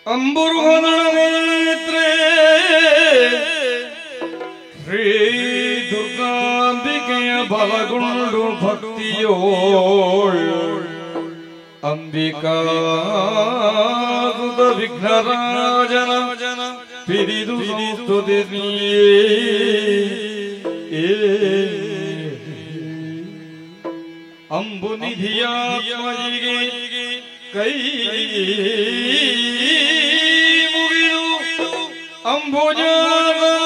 ಅಂಬುರುಹನೇತ್ರೇ ಶ್ರೀ ದುರ್ಗಾಂಬಿಕೆಯ ಬಲಗೊಂಡು ಭಕ್ತಿಯೋಳ್ ಅಂಬಿಕಾ ವಿಘ್ನರಾಜನ ಪಿರಿದು ಅಂಬು ನಿಧಿಯಾತ್ಮಜಿಗೆ ಕೈ ಮುಗಿದು ಅಂಬುಜಾಣಿಯರ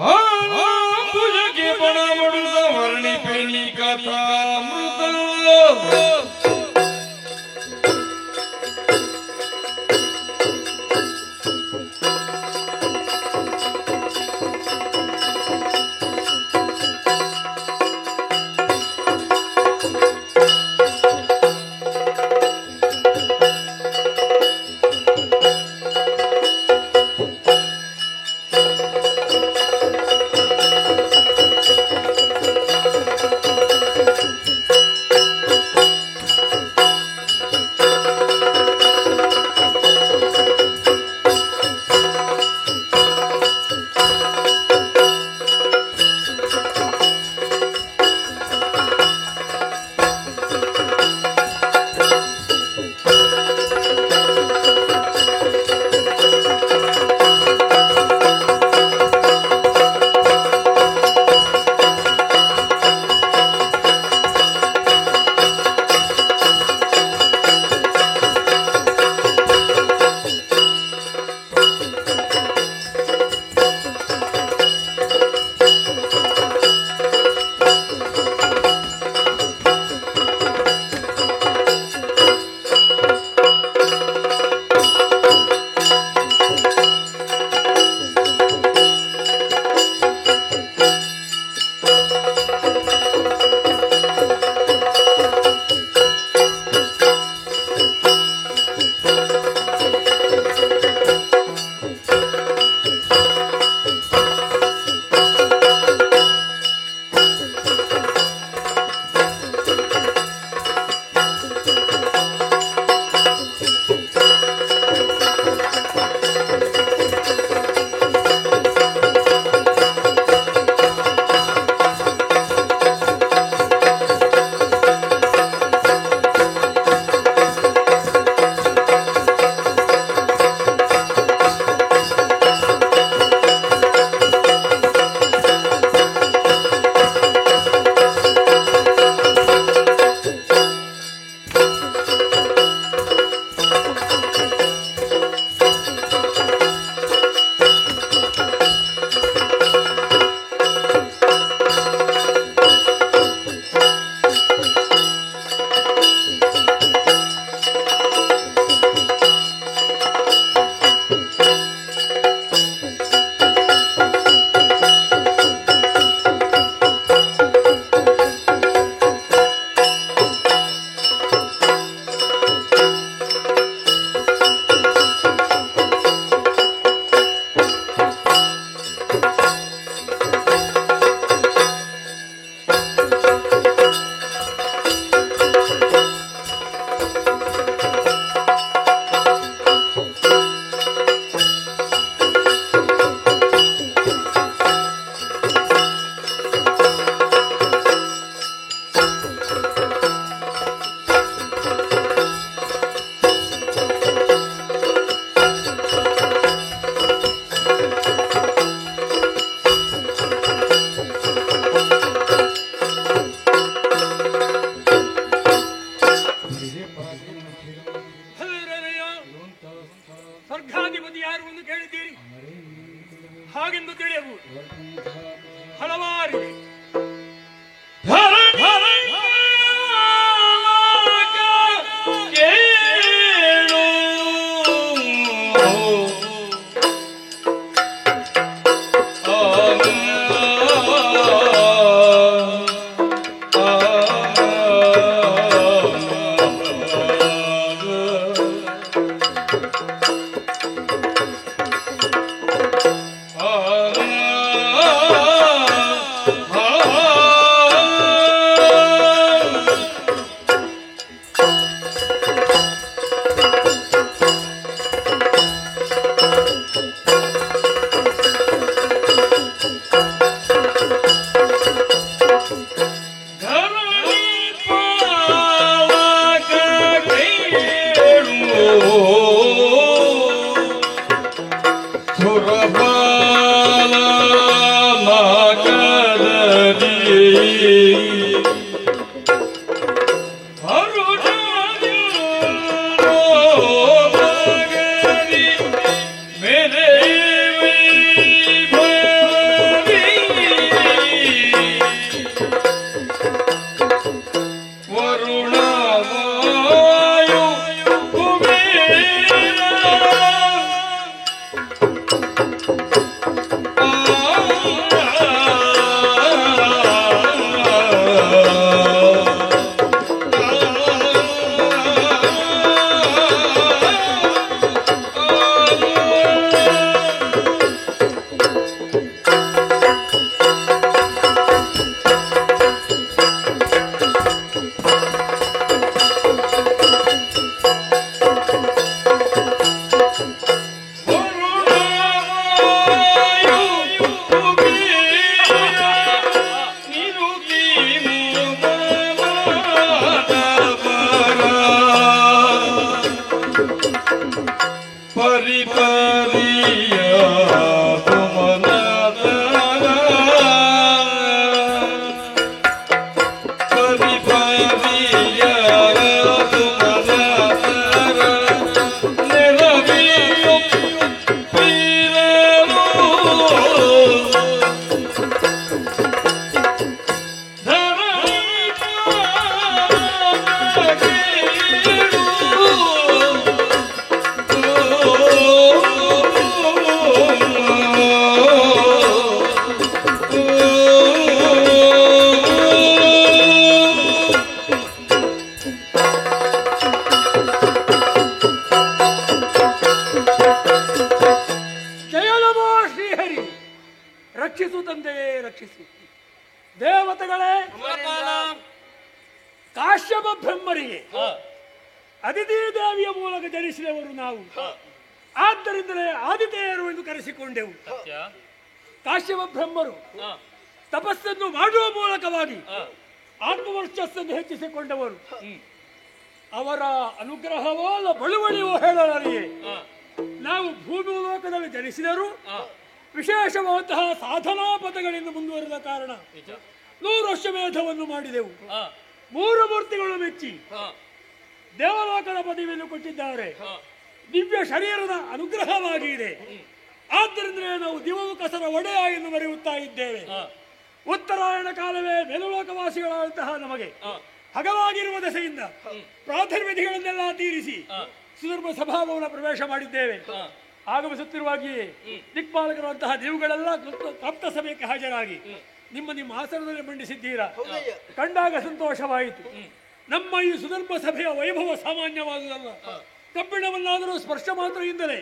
ಅಂಬುಜಕ್ಕೆ ಬಣ ಬಡುದ ವರ್ಣಿ ಪೇಣಿ ಕಥಾಮೃತ ಸ್ವರ್ಗಾಧಿಪತಿ ಯಾರು ಎಂದು ಕೇಳಿದ್ದೀರಿ. ಹಾಗೆಂದು ತಿಳಿಯಬಹುದು. ಹಲವಾರು ರಕ್ಷಿಸು. ದೇವತೆಗಳೇ, ಕಾಶ್ಯಪ ಬ್ರಹ್ಮರಿಗೆ ಅದಿತಿ ದೇವಿಯ ಮೂಲಕ ಜನಿಸಿದವರು ನಾವು. ಆದ್ದರಿಂದಲೇ ಆದಿತೇಯರು ಎಂದು ಕರೆಸಿಕೊಂಡೆವು. ಕಾಶ್ಯಪ ಬ್ರಹ್ಮರು ತಪಸ್ಸನ್ನು ಮಾಡುವ ಮೂಲಕವಾಗಿ ಆತ್ಮವರ್ಚಸ್ಸನ್ನು ಹೆಚ್ಚಿಸಿಕೊಂಡವರು. ಅವರ ಅನುಗ್ರಹವೋ ಅಲ್ಲ ಬಳುವಳಿಯೋ ಹೇಳಲಾರಿಯೇ ನಾವು ಭೂಮಿ ಲೋಕದಲ್ಲಿ ಜನಿಸಿದರೂ ವಿಶೇಷವಾದಂತಹ ಸಾಧನಾ ಪಥಗಳಿಂದ ಮುಂದುವರೆದ ಕಾರಣ 100 ವರ್ಷ ಮೇಧವನ್ನು ಮಾಡಿದೆವು. 3 ಮೂರ್ತಿಗಳು ಮೆಚ್ಚಿ ದೇವಲೋಕದ ಪದವಿಯನ್ನು ಕೊಟ್ಟಿದ್ದಾರೆ. ದಿವ್ಯ ಶರೀರದ ಅನುಗ್ರಹವಾಗಿದೆ. ಆದ್ದರಿಂದಲೇ ನಾವು ದಿವಮುಖಸರ ಒಡೆಯ ಎಂದು ಬರೆಯುತ್ತಾ ಇದ್ದೇವೆ. ಉತ್ತರಾಯಣ ಕಾಲವೇ ಮೇಲುಲೋಕವಾಸಿಗಳಾದಂತಹ ನಮಗೆ ಹಗವಾಗಿರುವ ದಶೆಯಿಂದ ಪ್ರಾಥಮಿಧಿಗಳನ್ನೆಲ್ಲ ತೀರಿಸಿ ಸುಧರ್ಮ ಸಭಾಭವನ ಪ್ರವೇಶ ಮಾಡಿದ್ದೇವೆ. ಆಗಮಿಸುತ್ತಿರುವಾಗಿಯೇ ದಿಕ್ಪಾಲಕರಂತಹ ನೀವುಗಳೆಲ್ಲ ತಪ್ತ ಸಭೆಗೆ ಹಾಜರಾಗಿ ನಿಮ್ಮ ಆಸನದಲ್ಲಿ ಮಂಡಿಸಿದ್ದೀರಾ. ಕಂಡಾಗ ಸಂತೋಷವಾಯಿತು. ನಮ್ಮ ಈ ಸುಧರ್ಮ ಸಭೆಯ ವೈಭವ ಸಾಮಾನ್ಯವಾದುದಲ್ಲ. ಕಬ್ಬಿಣವನ್ನಾದರೂ ಸ್ಪರ್ಶ ಮಾತ್ರದಿಂದಲೇ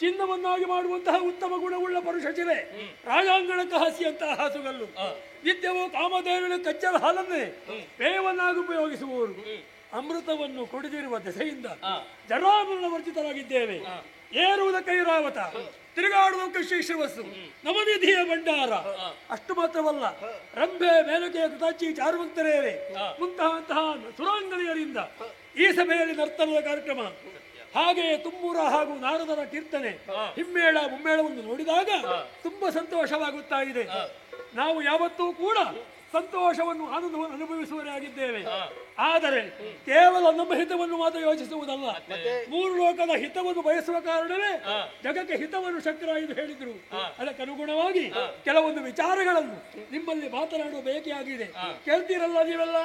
ಚಿನ್ನವನ್ನಾಗಿ ಮಾಡುವಂತಹ ಉತ್ತಮ ಗುಣವುಳ್ಳ ಪರುಷ ಶಿಲೆ, ರಾಜಾಂಗಣಕ್ಕೆ ಹಸಿಯಂತಹ ಹಾಸುಗಲ್ಲು, ನಿತ್ಯವೂ ಕಾಮದೇವಿನ ಕಚ್ಚಲ ಹಾಲನ್ನೇ ಪೇಯವನ್ನಾಗಿ ಉಪಯೋಗಿಸುವವರು. ಅಮೃತವನ್ನು ಕುಡಿದಿರುವ ದೆಸೆಯಿಂದ ಜರಾಮರಣ ವರ್ಜಿತರಾಗಿದ್ದೇವೆ. ಏರುವುದಕ್ಕೆ ಐರಾವತ, ತಿರುಗಾಡುವುದಕ್ಕೆ ಶ್ರೀಶ್ರವಸ್ಸು, ನವನಿಧಿಯ ಭಂಡಾರ. ಅಷ್ಟು ಮಾತ್ರವಲ್ಲ, ರಂಭೆ, ಮೇಲುಕೆ, ಕೃತಾಚಿ, ಚಾರುಭಕ್ತರೇರೆ ಮುಂತಾದಂತಹ ಸುರಾಂಗಣಿಯರಿಂದ ಈ ಸಭೆಯಲ್ಲಿ ನರ್ತನದ ಕಾರ್ಯಕ್ರಮ, ಹಾಗೆಯೇ ತುಮ್ಮೂರ ಹಾಗೂ ನಾರದರ ಕೀರ್ತನೆ, ಹಿಮ್ಮೇಳ ಮುಮ್ಮೇಳವನ್ನು ನೋಡಿದಾಗ ತುಂಬಾ ಸಂತೋಷವಾಗುತ್ತಾ ಇದೆ. ನಾವು ಯಾವತ್ತೂ ಕೂಡ ಸಂತೋಷವನ್ನು ಆನಂದವನ್ನು ಅನುಭವಿಸುವವರೇ ಆಗಿದ್ದೇವೆ. ಆದರೆ ಕೇವಲ ನಮ್ಮ ಹಿತವನ್ನು ಮಾತ್ರ ಯೋಚಿಸುವುದಲ್ಲ, 3 ಲೋಕದ ಹಿತವನ್ನು ಬಯಸುವ ಕಾರಣವೇ ಜಗಕ್ಕೆ ಹಿತವನ್ನು ಶಕ್ರ ಎಂದು ಹೇಳಿದ್ರು. ಅದಕ್ಕನುಗುಣವಾಗಿ ಕೆಲವೊಂದು ವಿಚಾರಗಳನ್ನು ನಿಮ್ಮಲ್ಲಿ ಮಾತನಾಡುವ ಬೇಕೆಯಾಗಿದೆ. ಕೇಳ್ತೀರಲ್ಲ ನೀವೆಲ್ಲ?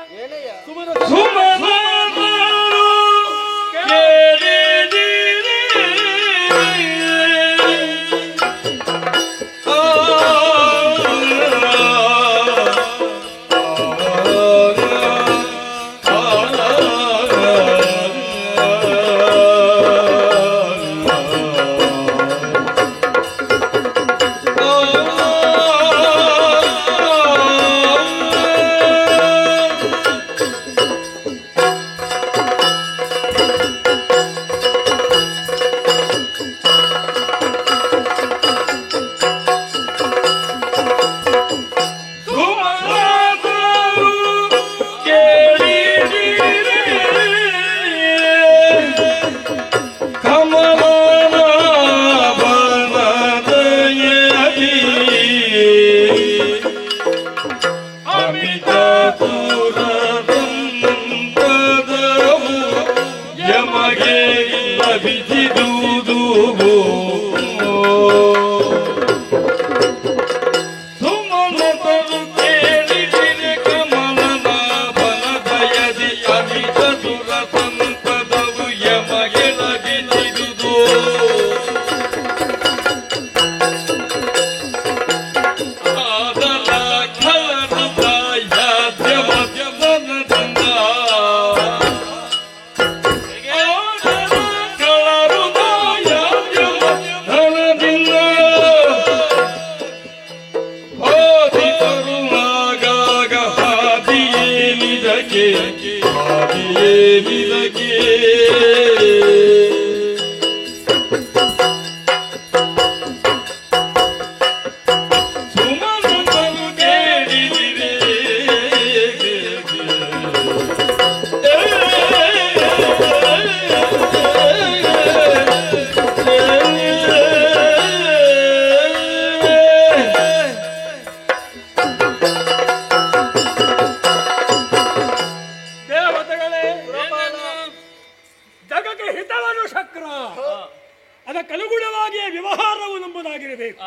ಅದಕ್ಕನುಗುಣವಾಗಿಯೇ ವ್ಯವಹಾರವು ನಮ್ಮದಾಗಿರಬೇಕು.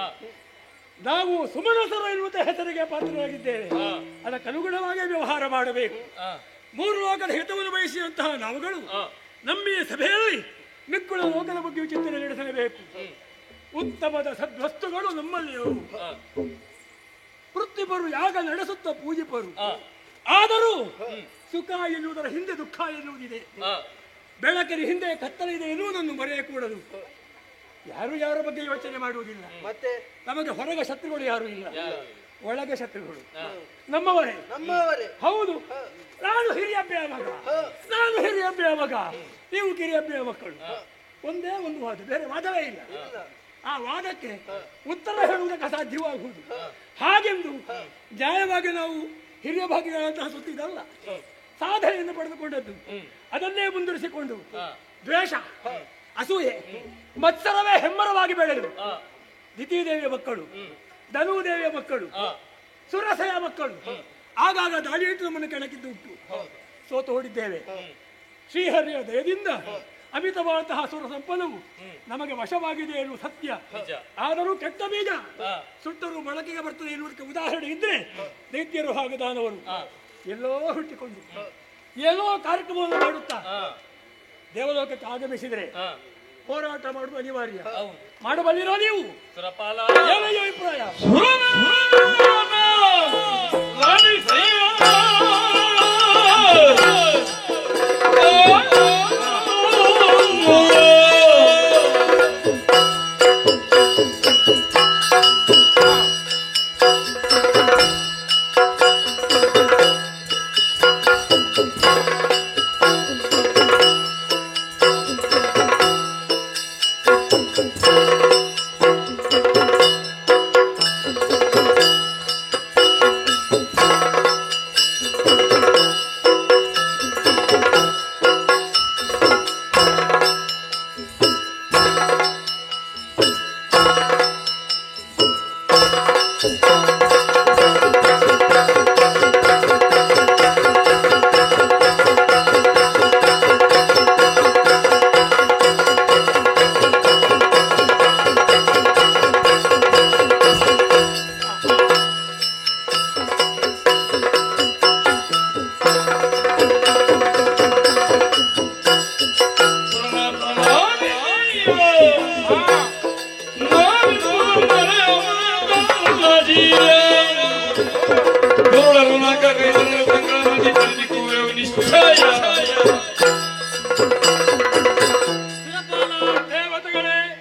ನಾವು ಸುಮನಸರ ಎನ್ನುವಂತ ಹೆಸರಿಗೆ ಪಾತ್ರರಾಗಿದ್ದೇವೆ. ಅದಕ್ಕನುಗುಣವಾಗಿ ವ್ಯವಹಾರ ಮಾಡಬೇಕು. 3 ಲೋಕದ ಹಿತವನ್ನು ಬಯಸಿದಂತಹ ನಾವುಗಳು ನಮ್ಮ ಈ ಸಭೆಯಲ್ಲಿ ಮಿಕ್ಕುಳ ಲೋಕದ ಬಗ್ಗೆ ಚಿಂತನೆ ನಡೆಸಲೇಬೇಕು. ಉತ್ತಮದ ಸದ್ವಸ್ತುಗಳು ನಮ್ಮಲ್ಲಿಯವು. ವೃತ್ತಿಪರು ಯಾಗ ನಡೆಸುತ್ತ ಪೂಜಿಪರು. ಆದರೂ ಸುಖ ಎನ್ನುವುದರ ಹಿಂದೆ ದುಃಖ ಎನ್ನುವುದಿದೆ. ಬೆಳಕಿನ ಹಿಂದೆ ಕತ್ತಲಿದೆ ಎನ್ನುವುದನ್ನು ಮರೆಯಕೂಡದು. ಯಾರು ಯಾರ ಬಗ್ಗೆ ಯೋಚನೆ ಮಾಡುವುದಿಲ್ಲ. ನಮಗೆ ಹೊರಗ ಶತ್ರುಗಳು ಯಾರು ಇಲ್ಲ. ಒಳಗೆ ಶತ್ರುಗಳು ನಮ್ಮವರೇ. ಹೌದು, ನಾನು ಹಿರಿಯಬ್ಬೆಯ ಮಗ, ನಾನು ಹಿರಿಯಬ್ಬೆಯ ಮಗ, ನೀವು ಕಿರಿಯಬ್ಬೆಯ ಮಕ್ಕಳು. ಒಂದೇ ಒಂದು ವಾದ, ಬೇರೆ ವಾದವೇ ಇಲ್ಲ. ಆ ವಾದಕ್ಕೆ ಉತ್ತರ ಹೇಳುವುದಕ್ಕೆ ಅಸಾಧ್ಯವಾಗುವುದು. ಹಾಗೆಂದು ನ್ಯಾಯವಾಗಿ ನಾವು ಹಿರಿಯ ಭಾಗಿಗಳಂತಹ ಸುತ್ತಿದಲ್ಲ, ಸಾಧನೆಯನ್ನು ಪಡೆದುಕೊಂಡದ್ದು. ಅದನ್ನೇ ಮುಂದುವರಿಸಿಕೊಂಡು ದ್ವೇಷ, ಅಸೂಯೆ, ಮತ್ಸರವೇ ಹೆಮ್ಮರವಾಗಿ ಬೆಳೆದು ದಿತಿದೇವಿಯ ಮಕ್ಕಳು, ಧನುದೇವಿಯ ಮಕ್ಕಳು, ಸುರಸೆಯ ಮಕ್ಕಳು ಆಗಾಗ ದಾಳಿಯಿಟ್ಟು ನಮ್ಮನ್ನು ಕೆಳಗಿದ್ದು ಉಂಟು. ಸೋತು ಓಡಿದ್ದೇವೆ. ಶ್ರೀಹರಿಯ ದಯದಿಂದ ಅಮಿತವಾದಂತಹ ಸುರ ಸಂಪದವು ನಮಗೆ ವಶವಾಗಿದೆ ಎನ್ನುವ ಸತ್ಯ. ಆದರೂ ಕೆಟ್ಟ ಬೀಜ ಸುಟ್ಟರೂ ಮೊಳಕೆಗೆ ಬರ್ತದೆ ಎನ್ನುವುದಕ್ಕೆ ಉದಾಹರಣೆ ಇದ್ರೆ ದೈತ್ಯರು ಹಾಗೂ ದಾನವರು ಎಲ್ಲೋ ಹುಟ್ಟಿಕೊಂಡು ಎಲ್ಲೋ ಕಾರ್ಯಕ್ರಮವನ್ನು ಮಾಡುತ್ತಾ ದೇವಲೋಕಕ್ಕೆ ಆಗಮಿಸಿದರೆ ಹೋರಾಟ ಮಾಡುವ ಅನಿವಾರ್ಯ. ಮಾಡಬಲ್ಲಿರೋ ನೀವು? ಏನಯ್ಯ ಅಭಿಪ್ರಾಯ?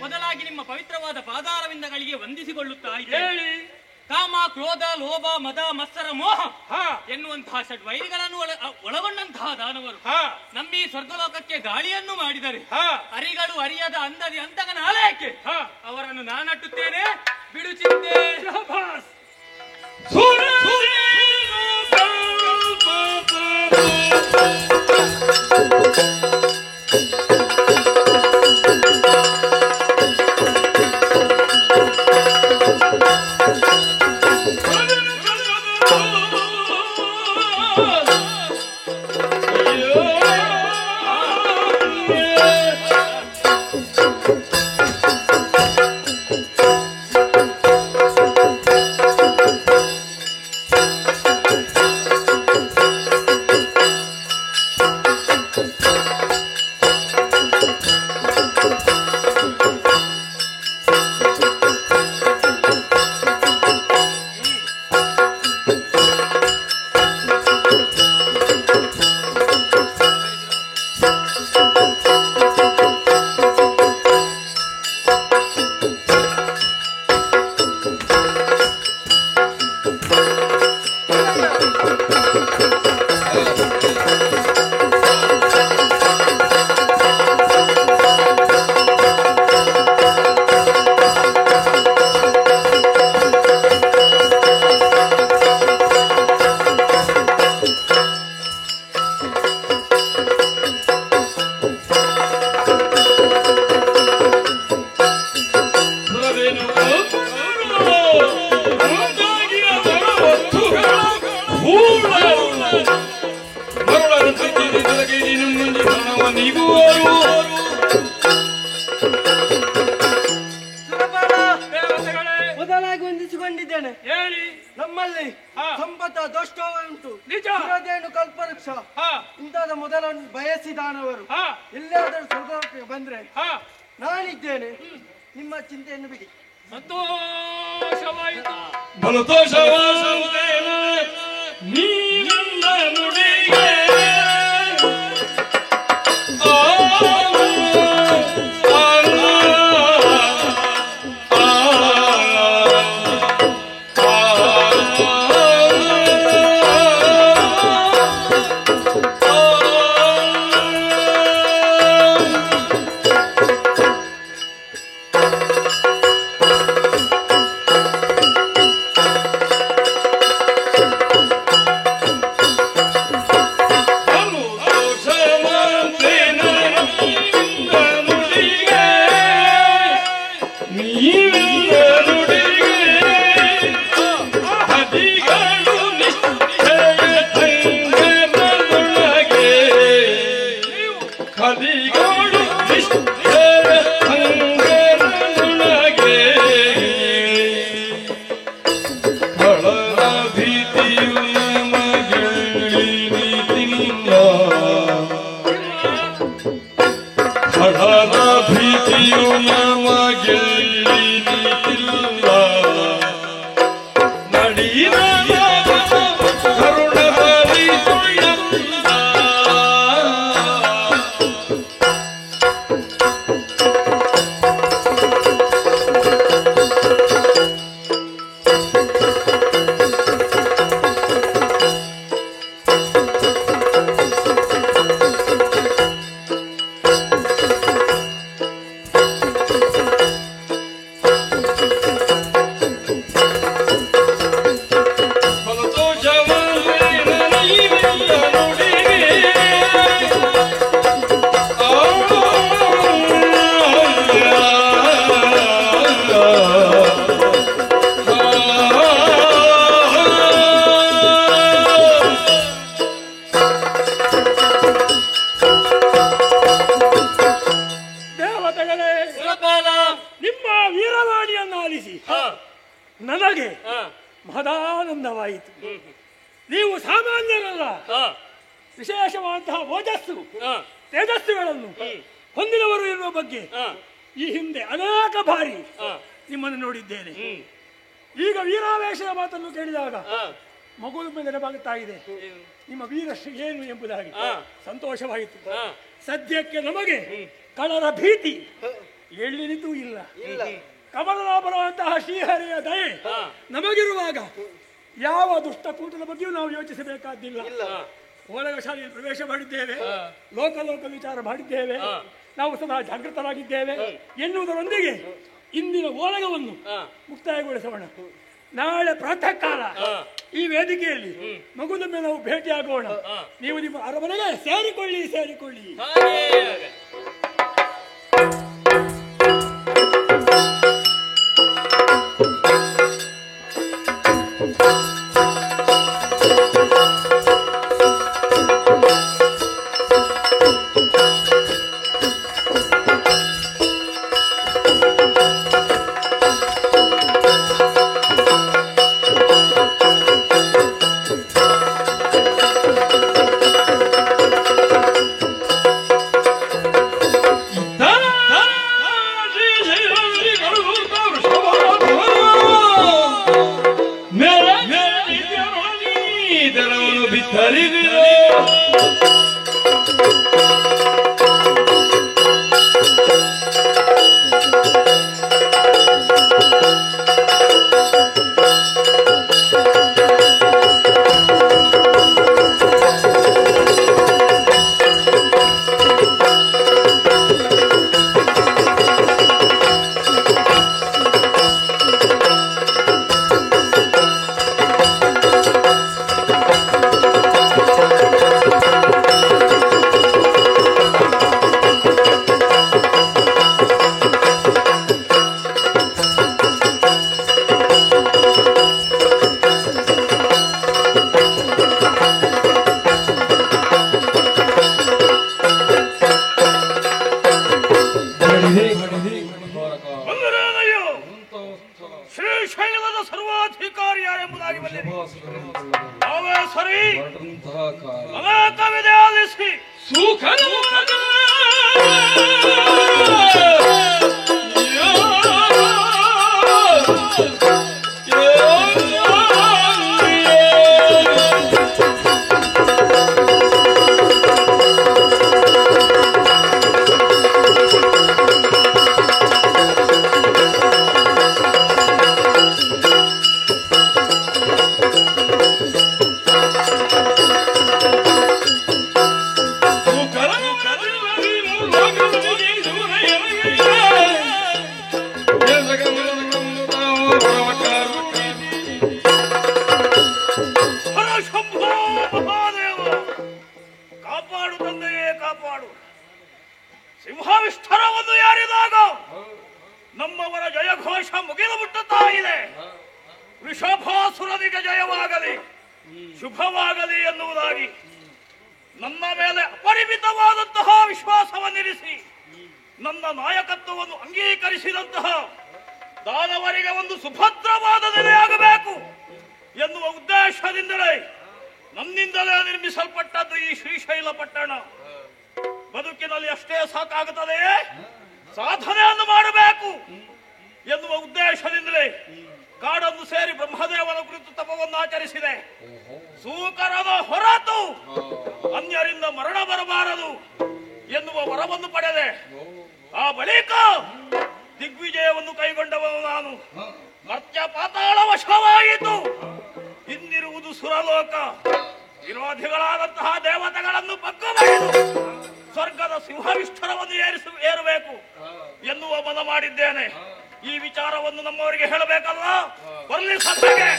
ಮೊದಲಾಗಿ ನಿಮ್ಮ ಪವಿತ್ರವಾದ ಪಾದಾರವಿಂದಗಳಿಗೆ ವಂದಿಸಿಕೊಳ್ಳುತ್ತಾ ಹೇಳಿ. ಕಾಮ, ಕ್ರೋಧ, ಲೋಭ, ಮದ, ಮತ್ಸರ, ಮೋಹ ಎನ್ನುವಂತಹ ಷಡ್ವೈರಿಗಳನ್ನು ಒಳಗೊಂಡಂತಹ ದಾನವರು ನಮ್ಮಿ ಸ್ವರ್ಗಲೋಕಕ್ಕೆ ಗಾಳಿಯನ್ನು ಮಾಡಿದರೆ ಅರಿಗಳು ಅರಿಯದ ಅಂದದಿ ಅಂತಗನ ಆಲಯಕ್ಕೆ ಅವರನ್ನು ನಾನಟ್ಟುತ್ತೇನೆ. ಬಿಡು ಚಿಂತೆ. ಮೊದಲಾಗಿ ಹೊಂದಿಸಿಕೊಂಡಿದ್ದೇನೆ. ಹೇಳಿ. ನಮ್ಮಲ್ಲಿ ಸಂಪತ್ತ ದೋಷ್ಟ ಉಂಟು, ನಿಜ ಕಲ್ಪವೃಕ್ಷ ಇಂಥದ ಮೊದಲನ್ನು ಬಯಸಿದಾನವರು ಎಲ್ಲಾದರೂ ಸ್ವರ್ಗಕ್ಕೆ ಬಂದ್ರೆ ನಾನಿದ್ದೇನೆ. ನಿಮ್ಮ ಚಿಂತೆಯನ್ನು ಬಿಡಿ. ಸಂತೋಷವಾಯಿತು. ಹಠದ ಭೀತಿಯು ನಮಗೆಲ್ಲಿಲ್ಲ ನಡಿನ ಕರುಣದಲ್ಲಿ ಸುಳ್ಳಿಲ್ಲ ನನಗೆ ಮಹದಾನಂದವಾಯಿತು. ನೀವು ಸಾಮಾನ್ಯರಲ್ಲ, ವಿಶೇಷವಾದಂತಹ ಓಜಸ್ಸು ತೇಜಸ್ಸುಗಳನ್ನು ಹೊಂದಿದವರು ಎನ್ನುವ ಬಗ್ಗೆ ಈ ಹಿಂದೆ ಅನೇಕ ಬಾರಿ ನಿಮ್ಮನ್ನು ನೋಡಿದ್ದೇನೆ. ಈಗ ವೀರಾವೇಶದ ಮಾತನ್ನು ಕೇಳಿದಾಗ ಮಗುಳು ಮೇಲೆ ನೆನಪಾಗುತ್ತಾ ಇದೆ ನಿಮ್ಮ ವೀರಶ್ರೀ ಏನು ಎಂಬುದಾಗಿ. ಸಂತೋಷವಾಯಿತು. ಸದ್ಯಕ್ಕೆ ನಮಗೆ ಕಳರ ಭೀತಿ ಎಳ್ಳಿನಿದ್ದೂ ಇಲ್ಲ. ಕಮಲನಾಭನವಂತಹ ಶ್ರೀಹರಿಯ ದಯೆ ನಮಗಿರುವಾಗ ಯಾವ ದುಷ್ಟಕೂಟದ ಬಗ್ಗೆಯೂ ನಾವು ಯೋಚಿಸಬೇಕಾದ್ದಿಲ್ಲ. ಓಲಗ ಶಾಲೆಯಲ್ಲಿ ಪ್ರವೇಶ ಮಾಡಿದ್ದೇವೆ, ಲೋಕ ವಿಚಾರ ಮಾಡಿದ್ದೇವೆ, ನಾವು ಸದಾ ಜಾಗೃತರಾಗಿದ್ದೇವೆ ಎನ್ನುವುದರೊಂದಿಗೆ ಇಂದಿನ ಓಲಗವನ್ನು ಮುಕ್ತಾಯಗೊಳಿಸೋಣ. ನಾಳೆ ಪ್ರಾತಃ ಕಾಲ ಈ ವೇದಿಕೆಯಲ್ಲಿ ಮಗುನೊಮ್ಮೆ ನಾವು ಭೇಟಿಯಾಗೋಣ. ನೀವು ನಿಮ್ಮ ಅರಮನೆಗೆ ಸೇರಿಕೊಳ್ಳಿ. ಶ್ರೀಶೈಲದ ಸರ್ವಾಧಿಕಾರಿ ಯಾರೆಂಬುದಾಗಿ ಬಂದಿದೆ. ಅವೇ ಸರಿ ಅನೇಕ ವಿಧೆ ಆಲಿಸಿ ಸಿಂಹಾವಿಷ್ಠರವನ್ನು ಯಾರಿದಾಗ ನಮ್ಮವರ ಜಯಘೋಷ ಮುಗಿದು ಮುಟ್ಟುತ್ತಾ ಇದೆ. ವೃಷಭಾಸುರನಿಗೆ ಜಯವಾಗಲಿ, ಶುಭವಾಗಲಿ ಎನ್ನುವುದಾಗಿ ನನ್ನ ಮೇಲೆ ಅಪರಿಮಿತವಾದಂತಹ ವಿಶ್ವಾಸವನ್ನಿರಿಸಿ ನನ್ನ ನಾಯಕತ್ವವನ್ನು ಅಂಗೀಕರಿಸಿದಂತಹ ದಾನವರಿಗೆ ಒಂದು ಸುಭದ್ರವಾದ ನೆಲೆಯಾಗಬೇಕು ಎನ್ನುವ ಉದ್ದೇಶದಿಂದಲೇ ನನ್ನಿಂದಲೇ ನಿರ್ಮಿಸಲ್ಪಟ್ಟದ್ದು ಈ ಶ್ರೀಶೈಲ ಪಟ್ಟಣ. ಬದುಕಿನಲ್ಲಿ ಅಷ್ಟೇ ಸಾಕಾಗುತ್ತದೆಯೇ? ಸಾಧನೆಯನ್ನು ಮಾಡಬೇಕು ಎನ್ನುವ ಉದ್ದೇಶದಿಂದಲೇ ಕಾಡನ್ನು ಸೇರಿ ಬ್ರಹ್ಮದೇವನ ಕುರಿತು ತಪವನ್ನು ಆಚರಿಸಿದೆ. ಸೂಕರನ ಹೊರತು ಅನ್ಯರಿಂದ ಮರಣ ಬರಬಾರದು ಎನ್ನುವ ವರವನ್ನು ಪಡೆದೆ. ಆ ಬಳಿಕ ದಿಗ್ವಿಜಯವನ್ನು ಕೈಗೊಂಡವನು ನಾನು. ಮರ್ತ್ಯ ಪಾತಾಳ ವಶವಾಯಿತು. ಇನ್ನಿರುವುದು ಸುರಲೋಕ. ವಿರೋಧಿಗಳಾದಂತಹ ದೇವತೆಗಳನ್ನು ಬಗ್ಗು ಬಡಿದು ಸ್ವರ್ಗದ ಸಿಂಹವಿಷ್ಠರವನ್ನು ಏರಬೇಕು ಎನ್ನುವ ಮನ ಮಾಡಿದ್ದೇನೆ. ಈ ವಿಚಾರವನ್ನು ನಮ್ಮವರಿಗೆ ಹೇಳಬೇಕಲ್ಲ. ಬರಲಿ ಸಭೆಗೆ.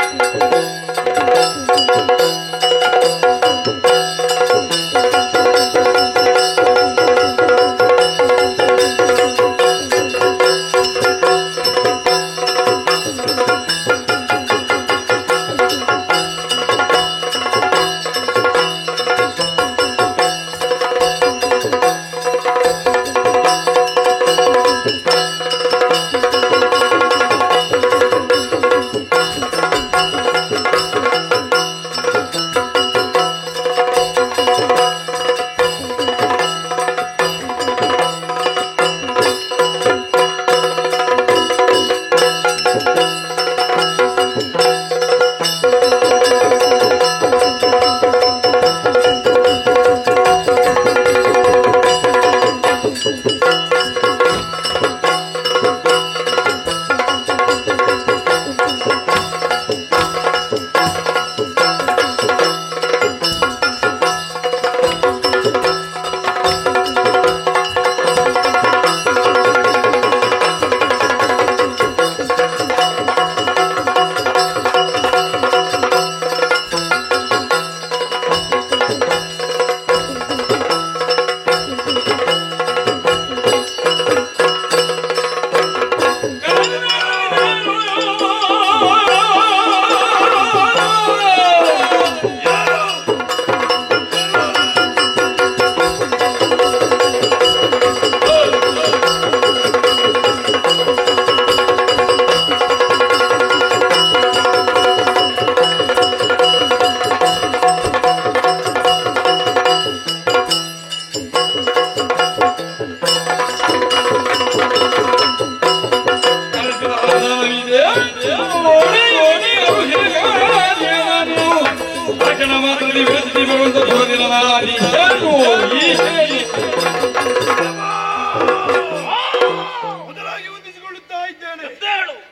ಮೊದಲಾಗಿ ವಂದಿಸಿಕೊಳ್ಳುತ್ತಾ ಇದ್ದೇನೆ.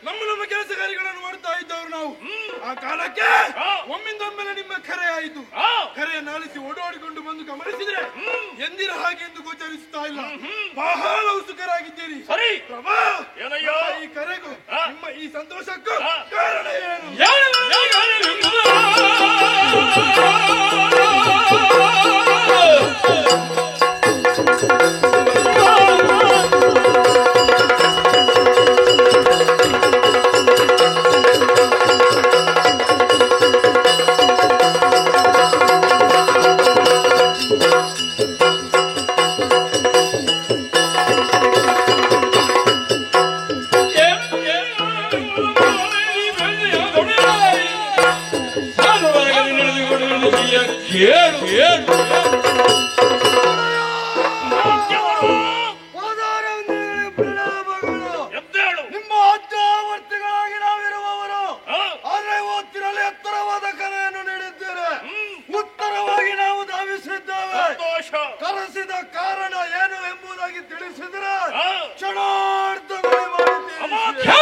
ನಮ್ಮ ಕೆಲಸಗಾರಿಗಳನ್ನು ಮಾಡ್ತಾ ಇದ್ದವರು ನಾವು. ಆ ಕಾಲಕ್ಕೆ ಒಮ್ಮಿಂದೊಮ್ಮೆಲೆ ನಿಮ್ಮ ಕರೆ ಆಯಿತು. ಕರೆಯನ್ನು ಆಲಿಸಿ ಓಡಾಡಿಕೊಂಡು ಬಂದು ಗಮನಿಸಿದ್ರೆ ಎಂದಿನ ಹಾಗೆ ಎಂದು ಗೋಚರಿಸುತ್ತಾ ಇಲ್ಲ. ಬಹಳ ಉತ್ಸುಕರಾಗಿದ್ದೀರಿ. ಪ್ರಭಾ, ಈ ಕರೆಗೂ ನಿಮ್ಮ ಈ ಸಂತೋಷಕ್ಕೂ ಕಾರಣ ಏನು? ನಿಮ್ಮ ಅಜ್ಜಾವರ್ತಿಗಳಾಗಿ ನಾವಿರುವವರು. ಆದರೆ ಓದ್ತಿರಲಿ ಎತ್ತರವಾದ ಕರೆಯನ್ನು ನೀಡಿದ್ದೇವೆ. ಉತ್ತರವಾಗಿ ನಾವು ಧಾವಿಸಿದ್ದೇವೆ. ಕರೆಸಿದ ಕಾರಣ ಏನು ಎಂಬುದಾಗಿ ತಿಳಿಸಿದರೆ ಕ್ಷಣಾರ್ಧದಲ್ಲಿ ಮಾಡಿದ್ದೇವೆ.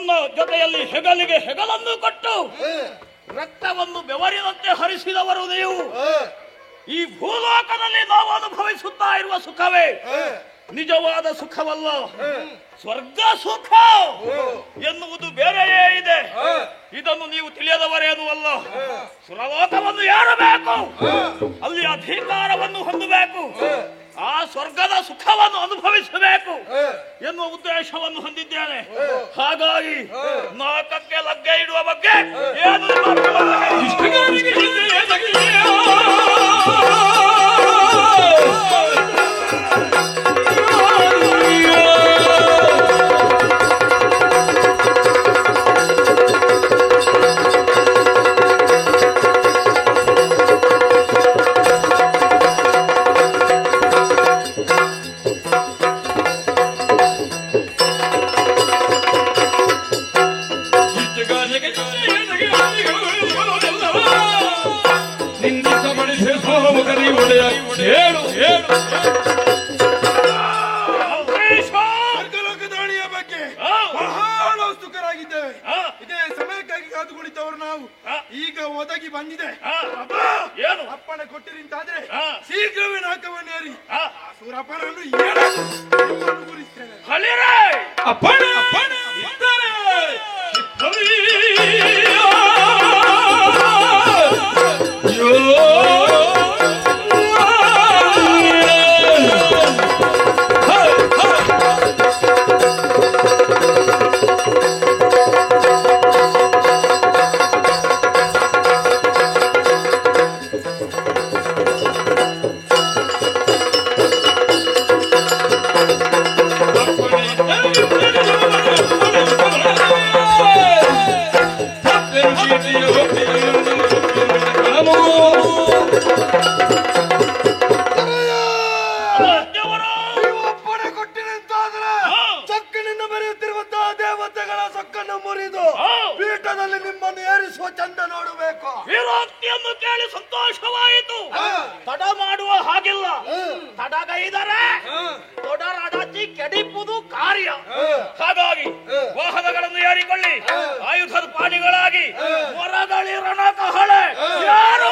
ನನ್ನ ಜೊತೆಯಲ್ಲಿ ಹೆಗಲಿಗೆ ಹೆಗಲನ್ನು ಕೊಟ್ಟು ರಕ್ತವನ್ನು ಬೆವರಿನಂತೆ ಹರಿಸಿದವರು ನೀವು. ಈ ಭೂಲೋಕದಲ್ಲಿ ನಾವು ಅನುಭವಿಸುತ್ತಾ ಇರುವ ಸುಖವೇ ನಿಜವಾದ ಸುಖವಲ್ಲ, ಸ್ವರ್ಗ ಸುಖ ಎನ್ನುವುದು ಬೇರೆಯೇ ಇದೆ. ಇದನ್ನು ನೀವು ತಿಳಿಯದವರೇನೂ ಅಲ್ಲ. ಸುರಲೋಕವನ್ನು ಏರಬೇಕು, ಅಲ್ಲಿ ಅಧಿಕಾರವನ್ನು ಹೊಂದಬೇಕು, ಆ ಸ್ವರ್ಗದ ಸುಖವನ್ನು ಅನುಭವಿಸಬೇಕು ಎನ್ನುವ ಉದ್ದೇಶವನ್ನು ಹೊಂದಿದ್ದೇನೆ. ಹಾಗಾಗಿ ನಾಲ್ಕಕ್ಕೆ ಲಗ್ಗೆ ಇಡುವ ಬಗ್ಗೆ ಏನು ದಾಳಿಯ ಬಗ್ಗೆ ಬಹಳ ಉತ್ಸುಕರಾಗಿದ್ದೇವೆ. ಇದೇ ಸಮಯಕ್ಕಾಗಿ ಕಾದು ಕುಳಿತವರು ನಾವು. ಈಗ ಒದಗಿ ಬಂದಿದೆ. ಏನು ಅಪ್ಪಣೆ ಕೊಟ್ಟಿರಿಂತಾದ್ರೆ ಶೀಘ್ರವೇ ನಾಕವನ್ನೇರಿ ಸೂರಪ್ಪನನ್ನು ಗುರಿಸ್ತೇನೆ. ಅಪ್ಪಣೆ ಒಪ್ಪಣೆ ಕೊಟ್ಟಿರಂತಾದ್ರೆ ಸೊಕ್ಕನಿಂದ ಬರೆಯುತ್ತಿರುವಂತಹ ದೇವತೆಗಳ ಸೊಕ್ಕನ್ನು ಮುರಿದು ಪೀಠದಲ್ಲಿ ನಿಮ್ಮನ್ನು ಏರಿಸುವ ಚಂದ ನೋಡಬೇಕು. ವಿರೋಕ್ತಿಯನ್ನು ಕೇಳಿ ಸಂತೋಷವಾಯಿತು. ತಡ ಮಾಡುವ ಹಾಗಿಲ್ಲ. ತಡಗೈದರೆ ತೊಡರಡಚಿ ಕೆಡಿಪುದು ಕಾರ್ಯ. ಹಾಗಾಗಿ ವಾಹನಗಳನ್ನು ಏರಿಕೊಳ್ಳಿ, ಆಯುಧದ ಪಾಣಿಗಳಾಗಿ ಹೊರಗಳಿರಣ ಕಹಳೆ ಯಾರು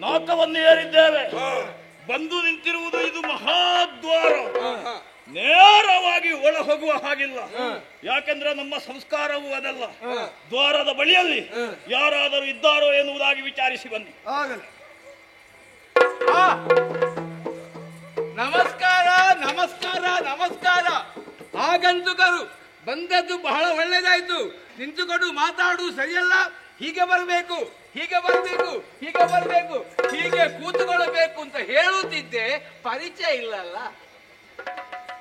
ನಾಕವನ್ನು ಏರಿದ್ದೇವೆ. ಬಂದು ನಿಂತಿರುವುದು ಇದು ಮಹಾದ್ವಾರ. ನೇರವಾಗಿ ಒಳ ಹೋಗುವ ಹಾಗಿಲ್ಲ. ಯಾಕೆಂದ್ರೆ ನಮ್ಮ ಸಂಸ್ಕಾರವೂ ಅದಲ್ಲ. ದ್ವಾರದ ಬಳಿಯಲ್ಲಿ ಯಾರಾದರೂ ಇದ್ದಾರೋ ಎನ್ನುವುದಾಗಿ ವಿಚಾರಿಸಿ ಬನ್ನಿ. ನಮಸ್ಕಾರ ನಮಸ್ಕಾರ ನಮಸ್ಕಾರ. ಆಗಂತುಕರು ಬಂದದ್ದು ಬಹಳ ಒಳ್ಳೆದಾಯ್ತು. ನಿಂತುಕೊಂಡು ಮಾತಾಡು ಸರಿಯಲ್ಲ. ಹೀಗೆ ಬರಬೇಕು, ಹೀಗೆ ಬರಬೇಕು, ಹೀಗೆ ಬರಬೇಕು, ಹೀಗೆ ಕೂತುಕೊಳ್ಳಬೇಕು ಅಂತ ಹೇಳುತ್ತಿದ್ದೆ. ಪರಿಚಯ ಇಲ್ಲಲ್ಲ.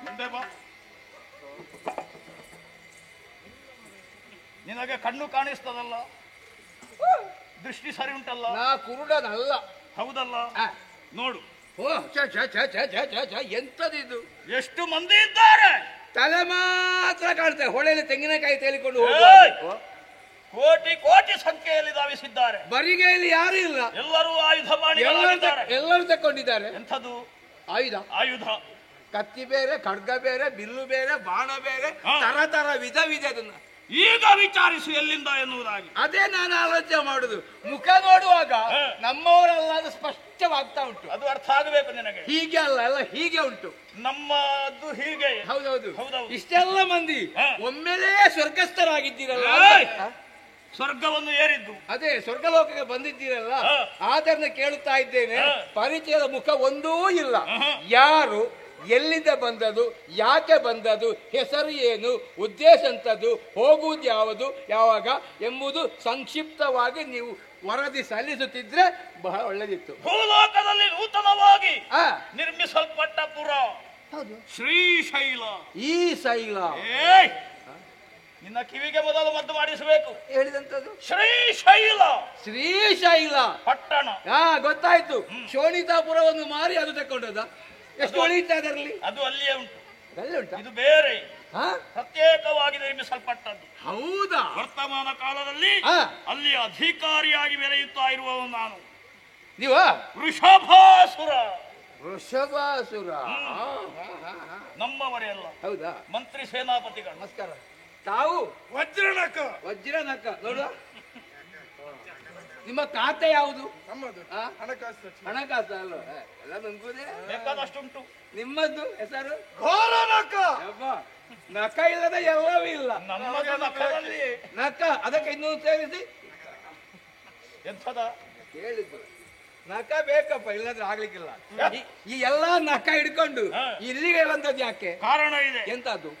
ಮುಂದೆ ಬಾ. ನಿನಗೆ ಕಣ್ಣು ಕಾಣಿಸ್ತದಲ್ಲ, ದೃಷ್ಟಿ ಸರಿ ಉಂಟಲ್ಲ. ನಾ ಕುರುಡನಲ್ಲ. ಹೌದಲ್ಲ, ನೋಡು. ಓ ಎಂತದಿದು? ಎಷ್ಟು ಮಂದಿ ಇದ್ದಾರೆ. ತಲೆ ಮಾತ್ರ ಕಾಣ್ತಾರೆ. ಹೊಳೆಯಲ್ಲಿ ತೆಂಗಿನಕಾಯಿ ತೇಲಿಕೊಂಡು ಕೋಟಿ ಕೋಟಿ ಸಂಖ್ಯೆಯಲ್ಲಿ ಧಾವಿಸಿದ್ದಾರೆ. ಬರಿಗೆಯಲ್ಲಿ ಯಾರು ಇಲ್ಲ. ಎಲ್ಲರೂ ಆಯುಧ ಬಾಣಿಗಳಾಗಿದ್ದಾರೆ. ಎಲ್ಲರೂ ತಕೊಂಡಿದ್ದಾರೆ. ಎಂಥದ್ದು ಆಯುಧ? ಆಯುಧ ಕತ್ತಿ ಬೇರೆ, ಖಡ್ಗ ಬೇರೆ, ಬಿಲ್ಲು ಬೇರೆ, ಬಾಣ ಬೇರೆ, ತರ ತರ ವಿಧ ಅದನ್ನ ಈಗ ವಿಚಾರಿಸು ಎಲ್ಲಿಂದ ಎನ್ನುವುದಾಗಿ. ಅದೇ ನಾನು ಆಲೋಚನೆ ಮಾಡುದು. ಮುಖ ನೋಡುವಾಗ ನಮ್ಮವರಲ್ಲ ಅದು ಸ್ಪಷ್ಟವಾಗ್ತಾ ಉಂಟು. ಅದು ಅರ್ಥ ಆಗಬೇಕು ನಿನಗೆ. ಹೀಗೆ ಅಲ್ಲ, ಎಲ್ಲ ಹೀಗೆ ಉಂಟು. ನಮ್ಮದು ಹೀಗೆ. ಹೌದೌದು. ಹೌದೌದು. ಇಷ್ಟೆಲ್ಲ ಮಂದಿ ಒಮ್ಮೆಲೇ ಸ್ವರ್ಗಸ್ಥರಾಗಿದ್ದೀರಲ್ಲ. ಸ್ವರ್ಗವನ್ನು ಏರಿದ್ದು. ಅದೇ ಸ್ವರ್ಗಲೋಕಕ್ಕೆ ಬಂದಿದ್ದೀರಲ್ಲ. ಆದರನ್ನ ಕೇಳುತ್ತಾ ಇದ್ದೇನೆ. ಪರಿಚಯದ ಮುಖ ಒಂದೂ ಇಲ್ಲ. ಯಾರು, ಎಲ್ಲಿಂದ ಬಂದದು, ಯಾಕೆ ಬಂದದು, ಹೆಸರು ಏನು, ಉದ್ದೇಶ ಎಂಥದ್ದು, ಹೋಗುವುದು ಯಾವುದು, ಯಾವಾಗ ಎಂಬುದು ಸಂಕ್ಷಿಪ್ತವಾಗಿ ನೀವು ವರದಿ ಸಲ್ಲಿಸುತ್ತಿದ್ರೆ ಬಹಳ ಒಳ್ಳೆದಿತ್ತು. ಭೂಲೋಕದಲ್ಲಿ ನೂತನವಾಗಿ ನಿರ್ಮಿಸಲ್ಪಟ್ಟ ಪುರ ಶ್ರೀಶೈಲ. ಈ ಶೈಲ ಏಯ್, ನಿನ್ನ ಕಿವಿಗೆ ಮೊದಲು ಮದ್ದು ಮಾಡಿಸಬೇಕು. ಹೇಳಿದಂತದ್ದು ಶ್ರೀಶೈಲ ಶ್ರೀಶೈಲ ಪಟ್ಟಣ. ಹಾ ಗೊತ್ತಾಯ್ತು. ಶೋಣಿತಾಪುರವನ್ನು ಮಾರಿ ಅದು ತಕೊಂಡದ. ಎಷ್ಟು ಉಳಿಯುತ್ತೆ ಅದರಲ್ಲಿ? ಅದು ಅಲ್ಲಿಯೇ ಉಂಟು. ಅಲ್ಲಿ ಉಂಟಾ? ಇದು ಬೇರೆ ಹಾ ಪ್ರತ್ಯೇಕವಾಗಿ ನಿರ್ಮಿಸಲ್ಪಟ್ಟದ್ದು. ಹೌದಾ? ವರ್ತಮಾನ ಕಾಲದಲ್ಲಿ ಹಾ. ಅಲ್ಲಿ ಅಧಿಕಾರಿಯಾಗಿ ಮೆರೆಯುತ್ತಾ ಇರುವವನು ನಾನು. ನೀವ ವೃಷಭಾಸುರ. ವೃಷಭಾಸುರ. ನಮ್ಮವರೇ ಅಲ್ಲ, ಹೌದಾ? ಮಂತ್ರಿ ಸೇನಾಪತಿಗಳು. ನಮಸ್ಕಾರ. ತಾವು ವಜ್ರನಕ ವಜ್ರನಕ ನೋಡುವ. ನಿಮ್ಮ ಖಾತೆ ಯಾವುದು? ನಮ್ಮದು ಆ? ಹಣಕಾಸು ಸಚಿವ. ಹಣಕಾಸು ಅಲ್ಲ ಎಲ್ಲ ನಂಬುದೇ. ಬೇಕಾದಷ್ಟುಂಟು. ನಿಮ್ಮದ್ದು ಹೆಸರು? ಘೋರನಕ. ಯಬ್ಬ, ನಕ ಇಲ್ಲದ ಎಲ್ಲವೂ ಇಲ್ಲ. ನಮ್ಮದೇ ನಖದಲ್ಲಿ ನಕ ಅದಕ್ಕೆ ಇನ್ನೊಂದು ಸೇರಿಸಿ ಎಂಥದ ಹೇಳಿದ್ದು. ನಕ ಬೇಕಪ್ಪ, ಇಲ್ಲದ್ರೆ ಆಗ್ಲಿಕ್ಕಿಲ್ಲ. ಈ ಎಲ್ಲಾ ನಕ ಹಿಡ್ಕೊಂಡು ಇಲ್ಲಿಗೆ ಬಂದದ್ದು ಯಾಕೆ? ಕಾರಣ ಇದೆ. ಎಂತದ್ದು?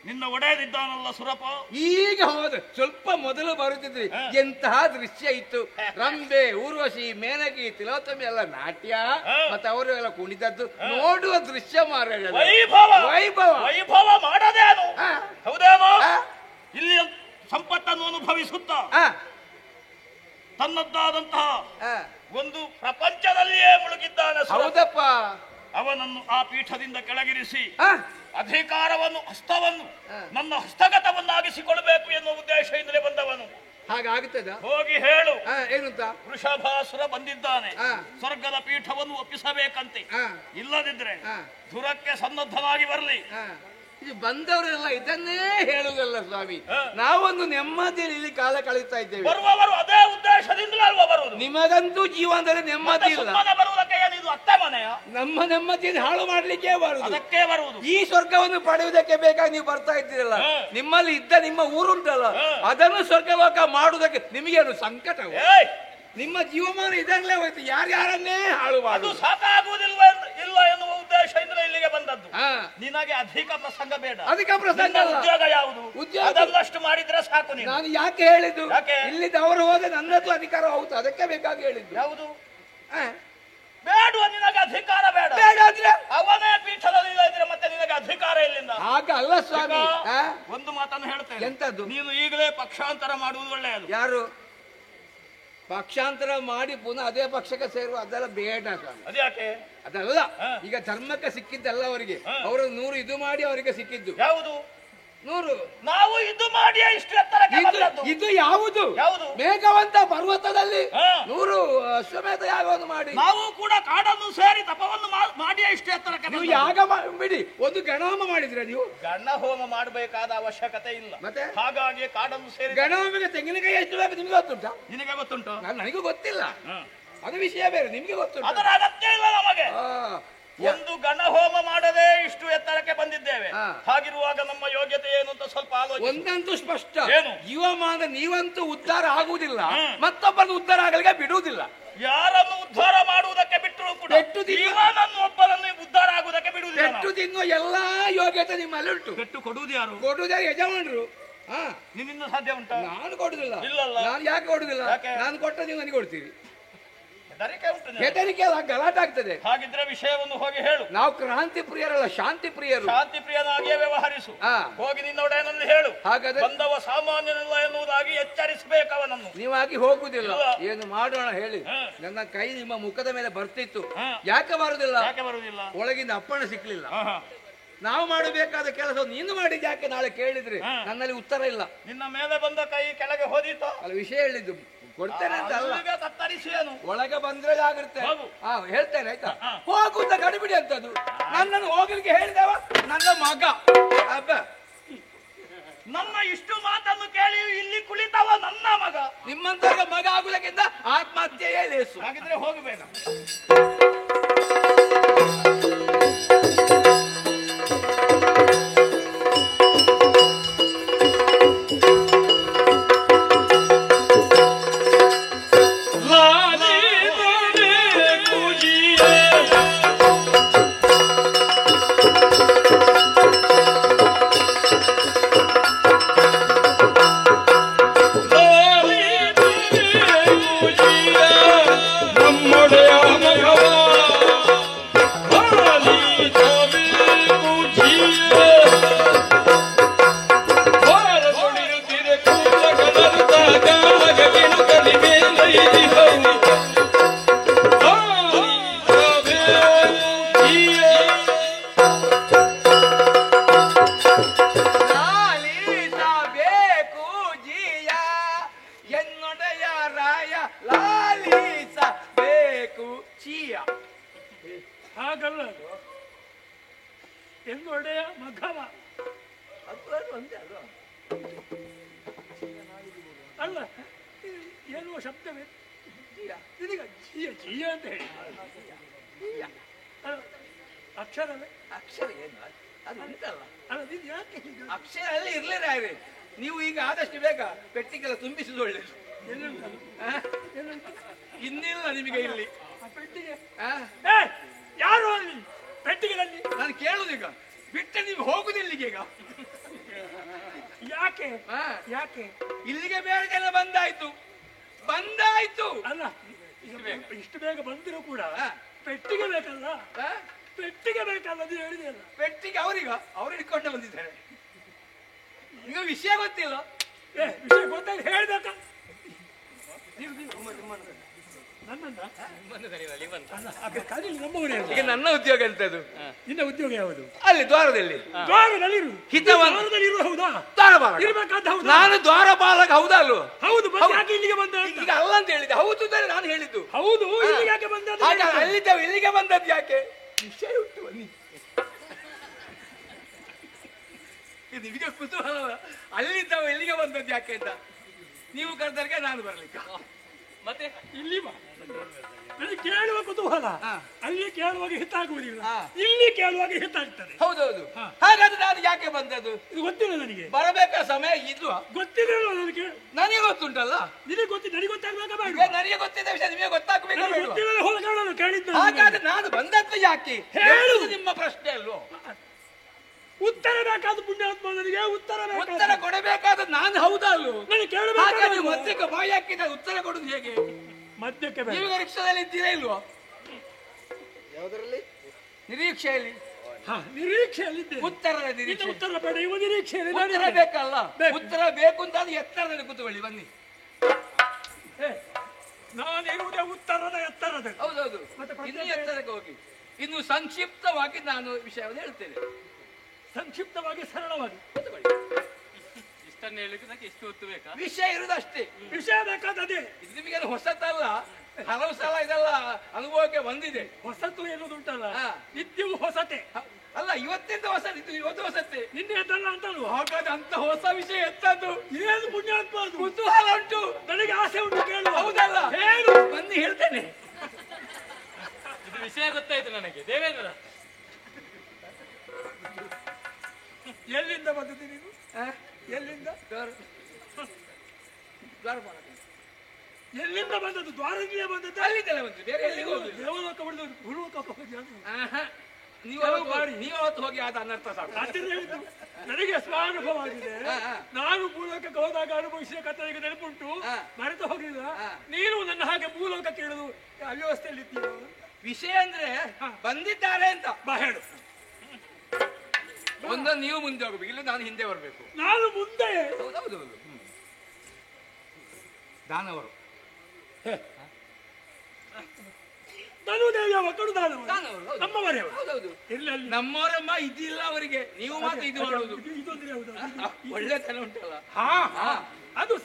ನಿನ್ನ ಒಡೆಯದಿದ್ದಾನಲ್ಲ ಸುರಪ, ಈಗ ಹೋದ ಸ್ವಲ್ಪ ಮೊದಲು ಬರುತ್ತಿದ್ರಿ. ಎಂತಹ ದೃಶ್ಯ ಇತ್ತು! ರಂಬೆ, ಊರ್ವಶಿ, ಮೇನಕಿ, ತಿಲೋತ್ತಮಿ ಎಲ್ಲ ನಾಟ್ಯ, ಮತ್ತೆ ಅವರು ಎಲ್ಲ ಕುಣಿದದ್ದು ನೋಡುವ ದೃಶ್ಯ ಮಾರ. ವೈಭವ ವೈಭವ ವೈಭವ ಮಾಡದೇನು? ಹೌದೇನೋ? ಇಲ್ಲಿ ಸಂಪತ್ತನ್ನು ಅನುಭವಿಸುತ್ತಾ ತನ್ನದ್ದಾದಂತಹ ಒಂದು ಪ್ರಪಂಚದಲ್ಲಿಯೇ ಮುಳುಗಿದ್ದಾನೆ ಸುರಪ. ಹೌದಪ್ಪ. ಅವನನ್ನು ಆ ಪೀಠದಿಂದ ಕೆಳಗಿರಿಸಿ ಅಧಿಕಾರವನ್ನು ಹಸ್ತವನ್ನು ನನ್ನ ಹಸ್ತಗತವನ್ನಾಗಿಸಿಕೊಳ್ಬೇಕು ಎನ್ನುವ ಉದ್ದೇಶದಿಂದಲೇ ಬಂದವನು. ಹಾಗಾಗುತ್ತದ? ಹೋಗಿ ಹೇಳು, ಏನಂತ? ವೃಷಭಾಸುರ ಬಂದಿದ್ದಾನೆ, ಸ್ವರ್ಗದ ಪೀಠವನ್ನು ಒಪ್ಪಿಸಬೇಕಂತೆ. ಇಲ್ಲದಿದ್ರೆ ಧುರಕ್ಕೆ ಸನ್ನದ್ಧನಾಗಿ ಬರಲಿ. ಇದು ಬಂದವರೆಲ್ಲ ಇದನ್ನೇ ಹೇಳುದಲ್ಲ ಸ್ವಾಮಿ. ನಾವೊಂದು ನೆಮ್ಮದಿಯಲ್ಲಿ ಇಲ್ಲಿ ಕಾಲ ಕಳೀತಾ ಇದ್ದೇವೆ. ಬರುವವರು ಅದೇ ಉದ್ದೇಶದಿಂದಲೇ ಅಲ್ವಾ ಬರುವುದು? ನಿಮಗಂತೂ ಜೀವನದಲ್ಲಿ ನೆಮ್ಮದಿ ಇಲ್ಲ. ಬರುವುದಕ್ಕೆ ಏನಿದು ಅತ್ತೆ ಮನೆಯ? ನಮ್ಮ ನೆಮ್ಮದಿಯನ್ನು ಹಾಳು ಮಾಡ್ಲಿಕ್ಕೆ ಬರುದು. ಅದಕ್ಕೆ ಬರುವುದು. ಈ ಸ್ವರ್ಗವನ್ನು ಪಡೆಯುವುದಕ್ಕೆ ಬೇಕಾಗಿ ನೀವು ಬರ್ತಾ ಇದ್ದೀರಲ್ಲ, ನಿಮ್ಮಲ್ಲಿ ಇದ್ದ ನಿಮ್ಮ ಊರುಂಟಲ್ಲ, ಅದನ್ನು ಸ್ವರ್ಗಲೋಕ ಮಾಡುವುದಕ್ಕೆ ನಿಮಗೇನು ಸಂಕಟ? ನಿಮ್ಮ ಜೀವಮಾನ ಇದರಲ್ಲೇ ಹೋಯ್ತು. ಯಾರ್ಯಾರನ್ನೇ ಹಾಳು ಅದು ಮಾಡುದು ಸಾಕಾಗುವುದಿಲ್ಲ ಇಲ್ಲ ಎನ್ನುವ ಉದ್ದೇಶದಿಂದ ಇಲ್ಲಿಗೆ ಬಂದದ್ದು. ನಿನಗೆ ಅಧಿಕ ಪ್ರಸಂಗ ಬೇಡ. ಅಧಿಕ ಪ್ರಸಂಗ ಅಲ್ಲ. ಉದ್ಯೋಗ ಯಾವುದು? ಉದ್ಯೋಗ ಅದನ್ನಷ್ಟು ಮಾಡಿದ್ರೆ ಸಾಕು. ನೀನು ನಾನು ಯಾಕೆ ಹೇಳಿದ್ದು? ಯಾಕೆ? ಇಲ್ಲಿದ್ದ ಅವರು ಹೋದ್ರೆ ನನ್ನದು ಅಧಿಕಾರ ಹೌದು, ಅದಕ್ಕೆ ಬೇಕಾಗಿ ಹೇಳಿದ್ದು. ಯಾವುದು ಬೇಡ? ನಿನಗೆ ಅಧಿಕಾರ ಬೇಡ. ಬೇಡ ಅಂದ್ರೆ ಅವನೇ ಪೀಠದಲ್ಲಿ ಇದ್ರೆ ಮತ್ತೆ ನಿನಗೆ ಅಧಿಕಾರ ಇಲ್ಲಿಂದ. ಆಗ ಅಲ್ಲ ಸ್ವಾಮಿ. ಒಂದು ಮಾತನ್ನು ಹೇಳ್ತೇನೆ. ಎಂತದ್ದು? ನೀನು ಈಗಲೇ ಪಕ್ಷಾಂತರ ಮಾಡುವುದು ಒಳ್ಳೆಯದು. ಯಾರು ಪಕ್ಷಾಂತರ ಮಾಡಿ ಪುನಃ ಅದೇ ಪಕ್ಷಕ್ಕೆ ಸೇರುವ ಅದೆಲ್ಲ ಬೇಡ ಸ್ವಾಮಿ. ಅದ್ಯಾಕೆ? ಅದಲ್ಲ. ಈಗ ಧರ್ಮಕ್ಕೆ ಸಿಕ್ಕಿದ್ದಲ್ಲ ಅವರಿಗೆ. ಅವರು 100 ಇದು ಮಾಡಿ ಅವರಿಗೆ ಸಿಕ್ಕಿದ್ದು ಯಾವುದು? 100. ನಾವು ಇದು ಮಾಡಿ ಇಷ್ಟು ಎತ್ತರಕ್ಕೆ ಬಂದದ್ದು. ಇದು ಯಾವುದು? ಯಾವುದು? ಮೇಘವಂತ ಪರ್ವತದಲ್ಲಿ 100 ಅಶ್ವಮೇಧ ಯಾಗವನ್ನು ಮಾಡಿ ನಾವು ಕೂಡ ಕಾಡನ್ನು ಸೇರಿ ತಪವನ್ನು ಮಾಡಿ ಇಷ್ಟು ಎತ್ತರಕ್ಕೆ ನೀವು ಯಾಗ ಬಿಡಿ, ಒಂದು ಗಣಹೋಮ ಮಾಡಿದ್ರೆ ನೀವು ಗಣ ಹೋಮ ಮಾಡಬೇಕಾದ ಅವಶ್ಯಕತೆ ಇಲ್ಲ. ಮತ್ತೆ ಹಾಗಾಗಿ ಕಾಡನ್ನು ಸೇರಿ ಗಣಹೋಮಿಗೆ ತೆಂಗಿನಕಾಯಿ ಎಷ್ಟು ಬೇಕು ನಿಮ್ಗೆ ಗೊತ್ತುಂಟಾ? ನಿನಗೆ ಗೊತ್ತುಂಟು? ನನಗೂ ಗೊತ್ತಿಲ್ಲ. ಅದು ವಿಷಯ ಬೇರೆ, ನಿಮ್ಗೆ ಗೊತ್ತುಂಟು. ಅದರ ಅಗತ್ಯ ಇಲ್ಲ ನಮಗೆ. ಒಂದು ಗಣ ಹೋಮ ಮಾಡದೆ ಇಷ್ಟು ಎತ್ತರಕ್ಕೆ ಬಂದಿದ್ದೇವೆ. ಹಾಗಿರುವಾಗ ನಮ್ಮ ಯೋಗ್ಯತೆ ಏನು ಅಂತ ಸ್ವಲ್ಪ ಆಲೋಚನೆ. ಒಂದಂತೂ ಸ್ಪಷ್ಟ, ಏನು? ಜೀವಮಾನ ನೀವಂತೂ ಉದ್ಧಾರ ಆಗುವುದಿಲ್ಲ, ಮತ್ತೊಬ್ಬನ ಉದ್ಧಾರ ಆಗಲಿಕ್ಕೆ ಬಿಡುವುದಿಲ್ಲ. ಯಾರನ್ನು ಉದ್ಧಾರ ಮಾಡುವುದಕ್ಕೆ ಬಿಟ್ಟರು ಕೂಡ ಜೀವನನ್ನು ಒಬ್ಬರನ್ನು ಉದ್ಧಾರ ಆಗುವುದಕ್ಕೆ ಬಿಡುವುದಿಲ್ಲ. ಪೆಟ್ಟು ತಿನ್ನುವ ಎಲ್ಲಾ ಯೋಗ್ಯತೆ ನಿಮ್ಮಲ್ಲಿ ಉಂಟು. ಪೆಟ್ಟು ಕೊಡುವುದು ಯಾರು? ಕೊಡುವುದಾರು ಯಜಮಾನರು. ನಿನ್ನಿಂದ ಸಾಧ್ಯ ಉಂಟಾ? ನಾನು ಕೊಡುದಿಲ್ಲ. ಇಲ್ಲಲ್ಲ. ನಾನು ಯಾಕೆ ಕೊಡುದಿಲ್ಲ? ನಾನು ಕೊಟ್ಟ ನೀವು ನನಗೆ ಕೊಡ್ತೀರಿ. ಹೆದರಿಕೆ ಉಂಟು. ಹೆದರಿಕೆ ಅಲ್ಲ, ಗಲಾಟೆ ಆಗ್ತದೆ. ಹಾಗಿದ್ರೆ ವಿಷಯವನ್ನು ಹೋಗಿ ಹೇಳು. ನಾವು ಕ್ರಾಂತಿ ಪ್ರಿಯರಲ್ಲ, ಶಾಂತಿ ಪ್ರಿಯರು. ಶಾಂತಿ ಪ್ರಿಯನಾಗಿಯೇ ವ್ಯವಹರಿಸು. ಹೋಗಿ ನಿನ್ನ ಒಡೆಯನಲ್ಲಿ ಹೇಳು. ಹಾಗಾದ್ರೆ ಬಂದವ ಸಾಮಾನ್ಯನಲ್ಲ ಎನ್ನುವುದಾಗಿ ಎಚ್ಚರಿಸಬೇಕು ಅವನನ್ನು. ನೀವಾಗಿ ಹೋಗುದಿಲ್ಲ. ಏನು ಮಾಡೋಣ ಹೇಳಿ? ನನ್ನ ಕೈ ನಿಮ್ಮ ಮುಖದ ಮೇಲೆ ಬರ್ತಿತ್ತು. ಯಾಕೆ ಬರುದಿಲ್ಲ? ಯಾಕೆ ಬರುವುದಿಲ್ಲ? ಒಳಗಿಂದ ಅಪ್ಪಣೆ ಸಿಕ್ಲಿಲ್ಲ. ನಾವು ಮಾಡಬೇಕಾದ ಕೆಲಸ ನೀನು ಮಾಡಿದ ಯಾಕೆ ನಾಳೆ ಕೇಳಿದ್ರೆ ನನ್ನಲ್ಲಿ ಉತ್ತರ ಇಲ್ಲ. ನಿನ್ನ ಮೇಲೆ ಬಂದ ಕೈ ಕೆಳಗೆ ಹೋದೀತು. ಅಲ್ಲ, ವಿಷಯ ಹೇಳಿದ್ದು ಕೊಡ್ತೇನೆ ಅಂತ ಅಲ್ಲ. ಕತ್ತರಿಸಿ ಒಳಗೆ ಬಂದ್ರೆ ಜಾಗ್ರತೆ. ಹೇಳ್ತೇನೆ ಆಯ್ತಾ? ಹೋಗುತ್ತ ಗಡಿಬಿಡಿ ಅಂತದ್ದು. ನನ್ನನ್ನು ಹೋಗ್ಲಿಕ್ಕೆ ಹೇಳಿದವ ನನ್ನ ಮಗ. ನನ್ನ ಇಷ್ಟು ಮಾತನ್ನು ಕೇಳಿ ಇಲ್ಲಿ ಕುಳಿತವ ನನ್ನ ಮಗ. ನಿಮ್ಮಂತ ಮಗ ಆಗುವುದಕ್ಕಿಂತ ಆತ್ಮಹತ್ಯೆಯೇ ಲೇಸು. ಹಾಗಿದ್ರೆ ಹೋಗಬೇಡ. ನಮ್ಮೊಡೆಯ ಮಗವ ಮಘವ ಅದು ಒಂದೇ ಅಲ್ವಾ? ಅಲ್ಲ ಹೇಳುವ ಶಬ್ದವೇ ನಿನಗ ಜಿಯ ಜಿಯ ಅಂತ ಹೇಳಿ ಅಲ್ಲ, ಅಕ್ಷರವೇ ಅಕ್ಷರ ಏನು ಅದು ಉಂಟಲ್ಲ. ಅಲ್ಲ ನೀನು ಯಾಕೆ ಹೀಗೆ ಅಕ್ಷರ ಅಲ್ಲಿ ಇರ್ಲೇನೆ. ನೀವು ಈಗ ಆದಷ್ಟು ಬೇಗ ಪೆಟ್ಟಿಗೆಲ್ಲ ತುಂಬಿಸುದು ಒಳ್ಳೇದು. ಎಲ್ಲುಂಟದು ಆ? ಎಲ್ಲುಂಟು ಇನ್ನಿಲ್ಲ ನಿಮಗೆ ಇಲ್ಲಿ. ಆ ಪೆಟ್ಟಿಗೆ ಆ? ಏ ಯಾರು ಅಲ್ಲಿ ಪೆಟ್ಟಿಗೆನಲ್ಲಿ ನಾನು ಕೇಳುದೀಗ ಬಿಟ್ಟು ನೀವು ಹೋಗುದಿಲ್ಲಿಗೆ ಈಗ. ಯಾಕೆ ಆ? ಯಾಕೆ ಇಲ್ಲಿಗೆ ಬೇರೆ ಜನ ಬಂದಾಯ್ತು ಬಂದಾಯ್ತು. ಅಲ್ಲ ಇಷ್ಟು ಬೇಗ ಬಂದಿರೋ ಕೂಡ ಆ? ಪೆಟ್ಟಿಗೆ ಬೇಕಲ್ಲ ಆ? ಪೆಟ್ಟಿಗೆ ಬೇಕಲ್ಲ ಅದು ಹೇಳಿದೆಯಲ್ಲ. ಪೆಟ್ಟಿಗೆ ಅವ್ರು ಹಿಡ್ಕೊಂಡು ಬಂದಿದ್ದಾರೆ. ಈಗ ವಿಷಯ ಗೊತ್ತಿಲ್ಲ. ಏ ವಿಷಯ ಗೊತ್ತಾಗ ಹೇಳ್ಬೇಕಾ ನೀವು ನನ್ನನ್ನ ಅಲ್ಲ ಹಾಗೆ ಕರೀಲಿ ನಮ್ಮವರೇ ಈಗ ನನ್ನ ಉದ್ಯೋಗ ಎಂತದು? ನಿನ್ನ ಉದ್ಯೋಗ ಯಾವುದು? ಅಲ್ಲಿ ದ್ವಾರದಲ್ಲಿ ದ್ವಾರದಲ್ಲಿರು ದ್ವಾರದಲ್ಲಿರು ಹೌದಾ? ದ್ವಾರಪಾಲಕ ಇರ್ಬೇಕಾದ ಹೌದಾ? ನಾನು ದ್ವಾರಪಾಲಕ ಹೌದಲ್ವ? ಹೌದು ಮತ್ತೆ ಯಾಕೆ ಇಲ್ಲಿಗೆ ಬಂದ ಅಂತ? ಈಗ ಅಲ್ಲ ಅಂತ ಹೇಳಿದೆ. ಹೌದು ಅಂತಾನೆ ನಾನು ಹೇಳಿದ್ದು. ಹೌದು ಇಲ್ಲಿಗೆ ಯಾಕೆ ಬಂದ ಅಂತ ಹಾಗೆ ಹೇಳಿದ್ದು? ಅಲ್ಲಿದ್ದವು ಇಲ್ಲಿಗೆ ಬಂದದ್ದು ಯಾಕೆ? ವಿಷಯ ಉಂಟು ಬನ್ನಿ. ಇದು ನಿಮಗೆ ಕುತೂಹಲ. ಅಲ್ಲಿದ್ದವು ಇಲ್ಲಿಗೆ ಬಂದದ್ದು ಯಾಕೆ ಅಂತ ನೀವು ಕರೆದರಿಗೆ ನಾನು ಬರ್ಲಿಕ್ಕೆ. ಮತ್ತೆ ಇಲ್ಲಿ ಬಾ ನನಗೆ ಕೇಳುವ ಕುತೂಹಲ. ಅಲ್ಲಿ ಕೇಳುವಾಗ ಹಿತಾಗುವುದಿಲ್ಲ, ಹಾ. ಇಲ್ಲಿ ಕೇಳುವಾಗ ಹಿತಾಗ್ತದೆ. ಹೌದೌದು. ಹಾಗಾದ್ರೆ ನಾನು ಯಾಕೆ ಬಂದದ್ದು? ಇದು ಗೊತ್ತಿಲ್ಲ ನನಗೆ. ಬರಬೇಕಾದ ಸಮಯ ಇದು ಗೊತ್ತಿಲ್ಲ ನನಗೆ. ನನಗೆ ಗೊತ್ತುಂಟಲ್ಲ. ನಿನಗೆ ಗೊತ್ತಿಲ್ಲ ನನಗೆ ಗೊತ್ತಾಗ್ಬೇಕಾ ಬೇಡ? ಈಗ ನನಗೆ ಗೊತ್ತಿದ್ದ ವಿಷಯ ನಿಮಗೆ ಗೊತ್ತಾಗಬೇಕು. ನನಗೆ ಗೊತ್ತಿಲ್ಲ ಹೊಲಗಾಡಲು ಕೇಳಿದ್ದು. ಹಾಗಾದ್ರೆ ನಾನು ಬಂದದ್ದು ಯಾಕೆ ಹೇಳು. ಹೇಳುವುದು ನಿಮ್ಮ ಪ್ರಶ್ನೆ ಅಲ್ವೋ? ಉತ್ತರ ಬೇಕಾದ ಪುಣ್ಯಾತ್ಮ ನನಗೆ ಉತ್ತರ ಉತ್ತರ ಕೊಡಬೇಕಾದ ನಾನು ಹೌದಾ ಅಲ್ವೋ? ನನಗೆ ಹಾಗಾದ್ರೆ ಕೇಳಬೇಕು. ಮಧ್ಯಕ್ಕೆ ಬಾಯಿ ಹಾಕಿದ ಉತ್ತರ ಕೊಡುದು ಹೇಗೆ? ಮಧ್ಯಕ್ಕೆ ಬೇಡ. ನೀವೀಗ ರಿಕ್ಷಾದಲ್ಲಿ ಇದ್ದೀರಾ ಇಲ್ವೋ? ಯಾವುದರಲ್ಲಿ? ನಿರೀಕ್ಷೆಯಲ್ಲಿ. ನಿರೀಕ್ಷೆಯಲ್ಲಿದ್ದೆ. ಉತ್ತರದ ನಿನ್ನ ನಿರೀಕ್ಷೆ. ಉತ್ತರ ಬೇಡ, ಇವ ನಿರೀಕ್ಷೆಯಲ್ಲಿ ಉತ್ತರ ನಾನಿದ್ದೇನೆ. ಬೇಕಲ್ಲ? ಬೇಕು. ಉತ್ತರ ಬೇಕು ಅಂತ ಅದು ಎತ್ತರದಲ್ಲಿ ಕೂತ್ಕೊಳ್ಳಿ ಬನ್ನಿ. ಏ, ನಾನಿರುವುದೇ ಉತ್ತರದ ಎತ್ತರದ. ಹೌದೌದು. ಮತ್ತೆ ಪ್ರಶ್ನೆ ಇನ್ನು ಎತ್ತರಕ್ಕೆ ಹೋಗಿ. ಇನ್ನು ಸಂಕ್ಷಿಪ್ತವಾಗಿ ನಾನು ವಿಷಯವನ್ನು ಹೇಳ್ತೇನೆ. ಸಂಕ್ಷಿಪ್ತವಾಗಿ ಸರಳವಾಗಿ ಇಷ್ಟನ್ನು ಹೇಳಿದ್ರೆ ಎಷ್ಟು ಹೊತ್ತು ಬೇಕಾ? ವಿಷಯ ಇರುದಷ್ಟೇ. ವಿಷಯ ಬೇಕಾದದೇ. ಇದು ನಿಮಗೆ ಹೊಸತಲ್ಲ. ಹಲವು ಸಲ ಇದೆಲ್ಲ ಅನುಭವಕ್ಕೆ ಬಂದಿದೆ. ಹೊಸತು ಎನ್ನುವುದುಂಟಲ್ಲ, ಹಾ. ನಿತ್ಯವೂ ಹೊಸತೆ. ಅಲ್ಲ ಇವತ್ತಿಂದ ಹೊಸದಿತ್ತು, ಇವತ್ತು ಹೊಸತ್ತೆ. ನಿನ್ನೆ ಎದ್ದಲ್ಲ ಅಂತಲ್ವಾ? ಹಾಗಾದ್ರೆ ಅಂತ ಹೊಸ ವಿಷಯ ಎತ್ತದ್ದು ಏನು ಪುಣ್ಯಾತ್ಮ ಅದು? ಕುತೂಹಲ ಉಂಟು. ನನಗೆ ಆಸೆ ಉಂಟು ಕೇಳುವ. ಹೌದಲ್ಲ? ಹೇಳು. ಬನ್ನಿ ಹೇಳ್ತೇನೆ. ಇದು ವಿಷಯ ಗೊತ್ತಾಯ್ತು ನನಗೆ. ದೇವೇಂದ್ರ ಎಲ್ಲಿಂದ ಬಂದದ್ದು ನೀನು? ಆ? ಎಲ್ಲಿಂದ ದ್ವಾರಪಾಲಕ. ಎಲ್ಲಿಂದ ಬಂದದ್ದು? ದ್ವಾರದಿಂದ ಬಂದದ್ದು. ಅಲ್ಲಿದ್ದಲ್ಲ ಬಂತು, ಬೇರೆ ಎಲ್ಲಿಗೆ ಹೋಗುದು? ದೇವಲೋಕ ಬಿಡದು ಭೂಲೋಕ ಹೋಗಿ ಆಹಾ. ನೀವು ಅವತ್ತು ಹೋಗಿ ಆದ ಅನರ್ಥ ಸಾಕು. ರಾತ್ರಿ ಹೇಳಿದ್ದು ನನಗೆ ಸ್ವಾನುಭವ ಆಗಿದೆ. ಹಾ, ಹಾ. ನಾನು ಭೂಲೋಕಕ್ಕೆ ಹೋದಾಗ ಅನುಭವಿಸಿದ ಕಥೆಗೆ ನೆನಪುಂಟು, ಹಾ. ಮರೆತು ಹೋಗಲಿಲ್ಲ. ಹಾ. ನೀನು ನನ್ನ ಹಾಗೆ ಭೂಲೋಕ ಕೇಳುದು ಅವ್ಯವಸ್ಥೆಯಲ್ಲಿ ಇದ್ದೀಯ. ವಿಷಯ ಅಂದ್ರೆ ಬಂದಿದ್ದಾರೆ ಅಂತ. ಬಾ ಹೇಳು. ಒಂದೊಂದು ನೀವು ಮುಂದೆ ಹೋಗ್ಬೇಕು, ಇಲ್ಲ ನಾನು ಹಿಂದೆ ಬರಬೇಕು. ನಾನು ಮುಂದೆ. ಹೌದೌದು. ದಾನವರು ನಾನು ದೇವಿಯ ಮಕ್ಕಳು ದಾನವರು. ದಾನವರು ಹೌದು. ನಮ್ಮವರೇ ಅವರು. ಹೌದೌದು. ಇರ್ಲಿ ಅಲ್ಲಿ. ನಮ್ಮವರಮ್ಮ ಇದಿಲ್ಲ ಅವರಿಗೆ, ನೀವು ಮಾತ್ರ ಇದು ಮಾಡುವುದು. ಇದೊಂದ್ರೆ ಹೌದು. ಒಳ್ಳೆತನ ಉಂಟಲ್ಲ. ಹಾ ಹಾ ಅದು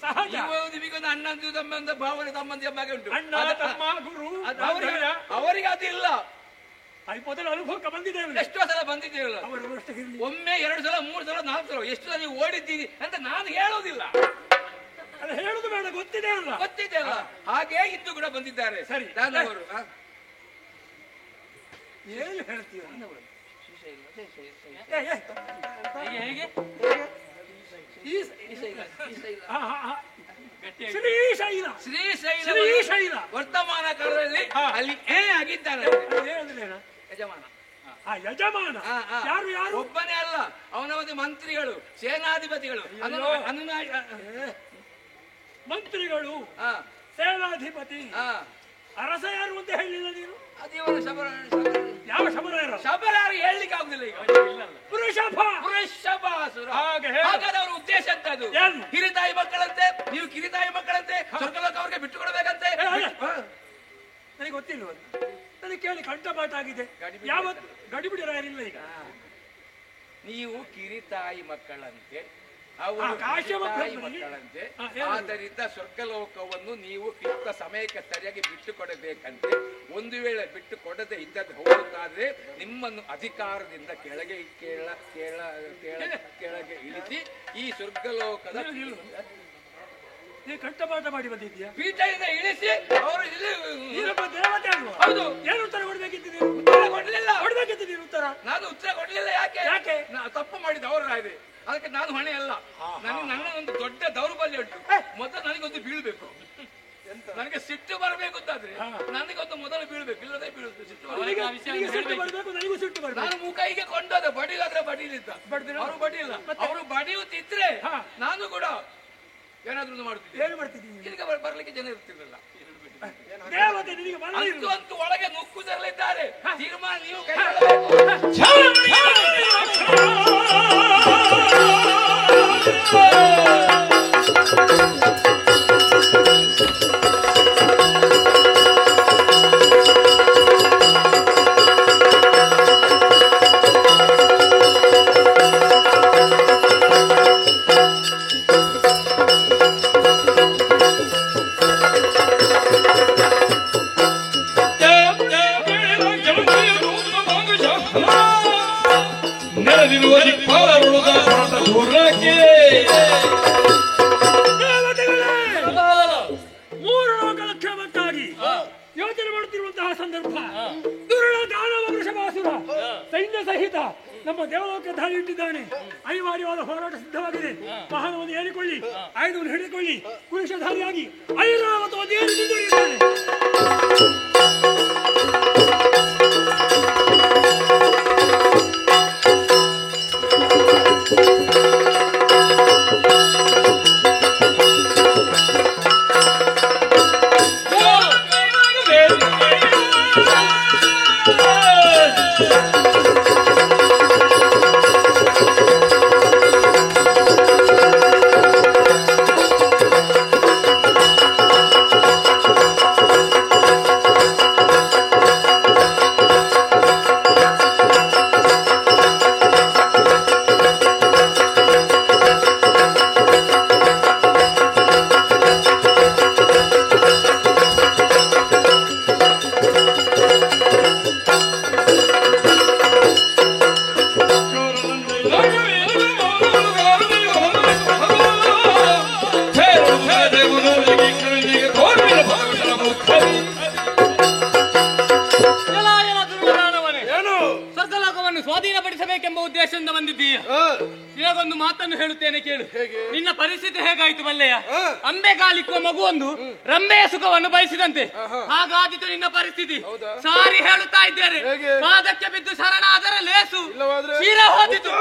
ಸಹಜ. ನಿಮಗೊಂದು ಅಣ್ಣಂದು ತಮ್ಮಂದ ಭಾವನೆ ತಮ್ಮಂದಿ ಬಗ್ಗೆ ಉಂಟು. ಅಣ್ಣ ತಮ್ಮ ಗುರು ಅದು ಅವರಿಗೆ ಅದಿಲ್ಲ. ಮೊದಲ ಅನುಭವಕ್ಕೆ ಬಂದಿದ್ದೇವೆ. ಎಷ್ಟೋ ಸಲ ಬಂದಿದ್ದೀರಲ್ಲ. ಅವರು ಅಷ್ಟೇ ಇರಲಿ. ಒಮ್ಮೆ 2 ಸಲ 3 ಸಲ 4 ಸಲ ಎಷ್ಟು ಸಲ ನೀವು ಓಡಿದ್ದೀರಿ ಅಂತ ನಾನು ಹೇಳೋದಿಲ್ಲ. ಅದು ಹೇಳುದು ಬೇಡ, ಗೊತ್ತಿದೆ ಅಲ್ಲ. ಗೊತ್ತಿದೆ ಅಲ್ಲ. ಹಾಗೆ ಇಂದು ಕೂಡ ಬಂದಿದ್ದಾರೆ. ಸರಿ. ದಾನವರು ಏನು ಹೇಳ್ತೀರ? ಹೇಗೆ ಶ್ರೀಶೈಲ. ಶ್ರೀಶೈಲ ಶ್ರೀಶೈಲ ವರ್ತಮಾನ ಕಾಲದಲ್ಲಿ ಅಲ್ಲಿ ಆಗಿದ್ದಾನೆ ಯಜಮಾನ. ಯಜಮಾನ ಯಾರು? ಯಾರು? ಒಬ್ಬನೇ ಅಲ್ಲ, ಅವನ ಒಂದು ಮಂತ್ರಿಗಳು, ಸೇನಾಧಿಪತಿಗಳು, ಮಂತ್ರಿಗಳು, ಸೇನಾಧಿಪತಿ, ಅರಸ ಯಾರು ಅಂತ ಹೇಳಿಲ್ಲ ನೀನು? ಯಾವ ಶಬರಾಯರು? ಶಬರಾರು ಹೇಳಲಿಕ್ಕೆ ಆಗುದಿಲ್ಲ ಈಗ. ವೃಷಭಾಸುರ. ಹಾಗಾದ್ರೆ ಅವರ ಉದ್ದೇಶ ಎಂತದ್ದು? ಹಿರಿತಾಯಿ ಮಕ್ಕಳಂತೆ, ನೀವು ಕಿರಿತಾಯಿ ಮಕ್ಕಳಂತೆ, ಸ್ವರ್ಗಲೋಕ ಅವ್ರಿಗೆ ಬಿಟ್ಟು ಕೊಡಬೇಕಂತೆ. ನನಗೆ ಗೊತ್ತಿಲ್ವ? ನನಗೆ ಕೇಳಿ ಕಂಠಪಾಠ ಆಗಿದೆ. ಯಾವತ್ತು ಗಡಿಬಿಡಿ ರಾಯರಿಲ್ಲ ಈಗ. ನೀವು ಕಿರಿತಾಯಿ ಮಕ್ಕಳಂತೆ, ಅವರು ಕಾಶ್ಯಪ ತಾಯಿ ಬ್ರಹ್ಮನಿಗೆ- ಮಕ್ಕಳಂತೆ. ಹೇಳು. ಆದ್ದರಿಂದ ಸ್ವರ್ಗಲೋಕವನ್ನು ನೀವು ಯುಕ್ತ ಸಮಯಕ್ಕೆ ಸರಿಯಾಗಿ ಬಿಟ್ಟು ಕೊಡಬೇಕಂತೆ. ಒಂದು ವೇಳೆ ಬಿಟ್ಟು ಕೊಡದೆ ಇದ್ದದ್ದು ಹೋಗುತ್ತಾದ್ರೆ ನಿಮ್ಮನ್ನು ಅಧಿಕಾರದಿಂದ ಕೆಳಗೆ ಕೆಳಗೆ ಇಳಿಸಿ ಈ ಸ್ವರ್ಗಲೋಕದ ನೀ ಕಂಠಪಾಠ ಮಾಡಿ ಬಂದಿದ್ದೀಯಾ? ಪೀಠದಿಂದ ಇಳಿಸಿ ಅವರು ಇಲ್ಲಿ ನೀನೊಬ್ಬ ದೇವತೆ ಅಲ್ವಾ? ಹೌದು. ಏನು ಉತ್ತರ ಕೊಡ್ಬೇಕಿತ್ತು ನೀನು? ಉತ್ತರ ಕೊಡ್ಲಿಲ್ಲ. ಕೊಡ್ಬೇಕಿತ್ತು ನೀನು ಉತ್ತರ. ನಾನು ಉತ್ತರ ಕೊಡ್ಲಿಲ್ಲ. ಯಾಕೆ? ತಪ್ಪು ಮಾಡಿದ ಅವರು ಇದೆ. ಅದಕ್ಕೆ ನಾನು ಹೊಣೆ ಅಲ್ಲ. ನನ್ನ ಒಂದು ದೊಡ್ಡ ದೌರ್ಬಲ್ಯ ಉಂಟು. ಮೊದಲು ನನಗೊಂದು ಬೀಳ್ಬೇಕು. ನನಗೆ ಸಿಟ್ಟು ಬರಬೇಕು ಅಂತಾದ್ರೆ ನನಗೊಂದು ಮೊದಲು ಬೀಳ್ಬೇಕು. ಇಲ್ಲದೆ ಬೀಳುದು ಸಿಟ್ಟು ನಿನಗೆ ಸಿಟ್ಟು ಬರ್ಬೇಕು, ನನಗೂ ಸಿಟ್ಟು ಬರ್ಬೇಕು. ನಾನು ಮುಖೈಗೆ ಕೊಂಡೋದೆ. ಬಡಿಲಾದ್ರೆ ಬಡಿಲಿದ್ದ. ಅವರು ಬಡಿಲ್ಲ. ಅವರು ಬಡಿಯುತ್ತಿದ್ರೆ ನಾನು ಕೂಡ ಏನಾದ್ರೂ ಮಾಡುತ್ತಿದ್ದೆ. ಏನು ಮಾಡ್ತಿದ್ದೀನಿ? ಇದಕ್ಕೆ ಬರ್ಲಿಕ್ಕೆ ಜನ ಇರ್ತಿರ್ಲಿಲ್ಲ. ದೇವತೆ ನಿನಗೆ ಬರಲಿಲ್ಲ. ಅಂತೂ ಒಳಗೆ ನುಕ್ಕುದರಲ್ಲಿದ್ದಾರೆ. ತೀರ್ಮಾನ ನೀವು ಕೈ ಮೂರು ಲೋಕದ ಕ್ಷೇಮಕ್ಕಾಗಿ ಯೋಚನೆ ಮಾಡುತ್ತಿರುವಂತಹ ಸಂದರ್ಭ ದುರುಳ ದಾನವ ವೃಷಭಾಸುರ ಸೈನ್ಯ ಸಹಿತ ನಮ್ಮ ದೇವಲೋಕ ದಾಳಿ ಇಟ್ಟಿದ್ದಾನೆ. ಅನಿವಾರ್ಯವಾದ ಹೋರಾಟ ಸಿದ್ಧವಾಗಿದೆ. ವಾಹನವನ್ನು ಏರಿಕೊಳ್ಳಿ, ಆಯುಧವನ್ನು ಹಿಡಿದುಕೊಳ್ಳಿ, ಕುರುಷಧಾರಿಯಾಗಿ ಐರಾವತವನ್ನು ಏರಿ ನಿಂತಿದ್ದಾನೆ. ಸ್ವಾಧೀನಪಡಿಸಬೇಕೆಂಬ ಉದ್ದೇಶದಿಂದ ಬಂದಿದ್ದೀಯ. ನಿನಗೊಂದು ಮಾತನ್ನು ಹೇಳುತ್ತೇನೆ ಕೇಳು. ನಿನ್ನ ಪರಿಸ್ಥಿತಿ ಹೇಗಾಯ್ತು ಬಲ್ಲೆಯ? ಅಂಬೆಗಾಲಿಕ್ಕುವ ಮಗುವೊಂದು ರಂಬೆಯ ಸುಖವನ್ನು ಬಯಸಿದಂತೆ ಹಾಗಾದಿತು ನಿನ್ನ ಪರಿಸ್ಥಿತಿ. ಸಾರಿ ಹೇಳುತ್ತಾ ಇದ್ದೇನೆ, ಪಾದಕ್ಕೆ ಬಿದ್ದು ಶರಣಾದರ ಲೇಸು ಶಿರ ಹೋದಿತು.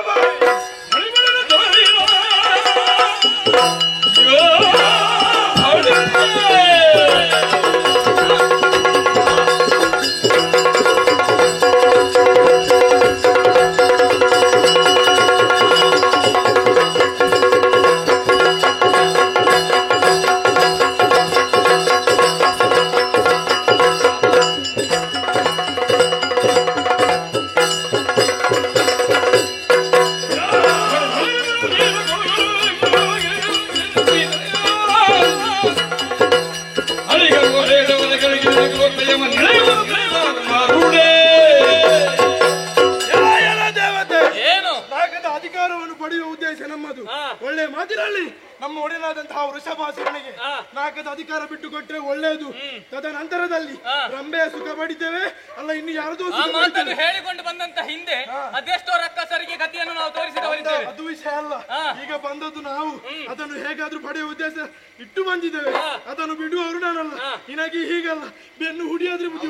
ಅಧಿಕಾರವನ್ನು ಪಡೆಯುವ ಉದ್ದೇಶ ನಮ್ಮದು. ಒಳ್ಳೆ ಮಾತಿನಲ್ಲಿ ನಮ್ಮ ಒಡೆಯನಾದಂತಹ ವೃಷಭಾಸುರನಿಗೆ ನಾಲ್ಕದ ಅಧಿಕಾರ ಬಿಟ್ಟು ಕೊಟ್ಟರೆ ಒಳ್ಳೆಯದು. ತದನಂತರದಲ್ಲಿ ರಂಬೆಯ ಸುಖ ಪಡಿತೇವೆ, ಅಲ್ಲ ಇನ್ನು ಯಾರದೋ ಮಾತನ್ನು ಹೇಳಿಕೊಂಡು ಬಂದಂತ ಹಿಂದೆ ಅದೆಷ್ಟೋ ರಕ್ಕಸರಿಗೆ ಗತಿಯನ್ನು ನಾವು ತೋರಿಸಿದವರಿದ್ದೇವೆ. ಅದು ವಿಷಯ ಅಲ್ಲ, ಈಗ ಬಂದದ್ದು ನಾವು ಅದನ್ನು ಹೇಗಾದ್ರೂ ಪಡೆಯುವ ಉದ್ದೇಶ ಇಟ್ಟು ಬಂದಿದ್ದೇವೆ. ಅದನ್ನು ಬಿಡುವವರು ನಾನಲ್ಲ. ನಿನಗೆ ಹೀಗಲ್ಲ, ಬೆನ್ನು ಹುಡಿಯಾದ್ರೆ ಬುದ್ಧಿ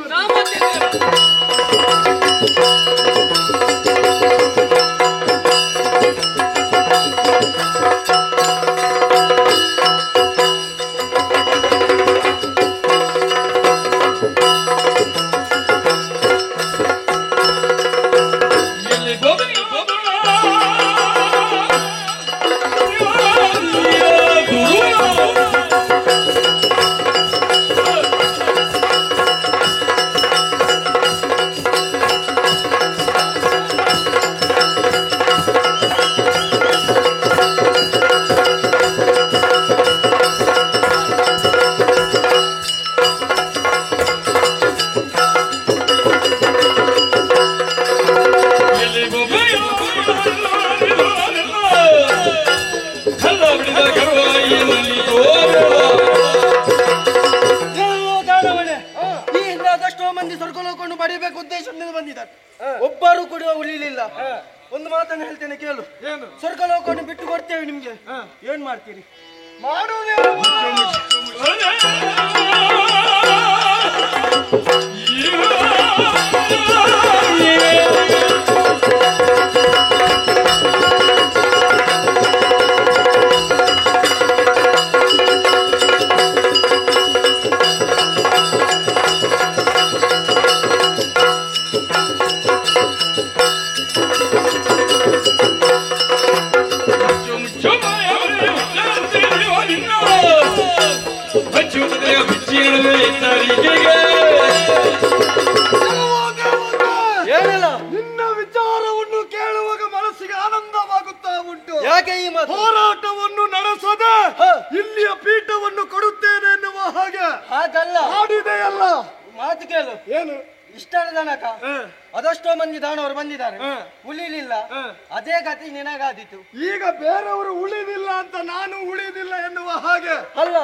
ಈ ಹಿಂದೆ ಅದೆಷ್ಟೋ ಮಂದಿ ಸ್ವರ್ಗಲೋಕವನ್ನು ಪಡೆಯಬೇಕು ಉದ್ದೇಶದಿಂದ ಬಂದಿದ್ದಾರೆ, ಒಬ್ಬರು ಕೂಡ ಉಳಿಲಿಲ್ಲ. ಒಂದು ಮಾತನ್ನು ಹೇಳ್ತೇನೆ ಕೇಳು. ಸ್ವರ್ಗಲೋಕವನ್ನು ಬಿಟ್ಟು ಕೊಡ್ತೇವೆ ನಿಮ್ಗೆ, ಏನ್ ಮಾಡ್ತೀರಿ? ನಿನ್ನ ವಿಚಾರವನ್ನು ಕೇಳುವಾಗ ಮನಸ್ಸಿಗೆ ಆನಂದವಾಗುತ್ತಾ ಉಂಟು. ಯಾಕೆ ಈ ಮಾತು? ಹೋರಾಟವನ್ನು ನಡೆಸದೆ ಇಲ್ಲಿಯ ಪೀಠವನ್ನು ಕೊಡುತ್ತೇನೆ ಎನ್ನುವ ಹಾಗೆ ಹಾಗಲ್ಲ ಆಡಿದೆಯಲ್ಲ. ಮಾತು ಕೇಳು. ಏನು ಇಷ್ಟರ ತನಕ ಅದೆಷ್ಟೋ ಮಂದಿ ದಾನವರು ಬಂದಿದ್ದಾರೆ, ಉಳಿಲಿಲ್ಲ. ಅದೇ ಗತಿ ನಿನಗಾದೀತು. ಈಗ ಬೇರೆಯವರು ಉಳಿದಿಲ್ಲ ಅಂತ ನಾನು ಉಳಿದಿಲ್ಲ ಎನ್ನುವ ಹಾಗೆ ಅಲ್ಲ.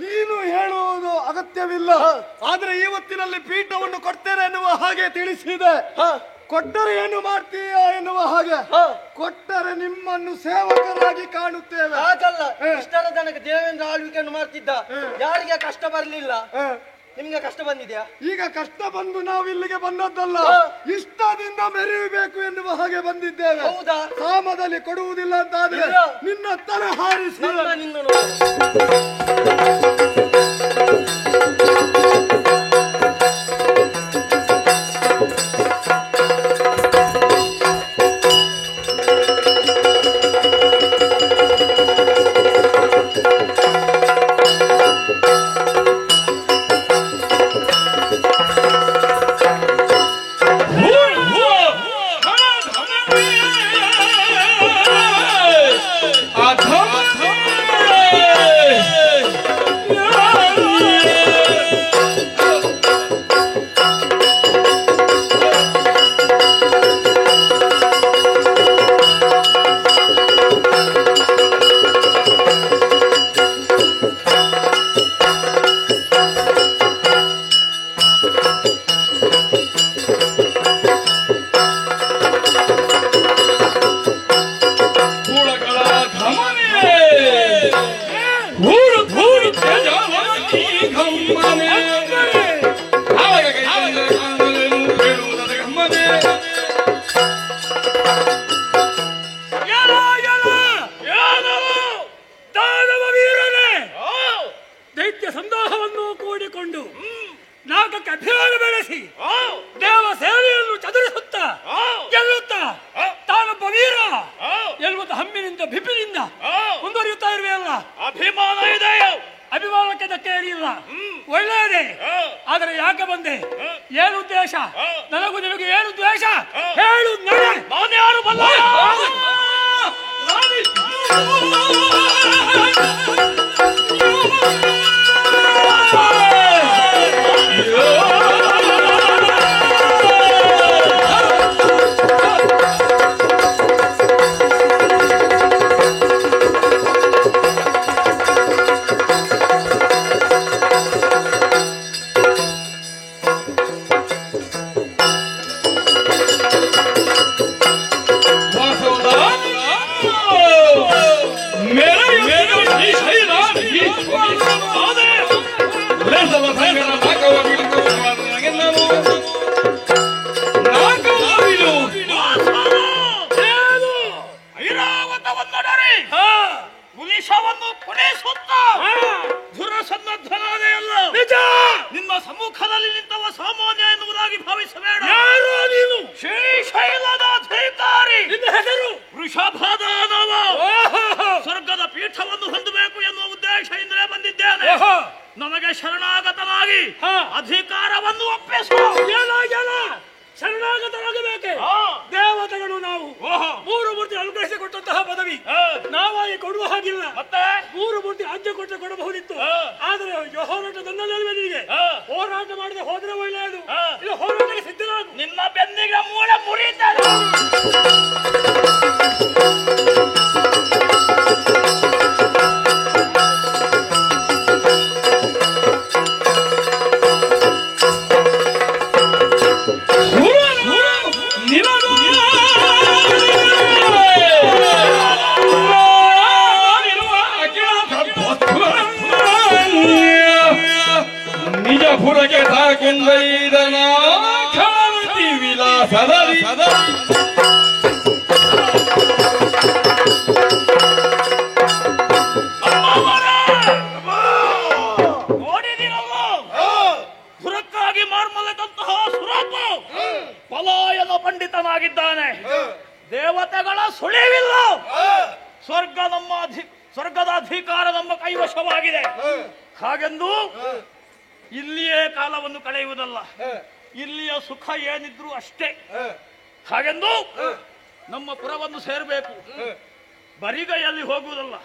ನೀನು ಹೇಳುವುದು ಅಗತ್ಯವಿಲ್ಲ. ಆದ್ರೆ ಇವತ್ತಿನಲ್ಲಿ ಪೀಠವನ್ನು ಕೊಡ್ತೇನೆ ಎನ್ನುವ ಹಾಗೆ ತಿಳಿಸಿದೆ. ಕೊಟ್ಟರೆ ಏನು ಮಾಡ್ತೀಯ ಎನ್ನುವ ಹಾಗೆ. ಕೊಟ್ಟರೆ ನಿಮ್ಮನ್ನು ಸೇವಕರಾಗಿ ಕಾಣುತ್ತೇವೆ. ಹಾಗಲ್ಲ, ಇಷ್ಟರ ತನಕ ದೇವೇಂದ್ರ ಆಳ್ವಿಕೆಯನ್ನು ಮಾಡ್ತಿದ್ದ, ಯಾರಿಗೆ ಕಷ್ಟ ಬರಲಿಲ್ಲ. ನಿಮ್ಗೆ ಕಷ್ಟ ಬಂದಿದ್ಯಾ? ಈಗ ಕಷ್ಟ ಬಂದು ನಾವು ಇಲ್ಲಿಗೆ ಬಂದದ್ದಲ್ಲ, ಇಷ್ಟದಿಂದ ಮೆರೆಯಬೇಕು ಎನ್ನುವ ಹಾಗೆ ಬಂದಿದ್ದೇವೆ. ಹೌದಾ? ಕಾಮದಲ್ಲಿ ಕೊಡುವುದಿಲ್ಲ ಅಂತ ಆದ್ರೆ ನಿನ್ನ ತಲೆ ಹಾರಿಸಿ ನಿನ್ನ ದೈತ್ಯ ಸಂದೋಹವನ್ನು ಕೂಡಿಕೊಂಡು ನಾಗಕ್ಕೆ ಅಭಿಮಾನ ಬೆಳೆಸಿ ದೇವ ಸೇವೆಯನ್ನು ಚದುರಿಸುತ್ತಾ ಗೆಲ್ಲುತ್ತಾ ತಾನೊಬ್ಬ ವೀರ ಎನ್ನುವಂತ ಹಮ್ಮಿನಿಂದ ಬಿಪಿನಿಂದ ಮುಂದುವರಿಯುತ್ತಾ ಇರುವೆಯಲ್ಲ. ಅಭಿಮಾನ ಇದೆ, ಅಭಿಮಾನಕ್ಕೆ ಧಕ್ಕೆ ಏನಿಲ್ಲ, ಒಳ್ಳೆಯದೇ. ಆದರೆ ಯಾಕೆ ಬಂದೆ? ಏನು ಉದ್ದೇಶ? ನನಗೂ ನಿನಗೂ ಏನು ದ್ವೇಷ? ಹೇಳು ನಡೆ. ನಾನ್ಯಾರು ಬಲ್ಲ? ನಿಮ್ಮ ಸಮ್ಮುಖದಲ್ಲಿ ನಿಂತವ ಸಾಮಾನ್ಯ ಎನ್ನುವುದಾಗಿ ಭಾವಿಸಬೇಡ. ಯಾರು ನೀನು? ಶ್ರೀಶೈಲದ ಅಧಿಕಾರಿ. ನಿನ್ನ ಹೆಸರು? ವೃಷಭದಾನವ. ಸ್ವರ್ಗದ ಪೀಠವನ್ನು ಹೊಂದಬೇಕು ಎನ್ನುವ ಉದ್ದೇಶದಿಂದಲೇ ಬಂದಿದ್ದೇನೆ. ನನಗೆ ಶರಣಾಗತನಾಗಿ ಅಧಿಕಾರವನ್ನು ಒಪ್ಪಿಸು. ಶರಣಾಗತರಾಗಬೇಕೆ? ದೇವತೆಗಳು ನಾವು ಮೂರು ಮೂರ್ತಿ ಅನುಗ್ರಹಿಸಿಕೊಟ್ಟಂತಹ ಪದವಿ ನಾವಾಗಿ ಕೊಡುವ ಹಾಗಿಲ್ಲ. ಮತ್ತೆ ಮೂರು ಮೂರ್ತಿ ಆಜ್ಞೆ ಕೊಟ್ಟರೆ ಕೊಡಬಹುದಿತ್ತು. ಆದರೆ ಹೋರಾಟ ನನ್ನಲ್ಲಿ ನಿನಗೆ ಹೋರಾಟ ಮಾಡದೆ ಹೋದ್ರೆ ಒಳ್ಳೆಯದು. ಇಲ್ಲ ಹೋರಾಟಕ್ಕೆ ಸಿದ್ಧನಾಗು. ನಿನ್ನ ಬೆನ್ನಿಗೆ ಮೂಳೆ ಮುರಿಯುತ್ತದೆ. ಪುರಕ್ಕೆ ಸಾಕೊಂಡೈದನ ಖಾವತಿ ವಿಲಾಸದಲ್ಲಿ ನೋಡಿದಿರಲ್ಲ ಪುರಕ್ಕಾಗಿ ಮಾರ್ಮಲೆದಂತಹ ಸುರಾಪ ಪಲಾಯನ ಪಂಡಿತನಾಗಿದ್ದಾನೆ. ದೇವತೆಗಳ ಸುಳಿವಿಲ್ಲ. ಸ್ವರ್ಗದ ಅಧಿಕಾರ ನಮ್ಮ ಕೈವಶವಾಗಿದೆ. ಹಾಗೆಂದು ಇಲ್ಲಿಯೇ ಕಾಲವನ್ನು ಕಳೆಯುವುದಲ್ಲ. ಇಲ್ಲಿಯ ಸುಖ ಏನಿದ್ರು ಅಷ್ಟೇ. ಹಾಗೆಂದು ನಮ್ಮ ಪುರವನ್ನು ಸೇರಬೇಕು. ಬರಿಗೈಯಲ್ಲಿ ಹೋಗುವುದಲ್ಲ.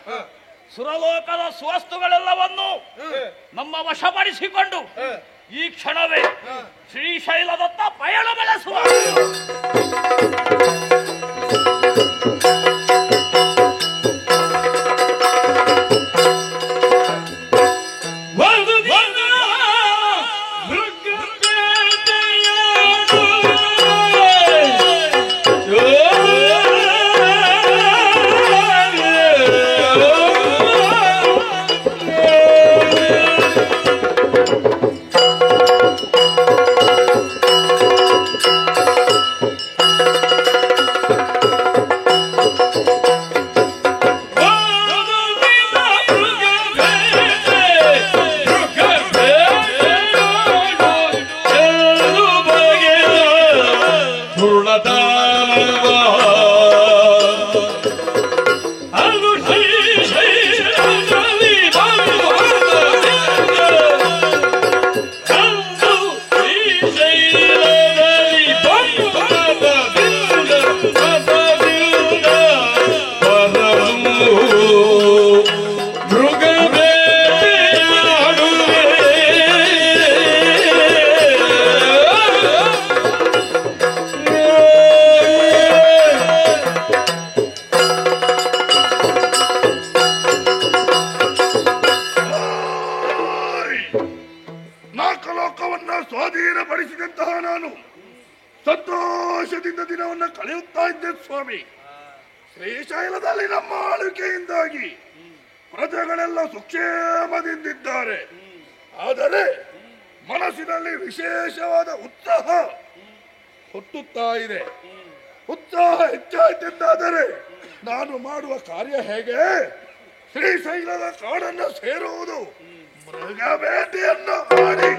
ಸುರಲೋಕದ ಸುವಸ್ತುಗಳೆಲ್ಲವನ್ನು ನಮ್ಮ ವಶಪಡಿಸಿಕೊಂಡು ಈ ಕ್ಷಣವೇ ಶ್ರೀಶೈಲದತ್ತ ಪಯಣ ಬೆಳೆಸುವ. ನಾಲ್ಕಲೋಕವನ್ನ ಸ್ವಾಧೀನಪಡಿಸಿದಂತಹ ನಾನು ಸಂತೋಷದಿಂದ ದಿನವನ್ನ ಕಳೆಯುತ್ತಾ ಇದ್ದೆ ಸ್ವಾಮಿ. ಶ್ರೀಶೈಲದಲ್ಲಿ ನಮ್ಮ ಆಳ್ವಿಕೆಯಿಂದಾಗಿ ಪ್ರಜೆಗಳೆಲ್ಲ ಸುಕ್ಷೇಮದಿಂದಿದ್ದಾರೆ. ಆದರೆ ಮನಸ್ಸಿನಲ್ಲಿ ವಿಶೇಷವಾದ ಉತ್ಸಾಹ ಹುಟ್ಟುತ್ತಾ ಇದೆ. ಉತ್ಸಾಹ ಹೆಚ್ಚಾಯ್ತೆಂದಾದರೆ ನಾನು ಮಾಡುವ ಕಾರ್ಯ ಹೇಗೆ? ಶ್ರೀಶೈಲದ ಕಾಡನ್ನು ಸೇರುವುದು, ಮೃಗ ಬೇಟೆಯನ್ನು ಆಡಿ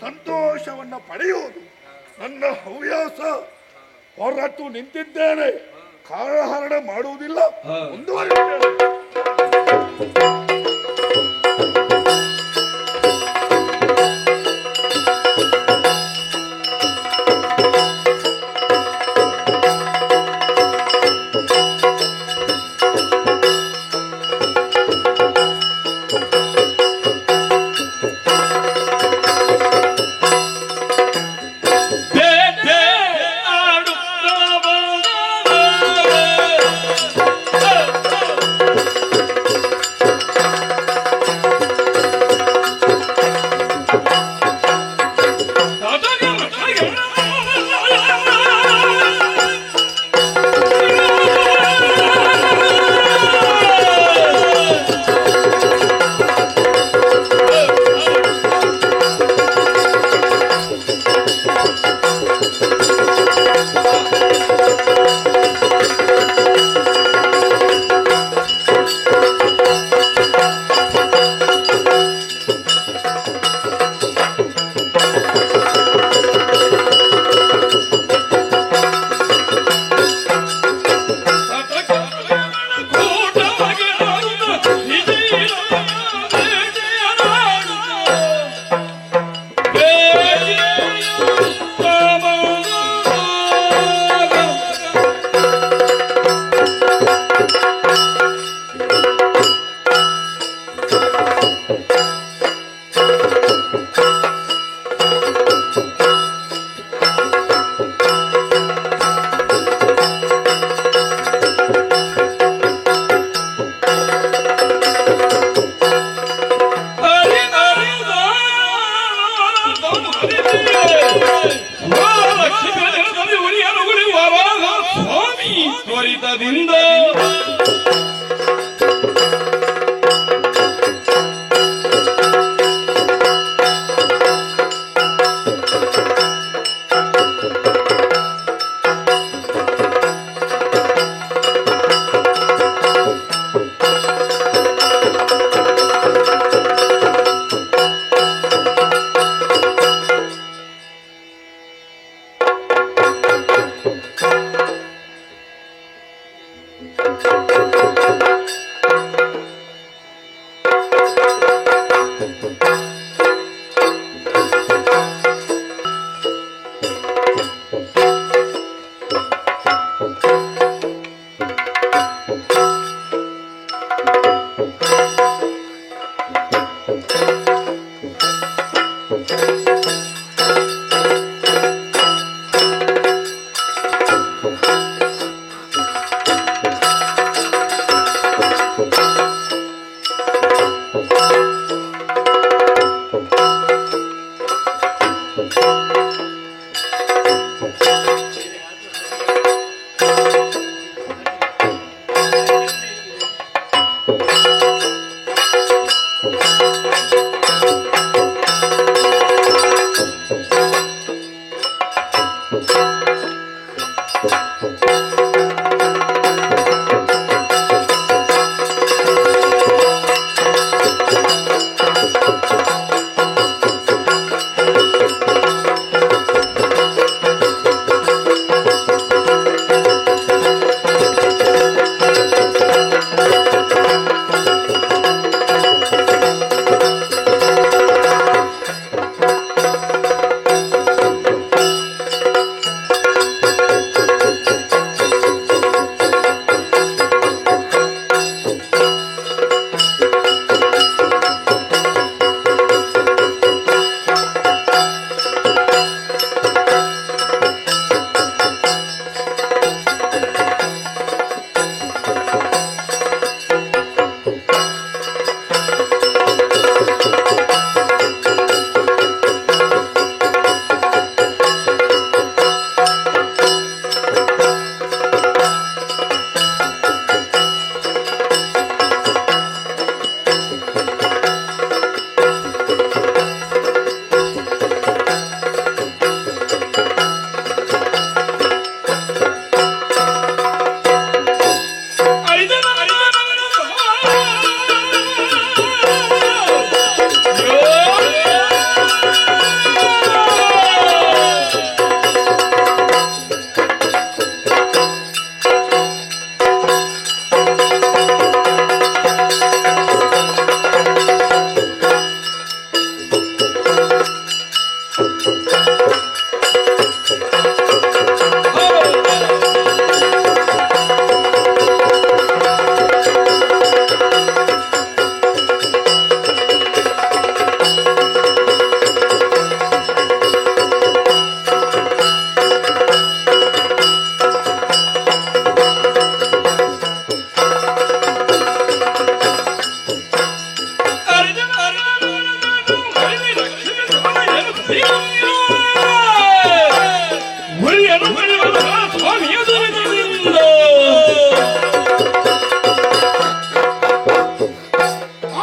ಸಂತೋಷವನ್ನ ಪಡೆಯುವುದು ನನ್ನ ಹವ್ಯಾಸ. ಹೊರತು ನಿಂತಿದ್ದೇನೆ, ಕಾಲಹರಣ ಮಾಡುವುದಿಲ್ಲ, ಮುಂದುವರಿಯುತ್ತೇನೆ.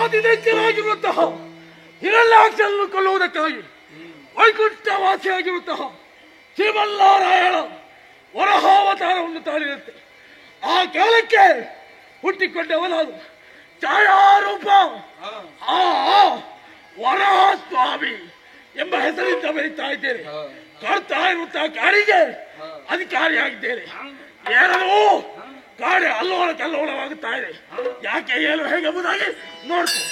ಆದಿದೈತ್ಯರಾಗಿರುವಂತಹ ಹಿರಣ್ಯಾಕ್ಷರನ್ನು ಕೊಲ್ಲುವುದಕ್ಕಾಗಿ ವೈಕುಂಠವಾಸಿಯಾಗಿರುವಂತಹ ಶ್ರೀಮನ್ನಾರಾಯಣ ವರಹಾವತಾರವನ್ನು ತಾಳಿರುತ್ತೆ. ಆ ಕಾಲಕ್ಕೆ ಹುಟ್ಟಿಕೊಂಡವನಾದ ಛಾಯಾರೂಪ ವರಹ ಸ್ವಾಮಿ ಎಂಬ ಹೆಸರಿಂದ ಬರೀತಾ ಇದ್ದೇನೆ. ಕಾಡ್ತಾ ಇರುವಂತಹ ಕಾಡಿಗೆ ಅಧಿಕಾರಿಯಾಗಿದ್ದೇನೆ. ಏನೋ ಕಾಡೆ ಅಲ್ಲೋಳ ಕಲ್ಲೋಳವಾಗುತ್ತಾ ಇದೆ. ಯಾಕೆ ಏನು ಹೇಗೆಂಬುದಾಗಿ ನೋಡ್ತೀನಿ.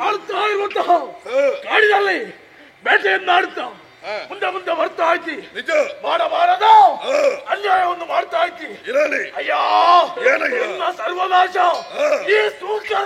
ಕಾಡ್ತಾ ಇರುವಂತಹ ಕಾಡಿನಲ್ಲಿ ಬೇಟೆಯನ್ನು ಆಡುತ್ತಾ ಮುಂದೆ ಮುಂದೆ ಬರ್ತಾ ಇದ್ದಿ. ಮಾಡಬಾರದ ಅನ್ಯಾಯವನ್ನು ಮಾಡ್ತಾ ಇದ್ದಿ. ಅಯ್ಯೋ ಸರ್ವನಾಶ ಈ ಸೂಕ್ಷ್ಮ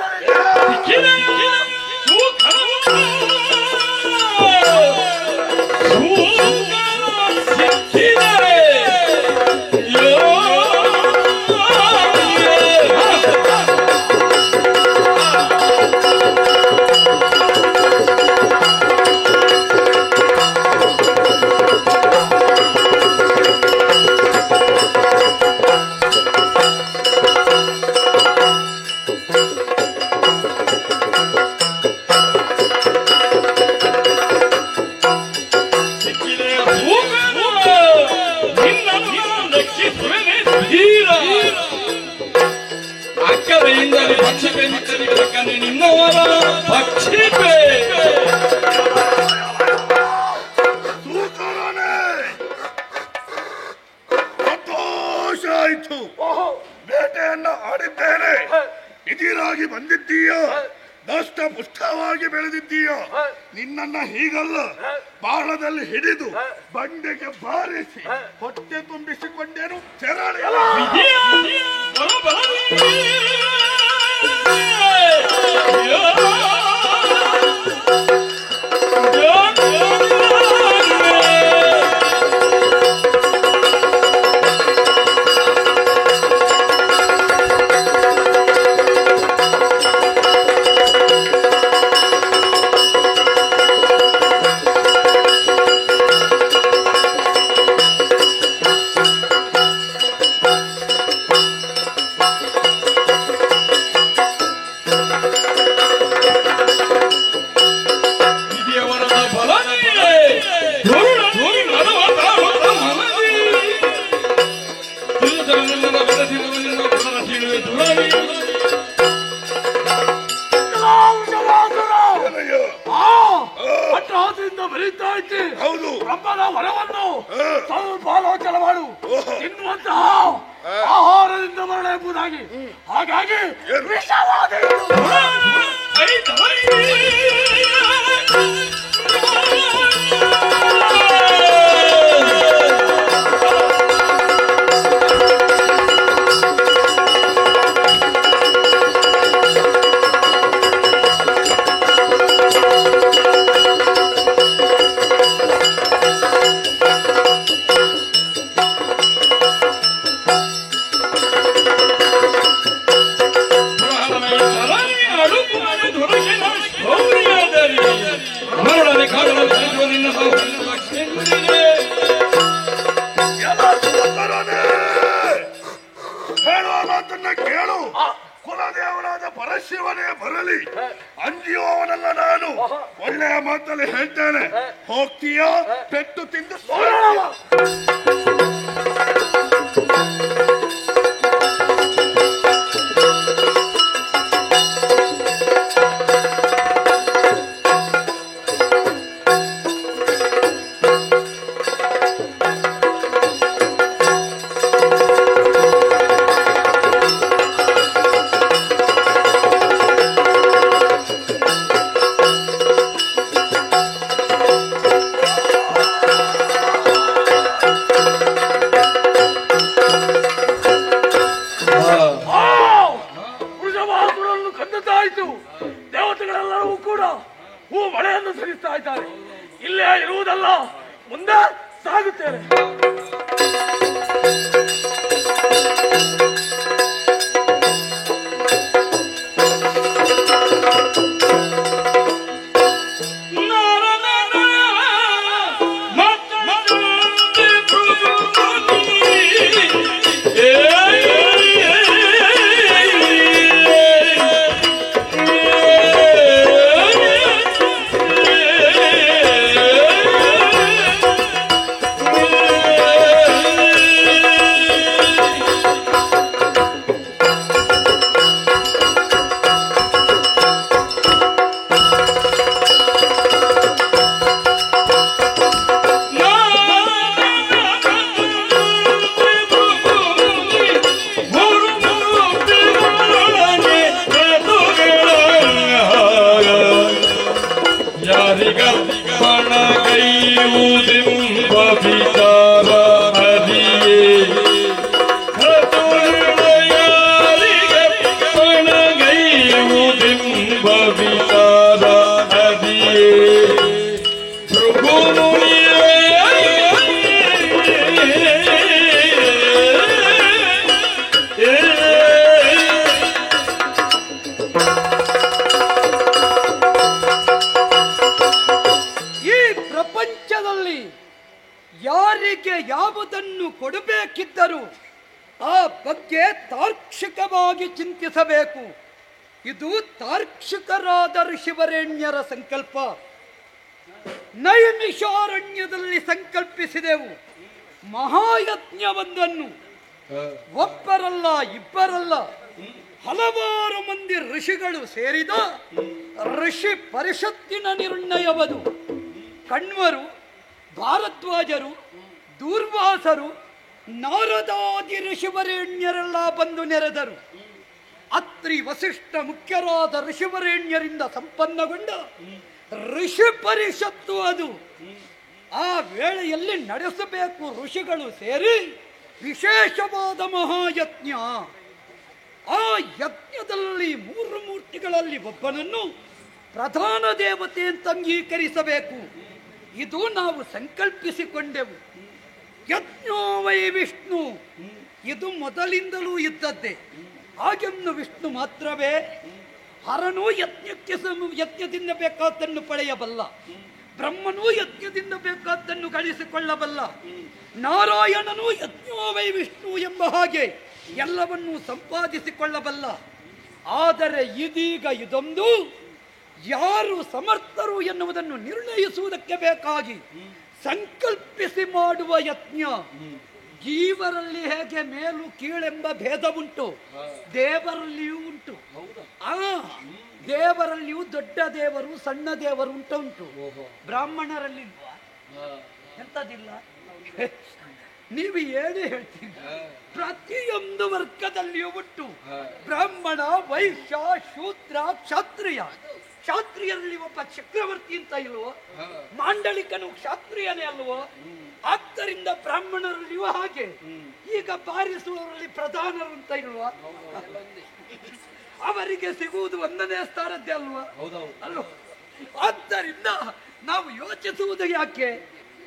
ಪಕ್ಕದೆಯಿಂದಲೇ ಭಕ್ಷಿಪೆ ನಿತ್ತಲಿ ಬೆಕ್ಕನೆ ನಿನ್ನವರ ಭಕ್ಷಿಪೆ. ಸಂತೋಷ ಆಯ್ತು. ಬೇಟೆಯನ್ನ ಆಡಿದ್ದೇನೆ. ಇದೀರಾಗಿ ಬಂದಿದ್ದೀಯ, ದಷ್ಟ ಪುಷ್ಟವಾಗಿ ಬೆಳೆದಿದ್ದೀಯ. ನಿನ್ನನ್ನ ಹೀಗಲ್ಲ, ಬಾಣದಲ್ಲಿ ಹಿಡಿದು ಬಂಡೆಗೆ ಬಾರಿಸಿ ಹೊಟ್ಟೆ ತುಂಬಿಸಿಕೊಂಡೇನು ತೆರಳಿ. ಬರೀತಾ ಇದ್ದೆ. ಹೌದು, ಬ್ರಹ್ಮನ ವರವನ್ನು ಸ್ವಲ್ಪ ಆಲೋಚನೆ ಮಾಡು. ತಿನ್ನುವಂತಹ ಆಹಾರದಿಂದ ಮರಣ ಎಂಬುದಾಗಿ. ಹಾಗಾಗಿ ವಿಷವಾದ ಹೇಳುವ ಮಾತನ್ನ ಕೇಳು. ಕುಲದೇವನಾದ ಪರಶಿವನೇ ಬರಲಿ, ಅಂಜಿಯುವವನಲ್ಲ ನಾನು. ಒಳ್ಳೆಯ ಮಾತಲ್ಲಿ ಹೇಳ್ತೇನೆ. ಹೋಗ್ತೀಯಾ? ಪೆಟ್ಟು ತಿಂದು ದೇವತೆಗಳೆಲ್ಲರೂ ಕೂಡ ಹೂ ಮಳೆಯನ್ನು ಸುರಿಸ್ತಾ ಇದ್ದಾರೆ. ಇಲ್ಲೇ ಇರುವುದಲ್ಲ, ಮುಂದೆ ಸಾಗುತ್ತೇನೆ. ಯಾರಿಗೆ ಯಾವುದನ್ನು ಕೊಡಬೇಕಿದ್ದರೂ ಆ ಬಗ್ಗೆ ತಾರ್ಕ್ಷಿಕವಾಗಿ ಚಿಂತಿಸಬೇಕು. ಇದು ತಾರ್ಕ್ಷಿಕರಾದ ಋಷಿವರೇಣ್ಯರ ಸಂಕಲ್ಪ. ನೈಮಿಷಾರಣ್ಯದಲ್ಲಿ ಸಂಕಲ್ಪಿಸಿದೆವು ಮಹಾಯಜ್ಞವೊಂದನ್ನು. ಒಬ್ಬರಲ್ಲ, ಇಬ್ಬರಲ್ಲ, ಹಲವಾರು ಮಂದಿ ಋಷಿಗಳು ಸೇರಿದ ಋಷಿ ಪರಿಷತ್ತಿನ ನಿರ್ಣಯವದು. ಕಣ್ವರು, ಭಾರದ್ವಾಜರು, ದೂರ್ವಾಸರು, ನಾರದಾದಿ ಋಷಿವರೇಣ್ಯರೆಲ್ಲ ಬಂದು ನೆರೆದರು. ಅತ್ರಿ ವಸಿಷ್ಠ ಮುಖ್ಯರಾದ ಋಷಿವರೇಣ್ಯರಿಂದ ಸಂಪನ್ನಗೊಂಡ ಋಷಿ ಪರಿಷತ್ತು ಅದು. ಆ ವೇಳೆಯಲ್ಲಿ ನಡೆಸಬೇಕು ಋಷಿಗಳು ಸೇರಿ ವಿಶೇಷವಾದ ಮಹಾಯಜ್ಞ. ಆ ಯಜ್ಞದಲ್ಲಿ 3 ಮೂರ್ತಿಗಳಲ್ಲಿ ಒಬ್ಬನನ್ನು ಪ್ರಧಾನ ದೇವತೆ ಅಂತ ಅಂಗೀಕರಿಸಬೇಕು. ಇದು ನಾವು ಸಂಕಲ್ಪಿಸಿಕೊಂಡೆವು. ಯಜ್ಞೋ ವೈ ವಿಷ್ಣು, ಇದು ಮೊದಲಿಂದಲೂ ಇದ್ದದ್ದೇ. ಹಾಗೆನ್ನು ವಿಷ್ಣು ಮಾತ್ರವೇ. ಹರನೂ ಯಜ್ಞದಿಂದ ಬೇಕಾದ್ದನ್ನು ಪಡೆಯಬಲ್ಲ, ಬ್ರಹ್ಮನೂ ಯಜ್ಞದಿಂದ ಬೇಕಾದ್ದನ್ನು ಗಳಿಸಿಕೊಳ್ಳಬಲ್ಲ, ನಾರಾಯಣನೂ ಯಜ್ಞೋ ವೈ ವಿಷ್ಣು ಎಂಬ ಹಾಗೆ ಎಲ್ಲವನ್ನೂ ಸಂಪಾದಿಸಿಕೊಳ್ಳಬಲ್ಲ. ಆದರೆ ಇದೀಗ ಇದೊಂದು ಯಾರು ಸಮರ್ಥರು ಎನ್ನುವುದನ್ನು ನಿರ್ಣಯಿಸುವುದಕ್ಕೆ ಬೇಕಾಗಿ ಸಂಕಲ್ಪಿಸಿ ಮಾಡುವ ಯಜ್ಞ. ಜೀವರಲ್ಲಿ ಹೇಗೆ ಮೇಲು ಕೀಳೆಂಬ ಭೇದ ಉಂಟು, ದೇವರಲ್ಲಿಯೂ ಉಂಟು. ದೇವರಲ್ಲಿಯೂ ದೊಡ್ಡ ದೇವರು ಸಣ್ಣ ದೇವರು ಉಂಟು. ಬ್ರಾಹ್ಮಣರಲ್ಲಿ ಎಂತದಿಲ್ಲ. ನೀವು ಹೇಳಿ ಹೇಳ್ತೀರಿ, ಪ್ರತಿಯೊಂದು ವರ್ಗದಲ್ಲಿಯೂ ಉಂಟು. ಬ್ರಾಹ್ಮಣ, ವೈಶ್ಯ, ಶೂದ್ರ, ಕ್ಷತ್ರಿಯ. ಕ್ಷಾತ್ರಿಯರಲ್ಲಿ ಒಬ್ಬ ಚಕ್ರವರ್ತಿ ಅಂತ ಇಲ್ವೋ? ಮಾಂಡಳಿಕನು ಕ್ಷಾತ್ರಿಯನೇ ಅಲ್ವೋ? ಆದ್ದರಿಂದ ಬ್ರಾಹ್ಮಣರಲ್ಲಿಯೂ ಹಾಗೆ. ಈಗ ಬಾರಿಸುವವರಲ್ಲಿ ಪ್ರಧಾನರು ಅಂತ ಇಲ್ವಾ? ಅವರಿಗೆ ಸಿಗುವುದು 1ನೇ ಸ್ಥಾನದ್ದೇ ಅಲ್ವಾ? ಅಲ್ವಾ? ಆದ್ದರಿಂದ ನಾವು ಯೋಚಿಸುವುದು ಯಾಕೆ?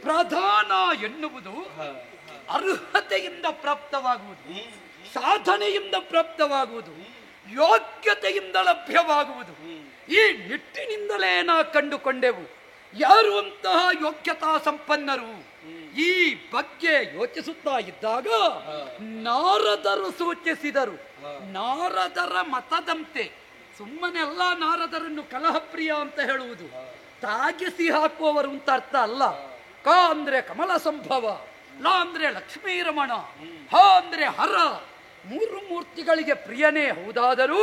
ಪ್ರಧಾನ ಎನ್ನುವುದು ಅರ್ಹತೆಯಿಂದ ಪ್ರಾಪ್ತವಾಗುವುದು, ಸಾಧನೆಯಿಂದ ಪ್ರಾಪ್ತವಾಗುವುದು, ಯೋಗ್ಯತೆಯಿಂದ ಲಭ್ಯವಾಗುವುದು. ಈ ನಿಟ್ಟಿನಿಂದಲೇ ನಾ ಕಂಡುಕೊಂಡೆವು ಯಾರು ಅಂತಹ ಯೋಗ್ಯತಾ ಸಂಪನ್ನರು. ಈ ಬಗ್ಗೆ ಯೋಚಿಸುತ್ತಾ ಇದ್ದಾಗ ನಾರದರು ಸೂಚಿಸಿದರು. ನಾರದರ ಮತದಂತೆ ಸುಮ್ಮನೆ ಅಲ್ಲ ನಾರದರನ್ನು ಕಲಹಪ್ರಿಯ ಅಂತ ಹೇಳುವುದು, ತಾಗಿಸಿ ಹಾಕುವವರು ಅಂತ ಅರ್ಥ ಅಲ್ಲ. ಕ ಅಂದ್ರೆ ಕಮಲ ಸಂಭವ, ಲ ಅಂದ್ರೆ ಲಕ್ಷ್ಮೀ ರಮಣ, ಹ ಅಂದ್ರೆ ಹರ. 3 ಮೂರ್ತಿಗಳಿಗೆ ಪ್ರಿಯನೇ ಹೌದಾದರೂ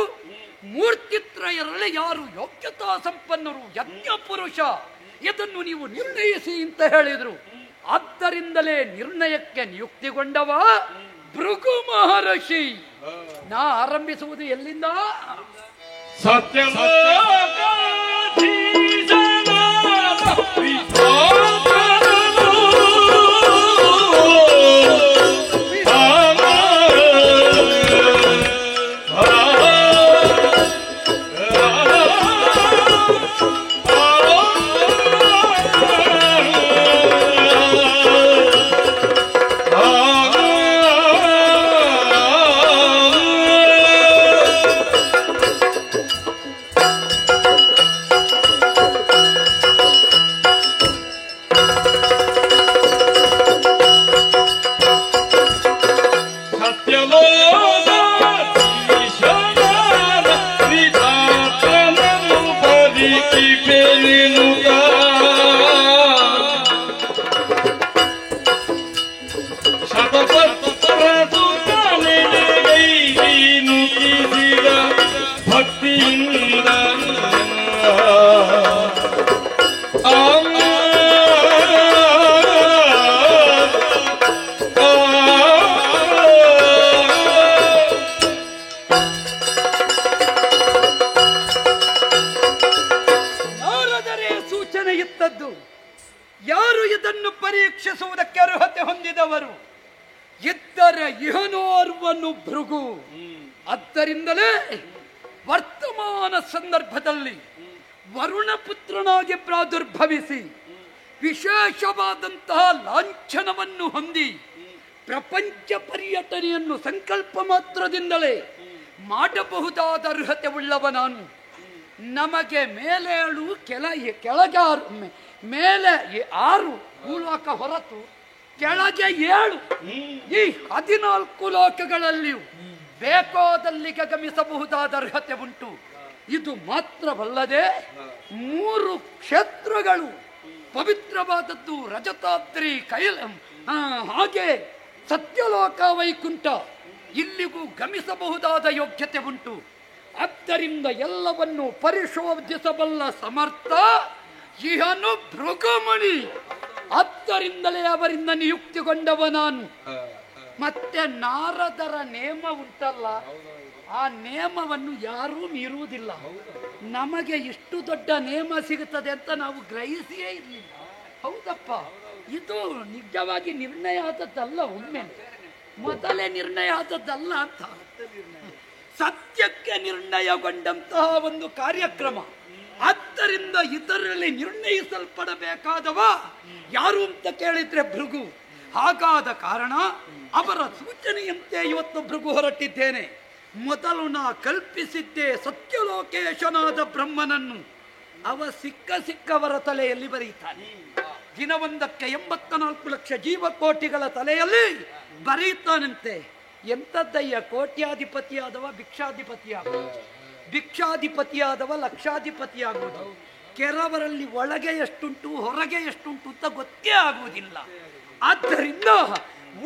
ಮೂರ್ತಿತ್ರಯರಲ್ಲಿ ಯಾರು ಯೋಗ್ಯತಾ ಸಂಪನ್ನರು, ಯಜ್ಞ ಪುರುಷ, ಇದನ್ನು ನೀವು ನಿರ್ಣಯಿಸಿ ಅಂತ ಹೇಳಿದ್ರು. ಆದ್ದರಿಂದಲೇ ನಿರ್ಣಯಕ್ಕೆ ನಿಯುಕ್ತಿಗೊಂಡವ ಭೃಗು ಮಹರ್ಷಿ. ನಾ ಆರಂಭಿಸುವುದು ಎಲ್ಲಿಂದ? ಯಾರು ಇದನ್ನು ಪರೀಕ್ಷಿಸುವುದಕ್ಕೆ ಅರ್ಹತೆ ಹೊಂದಿದವರು ಇದ್ದರೆ ಇಹನೋರ್ವನು ಭೃಗು. ಆದ್ದರಿಂದಲೇ ವರ್ತಮಾನ ಸಂದರ್ಭದಲ್ಲಿ ವರುಣಪುತ್ರನಾಗಿ ಪ್ರಾದುರ್ಭವಿಸಿ ವಿಶೇಷವಾದಂತಹ ಲಾಂಛನವನ್ನು ಹೊಂದಿ ಪ್ರಪಂಚ ಪರ್ಯಟನೆಯನ್ನು ಸಂಕಲ್ಪ ಮಾತ್ರದಿಂದಲೇ ಮಾಡಬಹುದಾದ ಅರ್ಹತೆ ಉಳ್ಳವ ನಾನು. ನಮಗೆ ಮೇಲೇಳು ಕೆಳಗೆ ಮೇಲೆ 6 ಭೂಲೋಕ ಹೊರತು ಕೆಳಗೆ 7. ಈ 14 ಲೋಕಗಳಲ್ಲಿಯೂ ಬೇಕಾದಲ್ಲಿಗೆ ಗಮಿಸಬಹುದಾದ ಅರ್ಹತೆ ಉಂಟು. ಇದು ಮಾತ್ರವಲ್ಲದೆ 3 ಕ್ಷೇತ್ರಗಳು ಪವಿತ್ರವಾದದ್ದು ರಜತಾದ್ರಿ, ಹಾಗೆ ಸತ್ಯಲೋಕ, ವೈಕುಂಠ ಇಲ್ಲಿಗೂ ಗಮಿಸಬಹುದಾದ ಯೋಗ್ಯತೆ ಉಂಟು. ಆದ್ದರಿಂದ ಎಲ್ಲವನ್ನು ಪರಿಶೋಧಿಸಬಲ್ಲ ಸಮರ್ಥ ಇಹನು ಭೃಗುಮುನಿ. ಆದ್ದರಿಂದಲೇ ಅವರಿಂದ ನಿಯುಕ್ತಿಗೊಂಡವ ನಾನು. ಮತ್ತೆ ನಾರದರ ನೇಮ ಉಂಟಲ್ಲ, ಆ ನೇಮವನ್ನು ಯಾರೂ ಮೀರುವುದಿಲ್ಲ. ನಮಗೆ ಇಷ್ಟು ದೊಡ್ಡ ನೇಮ ಸಿಗುತ್ತದೆ ಅಂತ ನಾವು ಗ್ರಹಿಸಿಯೇ ಇರಲಿಲ್ಲ. ಹೌದಪ್ಪ, ಇದು ನಿಜವಾಗಿ ನಿರ್ಣಯ ಆದದ್ದಲ್ಲ, ಒಮ್ಮೆ ಮೊದಲೇ ನಿರ್ಣಯ ಆದದ್ದಲ್ಲ ಅಂತ. ಸತ್ಯಕ್ಕೆ ನಿರ್ಣಯಗೊಂಡಂತಹ ಒಂದು ಕಾರ್ಯಕ್ರಮ. ಆದ್ದರಿಂದ ಇದರಲ್ಲಿ ನಿರ್ಣಯಿಸಲ್ಪಡಬೇಕಾದವ ಯಾರು ಅಂತ ಕೇಳಿದ್ರೆ ಭೃಗು. ಹಾಗಾದ ಕಾರಣ ಅವರ ಸೂಚನೆಯಂತೆ ಇವತ್ತು ಭೃಗು ಹೊರಟಿದ್ದೇನೆ. ಮೊದಲು ನಾ ಕಲ್ಪಿಸಿದ್ದೆ ಸತ್ಯಲೋಕೇಶನಾದ ಬ್ರಹ್ಮನನ್ನು. ಅವ ಸಿಕ್ಕವರ ತಲೆಯಲ್ಲಿ ಬರೀತಾನೆ. ದಿನವೊಂದಕ್ಕೆ 84 ಲಕ್ಷ ಜೀವಕೋಟಿಗಳ ತಲೆಯಲ್ಲಿ ಬರೀತಾನಂತೆ. ಎಂಥದ್ದಯ್ಯ, ಕೋಟ್ಯಾಧಿಪತಿಯಾದವ ಭಿಕ್ಷಾಧಿಪತಿಯಾಗುವುದು, ಭಿಕ್ಷಾಧಿಪತಿಯಾದವ ಲಕ್ಷಾಧಿಪತಿಯಾಗುವುದು. ಕೆಲವರಲ್ಲಿ ಒಳಗೆ ಎಷ್ಟುಂಟು ಹೊರಗೆ ಎಷ್ಟುಂಟು ಅಂತ ಗೊತ್ತೇ ಆಗುವುದಿಲ್ಲ. ಆದ್ದರಿಂದ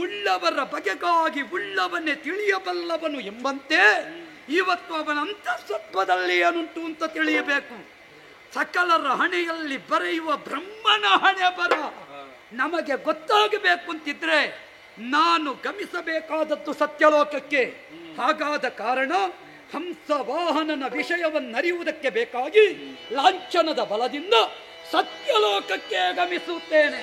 ಉಳ್ಳವರ ಬಗೆಗಾಗಿ ಉಳ್ಳವನ್ನೇ ತಿಳಿಯಬಲ್ಲವನು ಎಂಬಂತೆ ಇವತ್ತು ಅವನ ಅಂತಃಸತ್ವದಲ್ಲಿ ಏನುಂಟು ಅಂತ ತಿಳಿಯಬೇಕು. ಸಕಲರ ಹಣೆಯಲ್ಲಿ ಬರೆಯುವ ಬ್ರಹ್ಮನ ಹಣೆ ಬರ ನಮಗೆ ಗೊತ್ತಾಗಬೇಕು ಅಂತಿದ್ರೆ ನಾನು ಗಮಿಸಬೇಕಾದದ್ದು ಸತ್ಯಲೋಕಕ್ಕೆ. ಹಾಗಾದ ಕಾರಣ ಹಂಸವಾಹನನ ವಿಷಯವನ್ನರಿಯುವುದಕ್ಕೆ ಬೇಕಾಗಿ ಲಾಂಛನದ ಬಲದಿಂದ ಸತ್ಯಲೋಕಕ್ಕೆ ಗಮಿಸುತ್ತೇನೆ.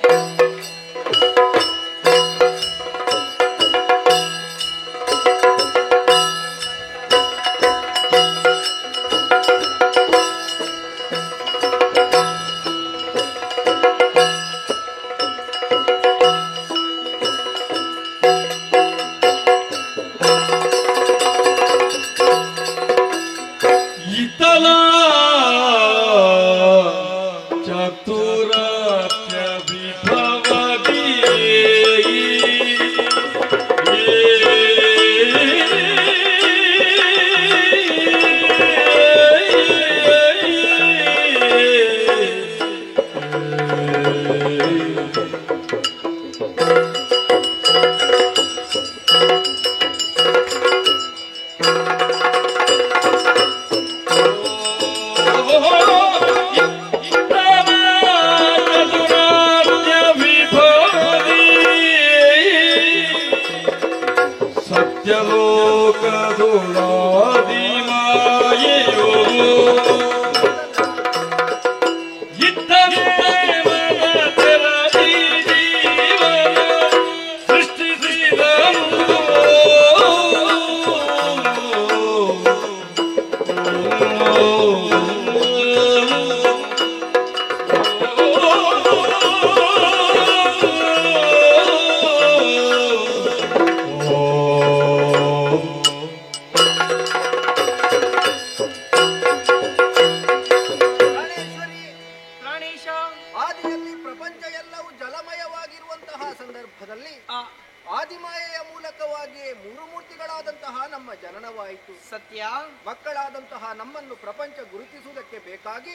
ಆದಿಮಾಯೆಯ ಮೂಲಕವಾಗಿಯೇ ಮೂರು ಮೂರ್ತಿಗಳಾದಂತಹ ನಮ್ಮ ಜನನವಾಯಿತು. ಸತ್ಯ. ಮಕ್ಕಳಾದಂತಹ ನಮ್ಮನ್ನು ಪ್ರಪಂಚ ಗುರುತಿಸುವುದಕ್ಕೆ ಬೇಕಾಗಿ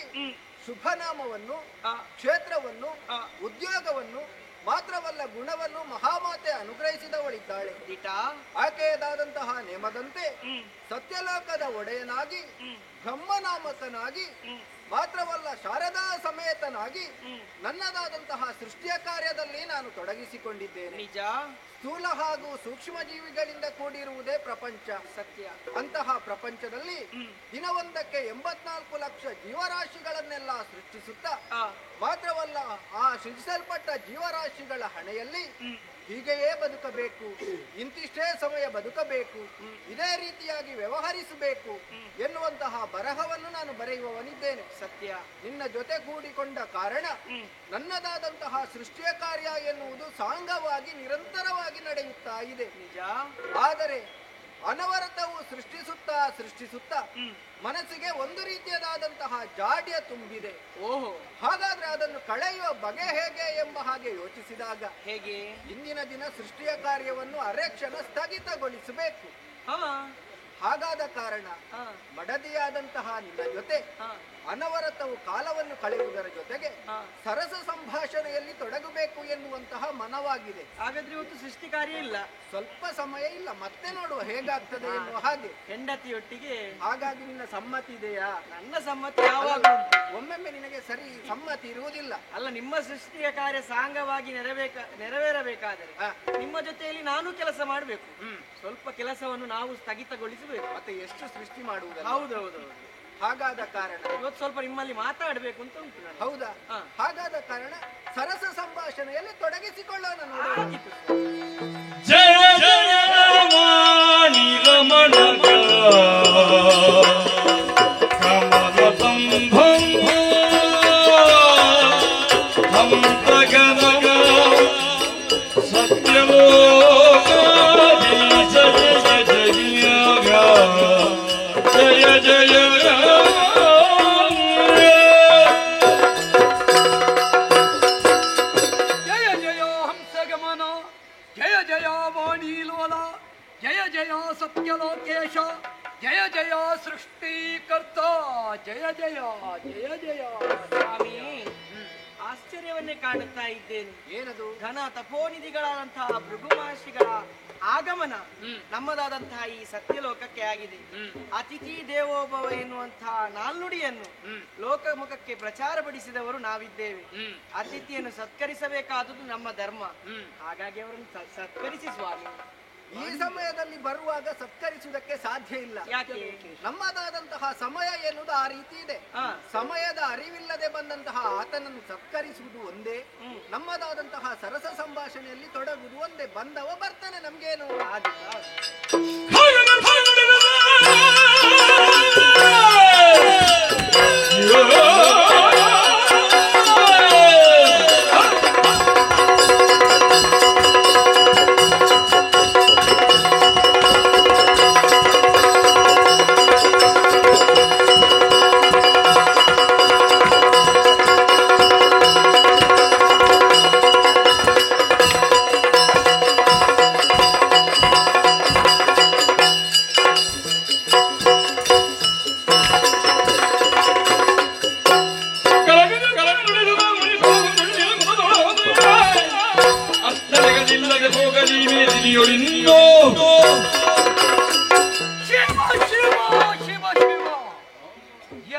ಶುಭನಾಮವನ್ನು, ಕ್ಷೇತ್ರವನ್ನು, ಉದ್ಯೋಗವನ್ನು ಮಾತ್ರವಲ್ಲ ಗುಣವನ್ನು ಮಹಾಮಾತೆ ಅನುಗ್ರಹಿಸಿದವಳಿದ್ದಾಳೆ. ಆಕೆಯದಾದಂತಹ ನೇಮದಂತೆ ಸತ್ಯಲೋಕದ ಒಡೆಯನಾಗಿ ಬ್ರಹ್ಮನಾಮಕನಾಗಿ ಮಾತ್ರವಲ್ಲ ಶಾರದಾ ಸಮೇತನಾಗಿ ನನ್ನದಾದಂತಹ ಸೃಷ್ಟಿಯ ಕಾರ್ಯದಲ್ಲಿ ನಾನು ತೊಡಗಿಸಿಕೊಂಡಿದ್ದೇನೆ. ನಿಜ. ಸ್ಥೂಲ ಹಾಗೂ ಸೂಕ್ಷ್ಮ ಜೀವಿಗಳಿಂದ ಕೂಡಿರುವುದೇ ಪ್ರಪಂಚ. ಸತ್ಯ. ಅಂತಹ ಪ್ರಪಂಚದಲ್ಲಿ ದಿನವೊಂದಕ್ಕೆ 84 ಲಕ್ಷ ಜೀವರಾಶಿಗಳನ್ನೆಲ್ಲ ಸೃಷ್ಟಿಸುತ್ತಾ ಮಾತ್ರವಲ್ಲ ಆ ಸೃಷ್ಟಿಸಲ್ಪಟ್ಟ ಜೀವರಾಶಿಗಳ ಹಣೆಯಲ್ಲಿ ಹೀಗೆಯೇ ಬದುಕಬೇಕು, ಇಂತಿಷ್ಟೇ ಸಮಯ ಬದುಕಬೇಕು, ಇದೇ ರೀತಿಯಾಗಿ ವ್ಯವಹರಿಸಬೇಕು ಎನ್ನುವಂತಹ ಬರಹವನ್ನು ನಾನು ಬರೆಯುವವನಿದ್ದೇನೆ. ಸತ್ಯ. ನಿನ್ನ ಜೊತೆ ಕೂಡಿಕೊಂಡ ಕಾರಣ ನನ್ನದಾದಂತಹ ಸೃಷ್ಟಿಯ ಕಾರ್ಯ ಎನ್ನುವುದು ಸಾಂಗವಾಗಿ ನಿರಂತರವಾಗಿ ನಡೆಯುತ್ತಾ ಇದೆ. ನಿಜ. ಆದರೆ ಅನವರತವು ಸೃಷ್ಟಿಸುತ್ತಾ ಮನಸ್ಸಿಗೆ ಒಂದು ರೀತಿಯದಾದಂತಹ ಜಾಡ್ಯ ತುಂಬಿದೆ. ಓಹೋ. ಹಾಗಾದ್ರೆ ಅದನ್ನು ಕಳೆಯುವ ಬಗೆ ಹೇಗೆ ಎಂಬ ಹಾಗೆ ಯೋಚಿಸಿದಾಗ ಹೇಗೆ ಇಂದಿನ ದಿನ ಸೃಷ್ಟಿಯ ಕಾರ್ಯವನ್ನು ಅರೆಕ್ಷಣ ಸ್ಥಗಿತಗೊಳಿಸಬೇಕು. ಹಾಗಾದ ಕಾರಣ ಮಡದಿಯಾದಂತಹ ನಿನ್ನ ಜೊತೆ ಅನವರತವು ಕಾಲವನ್ನು ಕಳೆಯುವುದರ ಜೊತೆಗೆ ಸರಸ ಸಂಭಾಷಣೆಯಲ್ಲಿ ತೊಡಗಬೇಕು ಎನ್ನುವಂತಹ ಮನವಾಗಿದೆ. ಹಾಗಾದ್ರೆ ಇವತ್ತು ಸೃಷ್ಟಿ ಕಾರ್ಯ ಇಲ್ಲ, ಸ್ವಲ್ಪ ಸಮಯ ಇಲ್ಲ, ಮತ್ತೆ ನೋಡುವ ಹೇಗಾಗ್ತದೆ ಎನ್ನುವ ಹಾಗೆ ಹೆಂಡತಿಯೊಟ್ಟಿಗೆ. ಹಾಗಾಗಿ ನಿನ್ನ ಸಮ್ಮತಿ ಇದೆಯಾ? ನನ್ನ ಸಮ್ಮತಿ ಯಾವಾಗ? ಒಮ್ಮೊಮ್ಮೆ ನಿನಗೆ ಸರಿ ಸಮ್ಮತಿ ಇರುವುದಿಲ್ಲ. ಅಲ್ಲ, ನಿಮ್ಮ ಸೃಷ್ಟಿಯ ಕಾರ್ಯ ಸಾಂಗವಾಗಿ ನೆರವೇರಬೇಕಾದರೆ ನಿಮ್ಮ ಜೊತೆಯಲ್ಲಿ ನಾನು ಕೆಲಸ ಮಾಡಬೇಕು. ಸ್ವಲ್ಪ ಕೆಲಸವನ್ನು ನಾವು ಸ್ಥಗಿತಗೊಳಿಸಬೇಕು. ಮತ್ತೆ ಎಷ್ಟು ಸೃಷ್ಟಿ ಮಾಡುವುದು? ಹೌದೌದು. ಹಾಗಾದ ಕಾರಣ ಇವತ್ತು ಸ್ವಲ್ಪ ನಿಮ್ಮಲ್ಲಿ ಮಾತಾಡಬೇಕು ಅಂತ ಉಂಟು. ಹೌದಾ? ಹಾಗಾದ ಕಾರಣ ಸರಸ ಸಂಭಾಷಣೆಯಲ್ಲಿ ತೊಡಗಿಸಿಕೊಳ್ಳೋಣ. ನೋಡೋಣ. ಜಯ ಜಯ ವಾಣಿ ರಮಣ ಕಮಲ ಸಂಭಂ ಹಂತಗನಗ ಸತ್ಯಲೋಕ ಜಯ ಜಯ ಜಯ ಜಯ ಜಯ ಜಯ ಸತ್ಯಲೋಕೇಶ, ಜಯ ಜಯ ಸೃಷ್ಟಿಕರ್ತ, ಜಯ ಜಯ ಜಯ ಜಯ. ಸ್ವಾಮಿ, ಆಶ್ಚರ್ಯವನ್ನೇ ಕಾಣುತ್ತಾ ಇದ್ದೇನೆ. ಏನದು? ಘನ ತಪೋನಿಧಿಗಳಾದಂತಹ ಭೃಗು ಮಹರ್ಷಿಗಳ ಆಗಮನ ನಮ್ಮದಾದಂತಹ ಈ ಸತ್ಯಲೋಕಕ್ಕೆ ಆಗಿದೆ. ಅತಿಥಿ ದೇವೋಭವ ಎನ್ನುವಂತಹ ನಾಲ್ನುಡಿಯನ್ನು ಲೋಕಮುಖಕ್ಕೆ ಪ್ರಚಾರಪಡಿಸಿದವರು ನಾವಿದ್ದೇವೆ. ಅತಿಥಿಯನ್ನು ಸತ್ಕರಿಸಬೇಕಾದುದು ನಮ್ಮ ಧರ್ಮ. ಹಾಗಾಗಿ ಅವರನ್ನು ಸತ್ಕರಿಸಿ ಸ್ವಾಮಿ. ಈ ಸಮಯದಲ್ಲಿ ಬರುವಾಗ ಸತ್ಕರಿಸುವುದಕ್ಕೆ ಸಾಧ್ಯ ಇಲ್ಲ. ಯಾಕೆ? ನಮ್ಮದಾದಂತಹ ಸಮಯ ಎನ್ನುವುದು ಆ ರೀತಿ ಇದೆ. ಸಮಯದ ಅರಿವಿಲ್ಲದೆ ಬಂದಂತಹ ಆತನನ್ನು ಸತ್ಕರಿಸುವುದು ಒಂದೇ, ನಮ್ಮದಾದಂತಹ ಸರಸ ಸಂಭಾಷಣೆಯಲ್ಲಿ ತೊಡಗುವುದು ಒಂದೇ. ಬಂದವ ಬರ್ತಾನೆ, ನಮ್ಗೇನು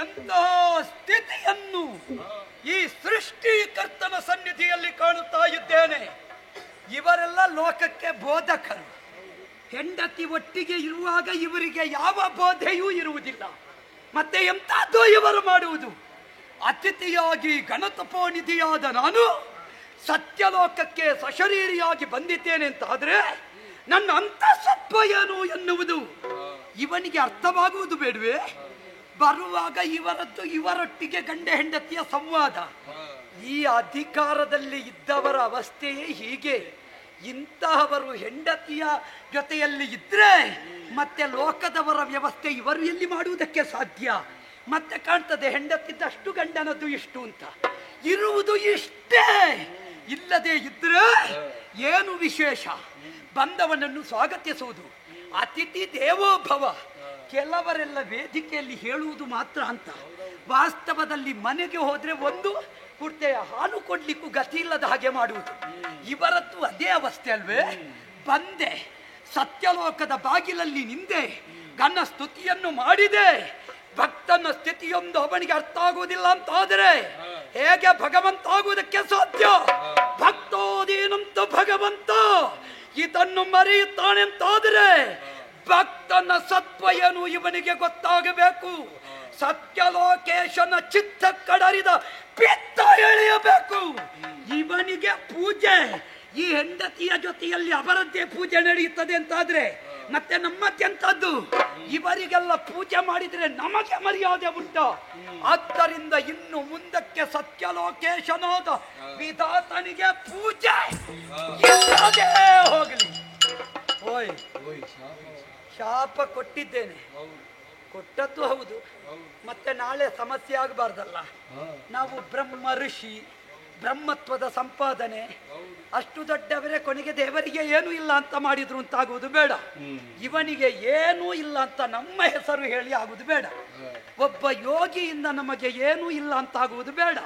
ಎಂತಹ ಸ್ಥಿತಿಯನ್ನು ಈ ಸೃಷ್ಟಿಕರ್ತನ ಸನ್ನಿಧಿಯಲ್ಲಿ ಕಾಣುತ್ತಾ ಇದ್ದೇನೆ. ಇವರೆಲ್ಲ ಲೋಕಕ್ಕೆ ಬೋಧಕರು. ಹೆಂಡತಿ ಒಟ್ಟಿಗೆ ಇರುವಾಗ ಇವರಿಗೆ ಯಾವ ಬೋಧೆಯೂ ಇರುವುದಿಲ್ಲ. ಮತ್ತೆ ಎಂತದ್ದು ಇವರು ಮಾಡುವುದು? ಅತಿಥಿಯಾಗಿ ಗಣತಪೋನಿಧಿಯಾದ ನಾನು ಸತ್ಯಲೋಕಕ್ಕೆ ಸಶರೀರಿಯಾಗಿ ಬಂದಿದ್ದೇನೆ ಅಂತ ಆದ್ರೆ ನನ್ನ ಅಂತಃಸತ್ವ ಏನು ಎನ್ನುವುದು ಇವನಿಗೆ ಅರ್ಥವಾಗುವುದು ಬೇಡವೇ? ಬರುವಾಗ ಇವರೊಟ್ಟಿಗೆ ಗಂಡ ಹೆಂಡತಿಯ ಸಂವಾದ. ಈ ಅಧಿಕಾರದಲ್ಲಿ ಇದ್ದವರ ಅವಸ್ಥೆಯೇ ಹೀಗೆ. ಇಂತಹವರು ಹೆಂಡತಿಯ ಜೊತೆಯಲ್ಲಿ ಇದ್ರೆ ಮತ್ತೆ ಲೋಕದವರ ವ್ಯವಸ್ಥೆ ಇವರು ಎಲ್ಲಿ ಮಾಡುವುದಕ್ಕೆ ಸಾಧ್ಯ? ಮತ್ತೆ ಕಾಣ್ತದೆ ಹೆಂಡತಿದ್ದಷ್ಟು ಗಂಡನದ್ದು ಇಷ್ಟು ಅಂತ. ಇರುವುದು ಇಷ್ಟೇ. ಇಲ್ಲದೆ ಇದ್ರೆ ಏನು ವಿಶೇಷ? ಬಂದವನನ್ನು ಸ್ವಾಗತಿಸುವುದು, ಅತಿಥಿ ದೇವೋಭವ. ಕೆಲವರೆಲ್ಲ ವೇದಿಕೆಯಲ್ಲಿ ಹೇಳುವುದು ಮಾತ್ರ ಅಂತ. ವಾಸ್ತವದಲ್ಲಿ ಮನೆಗೆ ಹೋದ್ರೆ ಒಂದು ಪೂರ್ತಿಯ ಹಾಲು ಕೊಡ್ಲಿಕ್ಕೂ ಗತಿ ಇಲ್ಲದ ಹಾಗೆ ಮಾಡುವುದು. ಇವರದ್ದು ಅದೇ ಅವಸ್ಥೆ ಅಲ್ವೇ? ಬಂದೆ, ಸತ್ಯಲೋಕದ ಬಾಗಿಲಲ್ಲಿ ನಿಂದೆ, ಘನ ಸ್ತುತಿಯನ್ನು ಮಾಡಿದೆ. ಭಕ್ತನ ಸ್ಥಿತಿಯೊಂದು ಅವನಿಗೆ ಅರ್ಥ ಆಗುವುದಿಲ್ಲ ಅಂತ ಆದ್ರೆ ಹೇಗೆ ಭಗವಂತ ಆಗುವುದಕ್ಕೆ ಸಾಧ್ಯ? ಭಕ್ತೋದೇನಂತ ಭಗವಂತ ಇದನ್ನು ಮರೆಯುತ್ತಾನೆ ಅಂತಾದರೆ ಭಕ್ತನ ಸತ್ವ ಏನು ಇವನಿಗೆ ಗೊತ್ತಾಗಬೇಕು. ಸತ್ಯಲೋಕೇಶನ ಚಿತ್ತ ಕಡರಿದ ಪಿತ್ತ ಎಳೆಯಬೇಕು. ಇವನಿಗೆ ಪೂಜೆ, ಈ ಹೆಂಡತಿಯ ಜೊತೆಯಲ್ಲಿ ಅವರದ್ದೇ ಪೂಜೆ ನಡೆಯುತ್ತದೆ ಅಂತಾದ್ರೆ ಮತ್ತೆ ನಮ್ಮತ್ತೆಂತದ್ದು? ಇವರಿಗೆಲ್ಲ ಪೂಜೆ ಮಾಡಿದ್ರೆ ನಮಗೆ ಮರ್ಯಾದೆ ಉಂಟ? ಆದ್ದರಿಂದ ಇನ್ನು ಮುಂದಕ್ಕೆ ಸತ್ಯಲೋಕೇಶನಾದ ವಿಧಾತನಿಗೆ ಪೂಜೆ ಇಲ್ಲದೆ ಹೋಗಲಿ. ಓಯ್, ಶಾಪ ಕೊಟ್ಟಿದ್ದೇನೆ, ಕೊಟ್ಟದ್ದು ಹೌದು. ಮತ್ತೆ ನಾಳೆ ಸಮಸ್ಯೆ ಆಗಬಾರ್ದಲ್ಲ. ನಾವು ಬ್ರಹ್ಮ ಋಷಿ ಬ್ರಹ್ಮತ್ವದ ಸಂಪಾದನೆ, ಅಷ್ಟು ದೊಡ್ಡವರೇ ಕೊನೆಗೆ ದೇವರಿಗೆ ಏನೂ ಇಲ್ಲ ಅಂತ ಮಾಡಿದ್ರು ಅಂತಾಗುವುದು ಬೇಡ. ಇವನಿಗೆ ಏನೂ ಇಲ್ಲ ಅಂತ ನಮ್ಮ ಹೆಸರು ಹೇಳಿ ಆಗುವುದು ಬೇಡ. ಒಬ್ಬ ಯೋಗಿಯಿಂದ ನಮಗೆ ಏನೂ ಇಲ್ಲ ಅಂತಾಗುವುದು ಬೇಡ.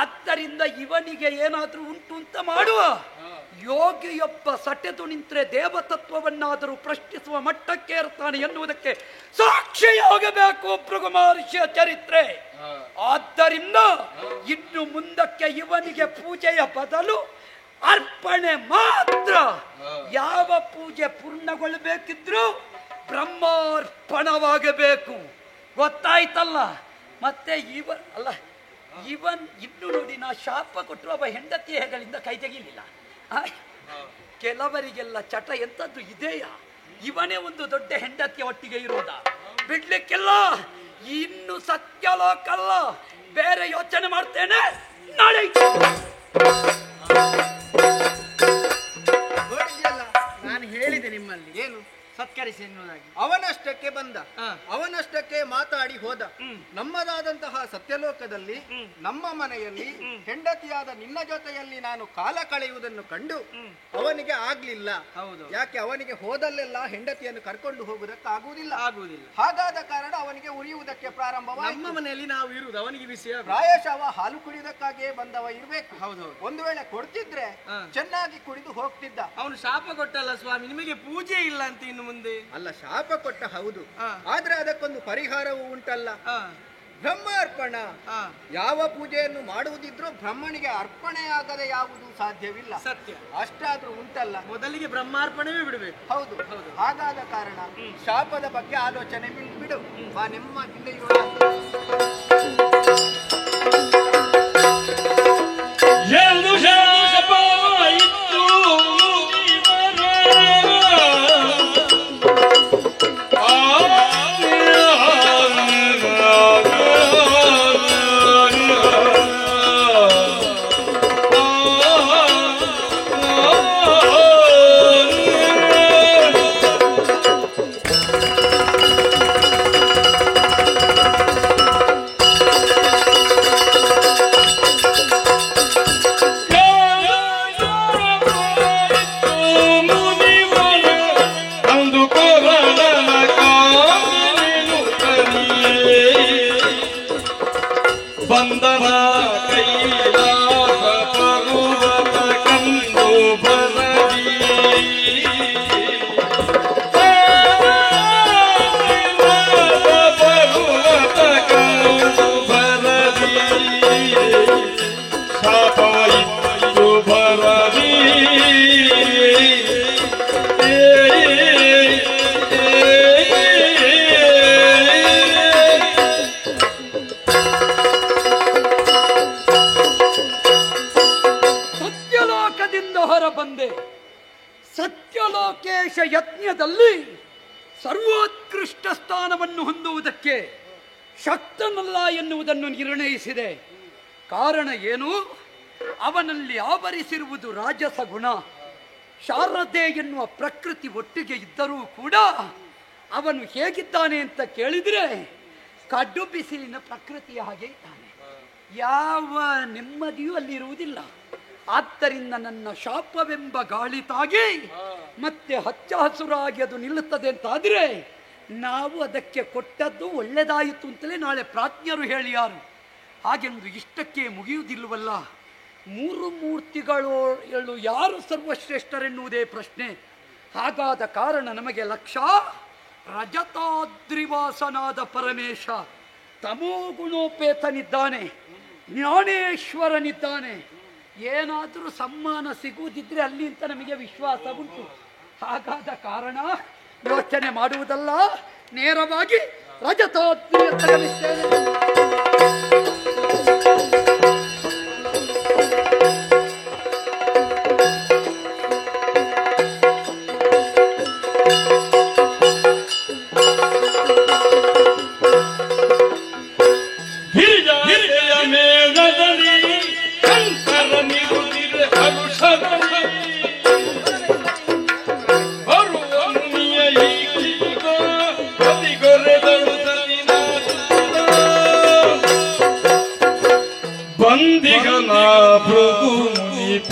ಆದ್ದರಿಂದ ಇವನಿಗೆ ಏನಾದ್ರೂ ಉಂಟು ಅಂತ ಮಾಡುವ. ಯೋಗಿಯೊಬ್ಬ ಸಟೆದು ನಿಂತರೆ ದೇವತತ್ವವನ್ನಾದರೂ ಪ್ರಶ್ನಿಸುವ ಮಟ್ಟಕ್ಕೆ ಇರ್ತಾನೆ ಎನ್ನುವುದಕ್ಕೆ ಸಾಕ್ಷಿಯಾಗಬೇಕು ಭೃಗು ಮಹರ್ಷಿಯ ಚರಿತ್ರೆ. ಆದ್ದರಿಂದ ಇನ್ನು ಮುಂದಕ್ಕೆ ಇವನಿಗೆ ಪೂಜೆಯ ಬದಲು ಅರ್ಪಣೆ ಮಾತ್ರ. ಯಾವ ಪೂಜೆ ಪೂರ್ಣಗೊಳ್ಳಬೇಕಿದ್ರೂ ಬ್ರಹ್ಮಾರ್ಪಣವಾಗಬೇಕು. ಗೊತ್ತಾಯ್ತಲ್ಲ? ಮತ್ತೆ ಇವನ್ ಇನ್ನು ನೋಡಿ, ನಾ ಶಾಪ ಕೊಟ್ಟರು ಅವ ಹೆಂಡತಿ ಹೆಗಳಿಂದ ಕೈ ತೆಗಿಲಿಲ್ಲ. ಕೆಲವರಿಗೆಲ್ಲ ಚಟ ಎಂತದ್ದು ಇದೆಯಾ? ಇವನೇ ಒಂದು ದೊಡ್ಡ ಹೆಂಡತಿಯ ಒಟ್ಟಿಗೆ ಇರುವುದ? ಬಿಡ್ಲಿಕ್ಕಿಲ್ಲ. ಇನ್ನು ಸತ್ಯಲೋಕಲ್ಲ, ಬೇರೆ ಯೋಚನೆ ಮಾಡ್ತೇನೆ. ನಾಳೆ ನಾನು ಹೇಳಿದೆ ನಿಮ್ಮಲ್ಲಿ ಏನು ಸತ್ಕರಿಸಿ ಎನ್ನುವುದಾಗಿ. ಅವನಷ್ಟಕ್ಕೆ ಬಂದ, ಅವನಷ್ಟಕ್ಕೆ ಮಾತಾಡಿ ಹೋದ. ನಮ್ಮದಾದಂತಹ ಸತ್ಯಲೋಕದಲ್ಲಿ ನಮ್ಮ ಮನೆಯಲ್ಲಿ ಹೆಂಡತಿಯಾದ ನಿನ್ನ ಜೊತೆಯಲ್ಲಿ ನಾನು ಕಾಲ ಕಳೆಯುವುದನ್ನು ಕಂಡು ಅವನಿಗೆ ಆಗ್ಲಿಲ್ಲ. ಯಾಕೆ? ಅವನಿಗೆ ಹೋದಲ್ಲೆಲ್ಲ ಹೆಂಡತಿಯನ್ನು ಕರ್ಕೊಂಡು ಹೋಗುವುದಕ್ಕಾಗುವುದಿಲ್ಲ. ಹಾಗಾದ ಕಾರಣ ಅವನಿಗೆ ಉರಿಯುವುದಕ್ಕೆ ಪ್ರಾರಂಭವಾಯಿತು. ನಮ್ಮ ಮನೆಯಲ್ಲಿ ನಾವು ಇರುವುದು ಅವನಿಗೆ ವಿಷಯ. ಪ್ರಾಯಶಃ ಅವ ಹಾಲು ಕುಡಿಯುವುದಕ್ಕಾಗಿಯೇ ಬಂದವ ಇರ್ಬೇಕು. ಹೌದು. ಒಂದು ವೇಳೆ ಕೊಡ್ತಿದ್ರೆ ಚೆನ್ನಾಗಿ ಕುಡಿದು ಹೋಗ್ತಿದ್ದ. ಅವನು ಶಾಪ ಕೊಟ್ಟಲ್ಲ ಸ್ವಾಮಿ, ನಿಮಗೆ ಪೂಜೆ ಇಲ್ಲ ಅಂತ ಇನ್ನು ಮುಂದೆ. ಅಲ್ಲ, ಶಾಪ ಕೊಟ್ಟ ಹೌದು, ಆದ್ರೆ ಅದಕ್ಕೊಂದು ಪರಿಹಾರವೂ ಉಂಟಲ್ಲ. ಬ್ರಹ್ಮಾರ್ಪಣ. ಯಾವ ಪೂಜೆಯನ್ನು ಮಾಡುವುದಿದ್ರೂ ಬ್ರಹ್ಮನಿಗೆ ಅರ್ಪಣೆಯಾಗದೆ ಯಾವುದು ಸಾಧ್ಯವಿಲ್ಲ. ಸತ್ಯ. ಅಷ್ಟಾದ್ರೂ ಉಂಟಲ್ಲ. ಮೊದಲಿಗೆ ಬ್ರಹ್ಮಾರ್ಪಣವೇ ಬಿಡಬೇಕು. ಹೌದು ಹೌದು. ಹಾಗಾದ ಕಾರಣ ಶಾಪದ ಬಗ್ಗೆ ಆಲೋಚನೆ ಬಿಡು. ಬಾ, ನಿಮ್ಮ ಹಿಂದೆ ಇರುವ ಸತ್ಯಲೋಕೇಶ ಯಜ್ಞದಲ್ಲಿ ಸರ್ವೋತ್ಕೃಷ್ಟ ಸ್ಥಾನವನ್ನು ಹೊಂದುವುದಕ್ಕೆ ಶಕ್ತನಲ್ಲ ಎನ್ನುವುದನ್ನು ನಿರ್ಣಯಿಸಿದೆ. ಕಾರಣ ಏನು? ಅವನಲ್ಲಿ ಆವರಿಸಿರುವುದು ರಾಜಸ ಗುಣ. ಶಾರದೆ ಎನ್ನುವ ಪ್ರಕೃತಿ ಒಟ್ಟಿಗೆ ಇದ್ದರೂ ಕೂಡ ಅವನು ಹೇಗಿದ್ದಾನೆ ಅಂತ ಕೇಳಿದರೆ ಕಡು ಬಿಸಿಲಿನ ಪ್ರಕೃತಿಯ ಹಾಗೆ ಇದ್ದಾನೆ. ಯಾವ ನೆಮ್ಮದಿಯೂ ಅಲ್ಲಿರುವುದಿಲ್ಲ. ಆದ್ದರಿಂದ ನನ್ನ ಶಾಪವೆಂಬ ಗಾಳಿ ತಾಗಿ ಮತ್ತೆ ಹಚ್ಚ ಹಸುರಾಗಿ ಅದು ನಿಲ್ಲುತ್ತದೆ ಅಂತಾದರೆ ನಾವು ಅದಕ್ಕೆ ಕೊಟ್ಟದ್ದು ಒಳ್ಳೆದಾಯಿತು ಅಂತಲೇ ನಾಳೆ ಪ್ರಾಜ್ಞರು ಹೇಳಿಯಾರು. ಹಾಗೆಂದು ಇಷ್ಟಕ್ಕೆ ಮುಗಿಯುವುದಿಲ್ಲವಲ್ಲ. ಮೂರು ಮೂರ್ತಿಗಳು ಯಾರು ಸರ್ವಶ್ರೇಷ್ಠರೆನ್ನುವುದೇ ಪ್ರಶ್ನೆ. ಹಾಗಾದ ಕಾರಣ ನಮಗೆ ಲಕ್ಷ್ಯ ರಜತಾದ್ರಿವಾಸನಾದ ಪರಮೇಶ, ತಮೋಗುಣೋಪೇತನಿದ್ದಾನೆ, ಜ್ಞಾನೇಶ್ವರನಿದ್ದಾನೆ. ಏನಾದರೂ ಸಮ್ಮಾನ ಸಿಗುವುದಿದ್ರೆ ಅಲ್ಲಿ ಅಂತ ನಮಗೆ ವಿಶ್ವಾಸ ಉಂಟು. ಹಾಗಾದ ಕಾರಣ ಯೋಚನೆ ಮಾಡುವುದಲ್ಲ, ನೇರವಾಗಿ ರಜತಾದ್ರಿಯ ತಗಲಿದ್ದೇನೆ. ಬರುವ ಭೃಗು ಮುನಿಪ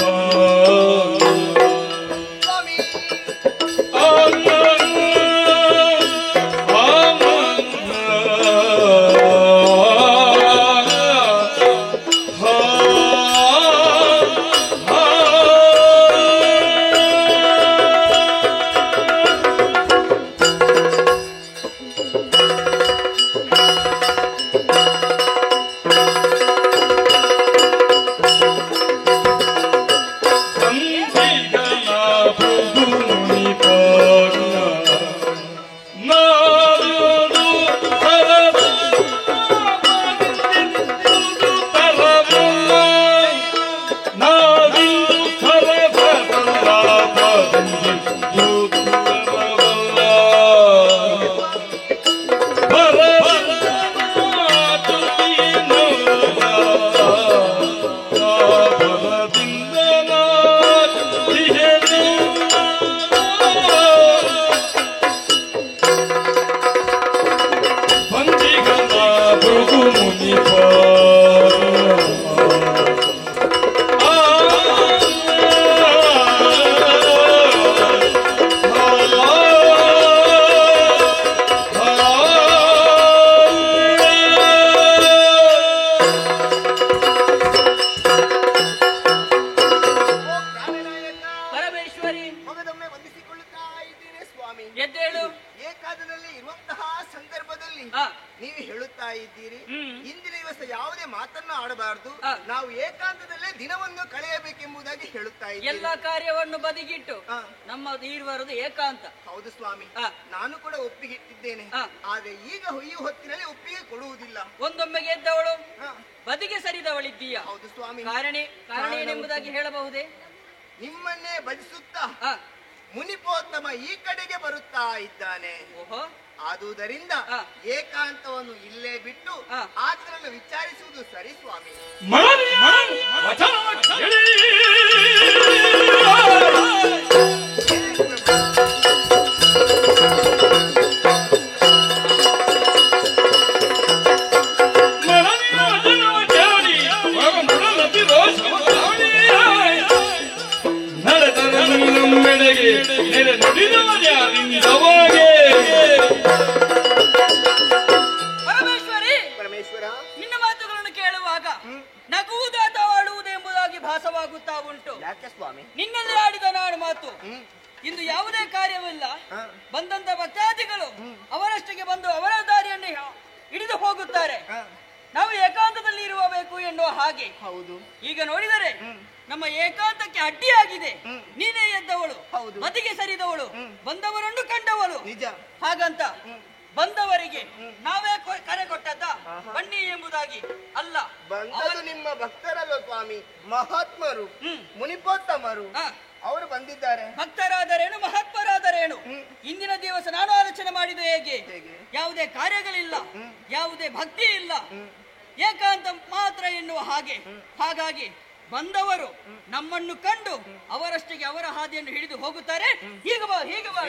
ಸ್ವಾಮಿ ಎದ್ದೇಳು. ಏಕಾಂತದಲ್ಲಿ ಇರುವಂತಹ ಸಂದರ್ಭದಲ್ಲಿ ನೀವು ಹೇಳುತ್ತಾ ಇದ್ದೀರಿ ಇಂದಿನ ದಿವಸ ಯಾವುದೇ ಮಾತನ್ನು ಆಡಬಾರದು, ನಾವು ಏಕಾಂತದಲ್ಲೇ ದಿನವನ್ನು ಕಳೆಯಬೇಕೆಂಬುದಾಗಿ ಹೇಳುತ್ತಾ ಇದ್ದೀರಿ. ಎಲ್ಲ ಕಾರ್ಯವನ್ನು ಬದಿಗಿಟ್ಟು ನಮ್ಮ ಇರುವುದು ಏಕಾಂತ. ಹೌದು ಸ್ವಾಮಿ, ನಾನು ಕೂಡ ಒಪ್ಪಿಗೆ ಇಟ್ಟಿದ್ದೇನೆ. ಆದ್ರೆ ಈಗ ಈ ಹೊತ್ತಿನಲ್ಲಿ ಒಪ್ಪಿಗೆ ಕೊಡುವುದಿಲ್ಲ. ಒಂದೊಮ್ಮೆ ಗೆದ್ದವಳು ಬದಿಗೆ ಸರಿದವಳಿದ್ದೀಯಾ? ಹೌದು ಸ್ವಾಮಿ. ಕಾರಣ ಏನೆಂಬುದಾಗಿ ಹೇಳಬಹುದೇ? ನಿಮ್ಮನ್ನೇ ಭಜಿಸುತ್ತಾ ಮುನಿಪೋತ್ತಮ ಈ ಕಡೆಗೆ ಬರುತ್ತಾ ಇದ್ದಾನೆ. ಓಹೋ, ಆದುದರಿಂದ ಏಕಾಂತವನ್ನು ಇಲ್ಲೇ ಬಿಟ್ಟು ಆತನನ್ನು ವಿಚಾರಿಸುವುದು ಸರಿ ಸ್ವಾಮಿ. ಪರಮೇಶ್ವರ, ನಿನ್ನ ಮಾತುಗಳನ್ನು ಕೇಳುವಾಗ ನಗುವುದಾತ ಆಡುವುದು ಎಂಬುದಾಗಿ ಭಾಸವಾಗುತ್ತಾ ಉಂಟು. ಯಾಕೆ ಸ್ವಾಮಿ? ನಿನ್ನಲ್ಲಿ ಆಡಿದ ನಾನು ಮಾತು ಇಂದು ಯಾವುದೇ ಕಾರ್ಯವಿಲ್ಲ. ಬಂದಂತ ಭಕ್ತಾದಿಗಳು ಅವರಷ್ಟಿಗೆ ಬಂದು ಅವರ ದಾರಿಯನ್ನು ಹಿಡಿದು ಹೋಗುತ್ತಾರೆ. ನಾವು ಏಕಾಂತದಲ್ಲಿ ಇರಬೇಕು ಎನ್ನುವ ಹಾಗೆ. ಹೌದು. ಈಗ ನೋಡಿದರೆ ನಮ್ಮ ಏಕಾಂತಕ್ಕೆ ಅಡ್ಡಿಯಾಗಿದೆ. ನೀನೇ ಎದ್ದವಳು, ಮತಿಗೆ ಸರಿದವಳು, ಬಂದವರನ್ನು ಕಂಡವಳು. ನಿಜ. ಹಾಗಂತ ಬಂದವರಿಗೆ ನಾವೇ ಕರೆ ಕೊಟ್ಟದ್ದ ಬನ್ನಿ ಎಂಬುದಾಗಿ ಅಲ್ಲ. ಬಂದದ್ದು ನಿಮ್ಮ ಭಕ್ತರಲ್ಲ ಸ್ವಾಮಿ, ಮಹಾತ್ಮರು, ಮುನಿಪೋತ್ತಮರು ಅವರು ಬಂದಿದ್ದಾರೆ. ಭಕ್ತರಾದರೇನು ಮಹಾತ್ಮರಾದರೇನು ಇಂದಿನ ದಿವಸ ನಾನು ಆಲೋಚನೆ ಮಾಡಿದೆ ಹೇಗೆ? ಯಾವುದೇ ಕಾರ್ಯಗಳಿಲ್ಲ, ಯಾವುದೇ ಭಕ್ತಿ ಇಲ್ಲ, ಏಕಾಂತ ಮಾತ್ರ ಎನ್ನುವ ಹಾಗೆ. ಹಾಗಾಗಿ ಬಂದವರು ನಮ್ಮನ್ನು ಕಂಡು ಅವರಷ್ಟಿಗೆ ಅವರ ಹಾದಿಯನ್ನು ಹಿಡಿದು ಹೋಗುತ್ತಾರೆ. ಹೀಗೆ ಬಾ, ಹೀಗೆ ಬಾ.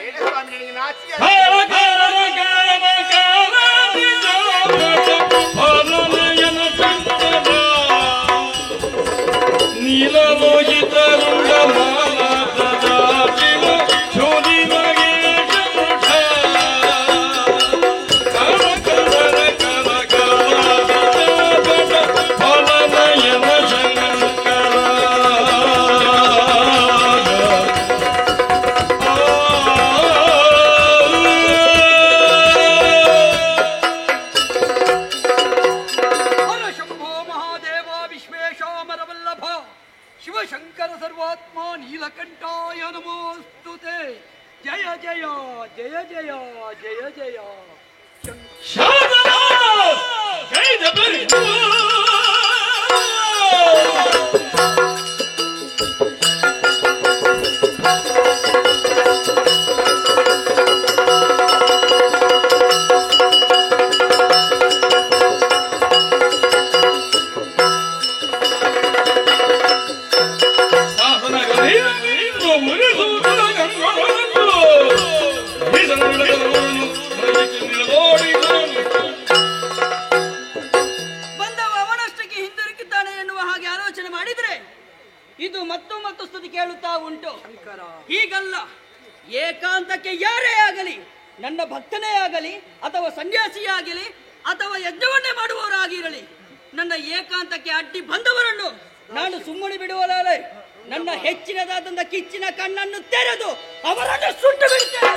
ಶಿವಶಂಕರ ಸರ್ವಾತ್ಮ ನೀಲಕಂಠಾಯ ನಮೋಸ್ತುತೆ. ಜಯ ಜಯ ಜಯ ಜಯ ಜಯ ಜಯ He's a little ನನ್ನ ಭಕ್ತನೇ ಆಗಲಿ ಅಥವಾ ಸನ್ಯಾಸಿಯೇ ಆಗಲಿ ಅಥವಾ ಯಜ್ಞವನ್ನೇ ಮಾಡುವವರಾಗಿರಲಿ, ನನ್ನ ಏಕಾಂತಕ್ಕೆ ಅಡ್ಡಿ ಬಂದವರನ್ನು ನಾನು ಸುಮ್ಮನೆ ಬಿಡುವುದಾದರೆ ನನ್ನ ಹೆಚ್ಚಿನದಾದಂತ ಕಿಚ್ಚಿನ ಕಣ್ಣನ್ನು ತೆರೆದು ಅವರನ್ನು ಸುಟ್ಟು ಬಿಡುತ್ತೇನೆ.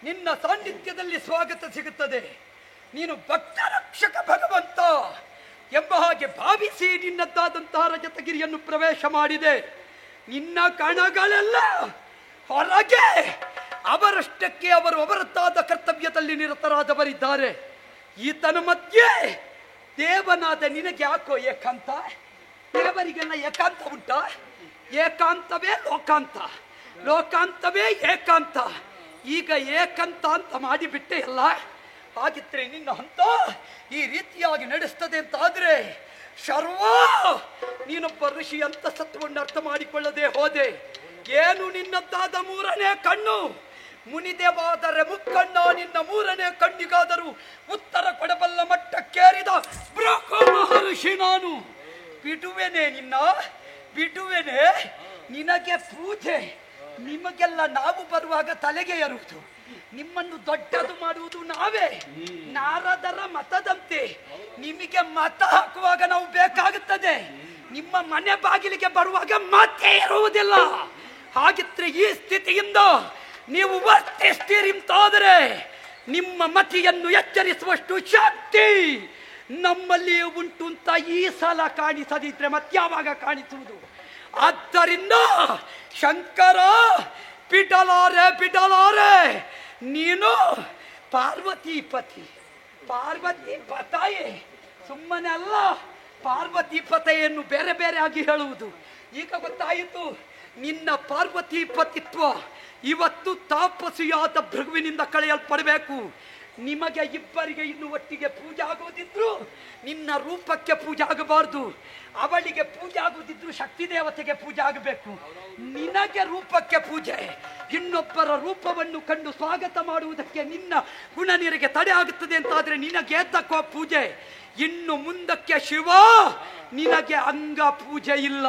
ನಿನ್ನ ಸಾನ್ನಿಧ್ಯದಲ್ಲಿ ಸ್ವಾಗತ ಸಿಗುತ್ತದೆ. ನೀನು ಭಕ್ತ ರಕ್ಷಕ ಭಗವಂತ ಎಂಬ ಹಾಗೆ ಭಾವಿಸಿ ನಿನ್ನದ್ದಾದಂತಹ ರಜತಗಿರಿಯನ್ನು ಪ್ರವೇಶ ಮಾಡಿದೆ. ನಿನ್ನ ಕಣಗಳೆಲ್ಲ ಹೊರಗೆ ಅವರಷ್ಟಕ್ಕೆ ಅವರು ಅವರದ್ದಾದ ಕರ್ತವ್ಯದಲ್ಲಿ ನಿರತರಾದವರಿದ್ದಾರೆ. ಈತನ ಮಧ್ಯೆ ದೇವನಾದ ನಿನಗೆ ಯಾಕೋ ಏಕಾಂತ? ದೇವರಿಗೆಲ್ಲ ಏಕಾಂತ ಉಂಟ? ಏಕಾಂತವೇ ಲೋಕಾಂತ, ಲೋಕಾಂತವೇ ಏಕಾಂತ. ಈಗ ಏಕಾಂತ ಅಂತ ಮಾಡಿಬಿಟ್ಟೆ ಅಲ್ಲ. ಹಾಗಿದ್ರೆ ನಿನ್ನ ಹಂತ ಈ ರೀತಿಯಾಗಿ ನಡೆಸ್ತದೆ ಅಂತಾದ್ರೆ ಶರ್ವ ನೀನೊಬ್ಬ ಋಷಿ ಅಂತ ಸತ್ವವನ್ನು ಅರ್ಥ ಮಾಡಿಕೊಳ್ಳದೆ ಹೋದೆ. ಏನು ನಿನ್ನದ್ದಾದ ಮೂರನೇ ಕಣ್ಣು? ಮುನಿದೇವಾದರೆ ಮುಕ್ಕಣ್ಣ, ನಿನ್ನ ಮೂರನೇ ಕಣ್ಣಿಗಾದರೂ ಉತ್ತರ ಕೊಡಬಲ್ಲ ಮಟ್ಟಕ್ಕೇರಿದ ಬ್ರಹ್ಮ ಮಹರ್ಷಿ ನಾನು. ಬಿಡುವೆನೆ ನಿನ್ನ, ಬಿಡುವೆನೆ. ನಿನಗೆ ಪೂಜೆ, ನಿಮಗೆಲ್ಲ ನಾವು ಬರುವಾಗ ತಲೆಗೆ ಏರುವುದು, ನಿಮ್ಮನ್ನು ದೊಡ್ಡದು ಮಾಡುವುದು ನಾವೇ. ನಾರದರ ಮತದಂತೆ ನಿಮಗೆ ಮತ ಹಾಕುವಾಗ ನಾವು ಬೇಕಾಗುತ್ತದೆ, ನಿಮ್ಮ ಮನೆ ಬಾಗಿಲಿಗೆ ಬರುವಾಗ ಮತ್ತೆ ಇರುವುದಿಲ್ಲ. ಹಾಗಿದ್ರೆ ಈ ಸ್ಥಿತಿಯಿಂದ ನೀವು ವರ್ತಿಸ್ತೀರಿ ಅಂತಾದರೆ ನಿಮ್ಮ ಮತಿಯನ್ನು ಎಚ್ಚರಿಸುವಷ್ಟು ಶಕ್ತಿ ನಮ್ಮಲ್ಲಿ ಉಂಟು ಅಂತ ಈ ಸಲ ಕಾಣಿಸದಿದ್ರೆ ಮತ್ಯಾವಾಗ ಕಾಣಿಸುವುದು? ಆದ್ದರಿಂದ ಶಂಕರ ಬಿಡಲಾರೆ, ಬಿಡಲಾರೆ. ನೀನು ಪಾರ್ವತಿ ಪತಿ, ಪಾರ್ವತಿ ಪತಾಯೆ, ಸುಮ್ಮನೆ ಅಲ್ಲ ಪಾರ್ವತಿ ಪತೆಯನ್ನು ಬೇರೆ ಬೇರೆ ಆಗಿ ಹೇಳುವುದು. ಈಗ ಗೊತ್ತಾಯಿತು ನಿನ್ನ ಪಾರ್ವತಿ ಪತಿತ್ವ ಇವತ್ತು ತಾಪಸಿಯಾದ ಭೃಗುವಿನಿಂದ ಕಳೆಯಲ್ಪಡಬೇಕು. ನಿಮಗೆ ಇಬ್ಬರಿಗೆ ಇನ್ನು ಒಟ್ಟಿಗೆ ಪೂಜೆ ಆಗುವುದಿದ್ರು ನಿನ್ನ ರೂಪಕ್ಕೆ ಪೂಜೆ ಆಗಬಾರ್ದು, ಅವಳಿಗೆ ಪೂಜೆ ಆಗುವುದಿದ್ರು ಶಕ್ತಿ ದೇವತೆಗೆ ಪೂಜೆ ಆಗಬೇಕು. ನಿನಗೆ ರೂಪಕ್ಕೆ ಪೂಜೆ, ಇನ್ನೊಬ್ಬರ ರೂಪವನ್ನು ಕಂಡು ಸ್ವಾಗತ ಮಾಡುವುದಕ್ಕೆ ನಿನ್ನ ಗುಣನಿರಿಗೆ ತಡೆ ಆಗುತ್ತದೆ ಅಂತಾದ್ರೆ ನಿನಗೆ ತಕ್ಕೋ ಪೂಜೆ. ಇನ್ನು ಮುಂದಕ್ಕೆ ಶಿವ ನಿನಗೆ ಅಂಗ ಪೂಜೆ ಇಲ್ಲ,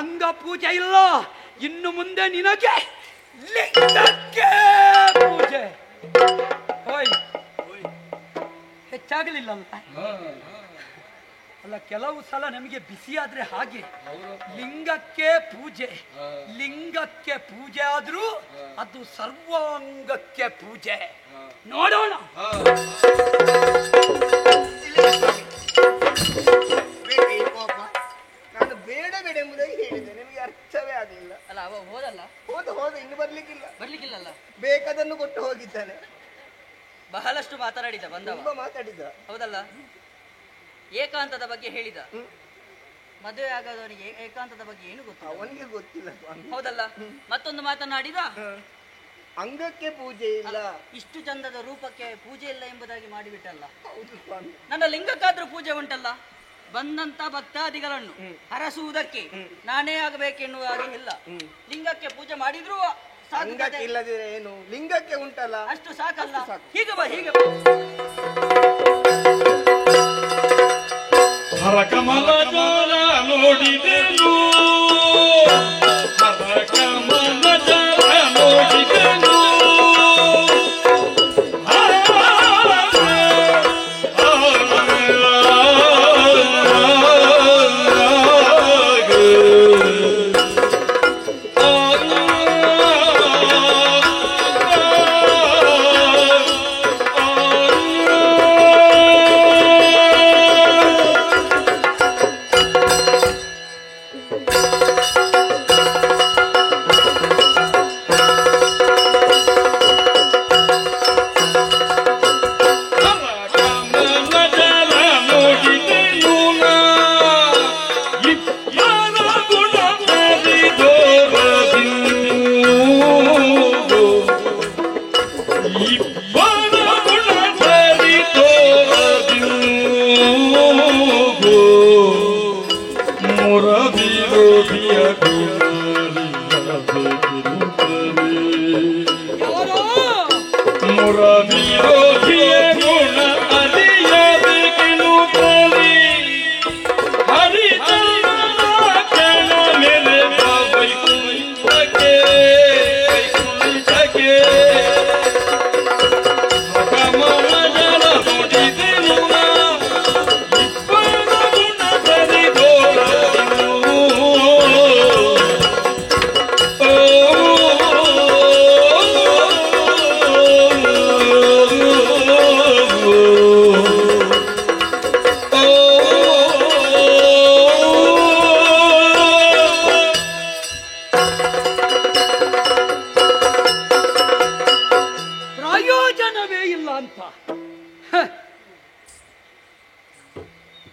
ಅಂಗ ಪೂಜೆ ಇಲ್ಲ. ಇನ್ನು ಮುಂದೆ ನಿನಗೆ ಲಿಂಗಕ್ಕೆ ಪೂಜೆ. ಹೆಚ್ಚಾಗಲಿಲ್ಲ ಅಲ್ಲ, ಕೆಲವು ಸಲ ನಮಗೆ ಬಿಸಿಯಾದ್ರೆ ಹಾಗೆ ಲಿಂಗಕ್ಕೆ ಪೂಜೆ, ಲಿಂಗಕ್ಕೆ ಪೂಜೆ ಆದ್ರೂ ಅದು ಸರ್ವಾಂಗಕ್ಕೆ ಪೂಜೆ. ನೋಡೋಣ. ನಾನು ಬೇಡ ಬೇಡ ಎಂಬುದಾಗಿ ಹೇಳಿದೆ, ನಿಮಗೆ ಅರ್ಥವೇ ಆಗಲಿಲ್ಲ ಅಲ್ಲ. ಅವ ಹೋದಲ್ಲ, ಹೋದ ಇನ್ನು ಬರ್ಲಿಕ್ಕಿಲ್ಲಲ್ಲ. ಬೇಕಾದನ್ನು ಕೊಟ್ಟು ಹೋಗಿದ್ದಾನೆ. ಬಹಳಷ್ಟು ಮಾತನಾಡಿದ ಬಂದವ, ತುಂಬಾ ಮಾತಾಡಿದ. ಹೌದಲ್ಲ. ಏಕಾಂತದ ಬಗ್ಗೆ ಹೇಳಿದ. ಮದುವೆ ಆಗೋದವನಿಗೆ ಏಕಾಂತದ ಬಗ್ಗೆ ಏನು ಗೊತ್ತು? ಅವನಿಗೆ ಗೊತ್ತಿಲ್ಲ. ಹೌದಲ್ಲ. ಮತ್ತೊಂದು ಮಾತನಾಡಿದ, ಅಂಗಕ್ಕೆ ಪೂಜೆ ಇಲ್ಲ, ಇಷ್ಟು ಚಂದದ ರೂಪಕ್ಕೆ ಪೂಜೆ ಇಲ್ಲ ಎಂಬುದಾಗಿ ಮಾಡಿಬಿಟ್ಟಲ್ಲ. ಹೌದು ಸ್ವಾಮಿ. ನನ್ನ ಲಿಂಗಕ್ಕಾದ್ರೂ ಪೂಜೆ ಉಂಟಲ್ಲ. ಬಂದಂತ ಭಕ್ತಾದಿಗಳನ್ನು ಹರಸುವುದಕ್ಕೆ ನಾನೇ ಆಗಬೇಕೆನ್ನುವ ಹಾಗೆ ಇಲ್ಲ. ಲಿಂಗಕ್ಕೆ ಪೂಜೆ ಮಾಡಿದ್ರು ಅಂಗಕ್ಕೆ ಇಲ್ಲದಿದ್ರೆ ಏನು, ಲಿಂಗಕ್ಕೆ ಉಂಟಲ್ಲ ಅಷ್ಟು ಸಾಕಲ್ಲ. ಹೀಗೆ ಬಾ, ಹೀಗೆ ಬಾ. ಹರಕಮಲ ಜೋಳ ನೋಡಿದೆನು, ಹರಕಮಲ ಜೋಳ ನೋಡಿದೆನು.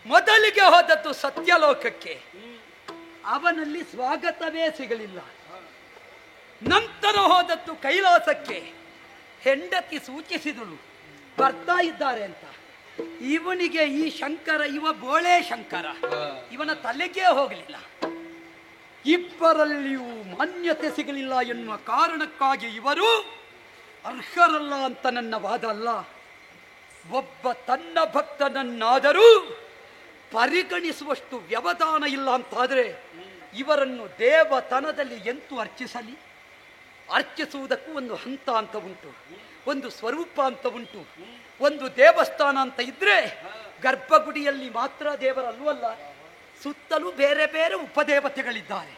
ಮೊದಲಿಗೆ ಹೋದದ್ದು ಸತ್ಯಲೋಕಕ್ಕೆ, ಅವನಲ್ಲಿ ಸ್ವಾಗತವೇ ಸಿಗಲಿಲ್ಲ. ನಂತರ ಹೋದದ್ದು ಕೈಲಾಸಕ್ಕೆ, ಹೆಂಡತಿ ಸೂಚಿಸಿದಳು ಬರ್ತಾ ಇದ್ದಾರೆ ಅಂತ. ಇವನಿಗೆ ಈ ಶಂಕರ, ಇವ ಬೋಳೆ ಶಂಕರ, ಇವನ ತಲೆಗೆ ಹೋಗಲಿಲ್ಲ. ಇಬ್ಬರಲ್ಲಿಯೂ ಮಾನ್ಯತೆ ಸಿಗಲಿಲ್ಲ ಎನ್ನುವ ಕಾರಣಕ್ಕಾಗಿ ಇವರು ಅರ್ಹರಲ್ಲ ಅಂತ ನನ್ನ ವಾದ ಅಲ್ಲ. ಒಬ್ಬ ತನ್ನ ಭಕ್ತನನ್ನಾದರೂ ಪರಿಗಣಿಸುವಷ್ಟು ವ್ಯವಧಾನ ಇಲ್ಲ ಅಂತಾದರೆ ಇವರನ್ನು ದೇವತನದಲ್ಲಿ ಎಂತೂ ಅರ್ಚಿಸಲಿ? ಅರ್ಚಿಸುವುದಕ್ಕೂ ಒಂದು ಹಂತ ಅಂತ ಉಂಟು, ಒಂದು ಸ್ವರೂಪ ಅಂತ ಉಂಟು. ಒಂದು ದೇವಸ್ಥಾನ ಅಂತ ಇದ್ರೆ ಗರ್ಭಗುಡಿಯಲ್ಲಿ ಮಾತ್ರ ದೇವರಲ್ಲವಲ್ಲ, ಸುತ್ತಲೂ ಬೇರೆ ಬೇರೆ ಉಪದೇವತೆಗಳಿದ್ದಾರೆ.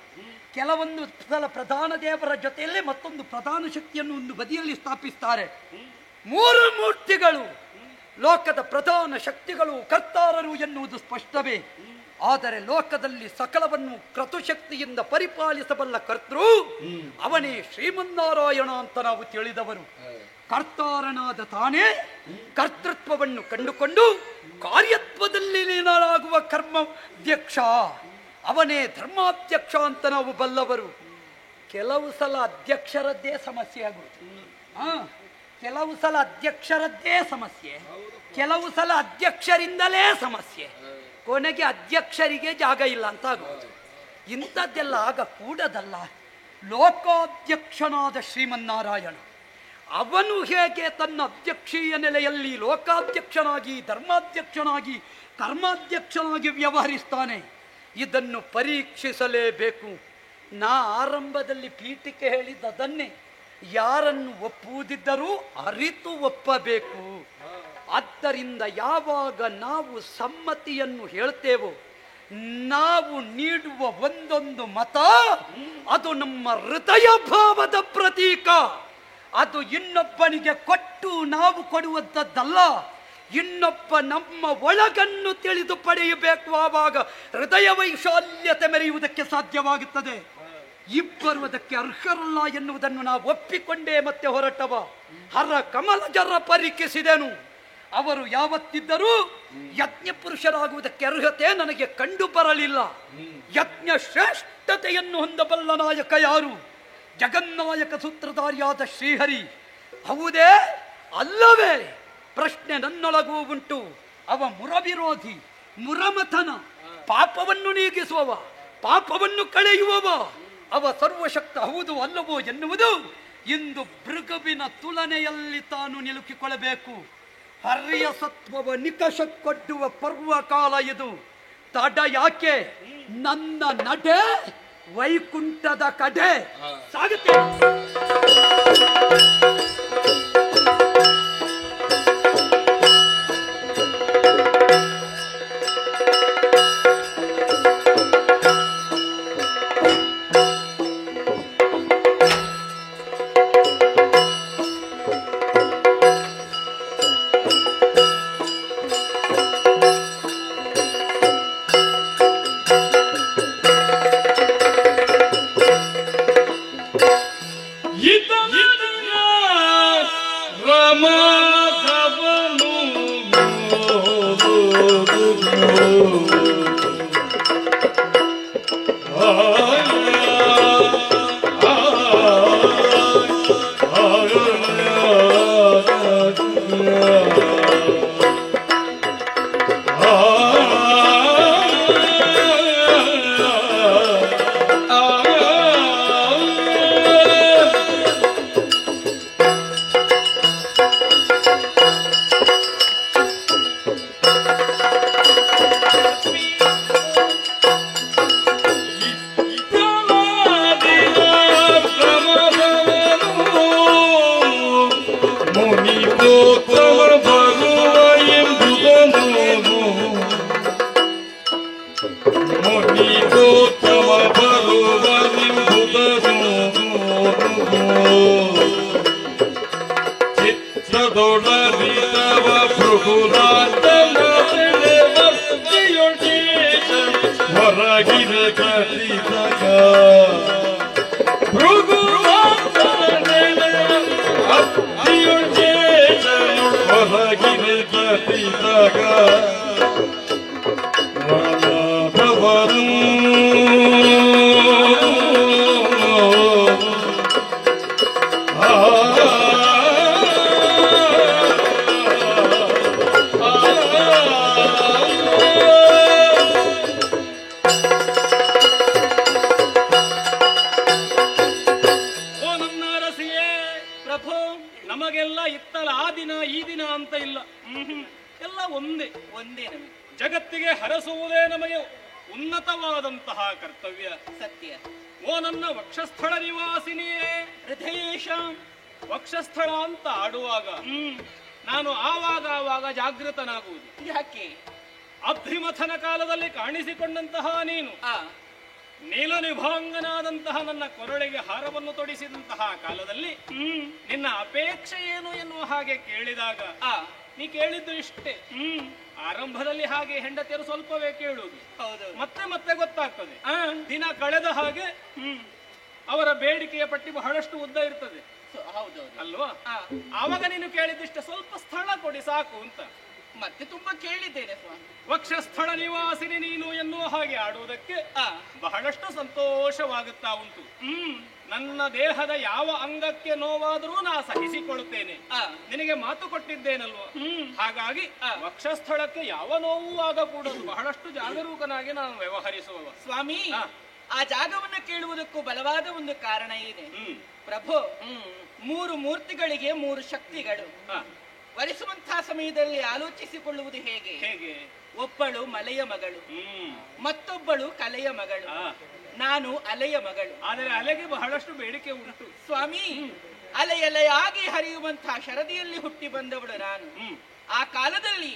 ಕೆಲವೊಂದು ಸಲ ಪ್ರಧಾನ ದೇವರ ಜೊತೆಯಲ್ಲೇ ಮತ್ತೊಂದು ಪ್ರಧಾನ ಶಕ್ತಿಯನ್ನು ಒಂದು ಬದಿಯಲ್ಲಿ ಸ್ಥಾಪಿಸ್ತಾರೆ. ಮೂರು ಮೂರ್ತಿಗಳು ಲೋಕದ ಪ್ರಧಾನ ಶಕ್ತಿಗಳು, ಕರ್ತಾರರು ಎನ್ನುವುದು ಸ್ಪಷ್ಟವೇ. ಆದರೆ ಲೋಕದಲ್ಲಿ ಸಕಲವನ್ನು ಕ್ರತುಶಕ್ತಿಯಿಂದ ಪರಿಪಾಲಿಸಬಲ್ಲ ಕರ್ತೃ ಅವನೇ ಶ್ರೀಮನ್ನಾರಾಯಣ ಅಂತ ನಾವು ತಿಳಿದವರು. ಕರ್ತಾರನಾದ ತಾನೇ ಕರ್ತೃತ್ವವನ್ನು ಕಂಡುಕೊಂಡು ಕಾರ್ಯತ್ವದಲ್ಲಿ ಲೀನರಾಗುವ ಕರ್ಮಾಧ್ಯಕ್ಷ, ಅವನೇ ಧರ್ಮಾಧ್ಯಕ್ಷ ಅಂತ ನಾವು ಬಲ್ಲವರು. ಕೆಲವು ಸಲ ಅಧ್ಯಕ್ಷರದ್ದೇ ಸಮಸ್ಯೆ ಆಗುತ್ತೆ. ಕೆಲವು ಸಲ ಅಧ್ಯಕ್ಷರದ್ದೇ ಸಮಸ್ಯೆ, ಕೆಲವು ಸಲ ಅಧ್ಯಕ್ಷರಿಂದಲೇ ಸಮಸ್ಯೆ, ಕೊನೆಗೆ ಅಧ್ಯಕ್ಷರಿಗೆ ಜಾಗ ಇಲ್ಲ ಅಂತ ಆಗುವುದು. ಇಂಥದ್ದೆಲ್ಲ ಆಗ ಕೂಡದಲ್ಲ. ಲೋಕಾಧ್ಯಕ್ಷನಾದ ಶ್ರೀಮನ್ನಾರಾಯಣ ಅವನು ಹೇಗೆ ತನ್ನ ಅಧ್ಯಕ್ಷೀಯ ನೆಲೆಯಲ್ಲಿ ಲೋಕಾಧ್ಯಕ್ಷನಾಗಿ, ಧರ್ಮಾಧ್ಯಕ್ಷನಾಗಿ, ಕರ್ಮಾಧ್ಯಕ್ಷನಾಗಿ ವ್ಯವಹರಿಸ್ತಾನೆ, ಇದನ್ನು ಪರೀಕ್ಷಿಸಲೇಬೇಕು. ನಾ ಆರಂಭದಲ್ಲಿ ಪೀಠಿಕೆ ಹೇಳಿದ್ದದನ್ನೇ, ಯಾರನ್ನು ಒಪ್ಪುವುದಿದ್ದರೂ ಅರಿತು ಒಪ್ಪಬೇಕು. ಆದ್ದರಿಂದ ಯಾವಾಗ ನಾವು ಸಮ್ಮತಿಯನ್ನು ಹೇಳ್ತೇವೋ, ನಾವು ನೀಡುವ ಒಂದೊಂದು ಮತ ಅದು ನಮ್ಮ ಹೃದಯ ಭಾವದ ಪ್ರತೀಕ. ಅದು ಇನ್ನೊಬ್ಬನಿಗೆ ಕೊಟ್ಟು ನಾವು ಕೊಡುವಂಥದ್ದಲ್ಲ, ಇನ್ನೊಬ್ಬ ನಮ್ಮ ಒಳಗನ್ನು ತಿಳಿದು ಪಡೆಯಬೇಕು. ಆವಾಗ ಹೃದಯ ವೈಶಾಲ್ಯತೆ ಮೆರೆಯುವುದಕ್ಕೆ ಸಾಧ್ಯವಾಗುತ್ತದೆ. ಇಬ್ಬರು ಅದಕ್ಕೆ ಅರ್ಹರಲ್ಲ ಎನ್ನುವುದನ್ನು ನಾವು ಒಪ್ಪಿಕೊಂಡೇ ಮತ್ತೆ ಹೊರಟವ. ಹರ ಕಮಲಜರ ಪರೀಕ್ಷಿಸಿದೆನು, ಅವರು ಯಾವತ್ತಿದ್ದರೂ ಯಜ್ಞ ಪುರುಷರಾಗುವುದಕ್ಕೆ ಅರ್ಹತೆ ನನಗೆ ಕಂಡು ಬರಲಿಲ್ಲ. ಯಜ್ಞ ಶ್ರೇಷ್ಠತೆಯನ್ನು ಹೊಂದಬಲ್ಲ ನಾಯಕ ಯಾರು? ಜಗನ್ನಾಯಕ ಸೂತ್ರಧಾರಿಯಾದ ಶ್ರೀಹರಿ. ಹೌದೇ ಅಲ್ಲವೇ? ಪ್ರಶ್ನೆ ನನ್ನೊಳಗೂ ಉಂಟು. ಅವ ಮುರವಿರೋಧಿ, ಮುರಮಥನ, ಪಾಪವನ್ನು ನೀಗಿಸುವವ, ಪಾಪವನ್ನು ಕಳೆಯುವವ. ಅವ ಸರ್ವಶಕ್ತ ಹೌದು ಅಲ್ಲವೋ ಎನ್ನುವುದು ಇಂದು ಭೃಗುವಿನ ತುಲನೆಯಲ್ಲಿ ತಾನು ನಿಲುಕಿಕೊಳ್ಳಬೇಕು. ಹರಿಯ ಸತ್ವವ ನಿಕಷಕ್ಕೊಡ್ಡುವ ಪರ್ವಕಾಲ ಇದು. ತಡ ಯಾಕೆ? ನನ್ನ ನಡೆ ವೈಕುಂಠದ ಕಡೆ ಸಾಗುತ್ತೆ. ಈ ಧರಿಸಿದಾಗ ರಾಧವರು ನಮಗೆಲ್ಲ ಇತ್ತಲ ಆ ದಿನ ಈ ದಿನ ಅಂತ ಇಲ್ಲ. ಎಲ್ಲ ಒಂದೇ ಒಂದೇ ನಮಗೆ. ಜಗತ್ತಿಗೆ ಹರಸುವುದೇ ನಮಗೆ ಉನ್ನತವಾದಂತಹ ಕರ್ತವ್ಯ. ಸತ್ಯ. ಓ ನನ್ನ ವಕ್ಷಸ್ಥಳ ನಿವಾಸಿನಿಯೇ ಹೃದಯೇಶ. ವಕ್ಷಸ್ಥಳ ಅಂತ ಆಡುವಾಗ ನಾನು ಆವಾಗ ಜಾಗೃತನಾಗುವುದು. ಯಾಕೆ? ಅಭಿಮಥನ ಕಾಲದಲ್ಲಿ ಕಾಣಿಸಿಕೊಂಡಂತಹ ನೀನು ನೀಲ ನಿಭಾಂಗನಾದಂತಹ ನನ್ನ ಕೊರಳಿಗೆ ಹಾರವನ್ನು ತೊಡಿಸಿದಂತಹ ಕಾಲದಲ್ಲಿ ನಿನ್ನ ಅಪೇಕ್ಷೆ ಏನು ಎನ್ನುವ ಹಾಗೆ ಕೇಳಿದಾಗ ನೀ ಕೇಳಿದ್ದು ಇಷ್ಟೇ. ಆರಂಭದಲ್ಲಿ ಹಾಗೆ ಹೆಂಡತಿಯರು ಸ್ವಲ್ಪವೇ ಕೇಳುವುದು, ಮತ್ತೆ ಮತ್ತೆ ಗೊತ್ತಾಗ್ತದೆ. ದಿನ ಕಳೆದ ಹಾಗೆ ಅವರ ಬೇಡಿಕೆಯ ಪಟ್ಟಿ ಬಹಳಷ್ಟು ಉದ್ದ ಇರ್ತದೆ ಅಲ್ವಾ? ಆವಾಗ ನೀನು ಕೇಳಿದ್ದಿಷ್ಟ ಸ್ವಲ್ಪ ಸ್ಥಳ ಕೊಡಿ ಸಾಕು ಅಂತ. ಮತ್ತೆ ತುಂಬಾ ಕೇಳಿದ್ದೇನೆ ಸ್ವಾಮಿ. ವಕ್ಷಸ್ಥಳ ನಿವಾಸಿನಿ ನೀನು ಎನ್ನುವ ಹಾಗೆ ಆಡುವುದಕ್ಕೆ ಬಹಳಷ್ಟು ಸಂತೋಷವಾಗುತ್ತಾ ಉಂಟು. ನನ್ನ ದೇಹದ ಯಾವ ಅಂಗಕ್ಕೆ ನೋವಾದರೂ ನಾ ಸಹಿಸಿಕೊಳ್ಳುತ್ತೇನೆ. ನಿನಗೆ ಮಾತು ಕೊಟ್ಟಿದ್ದೇನಲ್ವ? ಹಾಗಾಗಿ ವಕ್ಷಸ್ಥಳಕ್ಕೆ ಯಾವ ನೋವು ಆಗಕೂಡದು. ಬಹಳಷ್ಟು ಜಾಗರೂಕನಾಗಿ ನಾನು ವ್ಯವಹರಿಸುವ ಸ್ವಾಮಿ. ಆ ಜಾಗವನ್ನ ಕೇಳುವುದಕ್ಕೂ ಬಲವಾದ ಒಂದು ಕಾರಣ ಇದೆ ಪ್ರಭು. 3 ಮೂರ್ತಿಗಳಿಗೆ 3 ಶಕ್ತಿಗಳು. ವರಿಸುವಂತಹ ಸಮಯದಲ್ಲಿ ಆಲೋಚಿಸಿಕೊಳ್ಳುವುದು ಹೇಗೆ? ಒಬ್ಬಳು ಮಲೆಯ ಮಗಳು, ಮತ್ತೊಬ್ಬಳು ಕಲೆಯ ಮಗಳು, ನಾನು ಅಲೆಯ ಮಗಳು. ಆದರೆ ಅಲೆಗೆ ಬಹಳಷ್ಟು ಬೇಡಿಕೆ ಉಂಟು ಸ್ವಾಮಿ. ಅಲೆಯಲೆಯಾಗಿ ಹರಿಯುವಂತಹ ಶರದಿಯಲ್ಲಿ ಹುಟ್ಟಿ ಬಂದವಳು ನಾನು. ಆ ಕಾಲದಲ್ಲಿ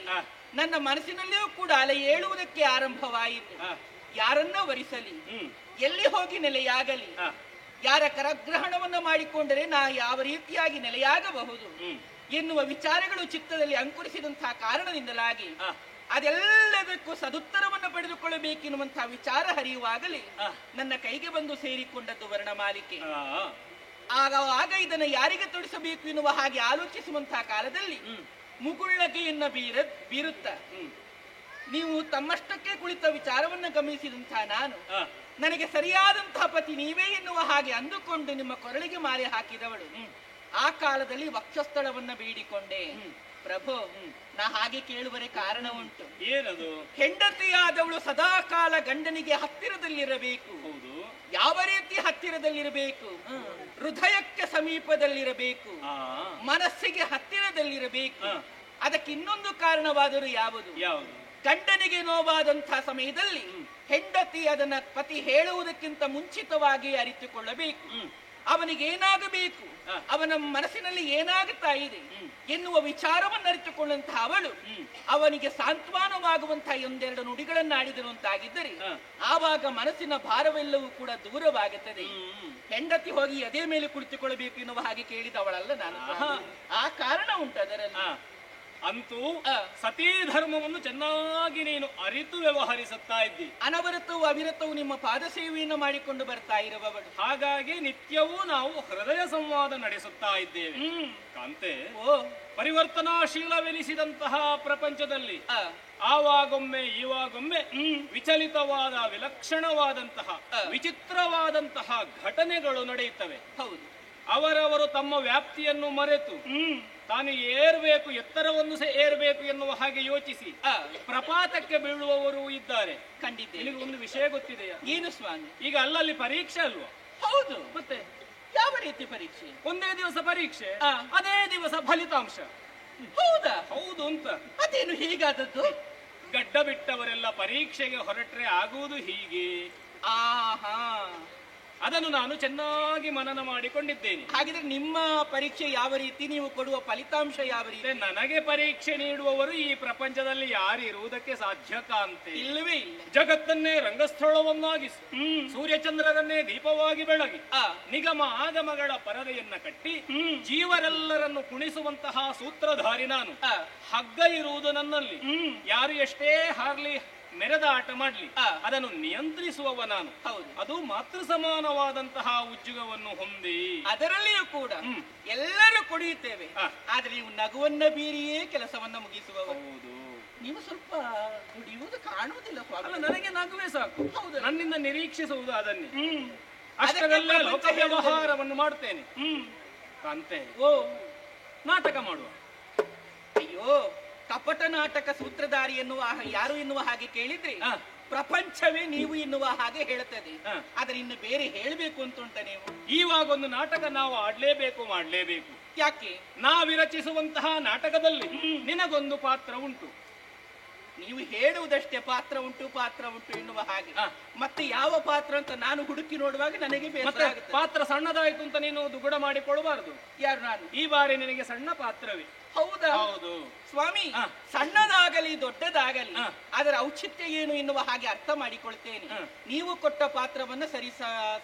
ನನ್ನ ಮನಸ್ಸಿನಲ್ಲಿಯೂ ಕೂಡ ಅಲೆ ಏಳುವುದಕ್ಕೆ ಆರಂಭವಾಯಿತು. ಯಾರನ್ನ ವರಿಸಲಿ, ಎಲ್ಲಿ ಹೋಗಿ ನೆಲೆಯಾಗಲಿ, ಯಾರ ಕರಗ್ರಹಣವನ್ನ ಮಾಡಿಕೊಂಡರೆ ನಾ ಯಾವ ರೀತಿಯಾಗಿ ನೆಲೆಯಾಗಬಹುದು ಎನ್ನುವ ವಿಚಾರಗಳು ಚಿತ್ತದಲ್ಲಿ ಅಂಕುರಿಸಿದಂತಹ ಕಾರಣದಿಂದಲಾಗಿ ಅದೆಲ್ಲದಕ್ಕೂ ಸದುತ್ತರವನ್ನು ಪಡೆದುಕೊಳ್ಳಬೇಕೆನ್ನುವಂತಹ ವಿಚಾರ ಹರಿಯುವಾಗಲೇ ನನ್ನ ಕೈಗೆ ಬಂದು ಸೇರಿಕೊಂಡದ್ದು ವರ್ಣಮಾಲಿಕೆ. ಆಗ ಇದನ್ನು ಯಾರಿಗೆ ತೊಡಿಸಬೇಕು ಎನ್ನುವ ಹಾಗೆ ಆಲೋಚಿಸುವಂತಹ ಕಾಲದಲ್ಲಿ ಮುಗುಳ್ಳಗೆಯನ್ನ ಬೀರುತ್ತ ನೀವು ತಮ್ಮಷ್ಟಕ್ಕೆ ಕುಳಿತ ವಿಚಾರವನ್ನ ಗಮನಿಸಿದಂತಹ ನಾನು ನನಗೆ ಸರಿಯಾದಂತಹ ಪತಿ ನೀವೇ ಎನ್ನುವ ಹಾಗೆ ಅಂದುಕೊಂಡು ನಿಮ್ಮ ಕೊರಳಿಗೆ ಮಾಲೆ ಹಾಕಿದವಳು. ಆ ಕಾಲದಲ್ಲಿ ವಕ್ಷಸ್ಥಳವನ್ನ ಬೇಡಿಕೊಂಡೆ ಪ್ರಭು. ನಾ ಹಾಗೆ ಕೇಳುವರೆ ಕಾರಣ ಉಂಟು. ಏನದು? ಹೆಂಡತಿಯಾದವಳು ಸದಾ ಕಾಲ ಗಂಡನಿಗೆ ಹತ್ತಿರದಲ್ಲಿರಬೇಕು. ಯಾವ ರೀತಿ ಹತ್ತಿರದಲ್ಲಿರಬೇಕು? ಹೃದಯಕ್ಕೆ ಸಮೀಪದಲ್ಲಿರಬೇಕು, ಮನಸ್ಸಿಗೆ ಹತ್ತಿರದಲ್ಲಿರಬೇಕು. ಅದಕ್ಕೆ ಇನ್ನೊಂದು ಕಾರಣವಾದರೂ ಯಾವುದು? ಗಂಡನಿಗೆ ನೋವಾದಂತಹ ಸಮಯದಲ್ಲಿ ಹೆಂಡತಿ ಅದನ್ನ ಪತಿ ಹೇಳುವುದಕ್ಕಿಂತ ಮುಂಚಿತವಾಗಿ ಅರಿತುಕೊಳ್ಳಬೇಕು. ಅವನಿಗೆ ಏನಾಗಬೇಕು, ಅವನ ಮನಸ್ಸಿನಲ್ಲಿ ಏನಾಗುತ್ತಾ ಇದೆ ಎನ್ನುವ ವಿಚಾರವನ್ನು ಅರಿತುಕೊಳ್ಳುವಂತಹ ಅವಳು ಅವನಿಗೆ ಸಾಂತ್ವನವಾಗುವಂತಹ 1-2 ನುಡಿಗಳನ್ನಾಡಿದನು ಅಂತಾಗಿದ್ದರೆ ಆವಾಗ ಮನಸ್ಸಿನ ಭಾರವೆಲ್ಲವೂ ಕೂಡ ದೂರವಾಗುತ್ತದೆ. ಹೆಂಡತಿ ಹೋಗಿ ಎದೆ ಮೇಲೆ ಕುಳಿತುಕೊಳ್ಳಬೇಕು ಎನ್ನುವ ಹಾಗೆ ಕೇಳಿದವಳಲ್ಲ ನಾನು. ಆ ಕಾರಣ ಉಂಟು ಅದರಲ್ಲಿ. ಅಂತೂ ಸತೀ ಧರ್ಮವನ್ನು ಚೆನ್ನಾಗಿ ನೀನು ಅರಿತು ವ್ಯವಹರಿಸುತ್ತಾ ಇದ್ದಿ. ಅನವರತವು ಅವಿರತವು ನಿಮ್ಮ ಪಾದ ಸೇವೆಯನ್ನು ಮಾಡಿಕೊಂಡು ಬರ್ತಾ ಇರುವವಳು. ಹಾಗಾಗಿ ನಿತ್ಯವೂ ನಾವು ಹೃದಯ ಸಂವಾದ ನಡೆಸುತ್ತಾ ಇದ್ದೇವೆ ಕಾಂತೆ. ಪರಿವರ್ತನಾಶೀಲವೆನಿಸಿದಂತಹ ಪ್ರಪಂಚದಲ್ಲಿ ಆವಾಗೊಮ್ಮೆ ಈವಾಗೊಮ್ಮೆ ವಿಚಲಿತವಾದ ವಿಲಕ್ಷಣವಾದಂತಹ ವಿಚಿತ್ರವಾದಂತಹ ಘಟನೆಗಳು ನಡೆಯುತ್ತವೆ. ಹೌದು. ಅವರವರು ತಮ್ಮ ವ್ಯಾಪ್ತಿಯನ್ನು ಮರೆತು ತಾನು ಏರ್ಬೇಕು, ಎತ್ತರವನ್ನು ಏರ್ಬೇಕು ಎನ್ನುವ ಹಾಗೆ ಯೋಚಿಸಿ ಪ್ರಪಾತಕ್ಕೆ ಬೀಳುವವರು ಇದ್ದಾರೆ. ಖಂಡಿತ. ನಿನಗೆ ಒಂದು ವಿಷಯ ಗೊತ್ತಿದೆಯಾ? ಏನು ಸ್ವಾಮಿ? ಈಗ ಅಲ್ಲಲ್ಲಿ ಪರೀಕ್ಷೆ ಅಲ್ವಾ? ಹೌದು. ಮತ್ತೆ ಯಾವ ರೀತಿ ಪರೀಕ್ಷೆ? ಒಂದೇ ದಿವಸ ಪರೀಕ್ಷೆ, ಅದೇ ದಿವಸ ಫಲಿತಾಂಶ. ಹೌದಾ? ಹೌದು ಅಂತ. ಅದೇನು ಹೀಗಾದದ್ದು? ಗಡ್ಡ ಬಿಟ್ಟವರೆಲ್ಲ ಪರೀಕ್ಷೆಗೆ ಹೊರಟ್ರೆ ಆಗುವುದು ಹೀಗೆ. ಆಹಾ, ಅದನ್ನು ನಾನು ಚೆನ್ನಾಗಿ ಮನನ ಮಾಡಿಕೊಂಡಿದ್ದೇನೆ. ಹಾಗಿದ್ರೆ ನಿಮ್ಮ ಪರೀಕ್ಷೆ ಯಾವ ರೀತಿ, ನೀವು ಕೊಡುವ ಫಲಿತಾಂಶ ಯಾವ ರೀತಿ? ನನಗೆ ಪರೀಕ್ಷೆ ನೀಡುವವರು ಈ ಪ್ರಪಂಚದಲ್ಲಿ ಯಾರು ಇರುವುದಕ್ಕೆ ಸಾಧ್ಯ ಕಾಂತೆ? ಇಲ್ಲವೇ ಇಲ್ಲ. ಜಗತ್ತನ್ನೇ ರಂಗಸ್ಥಳವನ್ನಾಗಿಸಿ ಸೂರ್ಯಚಂದ್ರರನ್ನೇ ದೀಪವಾಗಿ ಬೆಳಗಿ ನಿಗಮ ಆಗಮಗಳ ಪರದೆಯನ್ನ ಕಟ್ಟಿ ಜೀವರೆಲ್ಲರನ್ನು ಕುಣಿಸುವಂತಹ ಸೂತ್ರಧಾರಿ ನಾನು. ಹಗ್ಗ ಇರುವುದು ನನ್ನಲ್ಲಿ. ಯಾರು ಎಷ್ಟೇ ಹಾರ್ಲಿ ಮೆರೆದ ಆಟ ಮಾಡ್ಲಿ, ಅದನ್ನು ನಿಯಂತ್ರಿಸುವವ ನಾನು. ಹೌದು. ಅದು ಮಾತೃ ಸಮಾನವಾದಂತಹ ಉದ್ಯೋಗವನ್ನು ಹೊಂದಿ ಅದರಲ್ಲಿಯೂ ಕೂಡ ಎಲ್ಲರೂ ಕುಡಿಯುತ್ತೇವೆ, ಆದ್ರೆ ನೀವು ನಗುವನ್ನ ಬೀರಿಯೇ ಕೆಲಸವನ್ನ ಮುಗಿಸುವವರು. ಹೌದು. ನೀವು ಸ್ವಲ್ಪ ದುಡಿಯುವುದು ಕಾಣುವುದಿಲ್ಲ ಅಲ್ಲ, ಸ್ವಾಮಿ. ನನಗೆ ನಗುವೇ ಸಾಕು. ಹೌದು. ನನ್ನಿಂದ ನಿರೀಕ್ಷಿಸುವುದು ಅದನ್ನೇ. ಅದಕ್ಕೆ ಅಷ್ಟರಲ್ಲೇ ಪ್ರಪಂಚ ಲೋಕ ವ್ಯವಹಾರವನ್ನು ಮಾಡ್ತೇನೆ. ಕಾಂತೆ, ಓ ನಾಟಕ ಮಾಡುವ. ಅಯ್ಯೋ, ಕಪಟ ನಾಟಕ ಸೂತ್ರಧಾರಿ ಎನ್ನುವ ಯಾರು ಎನ್ನುವ ಹಾಗೆ ಕೇಳಿದ್ರೆ ಪ್ರಪಂಚವೇ ನೀವು ಎನ್ನುವ ಹಾಗೆ ಹೇಳುತ್ತದೆ. ಆದ್ರೆ ಇನ್ನು ಬೇರೆ ಹೇಳಬೇಕು ಅಂತ ಉಂಟ ನೀವು. ಇವಾಗ ಒಂದು ನಾಟಕ ನಾವು ಆಡ್ಲೇಬೇಕು, ಮಾಡ್ಲೇಬೇಕು. ಯಾಕೆ? ನಾವಿರಚಿಸುವಂತಹ ನಾಟಕದಲ್ಲಿ ನಿನಗೊಂದು ಪಾತ್ರ ಉಂಟು. ನೀವು ಹೇಳುವುದಷ್ಟೇ ಪಾತ್ರ ಉಂಟು ಎನ್ನುವ ಹಾಗೆ. ಮತ್ತೆ ಯಾವ ಪಾತ್ರ ಅಂತ ನಾನು ಹುಡುಕಿ ನೋಡುವಾಗ ನನಗೆ ಬೇಸರ ಆಗುತ್ತೆ. ಪಾತ್ರ ಸಣ್ಣದಾಯ್ತು ಅಂತ ನೀನು ದುಗುಡ ಮಾಡಿಕೊಳ್ಳಬಾರದು. ಯಾರು? ನಾನು. ಈ ಬಾರಿ ನಿನಗೆ ಸಣ್ಣ ಪಾತ್ರವೇ. ಹೌದಾ? ಹೌದು ಸ್ವಾಮಿ. ಸಣ್ಣದಾಗಲಿ ದೊಡ್ಡದಾಗಲಿ ಅದರ ಔಚಿತ್ಯ ಏನು ಎನ್ನುವ ಹಾಗೆ ಅರ್ಥ ಮಾಡಿಕೊಳ್ತೇನೆ. ನೀವು ಕೊಟ್ಟ ಪಾತ್ರವನ್ನು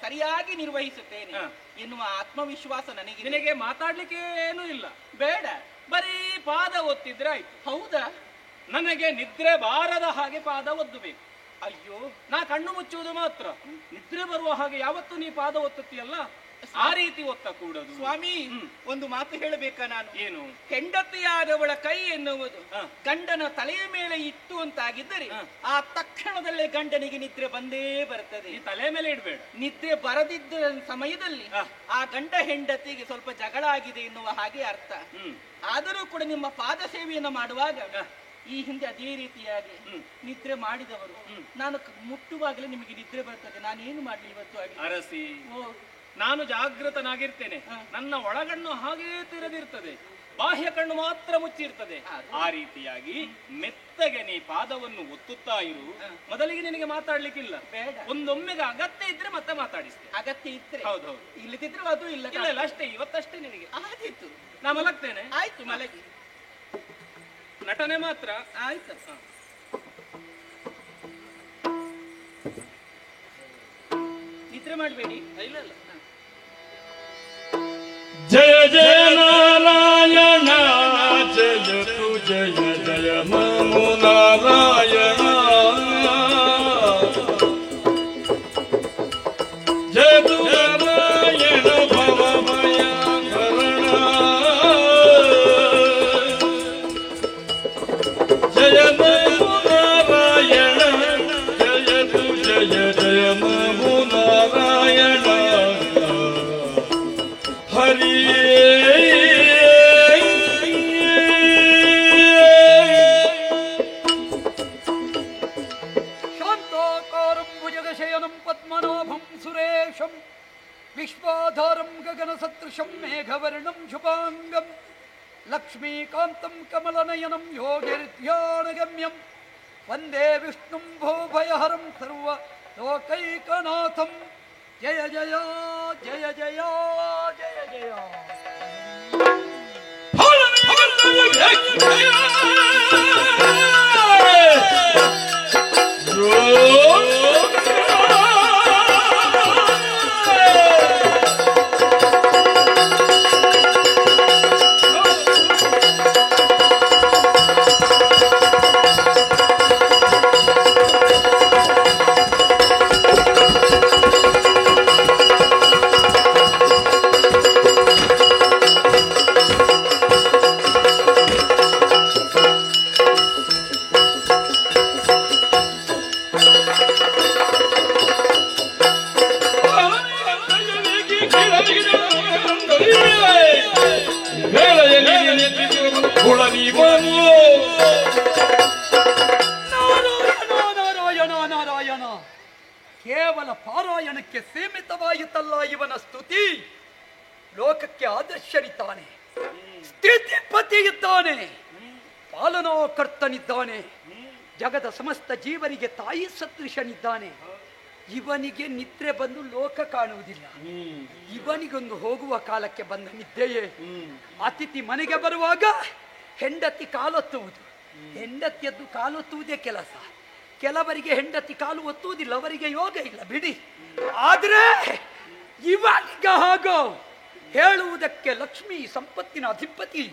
ಸರಿಯಾಗಿ ನಿರ್ವಹಿಸುತ್ತೇನೆ ಎನ್ನುವ ಆತ್ಮವಿಶ್ವಾಸ ನನಗೆ. ನಿನಗೆ ಮಾತಾಡ್ಲಿಕ್ಕೆ ಏನೂ ಇಲ್ಲ, ಬೇಡ, ಬರೀ ಪಾದ ಒತ್ತಿದ್ರೆ ಆಯ್ತು. ಹೌದಾ? ನನಗೆ ನಿದ್ರೆ ಬಾರದ ಹಾಗೆ ಪಾದ ಒದ್ದಬೇಕು. ಅಯ್ಯೋ, ನಾ ಕಣ್ಣು ಮುಚ್ಚುವುದು ಮಾತ್ರ. ನಿದ್ರೆ ಬರುವ ಹಾಗೆ ಯಾವತ್ತು ನೀ ಪಾದ ಒತ್ತುತ್ತೀಯಲ್ಲ, ಆ ರೀತಿ ಒತ್ತ ಕೂಡದು. ಸ್ವಾಮಿ, ಒಂದು ಮಾತು ಹೇಳಬೇಕಾ ನಾನು? ಏನು? ಹೆಂಡತಿಯಾದವಳ ಕೈ ಎನ್ನುವುದು ಗಂಡನ ತಲೆಯ ಮೇಲೆ ಇಟ್ಟು ಅಂತಾಗಿದ್ದರೆ ಆ ತಕ್ಷಣದಲ್ಲೇ ಗಂಡನಿಗೆ ನಿದ್ರೆ ಬಂದೇ ಬರ್ತದೆ. ಈ ತಲೆ ಮೇಲೆ ಇಡ್ಬೇಡ. ನಿದ್ರೆ ಬರದಿದ್ದ ಸಮಯದಲ್ಲಿ ಆ ಗಂಡ ಹೆಂಡತಿಗೆ ಸ್ವಲ್ಪ ಜಗಳ ಆಗಿದೆ ಎನ್ನುವ ಹಾಗೆ ಅರ್ಥ. ಆದರೂ ಕೂಡ ನಿಮ್ಮ ಪಾದ ಸೇವೆಯನ್ನು ಮಾಡುವಾಗ ಈ ಹಿಂದೆ ಅದೇ ರೀತಿಯಾಗಿ ನಿದ್ರೆ ಮಾಡಿದವರು ನಾನು ಮುಟ್ಟುವಾಗಲೇ ನಿಮಗೆ ನಿದ್ರೆ ಬರ್ತದೆ. ನಾನೇನು ಮಾಡ್ಲಿ ಇವತ್ತು? ಅರಸಿ, ನಾನು ಜಾಗೃತನಾಗಿರ್ತೇನೆ. ನನ್ನ ಒಳಗಣ್ಣು ಹಾಗೇ ತೆರೆದಿರ್ತದೆ, ಬಾಹ್ಯ ಕಣ್ಣು ಮಾತ್ರ ಮುಚ್ಚಿರ್ತದೆ. ಆ ರೀತಿಯಾಗಿ ಮೆತ್ತಗೆ ನೀ ಪಾದವನ್ನು ಒತ್ತುತ್ತಾ ಇರು. ಮೊದಲಿಗೆ ನಿನಗೆ ಮಾತಾಡ್ಲಿಕ್ಕಿಲ್ಲ, ಬೇಡ. ಒಂದೊಮ್ಮೆಗೆ ಅಗತ್ಯ ಇದ್ರೆ ಮತ್ತೆ ಮಾತಾಡಿಸ್ತೇನೆ. ಅಗತ್ಯ ಇದ್ರೆ? ಹೌದು. ಇಲ್ಲದಿದ್ರು ಅದು ಇಲ್ಲ. ಇಲ್ಲ, ಅಷ್ಟೇ, ಇವತ್ತಷ್ಟೇ ನಿನಗೆ. ಆದೀತು, ನಾ ಮಲಗ್ತೇನೆ. ಆಯ್ತು, ಮಲಗಿ. ನಟನೆ ಮಾತ್ರ. ಆಯ್ತು. ನಿದ್ರೆ ಮಾಡಬೇಡಿ. ಇಲ್ಲ ಇಲ್ಲ. ಜಯ ಜಯ ನಾರಾಯಣ, ಜಯತು ಜಯ ಜಯ ನಮೋ ನಾರಾಯಣ. ಜಯತು ನಾರಾಯಣ ಭವಮಯ ಕರಣ. ಜಯ ನಮೋ ನಾರಾಯಣ, ಜಯತು ಜಯ ಜಯ ನಮೋ ನಾರಾಯಣ. ಹರಿ ಶಾಂತಾಕಾರಂ ಭುಜಗಶಯನಂ ಪದ್ಮನಾಭಂ ಸುರೇಶಂ ವಿಶ್ವಾಧಾರಂ ಗಗನ ಸದೃಶಂ ಮೇಘವರ್ಣಂ ಶುಭಾಂಗಂ ಲಕ್ಷ್ಮೀಕಾಂತಂ ಕಮಲನಯನಂ ಯೋಗಿರ್ಧ್ಯಾನಗಮ್ಯಂ ವಂದೇ ವಿಷ್ಣುಂ ಭೂಭಯಹರಂ ಸರ್ವ ಲೋಕೈಕನಾಥಂ. ಜಯ ಜಯ ಜಯ ಜಯ ಜಯ ಜಯ. ನಾರಾಯಣ ನಾರಾಯಣ, ಕೇವಲ ಪಾರಾಯಣಕ್ಕೆ ಸೀಮಿತವಾಯಿತಲ್ಲ ಇವನ ಸ್ತುತಿ. ಲೋಕಕ್ಕೆ ಆದರ್ಶನಿದ್ದಾನೆ, ಸ್ಥಿತಿಪತಿ ಇದ್ದಾನೆ, ಪಾಲನಾಕರ್ತನಿದ್ದಾನೆ, ಜಗದ ಸಮಸ್ತ ಜೀವರಿಗೆ ತಾಯಿ ಸದೃಶನಿದ್ದಾನೆ. ಇವನಿಗೆ ನಿದ್ರೆ ಬಂದು ಲೋಕ ಕಾಣುವುದಿಲ್ಲ. ಇವನಿಗೊಂದು ಹೋಗುವ ಕಾಲಕ್ಕೆ ಬಂದ ನಿದ್ದೆಯೇ. ಅತಿಥಿ ಮನೆಗೆ ಬರುವಾಗ ಹೆಂಡತಿ ಕಾಲೊತ್ತುವುದು, ಹೆಂಡತಿಯದ್ದು ಕಾಲೊತ್ತುವುದೇ ಕೆಲಸ. ಕೆಲವರಿಗೆ ಹೆಂಡತಿ ಕಾಲು ಒತ್ತುವುದಿಲ್ಲ, ಅವರಿಗೆ ಯೋಗ ಇಲ್ಲ ಬಿಡಿ. ಆದ್ರೆ ಇವನಿಗ ಹಾಗೋ ಹೇಳುವುದಕ್ಕೆ ಲಕ್ಷ್ಮಿ ಸಂಪತ್ತಿನ ಅಧಿಪತಿ.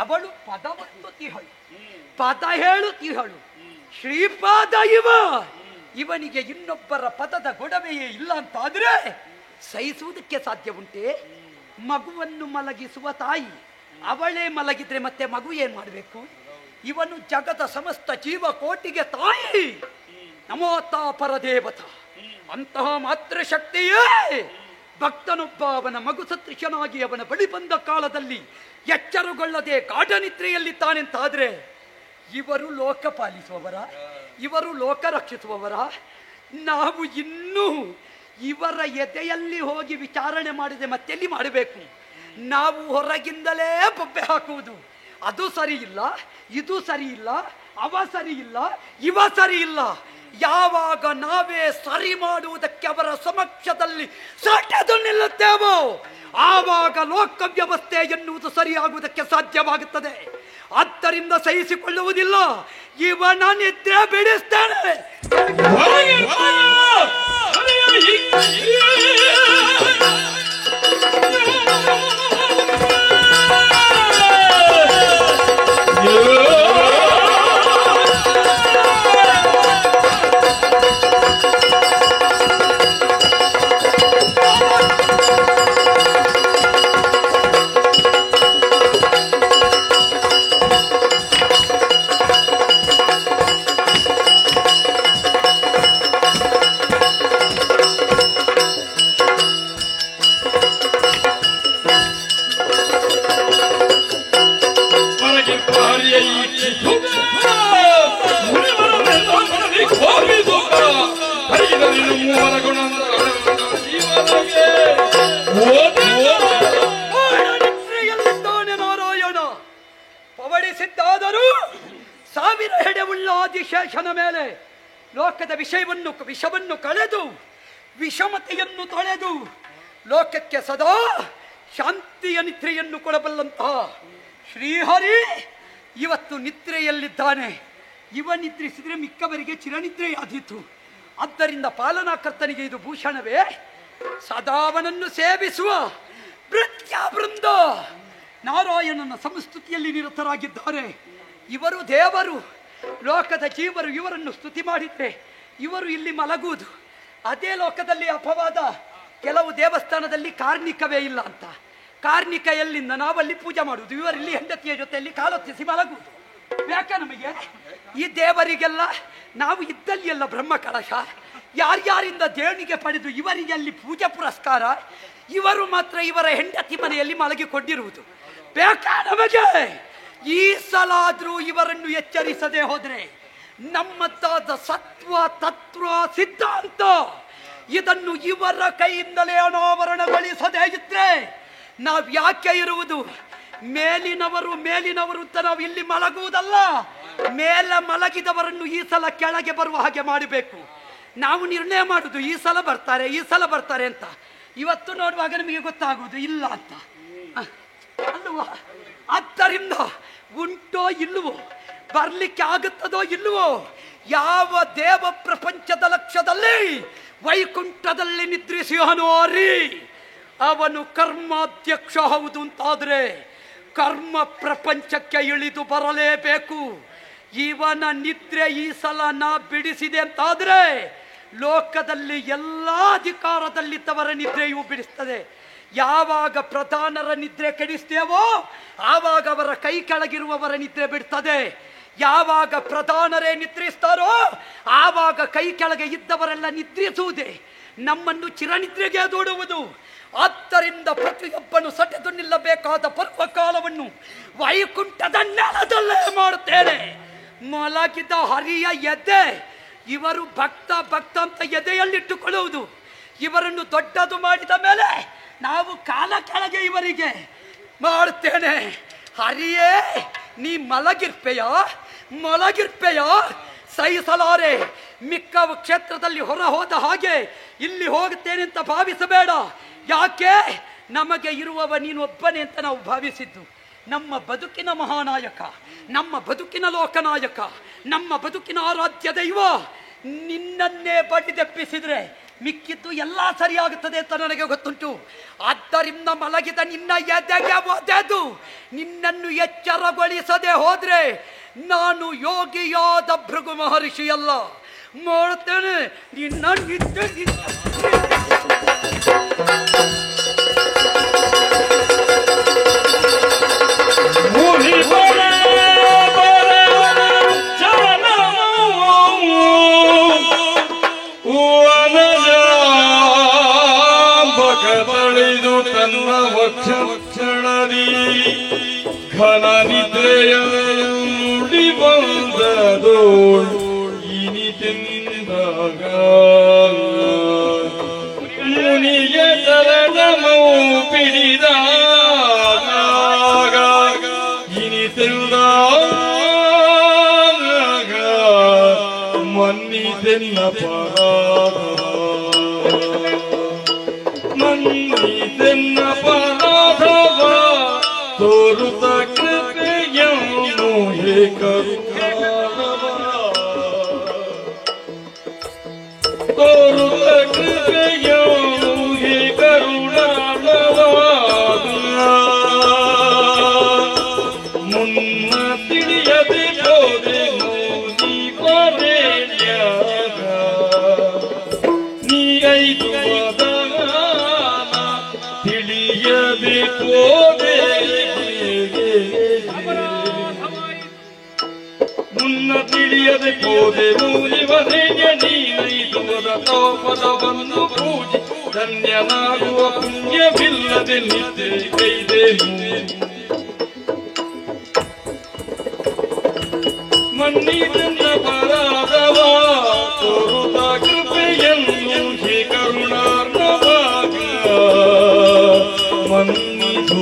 ಅವಳು ಪದವನ್ನು ತಿಹಳು, ಪದ ಹೇಳುತ್ತಿಹಳು. ಶ್ರೀಪಾದ ಇವನಿಗೆ ಇನ್ನೊಬ್ಬರ ಪದದ ಗೊಡವೆಯೇ ಇಲ್ಲ ಅಂತಾದ್ರೆ ಸಹಿಸುವುದಕ್ಕೆ ಸಾಧ್ಯ ಉಂಟೆ? ಮಗುವನ್ನು ಮಲಗಿಸುವ ತಾಯಿ ಅವಳೇ ಮಲಗಿದ್ರೆ ಮತ್ತೆ ಮಗು ಏನ್ ಮಾಡಬೇಕು? ಇವನು ಜಗದ ಸಮಸ್ತ ಜೀವಕೋಟಿಗೆ ತಾಯಿ, ನಮೋತಾ ಪರದೇವತ. ಅಂತಹ ಮಾತ್ರ ಶಕ್ತಿಯೇ ಭಕ್ತನೊಬ್ಬ ಅವನ ಮಗು ಸದೃಶನಾಗಿ ಅವನ ಬಳಿ ಬಂದ ಕಾಲದಲ್ಲಿ ಎಚ್ಚರಗೊಳ್ಳದೆ ಗಾಢನಿದ್ರೆಯಲ್ಲಿದ್ದಾನೆಂತಾದ್ರೆ ಇವರು ಲೋಕ ಪಾಲಿಸುವವರ, ಇವರು ಲೋಕ ರಕ್ಷಿಸುವವರ? ನಾವು ಇನ್ನೂ ಇವರ ಎದೆಯಲ್ಲಿ ಹೋಗಿ ವಿಚಾರಣೆ ಮಾಡಿದೆ ಮತ್ತೆಲ್ಲಿ ಮಾಡಬೇಕು? ನಾವು ಹೊರಗಿಂದಲೇ ಬೊಬ್ಬೆ ಹಾಕುವುದು. ಅದು ಸರಿ ಇಲ್ಲ, ಇದು ಸರಿ ಇಲ್ಲ, ಅವ ಸರಿ ಇಲ್ಲ, ಇವ ಸರಿ ಇಲ್ಲ. ಯಾವಾಗ ನಾವೇ ಸರಿ ಮಾಡುವುದಕ್ಕೆ ಅವರ ಸಮಕ್ಷದಲ್ಲಿ ಸಟೆದು ನಿಲ್ಲುತ್ತೇವೋ ಆವಾಗ ಲೋಕ ವ್ಯವಸ್ಥೆ ಎನ್ನುವುದು ಸರಿಯಾಗುವುದಕ್ಕೆ ಸಾಧ್ಯವಾಗುತ್ತದೆ. ಆದ್ದರಿಂದ ಸಹಿಸಿಕೊಳ್ಳುವುದಿಲ್ಲ. ಇವನ ನಿದ್ರೆ ಬಿಡಿಸ್ತೇನೆ. ನಾರಾಯಣ ಪವಡಿಸಿದ್ದಾದರೂ ಸಾವಿರ ಹೆಡೆವುಳ್ಳ ಆದಿಶೇಷನ ಮೇಲೆ ಲೋಕದ ವಿಷವನ್ನು ಕಳೆದು ವಿಷಮತೆಯನ್ನು ತೊಳೆದು ಲೋಕಕ್ಕೆ ಸದಾ ಶಾಂತಿಯ ನಿದ್ರೆಯನ್ನು ಕೊಡಬಲ್ಲಂತಹ ಶ್ರೀಹರಿ ಇವತ್ತು ನಿದ್ರೆಯಲ್ಲಿದ್ದಾನೆ. ಇವ ನಿದ್ರಿಸಿದ್ರೆ ಮಿಕ್ಕವರಿಗೆ ಚಿರನಿದ್ರೆಯಾದೀತು. ಆದ್ದರಿಂದ ಪಾಲನಾಕರ್ತನಿಗೆ ಇದು ಭೂಷಣವೇ? ಸದಾವನನ್ನು ಸೇವಿಸುವ ವೃಂದ ನಾರಾಯಣನ ಸಂಸ್ತುತಿಯಲ್ಲಿ ನಿರತರಾಗಿದ್ದಾರೆ. ಇವರು ದೇವರು, ಲೋಕದ ಜೀವರು ಇವರನ್ನು ಸ್ತುತಿ ಮಾಡಿದ್ರೆ ಇವರು ಇಲ್ಲಿ ಮಲಗುವುದು. ಅದೇ ಲೋಕದಲ್ಲಿ ಅಪವಾದ, ಕೆಲವು ದೇವಸ್ಥಾನದಲ್ಲಿ ಕಾರ್ಣಿಕವೇ ಇಲ್ಲ ಅಂತ. ಕಾರ್ಣಿಕ ಎಲ್ಲಿಂದ? ನಾವಲ್ಲಿ ಪೂಜೆ ಮಾಡುವುದು, ಇವರಲ್ಲಿ ಹೆಂಡತಿಯ ಜೊತೆಯಲ್ಲಿ ಕಾಲೊತ್ತಿಸಿ ಮಲಗುವುದು. ಯಾಕೆ ನಮಗೆ? ಈ ದೇವರಿಗೆಲ್ಲ ನಾವು ಇದ್ದಲ್ಲಿ ಎಲ್ಲ ಬ್ರಹ್ಮ ಕಳಶ, ಯಾರ್ಯಾರಿಂದ ದೇಣಿಗೆ ಪಡೆದು ಇವರಿಗೆ ಅಲ್ಲಿ ಪೂಜೆ ಪುರಸ್ಕಾರ, ಇವರು ಮಾತ್ರ ಇವರ ಹೆಂಡತಿ ಮನೆಯಲ್ಲಿ ಮಲಗಿಕೊಂಡಿರುವುದು. ಬೇಕಾ ನಮಗೆ? ಈ ಸಲ ಆದ್ರೂ ಇವರನ್ನು ಎಚ್ಚರಿಸದೆ ಹೋದ್ರೆ ನಮ್ಮದ್ದಾದ ಸತ್ವ ತತ್ವ ಸಿದ್ಧಾಂತ ಇದನ್ನು ಇವರ ಕೈಯಿಂದಲೇ ಅನಾವರಣಗೊಳಿಸದೇ ಇದ್ರೆ ನಾವ್ ಯಾಕೆ ಇರುವುದು? ಮೇಲಿನವರು ಅಂತ ನಾವು ಇಲ್ಲಿ ಮಲಗುವುದಲ್ಲ, ಮೇಲೆ ಮಲಗಿದವರನ್ನು ಈ ಸಲ ಕೆಳಗೆ ಬರುವ ಹಾಗೆ ಮಾಡಬೇಕು. ನಾವು ನಿರ್ಣಯ ಮಾಡುದು ಈ ಸಲ ಬರ್ತಾರೆ ಅಂತ. ಇವತ್ತು ನೋಡುವಾಗ ನಮಗೆ ಗೊತ್ತಾಗುವುದು ಇಲ್ಲ ಅಂತ ಅಲ್ವಾ? ಆದ್ದರಿಂದ ಉಂಟೋ ಇಲ್ಲವೋ, ಬರ್ಲಿಕ್ಕೆ ಆಗುತ್ತದೋ ಇಲ್ಲವೋ, ಯಾವ ದೇವ ಪ್ರಪಂಚದ ಲಕ್ಷ್ಯದಲ್ಲಿ ವೈಕುಂಠದಲ್ಲಿ ನಿದ್ರಿಸಿಹನೋರಿ ಅವನು ಕರ್ಮಾಧ್ಯಕ್ಷ ಹೌದು ಅಂತಾದ್ರೆ ಕರ್ಮ ಪ್ರಪಂಚಕ್ಕೆ ಇಳಿದು ಬರಲೇಬೇಕು. ಇವನ ನಿದ್ರೆ ಈ ಸಲ ನಾ ಬಿಡಿಸಿದೆ ಅಂತಾದ್ರೆ ಲೋಕದಲ್ಲಿ ಎಲ್ಲ ಅಧಿಕಾರದಲ್ಲಿದ್ದವರ ನಿದ್ರೆಯೂ ಬಿಡಿಸ್ತದೆ. ಯಾವಾಗ ಪ್ರಧಾನರ ನಿದ್ರೆ ಕೆಡಿಸ್ತೇವೋ ಆವಾಗ ಅವರ ಕೈ ಕೆಳಗಿರುವವರ ನಿದ್ರೆ ಬಿಡ್ತದೆ. ಯಾವಾಗ ಪ್ರಧಾನರೇ ನಿದ್ರಿಸ್ತಾರೋ ಆವಾಗ ಕೈ ಕೆಳಗೆ ಇದ್ದವರೆಲ್ಲ ನಿದ್ರಿಸುವುದೇ ನಮ್ಮನ್ನು ಚಿರನಿದ್ರೆಗೆ ದೂಡುವುದು. ಆದ್ದರಿಂದ ಪ್ರತಿಯೊಬ್ಬನು ಸಟೆದು ನಿಲ್ಲಬೇಕಾದ ಪರ್ವಕಾಲವನ್ನು ವೈಕುಂಠದ ನೆಲದಲ್ಲೇ ಮಾಡುತ್ತೇನೆ. ಮಲಗಿದ ಹರಿಯ ಎದೆ ಇವರು ಭಕ್ತ ಅಂತ ಎದೆಯಲ್ಲಿಟ್ಟುಕೊಳ್ಳುವುದು. ಇವರನ್ನು ದೊಡ್ಡದು ಮಾಡಿದ ಮೇಲೆ ನಾವು ಕಾಲ ಕೆಳಗೆ ಇವರಿಗೆ ಮಾಡುತ್ತೇನೆ. ಹರಿಯೇ ನೀ ಮಲಗಿರ್ಪೆಯ ಸಹಿಸಲಾರೆ. ಮಿಕ್ಕ ಕ್ಷೇತ್ರದಲ್ಲಿ ಹೊರ ಹೋದ ಹಾಗೆ ಇಲ್ಲಿ ಹೋಗುತ್ತೇನೆ ಅಂತ ಭಾವಿಸಬೇಡ. ಯಾಕೆ? ನಮಗೆ ಇರುವವ ನೀನು ಒಬ್ಬನೇ ಅಂತ ನಾವು ಭಾವಿಸಿದ್ದು. ನಮ್ಮ ಬದುಕಿನ ಮಹಾನಾಯಕ, ನಮ್ಮ ಬದುಕಿನ ಲೋಕನಾಯಕ, ನಮ್ಮ ಬದುಕಿನ ಆರಾಧ್ಯ ದೈವ ನಿನ್ನನ್ನೇ ಬಡಿದೆಪ್ಪಿಸಿದ್ರೆ ಮಿಕ್ಕಿದ್ದು ಎಲ್ಲ ಸರಿಯಾಗುತ್ತದೆ ಅಂತ ನನಗೆ ಗೊತ್ತುಂಟು. ಆದ್ದರಿಂದ ಮಲಗಿದ ನಿನ್ನ ಎದೆಗೆ ಒದೆದು ನಿನ್ನನ್ನು ಎಚ್ಚರಗೊಳಿಸದೆ ಹೋದ್ರೆ ನಾನು ಯೋಗಿಯಾದ ಭೃಗು ಮಹರ್ಷಿಯಲ್ಲ. ಮಾಡ್ತೇನೆ ನಿನ್ನ ನಿದ್ದೆ ಬಳಿದು ತನ್ನ ವಕ್ಷಣದಿ ಘನ ನಿದ್ರೆಯ ನುಡಿ ಬಂದದೋಳು ಇನಿತೆಂದಾಗ ಮುನಿಯ ಚರಣಮೌ ಪಿಡಿದಾಗ ಇನಿತೆಂದಾಗ ಮನ್ನಿತೆನ್ನ ಪರಾಧ ಮನ್ನಿತೆನ್ನ ಪರಾಧವ ತೋರುತ ಕೃಪೆಯನ್ನು ಹೇ ಕರುಣಾಳವ ತೋರುತ ಕೃಪೆಯನ್ನು ಹೇ ಕರುಣಾಳವ ಮುನ್ನ ತಿಳಿಯದೆ ಹೋದೆ ನೀ ಕೊರೆಯಾಗ ನೀ ಐದು ತಿಳಿಯದೆ ಹೋದೆ ಮುನ್ನ ತಿಳಿಯದೆ ಹೋದೆ ಮೂಲಿವನೆಗೆ ನೀನೈದುವರ ತೋಪದವನ್ನು ಪೂಜಿ ಧನ್ಯನಾಗುವ ಪುಣ್ಯವಿಲ್ಲದೆ ನಿದ್ದೆ ಕೈದೇನು ಮನ್ನಿದನ್ನ ಪರಾಧವ ತೋರುತ ಕೃಪೆಯನ್ನು ಹೇ ಕರುಣಾರ್ಣವಾಗ ಮನ್ನಿದು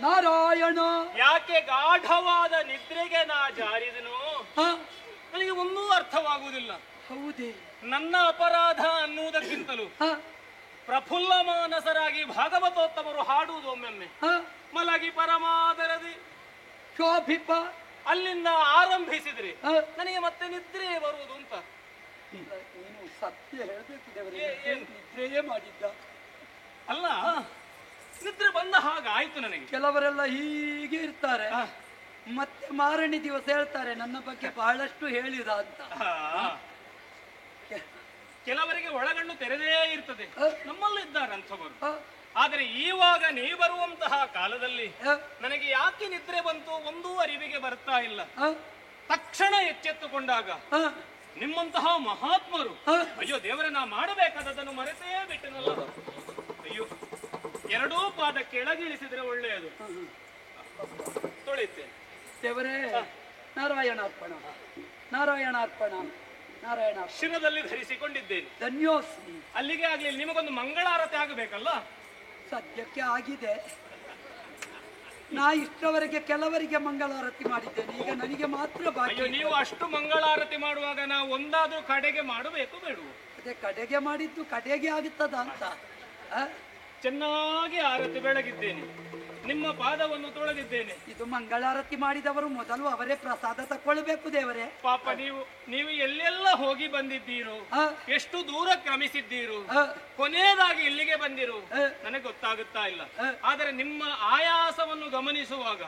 ನಾರಾಯಣ. ಯಾಕೆ ಗಾಢವಾದ ನಿದ್ರೆಗೆ ನಾ ಜಾರಿದನು ನನಗೆ ಒಂದೂ ಅರ್ಥವಾಗುವುದಿಲ್ಲ. ಹೌದೇ? ನನ್ನ ಅಪರಾಧ ಅನ್ನುವುದಕ್ಕಿಂತಲೂ ಪ್ರಫುಲ್ಲ ಮಾನಸರಾಗಿ ಭಾಗವತೋತ್ತಮರು ಹಾಡುವುದು ಒಮ್ಮೊಮ್ಮೆ ಮಲಗಿ ಪರಮಾದರದಿ ಶೋಭಿಪ ಅಲ್ಲಿಂದ ಆರಂಭಿಸಿದ್ರೆ ನನಗೆ ಮತ್ತೆ ನಿದ್ರೆ ಬರುವುದು ಅಂತ. ನೀನು ಸತ್ಯ ಹೇಳಬೇಕು ದೇವರೇ, ನಿದ್ರೆಯೇ ಮಾಡಿದ್ದ ಅಲ್ಲ, ನಿದ್ರೆ ಬಂದ ಹಾಗಾಯ್ತು ನನಗೆ. ಕೆಲವರೆಲ್ಲ ಹೀಗೆ ಇರ್ತಾರೆ, ಮತ್ತೆ ಮಾರನೇ ದಿವಸ ಹೇಳ್ತಾರೆ ನನ್ನ ಬಗ್ಗೆ ಬಹಳಷ್ಟು ಹೇಳಿದ ಅಂತ. ಕೆಲವರಿಗೆ ಒಳಗಣ್ಣು ತೆರೆದೇ ಇರ್ತದೆ, ನಮ್ಮಲ್ಲೂ ಇದ್ದಾರೆ ಅಂಥವರು. ಆದರೆ ಈವಾಗ ನೀ ಬರುವಂತಹ ಕಾಲದಲ್ಲಿ ನನಗೆ ಯಾಕೆ ನಿದ್ರೆ ಬಂತು ಒಂದೂ ಅರಿವಿಗೆ ಬರ್ತಾ ಇಲ್ಲ. ತಕ್ಷಣ ಎಚ್ಚೆತ್ತುಕೊಂಡಾಗ ನಿಮ್ಮಂತಹ ಮಹಾತ್ಮರು, ಅಯ್ಯೋ ದೇವರೇ, ನಾ ಮಾಡಬೇಕಾದದನ್ನು ಮರೆತೇ ಬಿಟ್ಟನಲ್ಲ. ಅಯ್ಯೋ, ಎರಡೂ ಪಾದ ಕೆಳಗಿಳಿಸಿದ್ರೆ ಒಳ್ಳೆಯದು. ತೊಳಿತೆ ದೇವರೇ, ನಾರಾಯಣಾರ್ಪಣ ನಾರಾಯಣಾರ್ಪಣ ನಾರಾಯಣ. ಶಿರದಲ್ಲಿ ಧರಿಸಿಕೊಂಡಿದ್ದೇನೆ, ಧನ್ಯೋಸ್ಮಿ. ಅಲ್ಲಿಗೆ ಆಗ್ಲಿ ನಿಮಗೊಂದು ಮಂಗಳಾರತಿ ಆಗಬೇಕಲ್ಲ. ಸದ್ಯಕ್ಕೆ ಆಗಿದೆ. ನಾ ಇಷ್ಟವರೆಗೆ ಕೆಲವರಿಗೆ ಮಂಗಳಾರತಿ ಮಾಡಿದ್ದೇನೆ, ಈಗ ನನಗೆ ಮಾತ್ರ ಬಾಕಿ. ನೀವು ಅಷ್ಟು ಮಂಗಳಾರತಿ ಮಾಡುವಾಗ ನಾವು ಒಂದಾದ್ರೂ ಕಡೆಗೆ ಮಾಡಬೇಕು ಬೇಡವು? ಅದೇ ಕಡೆಗೆ ಮಾಡಿದ್ದು ಕಡೆಗೆ ಆಗುತ್ತದ ಅಂತ. ಚೆನ್ನಾಗಿ ಆರತಿ ಬೆಳಗಿದ್ದೇನೆ, ನಿಮ್ಮ ಪಾದವನ್ನು ತೊಳೆದಿದ್ದೇನೆ. ಇದು ಮಂಗಳಾರತಿ ಮಾಡಿದವರು ಮೊದಲು ಅವರೇ ಪ್ರಸಾದ ತಕ್ಕೊಳ್ಬೇಕು ದೇವರೇ. ಪಾಪ ನೀವು ಎಲ್ಲೆಲ್ಲ ಹೋಗಿ ಬಂದಿದ್ದೀರೋ, ಎಷ್ಟು ದೂರ ಕ್ರಮಿಸಿದ್ದೀರೋ, ಕೊನೆಯದಾಗಿ ಇಲ್ಲಿಗೆ ಬಂದಿರು ನನಗೆ ಗೊತ್ತಾಗುತ್ತಾ ಇಲ್ಲ. ಆದರೆ ನಿಮ್ಮ ಆಯಾಸವನ್ನು ಗಮನಿಸುವಾಗ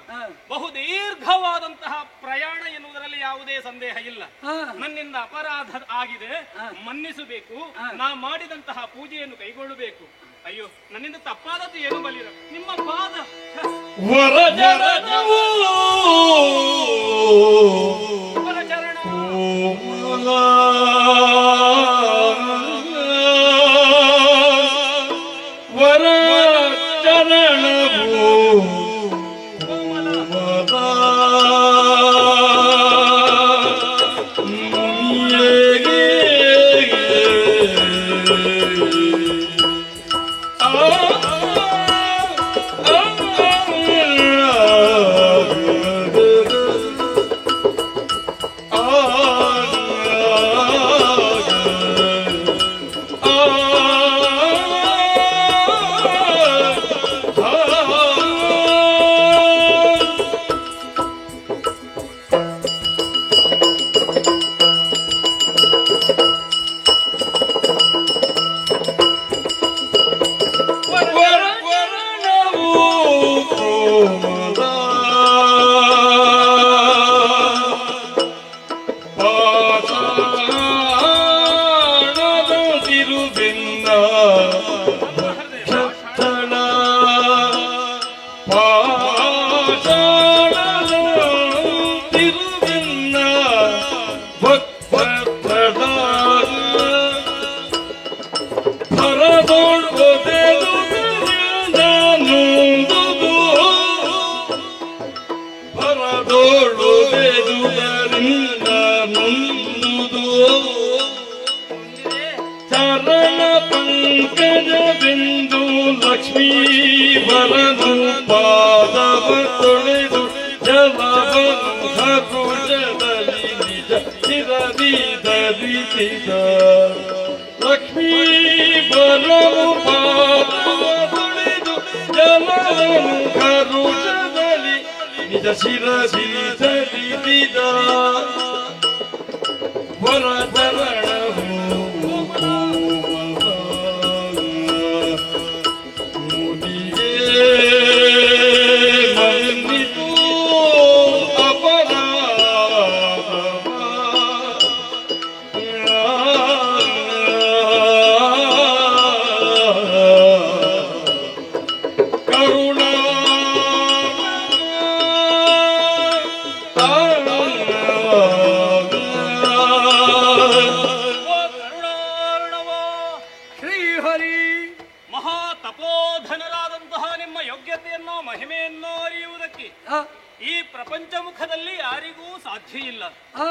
ಬಹು ದೀರ್ಘವಾದಂತಹ ಪ್ರಯಾಣ ಎನ್ನುವುದರಲ್ಲಿ ಯಾವುದೇ ಸಂದೇಹ ಇಲ್ಲ. ನನ್ನಿಂದ ಅಪರಾಧ ಆಗಿದೆ, ಮನ್ನಿಸಬೇಕು. ನಾ ಮಾಡಿದಂತಹ ಪೂಜೆಯನ್ನು ಕೈಗೊಳ್ಳಬೇಕು. ಅಯ್ಯೋ, ನನ್ನಿಂದ ತಪ್ಪಾದದ್ದು ಏನು ಬಲಿರ ನಿಮ್ಮ ಪಾದ. ವರಚರಣವು ವರಚರಣ ವರಚರಣವು ಕ್ಷಣ ಪಾಷಾಣದ ತಿರುವಿನ ಭಕ್ತದ ಭರದೊಳೊದೆದು ನೊಂದುದು ಭರದೊಳೊದೆದುದರಿಂದ ನೊಂದುದು ಚರಣ ಪಂಕಜವೆಂದು ಲಕ್ಷ್ಮೀ ವರನು ಪಾದವ ತೊಳೆದು ಜಲವನ್ನು ಹರುಷದಲ್ಲಿ ನಿಜ ಚಿರದಿ ಧರಿಸಿದ ಲಕ್ಷ್ಮೀ ವರನು ಪಾದವ ತೊಳೆದು ಜಲವನ್ನು ಹರುಷದಲ್ಲಿ ನಿಜ ಶಿರದಿ ಧರಿಸಿದ ವರಚರಣವು ಮನ್ನಿತು ಕರುಣಾ ಶ್ರೀಹರಿ ಮಹಾ ತಪೋಧನರಾದಂತಹ ನಿಮ್ಮ ಯೋಗ್ಯತೆಯನ್ನೋ ಮಹಿಮೆಯನ್ನೋ ಅರಿಯುವುದಕ್ಕೆ ಆ, ಈ ಪ್ರಪಂಚ ಮುಖದಲ್ಲಿ ಯಾರಿಗೂ ಸಾಧ್ಯ ಇಲ್ಲ. ಆ,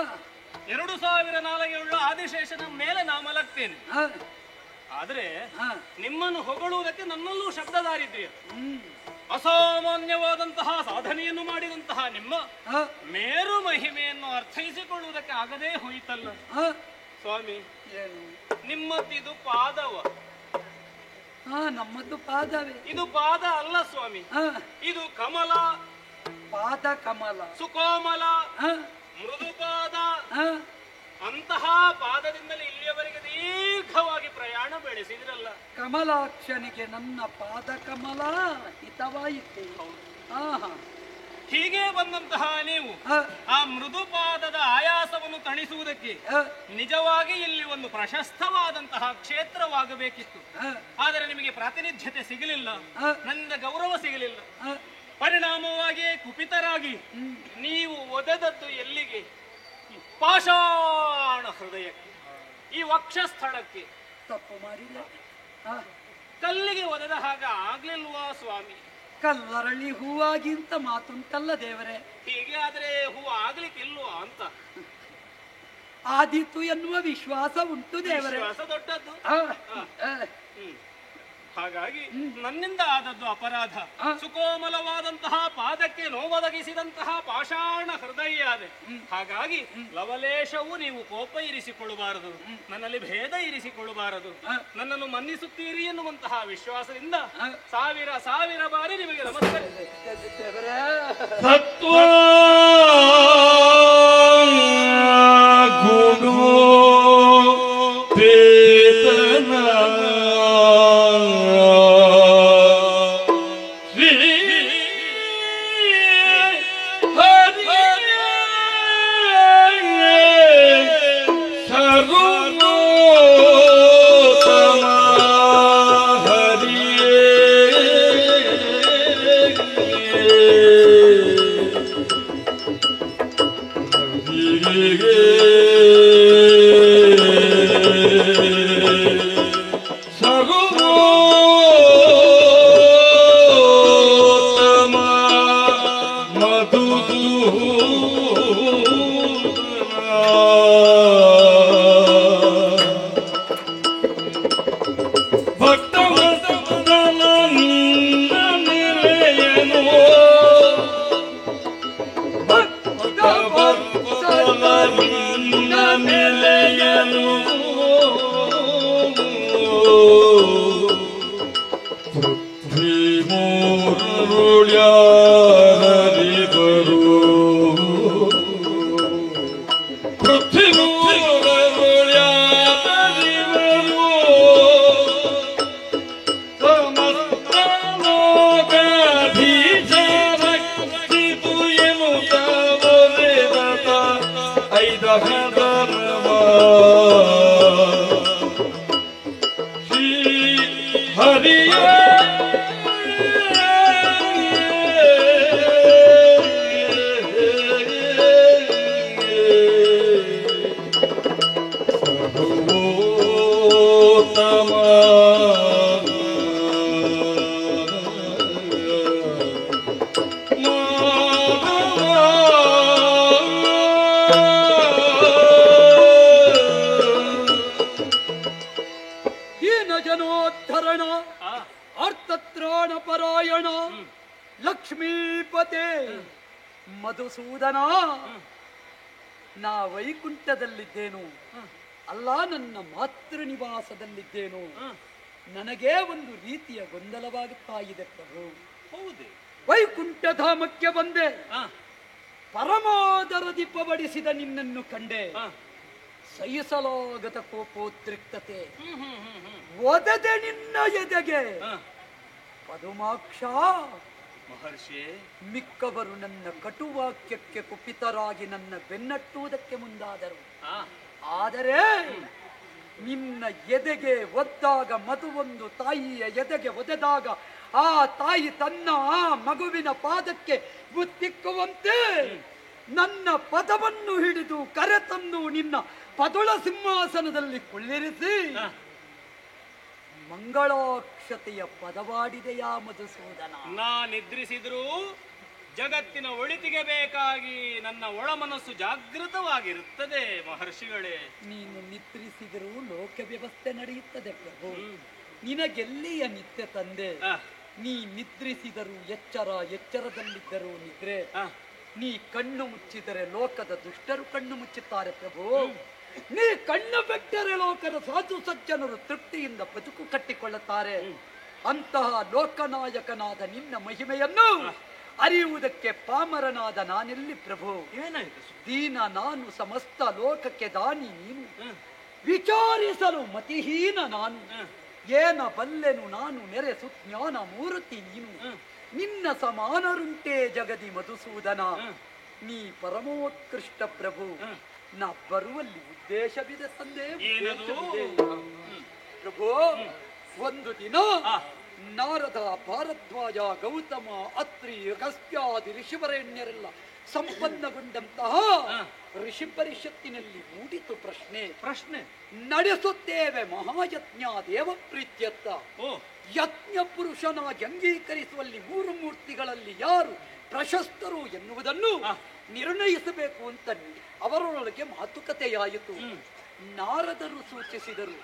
2000 ನಾಲಿಗೆಯುಳ್ಳ ಆದಿಶೇಷನ ಮೇಲೆ ನಾ ಮಲಗ್ತೇನೆ. ಆ, ಆದ್ರೆ ಆ, ನಿಮ್ಮನ್ನು ಹೊಗಳುವುದಕ್ಕೆ ನನ್ನಲ್ಲೂ ಶಬ್ದ ದಾರಿದ್ರ್ಯ. ಹ್ಮ್, ಅಸಾಮಾನ್ಯವಾದಂತಹ ಸಾಧನೆಯನ್ನು ಮಾಡಿದಂತಹ ನಿಮ್ಮ ಆ, ಮೇರು ಮಹಿಮೆಯನ್ನು ಅರ್ಥೈಸಿಕೊಳ್ಳುವುದಕ್ಕೆ ಆಗದೇ ಹೋಯಿತಲ್ಲ ಆ, ಸ್ವಾಮಿ. ಏನು ನಿಮ್ಮತ್ತಿದು ಪಾದವ, ಆ, ನಮ್ಮದು ಪಾದವೇ. ಇದು ಪಾದ ಅಲ್ಲ ಸ್ವಾಮಿ, ಆ, ಇದು ಕಮಲ, ಪಾದ ಕಮಲ. ಸುಕೋಮಲ, ಆ, ಮೃದು ಪಾದ. ಆ, ಅಂತಹ ಪಾದದಿಂದಲೇ ಇಲ್ಲಿಯವರೆಗೆ ದೀರ್ಘವಾಗಿ ಪ್ರಯಾಣ ಬೆಳೆಸಿದ್ರಲ್ಲ. ಕಮಲಾಕ್ಷನಿಗೆ ನನ್ನ ಪಾದ ಕಮಲ ಹಿತವಾಯಿತೆ. ಆಹಾ, ಹೀಗೆ ಬಂದಂತಹ ನೀವು ಆ, ಆ ಮೃದು ಪಾದದ ಆಯಾಸವನ್ನು ತಣಿಸುವುದಕ್ಕೆ ಆ, ನಿಜವಾಗಿ ಇಲ್ಲಿ ಒಂದು ಪ್ರಶಸ್ತವಾದಂತಹ ಕ್ಷೇತ್ರವಾಗಬೇಕಿತ್ತು. ಆ, ಆದರೆ ನಿಮಗೆ ಪ್ರಾತಿನಿಧ್ಯತೆ ಸಿಗಲಿಲ್ಲ, ಆ, ನನ್ನಿಂದ ಗೌರವ ಸಿಗಲಿಲ್ಲ. ಆ, ಪರಿಣಾಮವಾಗಿ ಕುಪಿತರಾಗಿ ನೀವು ಒದೆದದ್ದು ಎಲ್ಲಿಗೆ? ಪಾಷಾಣ ಹೃದಯಕ್ಕೆ, ಈ ವಕ್ಷಸ್ಥಳಕ್ಕೆ. ತಪ್ಪು ಮಾಡಿದೆ. ಆ, ಕಲ್ಲಿಗೆ ಒದೆದ ಹಾಗ ಆಗ್ಲಿಲ್ವಾ ಸ್ವಾಮಿ? ಕಲ್ಲರಳಿ ಹೂವಾಗಿಂತ ಮಾತುಂಟಲ್ಲ ದೇವರೇ. ಹೀಗೆ ಆದ್ರೆ ಹೂ ಆಗ್ಲಿಕ್ಕಿಲ್ವಾ ಅಂತ ಆದೀತು ಎನ್ನುವ ವಿಶ್ವಾಸ ಉಂಟು ದೇವರೇ. ವಿಶ್ವಾಸ ದೊಡ್ಡದ್ದು. ಆ, ಆ, ಹಾಗಾಗಿ ನನ್ನಿಂದ ಆದದ್ದು ಅಪರಾಧ. ಆ. ಸುಕೋಮಲವಾದಂತಹ ಪಾದಕ್ಕೆ ನೋವೊದಗಿಸಿದಂತಹ ಪಾಷಾಣ ಹೃದಯ ಅದೆ. ಹಾಗಾಗಿ ಲವಲೇಶವೂ ನೀವು ಕೋಪ ಇರಿಸಿಕೊಳ್ಳಬಾರದು, ನನ್ನಲ್ಲಿ ಭೇದ ಇರಿಸಿಕೊಳ್ಳಬಾರದು. ನನ್ನನ್ನು ಮನ್ನಿಸುತ್ತೀರಿ ಎನ್ನುವಂತಹ ವಿಶ್ವಾಸದಿಂದ ಸಾವಿರ ಸಾವಿರ ಬಾರಿ ನಿಮಗೆ ನಮಸ್ಕರಿಸಿದೆ. ದೇವರೇ, ಸತ್ವ ಗುಣೋ ಪೇತನ ಶ್ರೀ ಹರಿಯೇ ಸರ್ವೋತ್ತಮ ಹರಿಯೇ ಪರಾಯಣ ಲಕ್ಷ್ಮೀಪತೆ ಮಧುಸೂದನ, ನಾ ವೈಕುಂಠದಲ್ಲಿದ್ದೇನು, ಅಲ್ಲ ನನ್ನ ಮಾತೃ ನಿವಾಸದಲ್ಲಿದ್ದೇನು. ನನಗೆ ಒಂದು ರೀತಿಯ ಗೊಂದಲವಾಗುತ್ತಾ ಇದೆ ಪ್ರಭು. ಹೌದು, ವೈಕುಂಠಧಾಮಕ್ಕೆ ಬಂದೆ, ಪರಮಾದರದಿ ಪವಡಿಸಿದ ನಿನ್ನನ್ನು ಕಂಡೆ. ಸಹಿಸಲಾಗದ ಕೋಪೋದ್ರಿಕ್ತತೆ ಒದದೆ ನಿನ್ನ ಎದೆಗೆ. ಪದುಮಾಕ್ಷ ಮಹರ್ಷಿ, ಮಿಕ್ಕವರು ನನ್ನ ಕಟುವಾಕ್ಯಕ್ಕೆ ಕುಪಿತರಾಗಿ ನನ್ನ ಬೆನ್ನಟ್ಟುವುದಕ್ಕೆ ಮುಂದಾದರು. ಆದರೆ ನಿನ್ನ ಎದೆಗೆ ಒದ್ದಾಗ, ಮಧುವೊಂದು ತಾಯಿಯ ಎದೆಗೆ ಒದೆದಾಗ ಆ ತಾಯಿ ತನ್ನ ಆ ಮಗುವಿನ ಪಾದಕ್ಕೆ ಮುತ್ತಿಕ್ಕುವಂತೆ ನನ್ನ ಪದವನ್ನು ಹಿಡಿದು ಕರೆತಂದು ನಿನ್ನ ಪದೊಳ ಸಿಂಹಾಸನದಲ್ಲಿ ಕುಳ್ಳಿರಿಸಿ ಮಂಗಳಾಕ್ಷತೆಯ ಪದವಾಡಿದೆಯಾ ಮಧುಸೂದನ? ನಿದ್ರಿಸಿದ್ರು ಜಗತ್ತಿನ ಒಳಿತಿಗೆ ಬೇಕಾಗಿ ನನ್ನ ಒಳ ಮನಸ್ಸು ಜಾಗೃತವಾಗಿರುತ್ತದೆ ಮಹರ್ಷಿಗಳೇ. ನೀನು ನಿದ್ರಿಸಿದರೂ ಲೋಕ ವ್ಯವಸ್ಥೆ ನಡೆಯುತ್ತದೆ ಪ್ರಭು. ನಿನಗೆಲ್ಲಿಯ ನಿತ್ಯ ತಂದೆ? ನೀ ನಿದ್ರಿಸಿದರೂ ಎಚ್ಚರ, ಎಚ್ಚರದಲ್ಲಿದ್ದರೂ ನಿದ್ರೆ. ನೀ ಕಣ್ಣು ಮುಚ್ಚಿದರೆ ಲೋಕದ ದುಷ್ಟರು ಕಣ್ಣು ಮುಚ್ಚುತ್ತಾರೆ ಪ್ರಭು. ನೀ ಕಣ್ಣು ಬಿಟ್ಟರೆ ಲೋಕದ ಸಾಧು ಸಜ್ಜನರು ತೃಪ್ತಿಯಿಂದ ಬದುಕು ಕಟ್ಟಿಕೊಳ್ಳುತ್ತಾರೆ. ಅಂತಹ ಲೋಕನಾಯಕನಾದ ನಿನ್ನ ಮಹಿಮೆಯನ್ನು ಅರಿಯುವುದಕ್ಕೆ ಪಾಮರನಾದ ನಾನೆಲ್ಲಿ ಪ್ರಭು? ಏನಾಯ್ತು? ದೀನ ನಾನು, ಸಮಸ್ತ ಲೋಕಕ್ಕೆ ದಾನಿ ನೀನು, ವಿಚಾರಿಸಲು ಮತಿಹೀನ ನಾನು. ಏನ ಬಲ್ಲೆನು ನಾನು, ನೆರೆಸು ಜ್ಞಾನ ಮೂರ್ತಿ ನೀನು. ನಿನ್ನ ಸಮಾನರುಂಟೆ ಜಗದಿ ಮಧುಸೂದನ. ನೀ ಪರಮೋತ್ಕೃಷ್ಟ ಪ್ರಭು. ನಾ ಬರುವಲ್ಲಿ ಉದ್ದೇಶವಿದೆ ತಂದೆ, ಪ್ರಭು. ಒಂದು ದಿನ ನಾರದ, ಭಾರದ್ವಾಜ, ಗೌತಮ, ಅತ್ರಿ, ಅಗಸ್ತ್ಯಾದಿ ಋಷಿವರೇಣ್ಯರೆಲ್ಲ ಸಂಪನ್ನಗೊಂಡಂತಹ ಋಷಿ ಪರಿಷತ್ತಿನಲ್ಲಿ ಮೂಡಿತು ಪ್ರಶ್ನೆ. ನಡೆಸುತ್ತೇವೆ ಮಹಾಯಜ್ಞ ದೇವ ಪ್ರೀತ್ಯರ್ಥ. ಯಜ್ಞ ಪುರುಷನಾಗಿ ಅಂಗೀಕರಿಸುವಲ್ಲಿ ಮೂರು ಮೂರ್ತಿಗಳಲ್ಲಿ ಯಾರು ಪ್ರಶಸ್ತರು ಎನ್ನುವುದನ್ನು ನಿರ್ಣಯಿಸಬೇಕು ಅಂತ ಅವರೊಳಗೆ ಮಾತುಕತೆಯಾಯಿತು. ನಾರದರು ಸೂಚಿಸಿದರು,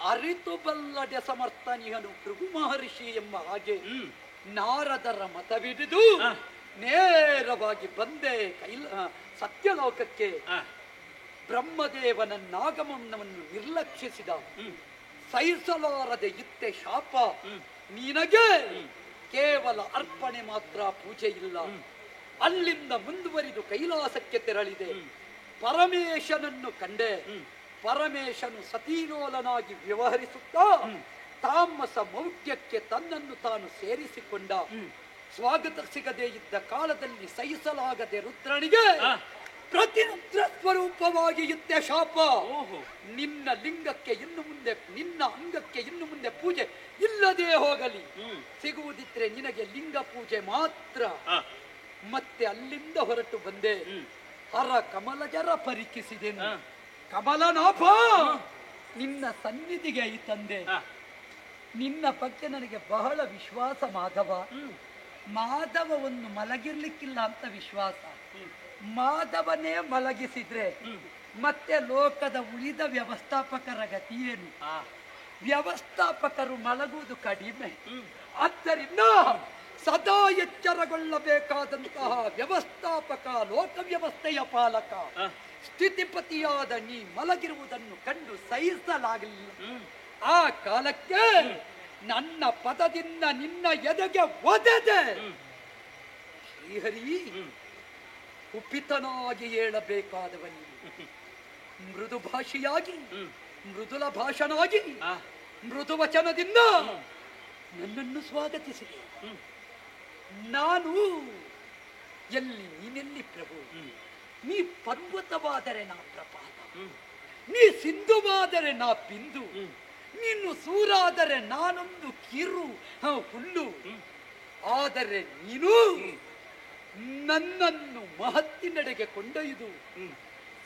ಅರಿತು ಬಲ್ಲಡೆ ಸಮರ್ಥನಿಯನು ಭೃಗು ಮಹರ್ಷಿ ಎಂಬ ಹಾಗೆ ನಾರದರ ಮತವಿಡಿದು ನೇರವಾಗಿ ಬಂದೆ ಸತ್ಯಲೋಕಕ್ಕೆ. ಬ್ರಹ್ಮದೇವನನ್ನಾಗಮನವನ್ನು ನಿರ್ಲಕ್ಷಿಸಿದ, ಸಹಿಸಲಾರದೆ ಇತ್ತೆ ಶಾಪ. ನಿನಗೆ ಕೇವಲ ಅರ್ಪಣೆ ಮಾತ್ರ, ಪೂಜೆ ಇಲ್ಲ. ಅಲ್ಲಿಂದ ಮುಂದುವರಿದು ಕೈಲಾಸಕ್ಕೆ ತೆರಳಿದೆ. ಪರಮೇಶನನ್ನು ಕಂಡೆ. ಪರಮೇಶನು ಸತೀಲೋಲನಾಗಿ ವ್ಯವಹರಿಸುತ್ತಾ ತಾಮಸ ಮೌಢ್ಯಕ್ಕೆ ತನ್ನನ್ನು ತಾನು ಸೇರಿಸಿಕೊಂಡ. ಸ್ವಾಗತ ಸಿಗದೇ ಇದ್ದ ಕಾಲದಲ್ಲಿ ಸಹಿಸಲಾಗದೆ ರುದ್ರನಿಗೆ ಪ್ರತಿರುದ್ರ ಸ್ವರೂಪವಾಗಿ ಇದ್ದ ಶಾಪ. ನಿನ್ನ ಲಿಂಗಕ್ಕೆ ಇನ್ನು ಮುಂದೆ, ನಿನ್ನ ಅಂಗಕ್ಕೆ ಇನ್ನು ಮುಂದೆ ಪೂಜೆ ಇಲ್ಲದೆ ಹೋಗಲಿ. ಸಿಗುವುದಿದ್ರೆ ನಿನಗೆ ಲಿಂಗ ಪೂಜೆ ಮಾತ್ರ. ಮತ್ತೆ ಅಲ್ಲಿಂದ ಹೊರಟು ಬಂದೆ. ಹರ ಕಮಲಜರ ಪರಿಕಿಸಿದೆನು. ಕಮಲನಾಭ, ನಿನ್ನ ಸನ್ನಿಧಿಗೆ ಈ ತಂದೆ. ನಿನ್ನ ಬಗ್ಗೆ ನನಗೆ ಬಹಳ ವಿಶ್ವಾಸ ಮಾಧವ. ಮಾಧವವನ್ನು ಮಲಗಿರ್ಲಿಕ್ಕಿಲ್ಲ ಅಂತ ವಿಶ್ವಾಸ. ಮಾಧವನೇ ಮಲಗಿಸಿದ್ರೆ ಮತ್ತೆ ಲೋಕದ ಉಳಿದ ವ್ಯವಸ್ಥಾಪಕರ ಗತಿಯೇನು? ವ್ಯವಸ್ಥಾಪಕರು ಮಲಗುವುದು ಕಡಿಮೆ. ಆದ್ದರಿಂದ ಸದಾ ಎಚ್ಚರಗೊಳ್ಳಬೇಕಾದಂತಹ ವ್ಯವಸ್ಥಾಪಕ, ಲೋಕ ವ್ಯವಸ್ಥೆಯ ಪಾಲಕ, ಸ್ಥಿತಿಪತಿಯಾದ ನೀ ಮಲಗಿರುವುದನ್ನು ಕಂಡು ಸಹಿಸಲಾಗಲಿಲ್ಲ. ಆ ಕಾಲಕ್ಕೆ ನನ್ನ ಪದದಿಂದ ನಿನ್ನ ಎದೆಗೆ ಒದೆದೆ. ಶ್ರೀಹರಿ, ಕುಪಿತನಾಗಿ ಹೇಳಬೇಕಾದವನು ಮೃದು ಭಾಷೆಯಾಗಿ, ಮೃದುಲ ಭಾಷಣಾಗಿ, ಮೃದು ವಚನದಿಂದ ನನ್ನನ್ನು ಸ್ವಾಗತಿಸಿದೆ. ನಾನು ಎಲ್ಲಿ, ನೀನೆಲ್ಲಿ ಪ್ರಭು? ನೀ ಪರ್ವತವಾದರೆ ನಾ ಪ್ರಪಾತ, ನೀ ಸಿಂಧುವಾದರೆ ನಾ ಬಿಂದು, ನೀನು ಸೂರಾದರೆ ನಾನೊಂದು ಕಿರು ಹುಲ್ಲು. ಆದರೆ ನೀನು ನನ್ನನ್ನು ಮಹತ್ತಿನೆಡೆಗೆ ಕೊಂಡೊಯ್ದು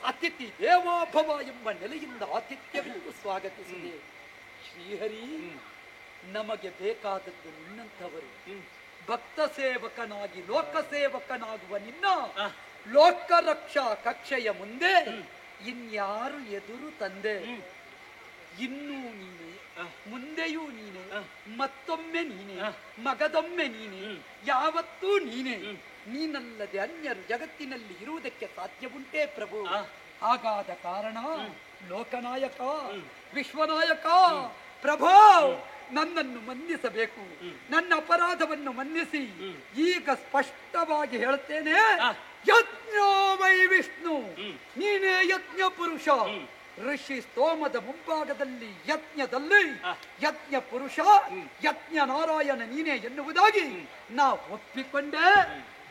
ಅತಿಥಿ ದೇವೋಭವ ಎಂಬ ನೆಲೆಯಿಂದ ಆತಿಥ್ಯವೆಂದು ಸ್ವಾಗತಿಸಿದೆ. ಶ್ರೀಹರಿ, ನಮಗೆ ಬೇಕಾದದ್ದು ನಿನ್ನಂಥವರು. ಭಕ್ತ ಸೇವಕನಾಗಿ ಲೋಕ ಸೇವಕನಾಗುವ ನಿನ್ನ ಲೋಕರಕ್ಷಾ ಕಕ್ಷೆಯ ಮುಂದೆ ಇನ್ಯಾರು ಎದುರು ತಂದೆ? ಇನ್ನೂ ನೀನೆ, ಮುಂದೆಯೂ ನೀನೆ, ಮತ್ತೊಮ್ಮೆ ನೀನೆ, ಮಗದೊಮ್ಮೆ ನೀನೆ, ಯಾವತ್ತೂ ನೀನೆ. ನೀನಲ್ಲದೆ ಅನ್ಯರು ಜಗತ್ತಿನಲ್ಲಿ ಇರುವುದಕ್ಕೆ ಸಾಧ್ಯವುಂಟೇ ಪ್ರಭು? ಹಾಗಾದ ಕಾರಣ ಲೋಕನಾಯಕ, ವಿಶ್ವನಾಯಕ ಪ್ರಭೋ, ನನ್ನನ್ನು ಮನ್ನಿಸಬೇಕು. ನನ್ನ ಅಪರಾಧವನ್ನು ಮನ್ನಿಸಿ. ಈಗ ಸ್ಪಷ್ಟವಾಗಿ ಹೇಳ್ತೇನೆ, ಯಜ್ಞೋ ವೈ ವಿಷ್ಣು, ನೀನೇ ಯಜ್ಞ ಪುರುಷ. ಋಷಿ ಸ್ತೋಮದ ಮುಂಭಾಗದಲ್ಲಿ ಯಜ್ಞದಲ್ಲಿ ಯಜ್ಞ ಪುರುಷ, ಯಜ್ಞ ನಾರಾಯಣ ನೀನೇ ಎನ್ನುವುದಾಗಿ ನಾ ಒಪ್ಪಿಕೊಂಡೆ.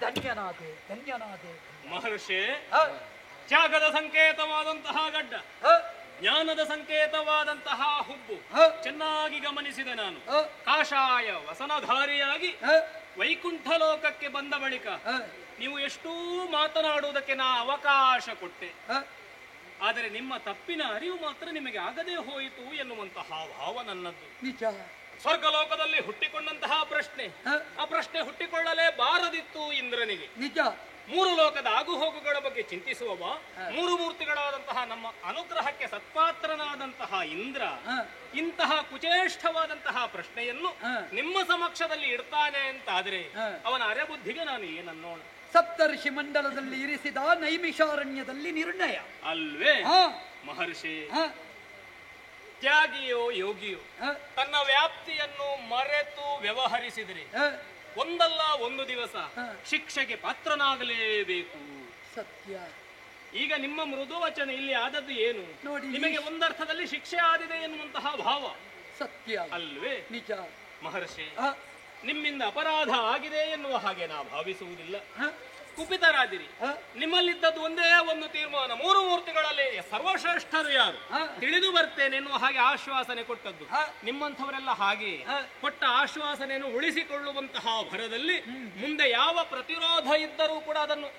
ಧನ್ಯನಾದೆ, ಧನ್ಯನಾದೆ. ಮಹರ್ಷಿ, ತ್ಯಾಗದ ಸಂಕೇತವಾದಂತಹ ಗಡ್ಡ, ಜ್ಞಾನದ ಸಂಕೇತವಾದಂತಹ ಹುಬ್ಬು ಚೆನ್ನಾಗಿ ಗಮನಿಸಿದೆ ನಾನು. ಕಾಷಾಯ ವಸನಧಾರಿಯಾಗಿ ವೈಕುಂಠ ಲೋಕಕ್ಕೆ ಬಂದ ಬಳಿಕ ನೀವು ಎಷ್ಟೂ ಮಾತನಾಡುವುದಕ್ಕೆ ನಾ ಅವಕಾಶ ಕೊಟ್ಟೆ. ಆದರೆ ನಿಮ್ಮ ತಪ್ಪಿನ ಅರಿವು ಮಾತ್ರ ನಿಮಗೆ ಆಗದೆ ಹೋಯಿತು ಎನ್ನುವಂತಹ ಭಾವ ನನ್ನದ್ದು. ನಿಜ. ಸ್ವರ್ಗಲೋಕದಲ್ಲಿ ಹುಟ್ಟಿಕೊಂಡಂತಹ ಪ್ರಶ್ನೆ, ಆ ಪ್ರಶ್ನೆ ಹುಟ್ಟಿಕೊಳ್ಳಲೇ ಬಾರದಿತ್ತು ಇಂದ್ರನಿಗೆ. ನಿಜ. ಮೂರು ಲೋಕದ ಆಗುಹೋಗುಗಳ ಬಗ್ಗೆ ಚಿಂತಿಸುವವ, ಮೂರು ಮೂರ್ತಿಗಳಾದಂತಹ ನಮ್ಮ ಅನುಗ್ರಹಕ್ಕೆ ಸತ್ಪಾತ್ರನಾದಂತಹ ಇಂದ್ರ ಇಂತಹ ಕುಚೇಷ್ಠವಾದಂತಹ ಪ್ರಶ್ನೆಯನ್ನು ನಿಮ್ಮ ಸಮಕ್ಷದಲ್ಲಿ ಇಡ್ತಾನೆ ಅಂತಾದ್ರೆ ಅವನ ಅರೆಬುದ್ಧಿಗೆ ನಾನು ಏನನ್ನೋಣ? ಸಪ್ತರ್ಷಿ ಮಂಡಲದಲ್ಲಿ ಇರಿಸಿದ ನೈಮಿಷಾರಣ್ಯದಲ್ಲಿ ನಿರ್ಣಯ ಅಲ್ವೇ ಮಹರ್ಷಿ? ತ್ಯಾಗಿಯೋ ಯೋಗಿಯೋ ತನ್ನ ವ್ಯಾಪ್ತಿಯನ್ನು ಮರೆತು ವ್ಯವಹರಿಸಿದರೆ ಒಂದಲ್ಲ ಒಂದು ದಿವಸ ಶಿಕ್ಷೆಗೆ ಪಾತ್ರನಾಗಲೇಬೇಕು. ಸತ್ಯ. ಈಗ ನಿಮ್ಮ ಮೃದು ವಚನ ಇಲ್ಲಿ ಆದದ್ದು ಏನು? ನೋಡಿ, ನಿಮಗೆ ಒಂದರ್ಥದಲ್ಲಿ ಶಿಕ್ಷೆ ಆದಿದೆ ಎನ್ನುವಂತಹ ಭಾವ. ಸತ್ಯ ಅಲ್ವೇ? ನಿಜ. ಮಹರ್ಷಿ, ನಿಮ್ಮಿಂದ ಅಪರಾಧ ಆಗಿದೆ ಎನ್ನುವ ಹಾಗೆ ನಾ ಭಾವಿಸುವುದಿಲ್ಲ. ಕುಪಿತರಾದಿರಿ. ನಿಮ್ಮಲ್ಲಿದ್ದದ್ದು ಒಂದೇ ಒಂದು ತೀರ್ಮಾನ, ಮೂರು ಮೂರ್ತಿಗಳಲ್ಲಿ ಸರ್ವಶ್ರೇಷ್ಠರು ಯಾರು ತಿಳಿದು ಬರ್ತೇನೆ ಎನ್ನುವ ಹಾಗೆ ಆಶ್ವಾಸನೆ ಕೊಟ್ಟದ್ದು. ನಿಮ್ಮಂಥವರೆಲ್ಲ ಹಾಗೆ ಕೊಟ್ಟ ಆಶ್ವಾಸನೆಯನ್ನು ಉಳಿಸಿಕೊಳ್ಳುವಂತಹ ಭರದಲ್ಲಿ ಮುಂದೆ ಯಾವ ಪ್ರತಿರೋಧ ಇದ್ದರೂ ಕೂಡ ಅದನ್ನು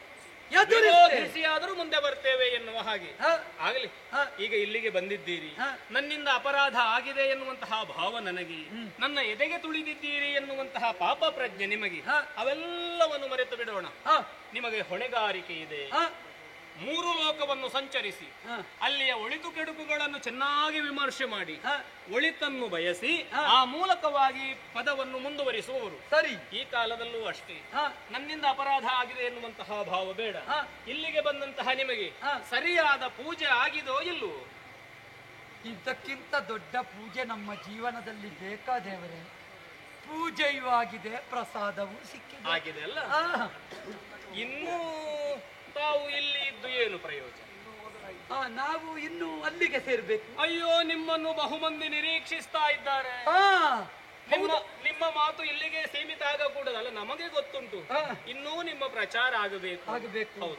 ಎದುರಿಸಿಯಾದರೂ ಮುಂದೆ ಬರ್ತೇವೆ ಎನ್ನುವ ಹಾಗೆ ಆಗಲಿ. ಈಗ ಇಲ್ಲಿಗೆ ಬಂದಿದ್ದೀರಿ, ನನ್ನಿಂದ ಅಪರಾಧ ಆಗಿದೆ ಎನ್ನುವಂತಹ ಭಾವ ನನಗೆ, ನನ್ನ ಎದೆಗೆ ತುಳಿದಿದ್ದೀರಿ ಎನ್ನುವಂತಹ ಪಾಪ ಪ್ರಜ್ಞೆ ನಿಮಗೆ, ಅವೆಲ್ಲವನ್ನು ಮರೆತು ಬಿಡೋಣ. ನಿಮಗೆ ಹೊಣೆಗಾರಿಕೆ ಇದೆ. ಮೂರು ಲೋಕವನ್ನು ಸಂಚರಿಸಿ ಅಲ್ಲಿಯ ಒಳಿತು ಕೆಡುಕುಗಳನ್ನು ಚೆನ್ನಾಗಿ ವಿಮರ್ಶೆ ಮಾಡಿ ಒಳಿತನ್ನು ಬಯಸಿ ಆ ಮೂಲಕವಾಗಿ ಪದವನ್ನು ಮುಂದುವರಿಸುವವರು. ಸರಿ. ಈ ಕಾಲದಲ್ಲೂ ಅಷ್ಟೇ. ನನ್ನಿಂದ ಅಪರಾಧ ಆಗಿದೆ ಎನ್ನುವಂತಹ ಭಾವ ಬೇಡ. ಇಲ್ಲಿಗೆ ಬಂದಂತಹ ನಿಮಗೆ ಸರಿಯಾದ ಪೂಜೆ ಆಗಿದೋ ಇಲ್ಲವೋ? ಇದಕ್ಕಿಂತ ದೊಡ್ಡ ಪೂಜೆ ನಮ್ಮ ಜೀವನದಲ್ಲಿ ಬೇಕಾ ದೇವರೇ? ಪೂಜೆಯೂ ಆಗಿದೆ, ಪ್ರಸಾದವೂ ಸಿಕ್ಕಿದೆ. ಆಗಿದೆ ಅಲ್ಲ? ಇನ್ನೂ ತಾವು ಇಲ್ಲಿ ಇದ್ದು ಏನು ಪ್ರಯೋಜನ? ನಾವು ಇನ್ನು ಅಲ್ಲಿಗೆ ಸೇರ್ಬೇಕು. ಅಯ್ಯೋ, ನಿಮ್ಮನ್ನು ಬಹುಮಂದಿ ನಿರೀಕ್ಷಿಸ್ತಾ ಇದ್ದಾರೆ. ನಿಮ್ಮ ಮಾತು ಇಲ್ಲಿಗೆ ಸೀಮಿತ ಆಗಕೂಡದಲ್ಲ, ನಮಗೆ ಗೊತ್ತುಂಟು. ಇನ್ನೂ ನಿಮ್ಮ ಪ್ರಚಾರ ಆಗಬೇಕು. ಹೌದು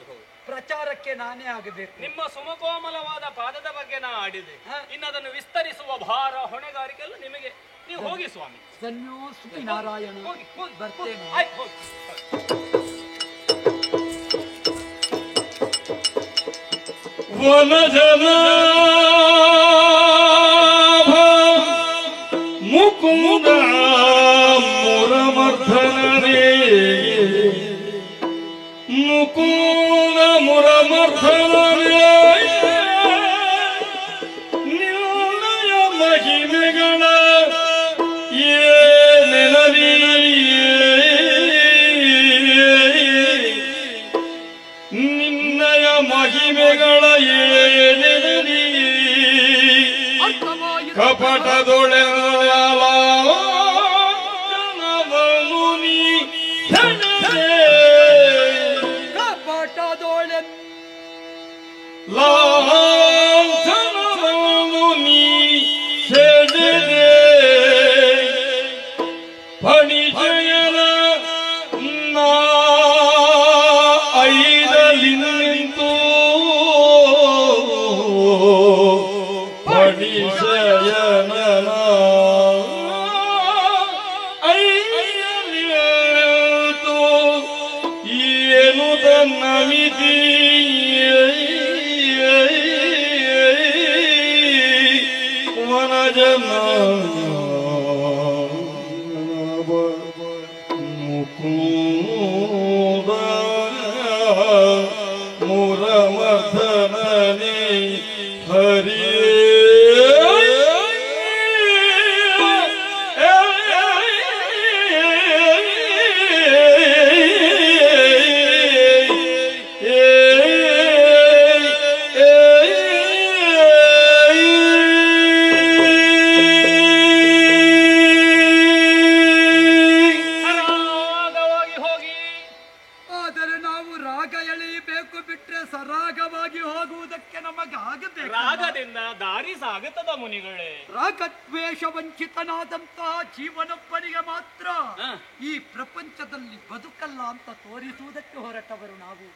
ಹೌದು, ಪ್ರಚಾರಕ್ಕೆ ನಾನೇ ಆಗಬೇಕು. ನಿಮ್ಮ ಸುಮಕೋಮಲವಾದ ಪಾದದ ಬಗ್ಗೆ ನಾ ಆಡಿದೆ. ಇನ್ನು ಅದನ್ನು ವಿಸ್ತರಿಸುವ ಭಾರ ಹೊಣೆಗಾರಿಕೆ ಎಲ್ಲ ನಿಮಗೆ. ನೀವು ಹೋಗಿ ಸ್ವಾಮಿ. ಧನ್ಯೋಸ್ಮಿ ನಾರಾಯಣ. ಬರ್ತೇನೆ. ವನಜನಾಭ ಮುಕುಂದ ಮುರಮರ್ಧನರೇ, ಮುಕುಂದ ಮುರಮರ್ಧನರೇ, ನಿನ್ನಯ ಮಹಿಮೆಗಳ ಏನೆನಲಿ, ನಿನ್ನಯ ಮಹಿಮೆಗಳ ಏನೆನಲಿ, ಕಪಟದೊಳೆನವನು ನೀ ಕಪಟದೊಳೆನ್ ಲಾಂಛನವನು ನೀ ಸೆಳೆದೆ, ಫಣಿಜಯನ ನಾ ಐದಲಿನಿಂತು, ಫಣಿಜಯನ ವನಜನ ಮುಕುಂದ ಮುರಮಥನನಿ ಹರಿಯೇ ಆದರೆ ನಾವು ರಾಗ ಎಳೆಯಬೇಕು ಬಿಟ್ರೆ ಸರಾಗವಾಗಿ ಹೋಗುವುದಕ್ಕೆ ನಮಗೆ ಆಗಬೇಕು. ರಾಗದಿಂದ ದಾರಿ ಸಾಗುತ್ತದ ಮುನಿಗಳೇ. ರಾಗದ್ವೇಷ ವಂಚಿತನಾದಂತಹ ಜೀವನೊಬ್ಬನಿಗೆ ಮಾತ್ರ ಈ ಪ್ರಪಂಚದಲ್ಲಿ ಬದುಕಲ್ಲ ಅಂತ ತೋರಿಸುವುದಕ್ಕೆ ಹೊರಟವರು ನಾವು.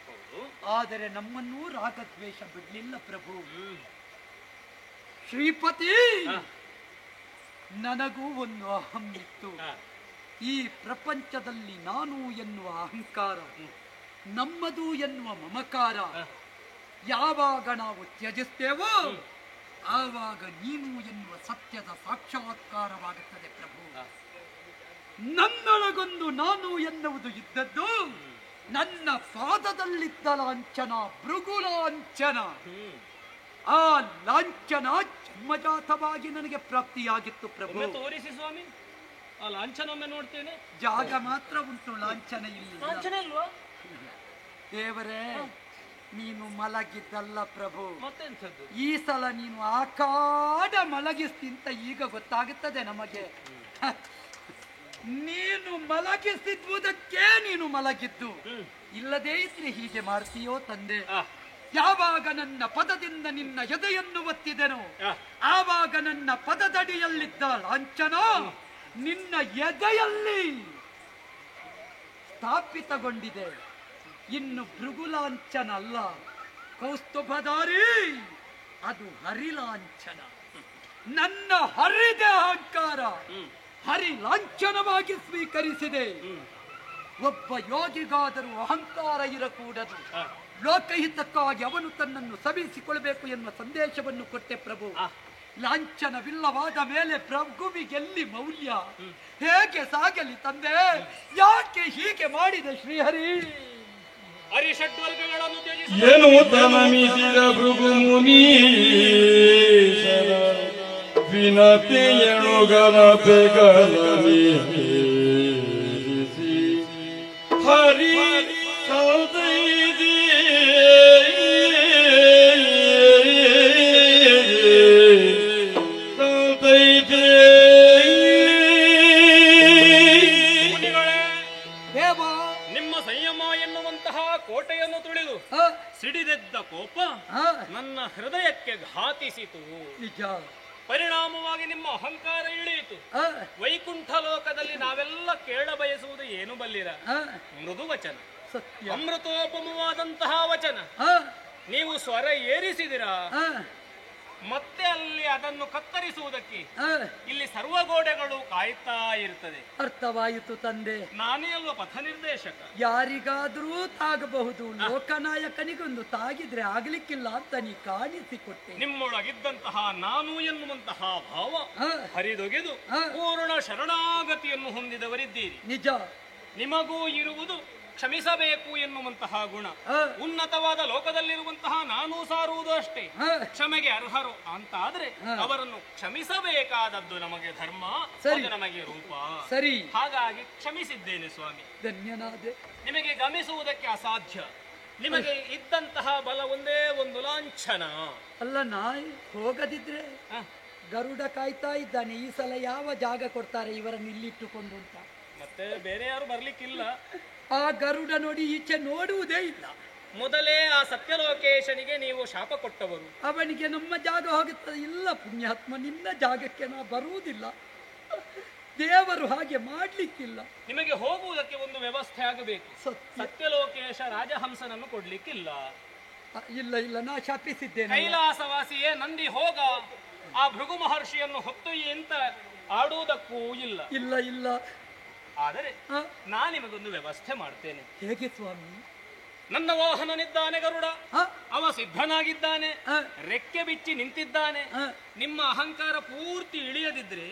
ಆದರೆ ನಮ್ಮನ್ನೂ ರಾಗದ್ವೇಷ ಬಿಡ್ಲಿಲ್ಲ ಪ್ರಭು. ಶ್ರೀಪತಿ, ನನಗೂ ಒಂದು ಅಹಂ ಇತ್ತು. ಈ ಪ್ರಪಂಚದಲ್ಲಿ ನಾನು ಎನ್ನುವ ಅಹಂಕಾರ, ನಮ್ಮದು ಎನ್ನುವ ಮಮಕಾರ ಯಾವಾಗ ನಾವು ತ್ಯಜಿಸ್ತೇವೋ ಆವಾಗ ನೀನು ಎನ್ನುವ ಸತ್ಯದ ಸಾಕ್ಷಾತ್ಕಾರವಾಗುತ್ತದೆ ಪ್ರಭು. ನನ್ನೊಳಗೊಂದು ನಾನು ಎನ್ನುವುದು ಇದ್ದದ್ದು ನನ್ನ ಪಾದದಲ್ಲಿದ್ದ ಲಾಂಛನ, ಭೃಗು ಲಾಂಛನ. ಆ ಲಾಂಛನ ಜನ್ಮಜಾತವಾಗಿ ನನಗೆ ಪ್ರಾಪ್ತಿಯಾಗಿತ್ತು ಪ್ರಭು. ತೋರಿಸಿ ಸ್ವಾಮಿ, ಆ ಲಾಂಛನೊಮ್ಮೆ ನೋಡ್ತೇನೆ. ಜಾಗ ಮಾತ್ರ ಉಂಟು, ಲಾಂಛನ ಇಲ್ಲ. ಲಾಂಛನ ಇಲ್ವಾ? ದೇವರೇ, ನೀನು ಮಲಗಿದ್ದಲ್ಲ ಪ್ರಭು. ಮತ್ತೆಂಥದ್ದು? ಈ ಸಲ ನೀನು ಆಕಾಡ ಮಲಗಿಸ್ತಿಂತ ಈಗ ಗೊತ್ತಾಗುತ್ತದೆ ನಮಗೆ. ನೀನು ಮಲಗಿಸಿದ್ವುದಕ್ಕೆ ನೀನು ಮಲಗಿದ್ದು, ಇಲ್ಲದೇ ಇದ್ರೆ ಹೀಗೆ ಮಾಡ್ತೀಯೋ ತಂದೆ. ಯಾವಾಗ ನನ್ನ ಪದದಿಂದ ನಿನ್ನ ಎದೆಯನ್ನು ಒತ್ತಿದೆನೋ ಆವಾಗ ನನ್ನ ಪದದಡಿಯಲ್ಲಿದ್ದ ಲಾಂಛನ ನಿನ್ನ ಎದೆಯಲ್ಲಿ ಸ್ಥಾಪಿತಗೊಂಡಿದೆ. ಇನ್ನು ಭೃಗುಲಾಂಛನ ಅಲ್ಲ, ಕೌಸ್ತುಭಧಾರಿ, ಅದು ಹರಿಲಾಂಛನ. ನನ್ನ ಹರಿದ ಅಹಂಕಾರ ಹರಿ ಲಾಂಛನವಾಗಿ ಸ್ವೀಕರಿಸಿದೆ. ಒಬ್ಬ ಯೋಗಿಗಾದರೂ ಅಹಂಕಾರ ಇರಕೂಡದು. ಲೋಕಹಿತಕ್ಕಾಗಿ ಅವನು ತನ್ನನ್ನು ಸವಿಸಿಕೊಳ್ಳಬೇಕು ಎನ್ನುವ ಸಂದೇಶವನ್ನು ಕೊಟ್ಟೆ ಪ್ರಭು. ಲಾಂಛನವಿಲ್ಲವಾದ ಮೇಲೆ ಪ್ರಭುವಿಗೆಲ್ಲಿ ಮೌಲ್ಯ? ಹೇಗೆ ಸಾಗಲಿ ತಂದೆ? ಯಾಕೆ ಹೀಗೆ ಮಾಡಿದೆ ಶ್ರೀಹರಿ? ಹರಿಷಡ್ವರ್ಗಗಳನ್ನು ಏನು ತನಮಿಸಿದ ಭೃಗು ಮುನೀಶರ ವಿನತಿ ಎಣುಗನಪೆಗಲನಿ ಹರಿ ಸೌದೈದಿ ನಿಮ್ಮ ಸಂಯಮ ಎನ್ನುವಂತಹ ಕೋಟೆಯನ್ನು ತುಳಿದು ಸಿಡಿದೆದ್ದ ಕೋಪ ನನ್ನ ಹೃದಯಕ್ಕೆ ಘಾತಿಸಿತು. ಪರಿಣಾಮವಾಗಿ ನಿಮ್ಮ ಅಹಂಕಾರ ಇಳಿಯಿತು. ವೈಕುಂಠ ಲೋಕದಲ್ಲಿ ನಾವೆಲ್ಲ ಕೇಳ ಬಯಸುವುದು ಏನು ಬಲ್ಲಿರ? ಮೃದು ವಚನ, ಅಮೃತೋಪಮವಾದಂತಹ ವಚನ. ನೀವು ಸ್ವರ ಏರಿಸಿದಿರಾ, ಮತ್ತೆ ಅಲ್ಲಿ ಅದನ್ನು ಕತ್ತರಿಸುವುದಕ್ಕೆ ಇಲ್ಲಿ ಸರ್ವ ಗೋಡೆಗಳು ಕಾಯ್ತಾ ಇರ್ತದೆ. ಅರ್ಥವಾಯಿತು ತಂದೆ. ನಾನೇ ಅಲ್ವ ಪಥ ನಿರ್ದೇಶಕ. ಯಾರಿಗಾದ್ರೂ ತಾಗಬಹುದು, ಲೋಕನಾಯಕನಿಗೊಂದು ತಾಗಿದ್ರೆ ಆಗ್ಲಿಕ್ಕಿಲ್ಲ ಅಂತ ನೀ ಕಾಣಿಸಿಕೊಟ್ಟೆ. ನಿಮ್ಮೊಳಗಿದ್ದಂತಹ ನಾನು ಎನ್ನುವಂತಹ ಭಾವ ಹರಿದೊಗೆದು ಪೂರ್ಣ ಶರಣಾಗತಿಯನ್ನು ಹೊಂದಿದವರಿದ್ದೀರಿ. ನಿಜ. ನಿಮಗೂ ಇರುವುದು ಕ್ಷಮಿಸಬೇಕು ಎನ್ನುವಂತಹ ಗುಣ. ಉನ್ನತವಾದ ಲೋಕದಲ್ಲಿರುವಂತಹ ನಾನು ಸಾರುವುದು ಅಷ್ಟೇ. ಕ್ಷಮೆಗೆ ಅರ್ಹರು ಅಂತ ಆದ್ರೆ ಅವರನ್ನು ಕ್ಷಮಿಸಬೇಕಾದದ್ದು ನಮಗೆ ಧರ್ಮ, ಅದು ನಮಗೆ ರೂಪ. ಸರಿ, ಹಾಗಾಗಿ ಕ್ಷಮಿಸಿದ್ದೇನೆ ಸ್ವಾಮಿ. ಧನ್ಯನಾದೆ. ನಿಮಗೆ ಗಮಿಸುವುದಕ್ಕೆ ಅಸಾಧ್ಯ. ನಿಮಗೆ ಇದ್ದಂತಹ ಬಲ ಒಂದೇ ಒಂದು ಲಾಂಛನ. ಅಲ್ಲ, ನಾಯಿ ಹೋಗದಿದ್ರೆ ಗರುಡ ಕಾಯ್ತಾ ಇದ್ದಾನೆ. ಈ ಸಲ ಯಾವ ಜಾಗ ಕೊಡ್ತಾರೆ ಇವರನ್ನು ಇಲ್ಲಿಟ್ಟುಕೊಂಡು ಅಂತ. ಮತ್ತೆ ಬೇರೆ ಯಾರು ಬರ್ಲಿಕ್ಕಿಲ್ಲ. ಆ ಗರುಡ ನೋಡಿ ಈಚೆ ನೋಡುವುದೇ ಇಲ್ಲ. ಮೊದಲೇ ಆ ಸತ್ಯಲೋಕೇಶನಿಗೆ ನೀವು ಶಾಪ ಕೊಟ್ಟವರು. ಅವನಿಗೆ ನಮ್ಮ ಜಾಗ ಹೋಗುತ್ತದೆ. ಇಲ್ಲ ಪುಣ್ಯಾತ್ಮ, ನಿನ್ನ ಜಾಗಕ್ಕೆ ನಾ ಬರುವುದಿಲ್ಲ. ದೇವರು ಹಾಗೆ ಮಾಡ್ಲಿಕ್ಕಿಲ್ಲ. ನಿಮಗೆ ಹೋಗುವುದಕ್ಕೆ ಒಂದು ವ್ಯವಸ್ಥೆ ಆಗಬೇಕು. ಸತ್ಯಲೋಕೇಶ ರಾಜಹಂಸನನ್ನು ಕೊಡ್ಲಿಕ್ಕಿಲ್ಲ. ಇಲ್ಲ ಇಲ್ಲ, ನಾ ಶಾಪಿಸಿದ್ದೇನೆ. ಕೈಲಾಸವಾಸಿಯೇ ನಂದಿ ಹೋಗ, ಆ ಭೃಗು ಮಹರ್ಷಿಯನ್ನು ಹೊತ್ತೊಯ್ಯಿ ಅಂತ ಆಡುವುದಕ್ಕೂ ಇಲ್ಲ. ಇಲ್ಲ ಇಲ್ಲ. ಆದರೆ ನಾನು ನಿಮಗೊಂದು ವ್ಯವಸ್ಥೆ ಮಾಡ್ತೇನೆ. ಹೇಗೆ ಸ್ವಾಮಿ? ನನ್ನ ವಾಹನನಿದ್ದಾನೆ ಗರುಡ, ಅವ ಸಿದ್ಧನಾಗಿದ್ದಾನೆ, ರೆಕ್ಕೆ ಬಿಚ್ಚಿ ನಿಂತಿದ್ದಾನೆ. ನಿಮ್ಮ ಅಹಂಕಾರ ಪೂರ್ತಿ ಇಳಿಯದಿದ್ರೆ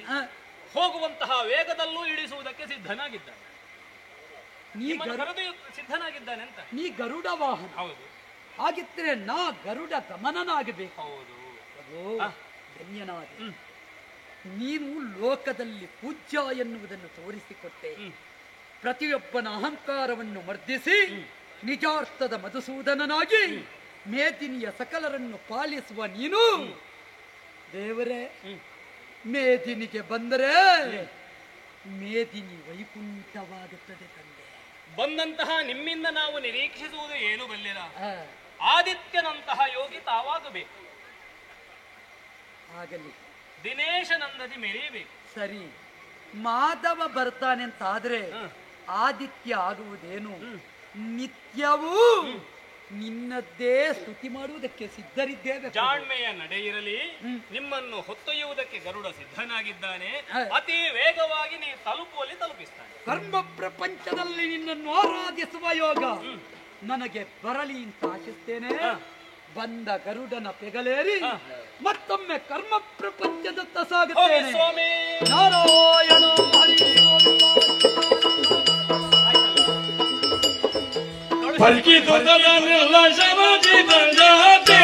ಹೋಗುವಂತಹ ವೇಗದಲ್ಲೂ ಇಳಿಸುವುದಕ್ಕೆ ಸಿದ್ಧನಾಗಿದ್ದಾನೆ. ಸಿದ್ಧನಾಗಿದ್ದಾನೆ ಅಂತ. ನೀ ಗರುಡ ವಾಹನ. ಹೌದು. ಹಾಗಿದ್ರೆ ನಾ ಗರುಡ ಗಮನನಾಗಬೇಕು. ಹೌದು. ಧನ್ಯನಾದ. ನೀನು ಲೋಕದಲ್ಲಿ ಪೂಜ್ಯ ಎನ್ನುವುದನ್ನು ತೋರಿಸಿಕೊಟ್ಟೆ. ಪ್ರತಿಯೊಬ್ಬನ ಅಹಂಕಾರವನ್ನು ಮರ್ದಿಸಿ ನಿಜಾರ್ಥದ ಮಧುಸೂದನನಾಗಿ ಮೇದಿನಿಯ ಸಕಲರನ್ನು ಪಾಲಿಸುವ ನೀನು ದೇವರೇ, ಮೇದಿನಿಗೆ ಬಂದರೆ ಮೇದಿನಿ ವೈಕುಂಠವಾಗುತ್ತದೆ ತಂದೆ. ಬಂದಂತಹ ನಿಮ್ಮಿಂದ ನಾವು ನಿರೀಕ್ಷಿಸುವುದು ಏನು ಬಲ್ಲಿಲ್ಲ. ಆದಿತ್ಯನಂತಹ ಯೋಗಿ ತಾವಾಗಬೇಕು. ಆಗಲಿ. ದಿನೇಶನಂದದಿ ಮೆರೆಯಬೇಕು. ಸರಿ, ಮಾಧವ ಬರ್ತಾನೆ ಅಂತ ಆದ್ರೆ ಆದಿತ್ಯ ಆಗುವುದೇನು? ನಿತ್ಯವೂ ನಿನ್ನದ್ದೇ ಸ್ತುತಿ ಮಾಡುವುದಕ್ಕೆ ಸಿದ್ಧರಿದ್ದೇವೆ. ಜಾಣ್ಮೆಯ ನಡೆಯಿರಲಿ. ನಿಮ್ಮನ್ನು ಹೊತ್ತೊಯ್ಯುವುದಕ್ಕೆ ಗರುಡ ಸಿದ್ಧನಾಗಿದ್ದಾನೆ. ಅತಿ ವೇಗವಾಗಿ ನೀವು ತಲುಪುವಲ್ಲಿ ತಲುಪಿಸ್ತಾನೆ. ಕರ್ಮ ಪ್ರಪಂಚದಲ್ಲಿ ನಿನ್ನನ್ನು ಆರಾಧಿಸುವ ಯೋಗ ನನಗೆ ಬರಲಿ ಅಂತ ಆಶಿಸ್ತೇನೆ. ಬಂದ ಗರುಡನ ಪೆಗಲೇರಿ ಮತ್ತೊಮ್ಮೆ ಕರ್ಮ ಪ್ರಪಂಚದತ್ತ ಸಾಗುತ್ತೇನೆ. ನಾರಾಯಣ ಹರಿ ಫಲ್ಕಿತುತನೆಲ್ಲ ಶಮಜಿತ ಜಾತೆ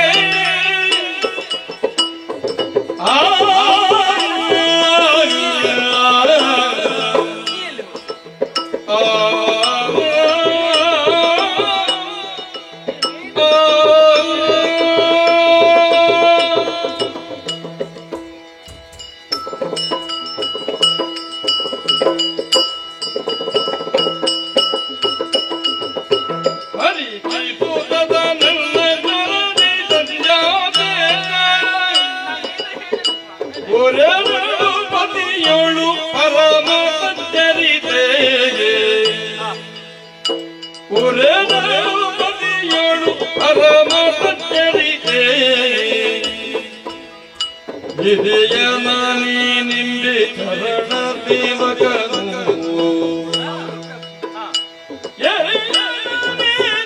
ಇದೆಯನಾನಿ ನಿಂಬೆ ಚರಣ ದೇವಕನು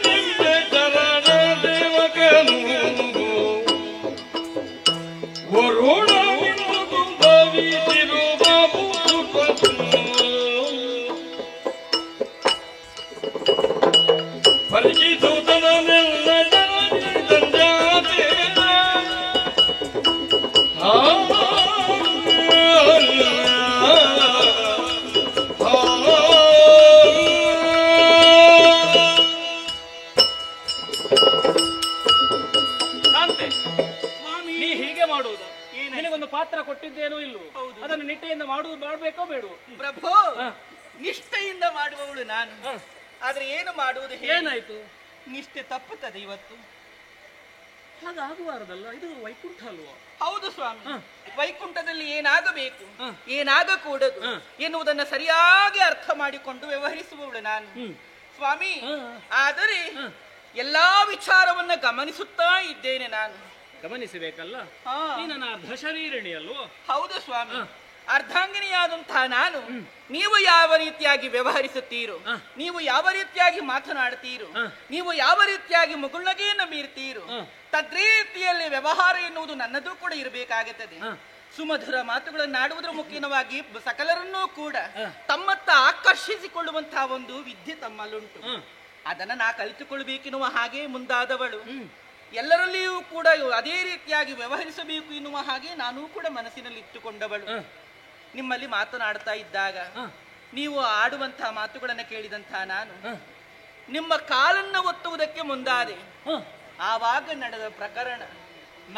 ನಿಂಬೆ ಚರಣ ದೇವಕನು ವರುಣ ಭವಿಸಿರು ಬಾಬು ಪರಿಚಿತನೆಲ್ಲ ನೀ ಹೀಗೆ ಮಾಡುವುದು. ನಿನಗೊಂದು ಪಾತ್ರ ಕೊಟ್ಟಿದ್ದೇನೋ ಇಲ್ಲೋ, ಅದನ್ನು ನಿಷ್ಠೆಯಿಂದ ಮಾಡಬೇಕೋ ಬೇಡವೋ? ಪ್ರಭು, ನಿಷ್ಠೆಯಿಂದ ಮಾಡುವವಳು ನಾನು. ಆದ್ರೆ ಏನು ಮಾಡುವುದು? ಏನಾಯ್ತು? ನಿಷ್ಠೆ ತಪ್ಪುತ್ತದೆ ಇವತ್ತು. ಹಾಗಾಗಬಾರದಲ್ಲ, ಇದು ವೈಕುಂಠ ಅಲ್ವಾ? ಹೌದು ಸ್ವಾಮಿ, ವೈಕುಂಠದಲ್ಲಿ ಏನಾಗಬೇಕು ಏನಾಗಕೂಡದು ಎನ್ನುವುದನ್ನು ಸರಿಯಾಗಿ ಅರ್ಥ ಮಾಡಿಕೊಂಡು ವ್ಯವಹರಿಸುವವಳು ನಾನು ಸ್ವಾಮಿ. ಆದರೆ ಎಲ್ಲಾ ವಿಚಾರವನ್ನ ಗಮನಿಸುತ್ತಾ ಇದ್ದೇನೆ ನಾನು. ಗಮನಿಸಬೇಕಲ್ಲ, ನನ್ನ ಅರ್ಧ ಶರೀರಿಣಿ ಅಲ್ವೋ? ಹೌದು ಸ್ವಾಮಿ, ಅರ್ಧಾಂಗಿನಿಯಾದಂತಹ ನಾನು ನೀವು ಯಾವ ರೀತಿಯಾಗಿ ವ್ಯವಹರಿಸುತ್ತೀರೋ, ನೀವು ಯಾವ ರೀತಿಯಾಗಿ ಮಾತನಾಡ್ತೀರೋ, ನೀವು ಯಾವ ರೀತಿಯಾಗಿ ಮುಗುಳ್ನಗೆಯನ್ನು ಮೀರ್ತೀರೋ, ತದ್ರೀತಿಯಲ್ಲಿ ವ್ಯವಹಾರ ಎನ್ನುವುದು ನನ್ನದು ಕೂಡ ಇರಬೇಕಾಗುತ್ತದೆ. ಸುಮಧುರ ಮಾತುಗಳನ್ನಾಡುವುದರ ಮುಖ್ಯವಾಗಿ ಸಕಲರನ್ನೂ ಕೂಡ ತಮ್ಮತ್ತ ಆಕರ್ಷಿಸಿಕೊಳ್ಳುವಂತಹ ಒಂದು ವಿದ್ಯೆ ತಮ್ಮಲ್ಲುಂಟು. ಅದನ್ನ ನಾ ಕಲಿತುಕೊಳ್ಬೇಕೆನ್ನುವ ಹಾಗೆ ಮುಂದಾದವಳು. ಎಲ್ಲರಲ್ಲಿಯೂ ಕೂಡ ಅದೇ ರೀತಿಯಾಗಿ ವ್ಯವಹರಿಸಬೇಕು ಎನ್ನುವ ಹಾಗೆ ನಾನೂ ಕೂಡ ಮನಸ್ಸಿನಲ್ಲಿ ಇಟ್ಟುಕೊಂಡವಳು. ನಿಮ್ಮಲ್ಲಿ ಮಾತನಾಡ್ತಾ ಇದ್ದಾಗ ನೀವು ಆಡುವಂತಹ ಮಾತುಗಳನ್ನು ಕೇಳಿದಂತಹ ನಾನು ನಿಮ್ಮ ಕಾಲನ್ನ ಒತ್ತುವುದಕ್ಕೆ ಮುಂದಾದೆ. ಆವಾಗ ನಡೆದ ಪ್ರಕರಣ.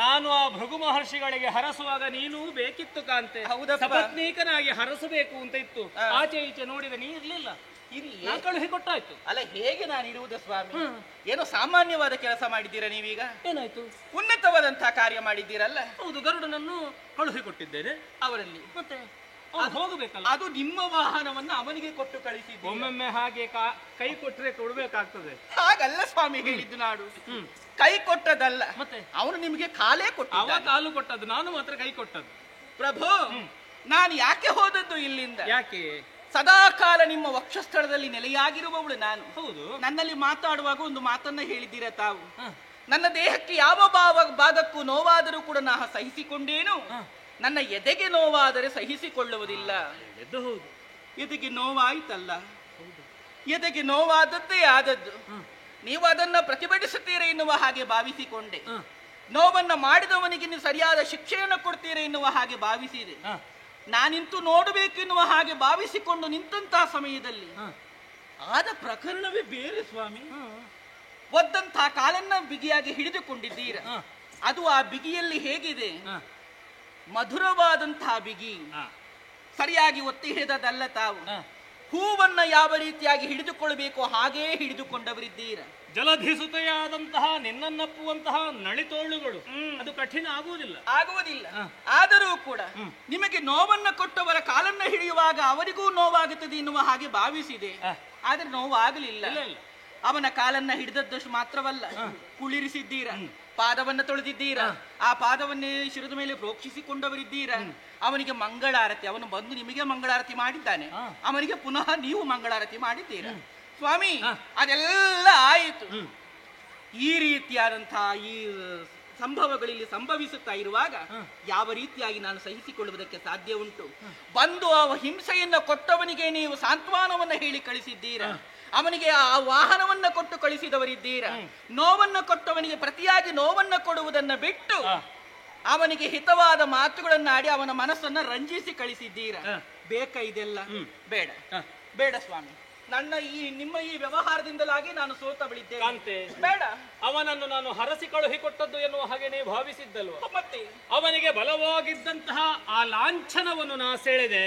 ನಾನು ಆ ಭೃಗು ಮಹರ್ಷಿಗಳಿಗೆ ಹರಸುವಾಗ ನೀನು ಬೇಕಿತ್ತು ಕಾಂತೆ. ಸಪತ್ನೀಕನಾಗಿ ಹರಸಬೇಕು ಅಂತ ಇತ್ತು. ಆಚೆ ಈಚೆ ನೋಡಿದ ನೀ ಇರ್ಲಿಲ್ಲ. ಕಳುಹಿ ಕೊಟ್ಟಾಯ್ತು. ಅಲ್ಲ, ಹೇಗೆ ನಾನು ಇರುವುದು ಸ್ವಾಮಿ? ಏನೋ ಸಾಮಾನ್ಯವಾದ ಕೆಲಸ ಮಾಡಿದ್ದೀರಾ ನೀವೀಗ? ಏನಾಯ್ತು? ಉನ್ನತವಾದಂತಹ ಕಾರ್ಯ ಮಾಡಿದ್ದೀರಲ್ಲ. ಹೌದು, ಗರುಡನನ್ನು ಕಳುಹಿ ಕೊಟ್ಟಿದ್ದೇನೆ. ಅವರಲ್ಲಿ ಮತ್ತೆ ಹೋಗಬೇಕಲ್ಲ. ಅದು ನಿಮ್ಮ ವಾಹನವನ್ನು ಅವನಿಗೆ ಕೊಟ್ಟು ಕಳಿಸಿದ್ದು. ಒಮ್ಮೊಮ್ಮೆ ಹಾಗೆ ಕೈ ಕೊಟ್ಟರೆ ಕೊಡ್ಬೇಕಾಗ್ತದೆ. ಹಾಗಲ್ಲ ಸ್ವಾಮಿ ಹೇಳಿದ್ದು. ನಾಡು ಕೈ ಕೊಟ್ಟದಲ್ಲ, ಮತ್ತೆ ಅವನು ನಿಮಗೆ ಕಾಲೇ ಕೊಟ್ಟ. ಅವ ಕಾಲು ಕೊಟ್ಟದ್ದು, ನಾನು ಮಾತ್ರ ಕೈ ಕೊಟ್ಟದ್ದು. ಪ್ರಭು, ನಾನು ಯಾಕೆ ಹೋದದ್ದು ಇಲ್ಲಿಂದ? ಯಾಕೆ? ಸದಾಕಾಲ ನಿಮ್ಮ ವಕ್ಷಸ್ಥಳದಲ್ಲಿ ನೆಲೆಯಾಗಿರುವವಳು ನಾನು. ಹೌದು. ನನ್ನಲ್ಲಿ ಮಾತಾಡುವಾಗ ಒಂದು ಮಾತನ್ನ ಹೇಳಿದ್ದೀರ ತಾವು. ನನ್ನ ದೇಹಕ್ಕೆ ಯಾವ ಭಾಗಕ್ಕೂ ನೋವಾದರೂ ಕೂಡ ನಾ ಸಹಿಸಿಕೊಂಡೇನು, ನನ್ನ ಎದೆಗೆ ನೋವಾದರೆ ಸಹಿಸಿಕೊಳ್ಳುವುದಿಲ್ಲ. ಎದೆಗೆ ನೋವಾಯ್ತಲ್ಲ, ಎದೆಗೆ ನೋವಾದದ್ದೇ ಆದದ್ದು. ನೀವು ಅದನ್ನ ಪ್ರತಿಭಟಿಸುತ್ತೀರಿ ಎನ್ನುವ ಹಾಗೆ ಭಾವಿಸಿಕೊಂಡೆ. ನೋವನ್ನ ಮಾಡಿದವನಿಗೆ ನೀವು ಸರಿಯಾದ ಶಿಕ್ಷೆಯನ್ನು ಕೊಡ್ತೀರಿ ಎನ್ನುವ ಹಾಗೆ ಭಾವಿಸಿದೆ. ನಾನಿಂತೂ ನೋಡಬೇಕೆನ್ನುವ ಹಾಗೆ ಭಾವಿಸಿಕೊಂಡು ನಿಂತಹ ಸಮಯದಲ್ಲಿ ಆದ ಪ್ರಕರಣವೇ ಬೇರೆ ಸ್ವಾಮಿ. ಒದ್ದಂತಹ ಕಾಲನ್ನ ಬಿಗಿಯಾಗಿ ಹಿಡಿದುಕೊಂಡಿದ್ದೀರ. ಅದು ಆ ಬಿಗಿಯಲ್ಲಿ ಹೇಗಿದೆ, ಮಧುರವಾದಂತಹ ಬಿಗಿ. ಸರಿಯಾಗಿ ಒತ್ತಿ ಹಿಡಿದದಲ್ಲ ತಾವು. ಹೂವನ್ನ ಯಾವ ರೀತಿಯಾಗಿ ಹಿಡಿದುಕೊಳ್ಳಬೇಕು ಹಾಗೇ ಹಿಡಿದುಕೊಂಡವರಿದ್ದೀರ. ಜಲಧಿಸುತೆಯಾದಂತಹ ನಿನ್ನನ್ನಪ್ಪುವಂತಹ ನಳಿತೋಳುಗಳು ಅದು ಕಠಿಣ ಆಗುವುದಿಲ್ಲ. ಆದರೂ ಕೂಡ ನಿಮಗೆ ನೋವನ್ನ ಕೊಟ್ಟವರ ಕಾಲನ್ನ ಹಿಡಿಯುವಾಗ ಅವರಿಗೂ ನೋವಾಗುತ್ತದೆ ಎನ್ನುವ ಹಾಗೆ ಭಾವಿಸಿದೆ. ಆದ್ರೆ ನೋವಾಗಲಿಲ್ಲ. ಅವನ ಕಾಲನ್ನ ಹಿಡಿದದ್ದಷ್ಟು ಮಾತ್ರವಲ್ಲ, ಕುಳಿರಿಸಿದ್ದೀರ, ಪಾದವನ್ನ ತೊಳೆದಿದ್ದೀರ, ಆ ಪಾದವನ್ನೇ ಶಿರದ ಮೇಲೆ ಪ್ರೋಕ್ಷಿಸಿಕೊಂಡವರಿದ್ದೀರ. ಅವನಿಗೆ ಮಂಗಳಾರತಿ, ಅವನು ಬಂದು ನಿಮಗೆ ಮಂಗಳಾರತಿ ಮಾಡಿದ್ದಾನೆ, ಅವನಿಗೆ ಪುನಃ ನೀವು ಮಂಗಳಾರತಿ ಮಾಡಿದ್ದೀರ. ಸ್ವಾಮಿ, ಅದೆಲ್ಲ ಆಯಿತು. ಈ ರೀತಿಯಾದಂತಹ ಈ ಸಂಭವಗಳಲ್ಲಿ ಸಂಭವಿಸುತ್ತಾ ಇರುವಾಗ ಯಾವ ರೀತಿಯಾಗಿ ನಾನು ಸಹಿಸಿಕೊಳ್ಳುವುದಕ್ಕೆ ಸಾಧ್ಯ ಉಂಟು? ಬಂದು ಆ ಹಿಂಸೆಯನ್ನ ಕೊಟ್ಟವನಿಗೆ ನೀವು ಸಾಂತ್ವನವನ್ನ ಹೇಳಿ ಕಳಿಸಿದ್ದೀರ, ಅವನಿಗೆ ಆ ವಾಹನವನ್ನ ಕೊಟ್ಟು ಕಳಿಸಿದವರಿದ್ದೀರ. ನೋವನ್ನ ಕೊಟ್ಟವನಿಗೆ ಪ್ರತಿಯಾಗಿ ನೋವನ್ನ ಕೊಡುವುದನ್ನ ಬಿಟ್ಟು ಅವನಿಗೆ ಹಿತವಾದ ಮಾತುಗಳನ್ನಾಡಿ ಅವನ ಮನಸ್ಸನ್ನ ರಂಜಿಸಿ ಕಳಿಸಿದ್ದೀರ. ಬೇಕಾ ಇದೆಲ್ಲ? ಬೇಡ, ಬೇಡ ಸ್ವಾಮಿ. ನಿಮ್ಮ ಈ ವ್ಯವಹಾರದಿಂದಲಾಗಿ ನಾನು ಸೋತವಳಿದ್ದೇನೆ. ಬೇಡ. ಅವನನ್ನು ನಾನು ಹರಸಿ ಕಳುಹಿಕೊಟ್ಟದ್ದು ಎನ್ನುವ ಹಾಗೆ ನೀವು ಭಾವಿಸಿದ್ದಲ್ವ? ಮತ್ತೆ ಅವನಿಗೆ ಬಲವಾಗಿದ್ದಂತಹ ಆ ಲಾಂಛನವನ್ನು ನಾ ಸೆಳೆದೆ.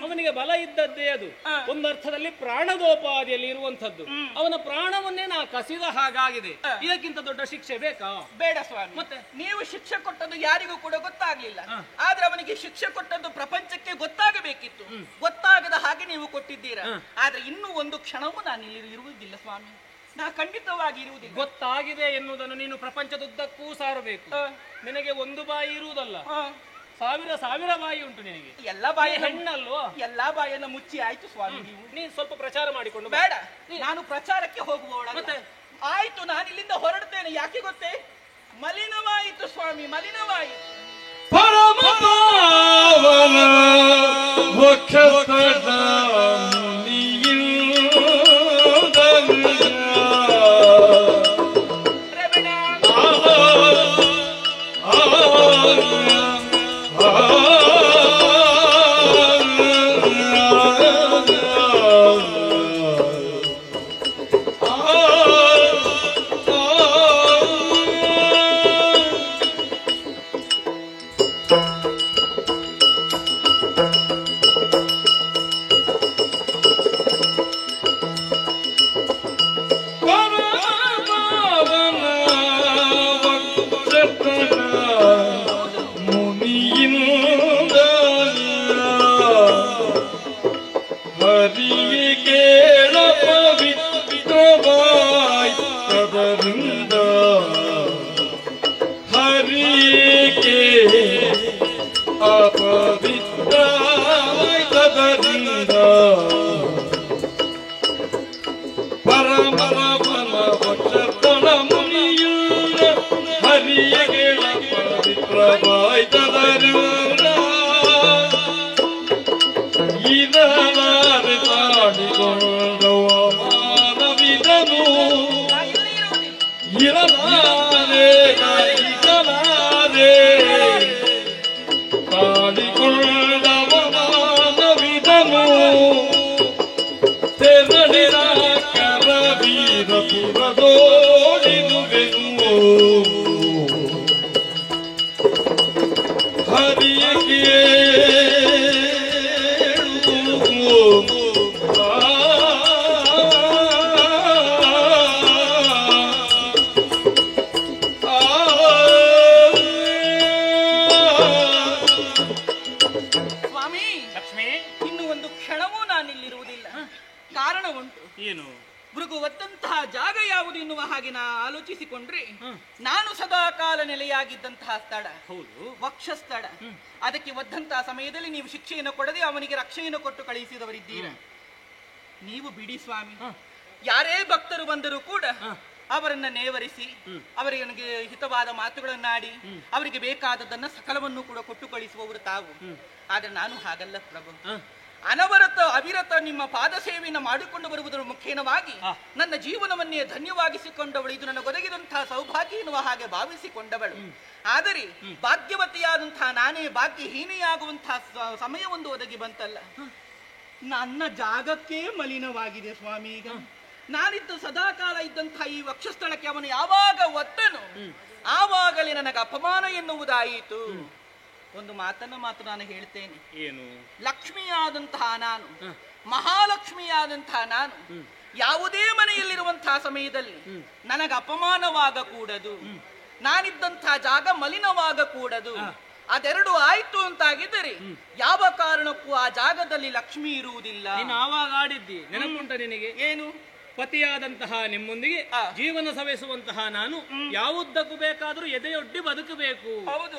ಅವನಿಗೆ ಬಲ ಇದ್ದದ್ದೇ ಅದು ಒಂದರ್ಥದಲ್ಲಿ ಪ್ರಾಣದೋಪಾದಿಯಲ್ಲಿ ಇರುವಂತದ್ದು. ಅವನ ಪ್ರಾಣವನ್ನೇ ನಾ ಕಸಿದ ಹಾಗಾಗಿದೆ. ಇದಕ್ಕಿಂತ ದೊಡ್ಡ ಶಿಕ್ಷೆ ಬೇಕಾ? ಬೇಡ ಸ್ವಾಮಿ. ಮತ್ತೆ ನೀವು ಶಿಕ್ಷೆ ಕೊಟ್ಟದ್ದು ಯಾರಿಗೂ ಕೂಡ ಗೊತ್ತಾಗ್ಲಿಲ್ಲ. ಆದ್ರೆ ಅವನಿಗೆ ಶಿಕ್ಷೆ ಕೊಟ್ಟದ್ದು ಪ್ರಪಂಚಕ್ಕೆ ಗೊತ್ತಾಗಬೇಕಿತ್ತು. ಗೊತ್ತಾಗದ ಹಾಗೆ ನೀವು ಕೊಟ್ಟಿದ್ದೀರಾ. ಆದ್ರೆ ಇನ್ನೂ ಒಂದು ಕ್ಷಣವೂ ನಾನು ಇಲ್ಲಿ ಇರುವುದಿಲ್ಲ ಸ್ವಾಮಿ. ನಾ ಖಂಡಿತವಾಗಿ ಇರುವುದಿಲ್ಲ. ಗೊತ್ತಾಗಿದೆ ಎನ್ನುವುದನ್ನು ನೀನು ಪ್ರಪಂಚದುದ್ದಕ್ಕೂ ಸಾರಬೇಕು. ನಿನಗೆ ಒಂದು ಬಾಯಿ ಇರುವುದಲ್ಲ, ಸಾವಿರ ಬಾಯಿ ಉಂಟು ನಿನಗೆ. ಎಲ್ಲ ಬಾಯಿ ಹೆಣ್ಣಲ್ವೋ? ಎಲ್ಲಾ ಬಾಯಿಯನ್ನ ಮುಚ್ಚಿ ಆಯ್ತು ಸ್ವಾಮಿ. ನೀನು ಸ್ವಲ್ಪ ಪ್ರಚಾರ ಮಾಡಿಕೊಂಡು ಬೇಡ. ನಾನು ಪ್ರಚಾರಕ್ಕೆ ಹೋಗುವವಳ. ಮತ್ತೆ ಆಯ್ತು, ನಾನು ಇಲ್ಲಿಂದ ಹೊರಡ್ತೇನೆ. ಯಾಕೆ ಗೊತ್ತೇ? ಮಲಿನವಾಯಿತು ಸ್ವಾಮಿ, ಮಲಿನವಾಯಿತು. ಪರಮ ಪಾವನ ವಕ್ಷಸ್ಥಳ ನಾನು ಸದಾ ಕಾಲ ನೆಲೆಯಾಗಿದ್ದಂತಹ ಸ್ಥಳ ವಕ್ಷಸ್ಥಳ. ಅದಕ್ಕೆ ಒದ್ದಂತಹ ಸಮಯದಲ್ಲಿ ನೀವು ಶಿಕ್ಷೆಯನ್ನು ಕೊಡದೆ ಅವನಿಗೆ ರಕ್ಷೆಯನ್ನು ಕೊಟ್ಟು ಕಳುಹಿಸಿದವರಿದ್ದೀರ. ನೀವು ಬಿಡಿ ಸ್ವಾಮಿ. ಯಾರೇ ಭಕ್ತರು ಬಂದರೂ ಕೂಡ ಅವರನ್ನ ನೇವರಿಸಿ ಅವರಿಗೆ ಹಿತವಾದ ಮಾತುಗಳನ್ನಾಡಿ ಅವರಿಗೆ ಬೇಕಾದದನ್ನ ಸಕಲವನ್ನು ಕೂಡ ಕೊಟ್ಟು ಕಳಿಸುವವರು ತಾವು. ಆದ್ರೆ ನಾನು ಹಾಗಲ್ಲ ಪ್ರಭು. ಅನವರತ ಅವಿರತ ನಿಮ್ಮ ಪಾದ ಸೇವೆಯನ್ನು ಮಾಡಿಕೊಂಡು ಬರುವುದರ ಮುಖೇನವಾಗಿ ನನ್ನ ಜೀವನವನ್ನೇ ಧನ್ಯವಾಗಿಸಿಕೊಂಡವಳು. ಇದು ನನಗೆ ಒದಗಿದಂತಹ ಸೌಭಾಗ್ಯ ಎನ್ನುವ ಹಾಗೆ ಭಾವಿಸಿಕೊಂಡವಳು. ಆದರೆ ಭಾಗ್ಯವತಿಯಾದಂತಹ ನಾನೇ ಭಾಗ್ಯಹೀನೆಯಾಗುವಂತಹ ಸಮಯ ಒಂದು ಒದಗಿ ಬಂತಲ್ಲ. ನನ್ನ ಜಾಗಕ್ಕೆ ಮಲಿನವಾಗಿದೆ ಸ್ವಾಮಿ. ಈಗ ನಾನಿದ್ದು ಸದಾಕಾಲ ಇದ್ದಂತಹ ಈ ವಕ್ಷಸ್ಥಳಕ್ಕೆ ಅವನು ಯಾವಾಗ ಒತ್ತನು ಆವಾಗಲೇ ನನಗೆ ಅಪಮಾನ ಎನ್ನುವುದಾಯಿತು. ಒಂದು ಮಾತನ್ನು ಮಾತ್ರ ನಾನು ಹೇಳ್ತೇನೆ. ಏನು? ಲಕ್ಷ್ಮಿಯಾದಂತಹ ನಾನು, ಮಹಾಲಕ್ಷ್ಮಿಯಾದಂತಹ ನಾನು ಯಾವುದೇ ಮನೆಯಲ್ಲಿರುವಂತಹ ಸಮಯದಲ್ಲಿ ನನಗೆ ಅಪಮಾನವಾಗಕೂಡದು, ನಾನಿದ್ದಂತಹ ಜಾಗ ಮಲಿನವಾಗಕೂಡದು. ಅದೆರಡು ಆಯ್ತು ಅಂತಾಗಿದ್ದರೆ ಯಾವ ಕಾರಣಕ್ಕೂ ಆ ಜಾಗದಲ್ಲಿ ಲಕ್ಷ್ಮಿ ಇರುವುದಿಲ್ಲ. ನೀನು ಆವಾಗ ಆಡಿದ್ದಿ ನೆನಪುಂಟ ನಿನಗೆ? ಏನು? ಪತಿಯಾದಂತಹ ನಿಮ್ಮೊಂದಿಗೆ ಜೀವನ ಸವೆಸುವಂತಹ ನಾನು ಯಾವುದಕ್ಕೂ ಬೇಕಾದರೂ ಎದೆಯೊಡ್ಡಿ ಬದುಕಬೇಕು,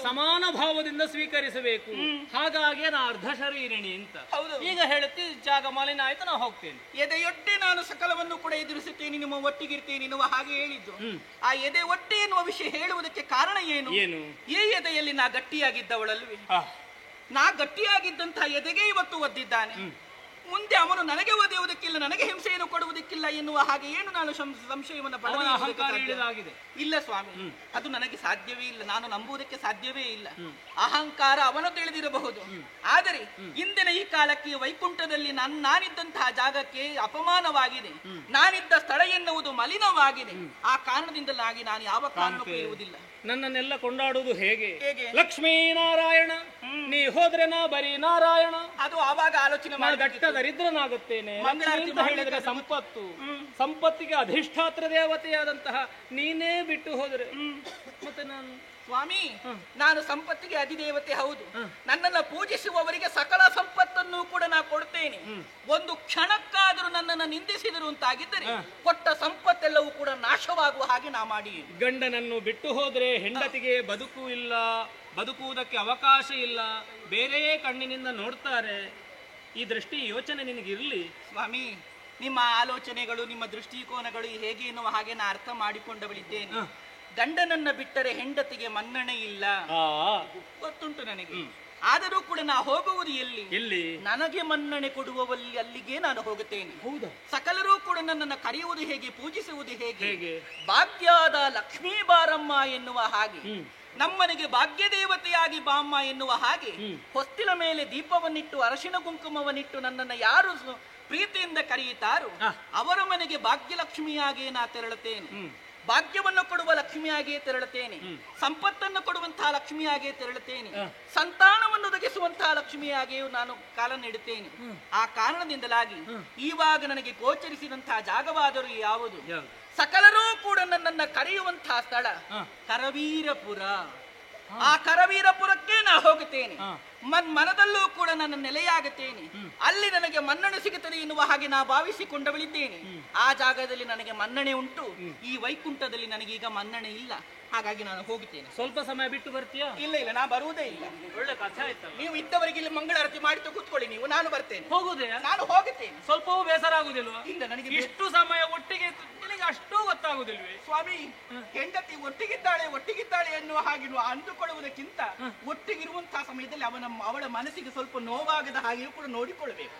ಸಮಾನ ಭಾವದಿಂದ ಸ್ವೀಕರಿಸಬೇಕು. ಹಾಗಾಗಿ ನಾ ಅರ್ಧ ಶರೀರಿಣಿ ಅಂತ. ಈಗ ಹೇಳುತ್ತಿ ಜಾಗ ಮಾಲಿನ ಆಯ್ತು, ನಾ ಹೋಗ್ತೇನೆ. ಎದೆಯೊಡ್ಡಿ ನಾನು ಸಕಲವನ್ನು ಕೂಡ ಎದುರಿಸುತ್ತೇನೆ, ನಿಮ್ಮ ಒಟ್ಟಿಗಿರ್ತೇನೆ ಎನ್ನುವ ಹಾಗೆ ಹೇಳಿದ್ದು. ಆ ಎದೆ ಒಟ್ಟಿ ಎನ್ನುವ ವಿಷಯ ಹೇಳುವುದಕ್ಕೆ ಕಾರಣ ಏನು? ಈ ಎದೆಯಲ್ಲಿ ನಾ ಗಟ್ಟಿಯಾಗಿದ್ದವಳಲ್ವೇ? ನಾ ಗಟ್ಟಿಯಾಗಿದ್ದಂತಹ ಎದೆಗೆ ಇವತ್ತು ಒದ್ದಿದ್ದಾನೆ. ಮುಂದೆ ಅವನು ನನಗೆ ಒದೆಯುವುದಕ್ಕಿಲ್ಲ, ನನಗೆ ಹಿಂಸೆಯನ್ನು ಕೊಡುವುದಕ್ಕಿಲ್ಲ ಎನ್ನುವ ಹಾಗೆ ಏನು ನಾನು ಸಂಶಯವನ್ನು ಪಡೆಯುವುದಾಗಿದೆ? ಇಲ್ಲ ಸ್ವಾಮಿ, ಅದು ನನಗೆ ಸಾಧ್ಯವೇ ಇಲ್ಲ. ನಾನು ನಂಬುವುದಕ್ಕೆ ಸಾಧ್ಯವೇ ಇಲ್ಲ. ಅಹಂಕಾರ ಅವನು ತಿಳಿದಿರಬಹುದು, ಆದರೆ ಇಂದಿನ ಈ ಕಾಲಕ್ಕೆ ವೈಕುಂಠದಲ್ಲಿ ನಾನಿದ್ದಂತಹ ಜಾಗಕ್ಕೆ ಅಪಮಾನವಾಗಿದೆ, ನಾನಿದ್ದ ಸ್ಥಳ ಎನ್ನುವುದು ಮಲಿನವಾಗಿದೆ. ಆ ಕಾರಣದಿಂದಲಾಗಿ ನಾನು ಯಾವ ಕಾರಣಕ್ಕೂ ಇರುವುದಿಲ್ಲ. ನನ್ನನ್ನೆಲ್ಲ ಕೊಂಡಾಡುವುದು ಹೇಗೆ? ಲಕ್ಷ್ಮೀ ನಾರಾಯಣ, ನೀ ಹೋದ್ರೆ ನಾ ಬರೀ ನಾರಾಯಣ. ಅದು ಆವಾಗ ಆಲೋಚನೆ ಮಾಡಿ ದಟ್ಟ ದರಿದ್ರನಾಗುತ್ತೇನೆ. ಹೇಳಿದ್ರೆ ಸಂಪತ್ತು, ಸಂಪತ್ತಿಗೆ ಅಧಿಷ್ಠಾತ್ರ ದೇವತೆಯಾದಂತಹ ನೀನೇ ಬಿಟ್ಟು ಹೋದ್ರೆ ಮತ್ತೆ ನಾನು ಸ್ವಾಮಿ, ನಾನು ಸಂಪತ್ತಿಗೆ ಅಧಿದೇವತೆ ಹೌದು. ನನ್ನನ್ನು ಪೂಜಿಸುವವರಿಗೆ ಸಕಲ ಸಂಪತ್ತನ್ನು ಕೂಡ ನಾ ಕೊಡ್ತೇನೆ. ಒಂದು ಕ್ಷಣಕ್ಕಾದರೂ ನನ್ನನ್ನು ನಿಂದಿಸಿದರು ಅಂತಾಗಿದ್ದರೆ ಕೊಟ್ಟ ಸಂಪತ್ತೆಲ್ಲವೂ ಕೂಡ ನಾಶವಾಗುವ ಹಾಗೆ ನಾ ಮಾಡಿ. ಗಂಡನನ್ನು ಬಿಟ್ಟು ಹೋದ್ರೆ ಹೆಂಡತಿಗೆ ಬದುಕು ಇಲ್ಲ, ಬದುಕುವುದಕ್ಕೆ ಅವಕಾಶ ಇಲ್ಲ, ಬೇರೆಯೇ ಕಣ್ಣಿನಿಂದ ನೋಡ್ತಾರೆ. ಈ ದೃಷ್ಟಿ ಯೋಚನೆ ನಿನಗಿರ್ಲಿ ಸ್ವಾಮಿ. ನಿಮ್ಮ ಆಲೋಚನೆಗಳು, ನಿಮ್ಮ ದೃಷ್ಟಿಕೋನಗಳು ಹೇಗೆ ಎನ್ನುವ ಹಾಗೆ ನಾ ಅರ್ಥ ಮಾಡಿಕೊಂಡವಳಿದ್ದೇನೆ. ಗಂಡನನ್ನ ಬಿಟ್ಟರೆ ಹೆಂಡತಿಗೆ ಮನ್ನಣೆ ಇಲ್ಲ, ಗೊತ್ತುಂಟು ನನಗೆ. ಆದರೂ ಕೂಡ ನಾ ಹೋಗುವುದು ಎಲ್ಲಿ? ನನಗೆ ಮನ್ನಣೆ ಕೊಡುವವಲ್ಲಿ ಅಲ್ಲಿಗೆ ನಾನು ಹೋಗುತ್ತೇನೆ. ಸಕಲರೂ ಕೂಡ ನನ್ನನ್ನು ಕರೆಯುವುದು ಹೇಗೆ, ಪೂಜಿಸುವುದು ಹೇಗೆ? ಭಾಗ್ಯದ ಲಕ್ಷ್ಮೀ ಬಾರಮ್ಮ ಎನ್ನುವ ಹಾಗೆ, ನಮ್ಮನೆಗೆ ಭಾಗ್ಯ ದೇವತೆಯಾಗಿ ಬಾಮ್ಮ ಎನ್ನುವ ಹಾಗೆ ಹೊಸ್ತಿಲ ಮೇಲೆ ದೀಪವನ್ನಿಟ್ಟು ಅರಶಿನ ಕುಂಕುಮವನ್ನಿಟ್ಟು ನನ್ನನ್ನು ಯಾರು ಪ್ರೀತಿಯಿಂದ ಕರೆಯುತ್ತಾರೋ ಅವರ ಮನೆಗೆ ಭಾಗ್ಯಲಕ್ಷ್ಮಿಯಾಗಿ ನಾ ತೆರಳುತ್ತೇನೆ. ಭಾಗ್ಯವನ್ನು ಕೊಡುವ ಲಕ್ಷ್ಮಿಯಾಗಿಯೇ ತೆರಳುತ್ತೇನೆ, ಸಂಪತ್ತನ್ನು ಕೊಡುವಂತಹ ಲಕ್ಷ್ಮಿಯಾಗಿಯೇ ತೆರಳುತ್ತೇನೆ, ಸಂತಾನವನ್ನು ಒದಗಿಸುವಂತಹ ಲಕ್ಷ್ಮಿಯಾಗಿಯೂ ನಾನು ಕಾಲ ನೀಡುತ್ತೇನೆ. ಆ ಕಾರಣದಿಂದಲಾಗಿ ಈವಾಗ ನನಗೆ ಗೋಚರಿಸಿದಂತಹ ಜಾಗವಾದರೂ ಯಾವುದು? ಸಕಲರೂ ಕೂಡ ನನ್ನನ್ನು ಕರೆಯುವಂತಹ ಸ್ಥಳ ಕರವೀರಪುರ. ಆ ಕರವೀರಪುರಕ್ಕೆ ನಾ ಹೋಗುತ್ತೇನೆ. ಮನದಲ್ಲೂ ಕೂಡ ನನ್ನ ನೆಲೆಯಾಗುತ್ತೇನೆ. ಅಲ್ಲಿ ನನಗೆ ಮನ್ನಣೆ ಸಿಗುತ್ತದೆ ಎನ್ನುವ ಹಾಗೆ ನಾ ಭಾವಿಸಿಕೊಂಡವಳಿದ್ದೇನೆ. ಆ ಜಾಗದಲ್ಲಿ ನನಗೆ ಮನ್ನಣೆ ಉಂಟು, ಈ ವೈಕುಂಠದಲ್ಲಿ ನನಗೀಗ ಮನ್ನಣೆ ಇಲ್ಲ. ಹಾಗಾಗಿ ನಾನು ಹೋಗುತ್ತೇನೆ. ಸ್ವಲ್ಪ ಸಮಯ ಬಿಟ್ಟು ಬರ್ತೀಯಾ? ಇಲ್ಲ, ನಾ ಬರುವುದೇ ಇಲ್ಲ. ಒಳ್ಳೆ ಕಥೆ ಆಯ್ತಲ್ಲ. ನೀವು ಇದ್ದವರಿಗೆ ಇಲ್ಲಿ ಮಂಗಳಾರತಿ ಮಾಡಿ ಕೂತ್ಕೊಳ್ಳಿ, ನೀವು ನಾನು ಬರ್ತೇನೆ. ಹೋಗುದೇ? ನಾನು ಹೋಗುತ್ತೇನೆ. ಸ್ವಲ್ಪವೂ ಬೇಸರ ಆಗುದಿಲ್ವಾ? ಇಲ್ಲ, ನನಗೆ ಇಷ್ಟು ಸಮಯ ಒಟ್ಟಿಗೆ ನಿನಗೆ ಅಷ್ಟು ಗೊತ್ತಾಗುದಿಲ್ವೇ? ಸ್ವಾಮಿ, ಹೆಂಡತಿ ಒಟ್ಟಿಗಿದ್ದಾಳೆ ಎನ್ನುವ ಹಾಗೆ ಅಂದುಕೊಳ್ಳುವುದಕ್ಕಿಂತ ಒಟ್ಟಿಗಿರುವಂತಹ ಸಮಯದಲ್ಲಿ ಅವಳ ಮನಸ್ಸಿಗೆ ಸ್ವಲ್ಪ ನೋವಾಗದ ಹಾಗೆಯೂ ಕೂಡ ನೋಡಿಕೊಳ್ಳಬೇಕು.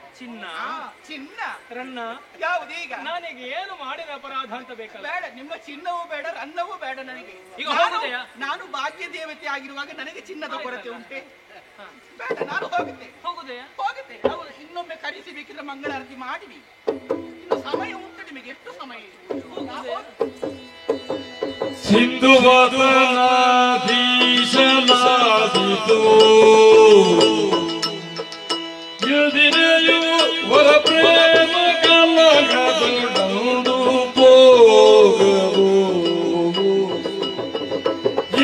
ಚಿನ್ನ ರನ್ನ ಯಾವುದೀಗ ನನಗೆ ಏನು ಮಾಡಿದ ಅಪರಾಧ ಅಂತ ಬೇಕಲ್ಲ? ಬೇಡ, ನಿಮ್ಮ ಚಿನ್ನವೂ ಬೇಡ, ರನ್ನವೂ ಬೇಡ ನನಗೆ. ಈಗ ಹೋಗುದೆಯಾ? ನಾನು ಭಾಗ್ಯ ದೇವತೆ ಆಗಿರುವಾಗ ನನಗೆ ಚಿನ್ನದ ಕೊರತೆ ಉಂಟೆ? ಬೇಡ, ನಾನು ಹೋಗುತ್ತೇನೆ. ಹೋಗುದೆಯಾ? ಹೋಗುತ್ತೆ. ಹೌದು, ಇನ್ನೊಮ್ಮೆ ಕರೆಸಬೇಕಿದ್ರೆ ಮಂಗಳಾರತಿ ಮಾಡಿ. ಇನ್ನು ಸಮಯ ಉಂಟು ನಿಮಗೆ. ಎಷ್ಟು ಸಮಯ? ಸಿಂಧು ವದನಾಧೀಶನಾದಿತು ಎದಿರೆಯು ವರ ಪ್ರೇಮ ಕಲಗದೊಡಂದು ಹೋಗರು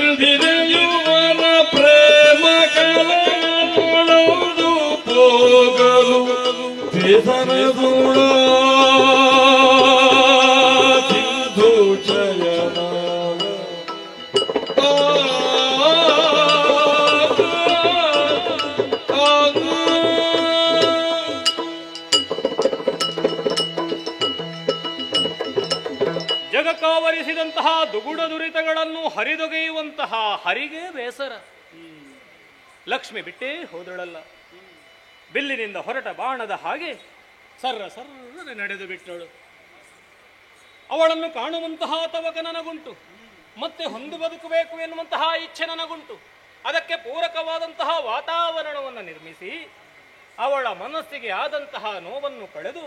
ಎದಿರೆಯು ವರ ಪ್ರೇಮ ಕಲಗದೊಡಂದು ಹೋಗರು ಬೇಸರದೋಡ ಜಗಕ್ಕಾವರಿಸಿದಂತಹ ದುಗುಡ ದುರಿತಗಳನ್ನು ಹರಿದೊಗೆಯುವಂತಹ ಹರಿಗೆ ಬೇಸರ. ಲಕ್ಷ್ಮಿ ಬಿಟ್ಟೇ ಹೋದಳಲ್ಲ. ಬಿಲ್ಲಿನಿಂದ ಹೊರಟ ಬಾಣದ ಹಾಗೆ ಸರ್ರನೆ ನಡೆದು ಬಿಟ್ಟಳು. ಅವಳನ್ನು ಕಾಣುವಂತಹ ತವಕ ನನಗುಂಟು, ಮತ್ತೆ ಹೊಂದು ಬದುಕಬೇಕು ಎನ್ನುವಂತಹ ಇಚ್ಛೆ ನನಗುಂಟು. ಅದಕ್ಕೆ ಪೂರಕವಾದಂತಹ ವಾತಾವರಣವನ್ನು ನಿರ್ಮಿಸಿ ಅವಳ ಮನಸ್ಸಿಗೆ ಆದಂತಹ ನೋವನ್ನು ಕಳೆದು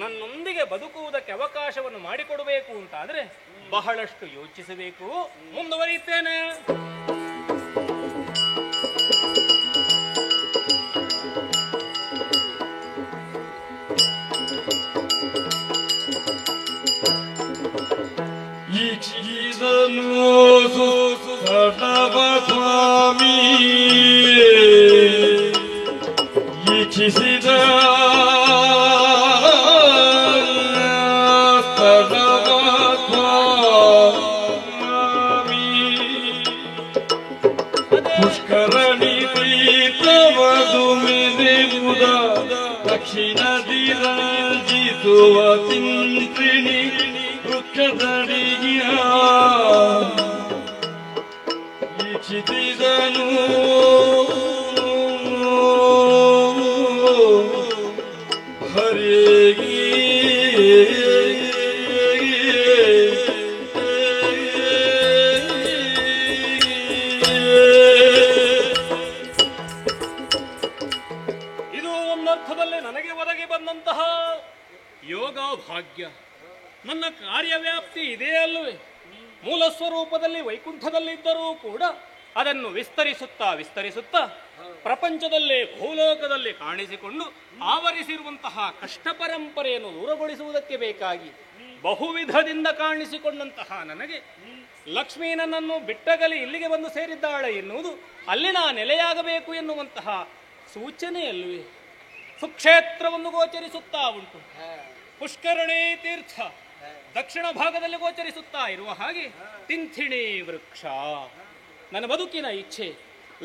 ನನ್ನೊಂದಿಗೆ ಬದುಕುವುದಕ್ಕೆ ಅವಕಾಶವನ್ನು ಮಾಡಿಕೊಡಬೇಕು ಅಂತಾದ್ರೆ ಬಹಳಷ್ಟು ಯೋಚಿಸಬೇಕು. ಮುಂದುವರಿಯುತ್ತೇನೆ. ಸ್ವಾಮಿ ಈಕ್ಷಿಸಿದ ಪುಷ್ಕರಣಿ ತೀರ್ಥವದು ಮೆದೆಯುವುದ ದಕ್ಷಿಣದಿರಂಜಿಸುವ ತಿಂತ್ರಿಣಿ ವೃಕ್ಷದಡಿಯ ಈಕ್ಷಿಸಿದನು ಹರೇಗಿ ಇದು ಒಂದರ್ಥದಲ್ಲಿ ನನಗೆ ಒದಗಿ ಬಂದಂತಹ ಯೋಗ ಭಾಗ್ಯ. ನನ್ನ ಕಾರ್ಯವ್ಯಾಪ್ತಿ ಇದೇ ಅಲ್ಲವೇ? ಮೂಲ ಸ್ವರೂಪದಲ್ಲಿ ವೈಕುಂಠದಲ್ಲಿದ್ದರೂ ಕೂಡ ಅದನ್ನು ವಿಸ್ತರಿಸುತ್ತಾ ಪ್ರಪಂಚದಲ್ಲೇ ಭೂಲೋಕದಲ್ಲಿ ಕಾಣಿಸಿಕೊಂಡು ಆವರಿಸಿರುವಂತಹ ಕಷ್ಟ ಪರಂಪರೆಯನ್ನು ದೂರಗೊಳಿಸುವುದಕ್ಕೆ ಬೇಕಾಗಿ ಬಹುವಿಧದಿಂದ ಕಾಣಿಸಿಕೊಂಡಂತಹ ನನಗೆ ಲಕ್ಷ್ಮೀ ನನ್ನನ್ನು ಬಿಟ್ಟಗಲಿ ಇಲ್ಲಿಗೆ ಬಂದು ಸೇರಿದ್ದಾಳೆ ಎನ್ನುವುದು ಅಲ್ಲಿನ ನೆಲೆಯಾಗಬೇಕು ಎನ್ನುವಂತಹ ಸೂಚನೆಯಲ್ಲವೇ? ಸುಕ್ಷೇತ್ರವನ್ನು ಗೋಚರಿಸುತ್ತಾ ಉಂಟು. ಪುಷ್ಕರಣಿ ತೀರ್ಥ ದಕ್ಷಿಣ ಭಾಗದಲ್ಲಿ ಗೋಚರಿಸುತ್ತಾ ಇರುವ ಹಾಗೆ ತಿಂಥಿಣಿ ವೃಕ್ಷ. ನನ್ನ ಬದುಕಿನ ಇಚ್ಛೆ,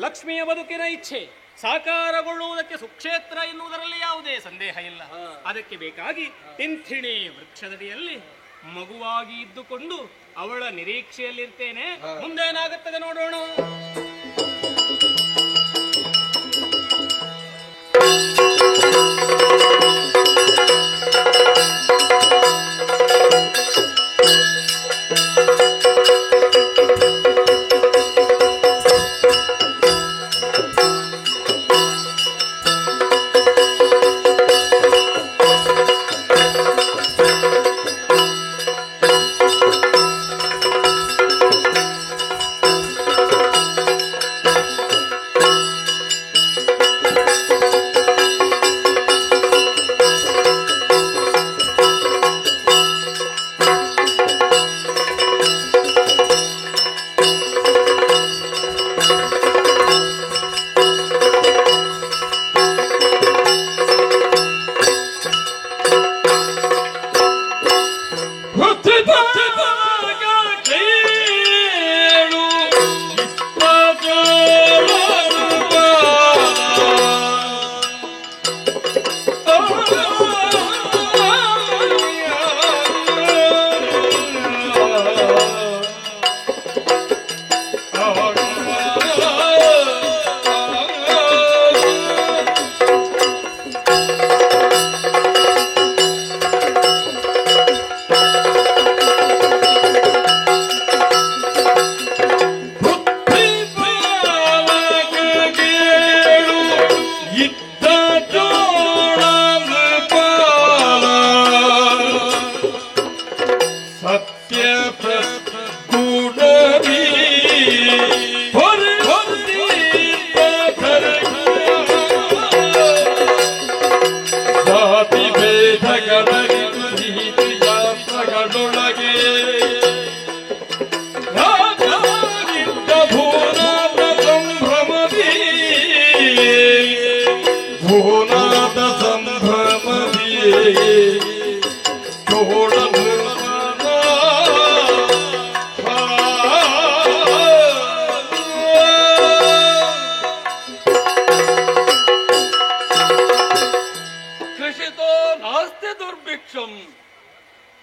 ಲಕ್ಷ್ಮಿಯ ಬದುಕಿನ ಇಚ್ಛೆ ಸಾಕಾರಗೊಳ್ಳುವುದಕ್ಕೆ ಸುಕ್ಷೇತ್ರ ಎನ್ನುವುದರಲ್ಲಿ ಯಾವುದೇ ಸಂದೇಹ ಇಲ್ಲ. ಅದಕ್ಕೆ ಬೇಕಾಗಿ ತಿಂಥಿಣಿ ವೃಕ್ಷದಡಿಯಲ್ಲಿ ಮಗುವಾಗಿ ಇದ್ದುಕೊಂಡು ಅವಳ ನಿರೀಕ್ಷೆಯಲ್ಲಿರ್ತೇನೆ. ಮುಂದೇನಾಗುತ್ತದೆ ನೋಡೋಣ.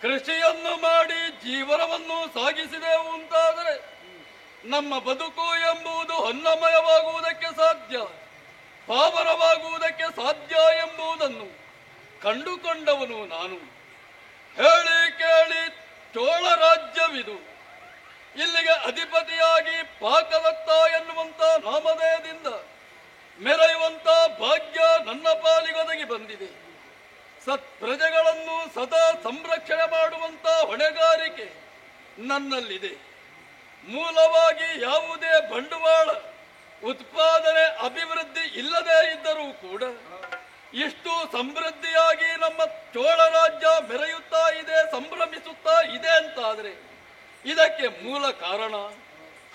ಕೃಷಿಯನ್ನು ಮಾಡಿ ಜೀವನವನ್ನು ಸಾಗಿಸಿದೆವು ಅಂತಾದರೆ ನಮ್ಮ ಬದುಕು ಎಂಬುದು ಅನ್ನಮಯವಾಗುವುದಕ್ಕೆ ಸಾಧ್ಯ, ಪಾವನವಾಗುವುದಕ್ಕೆ ಸಾಧ್ಯ ಎಂಬುದನ್ನು ಕಂಡುಕೊಂಡವನು ನಾನು. ಹೇಳಿ ಕೇಳಿ ಚೋಳ ರಾಜ್ಯವಿದು, ಇಲ್ಲಿಗೆ ಅಧಿಪತಿಯಾಗಿ ಪಾಕದತ್ತ ಎನ್ನುವಂತ ನಾಮಧೇಯದಿಂದ ಮೆರೆಯುವಂತ ಭಾಗ್ಯ ನನ್ನ ಪಾಲಿಗೊದಗಿ ಬಂದಿದೆ. ಪ್ರಜೆಗಳನ್ನು ಸದಾ ಸಂರಕ್ಷಣೆ ಮಾಡುವಂತ ಹೊಣೆಗಾರಿಕೆ ನನ್ನಲ್ಲಿದೆ. ಮೂಲವಾಗಿ ಯಾವುದೇ ಬಂಡವಾಳ ಉತ್ಪಾದನೆ ಅಭಿವೃದ್ಧಿ ಇಲ್ಲದೇ ಇದ್ದರೂ ಕೂಡ ಇಷ್ಟು ಸಮೃದ್ಧಿಯಾಗಿ ನಮ್ಮ ಚೋಳ ರಾಜ್ಯ ಮೆರೆಯುತ್ತಾ ಇದೆ, ಸಂಭ್ರಮಿಸುತ್ತಾ ಇದೆ ಅಂತಾದ್ರೆ ಇದಕ್ಕೆ ಮೂಲ ಕಾರಣ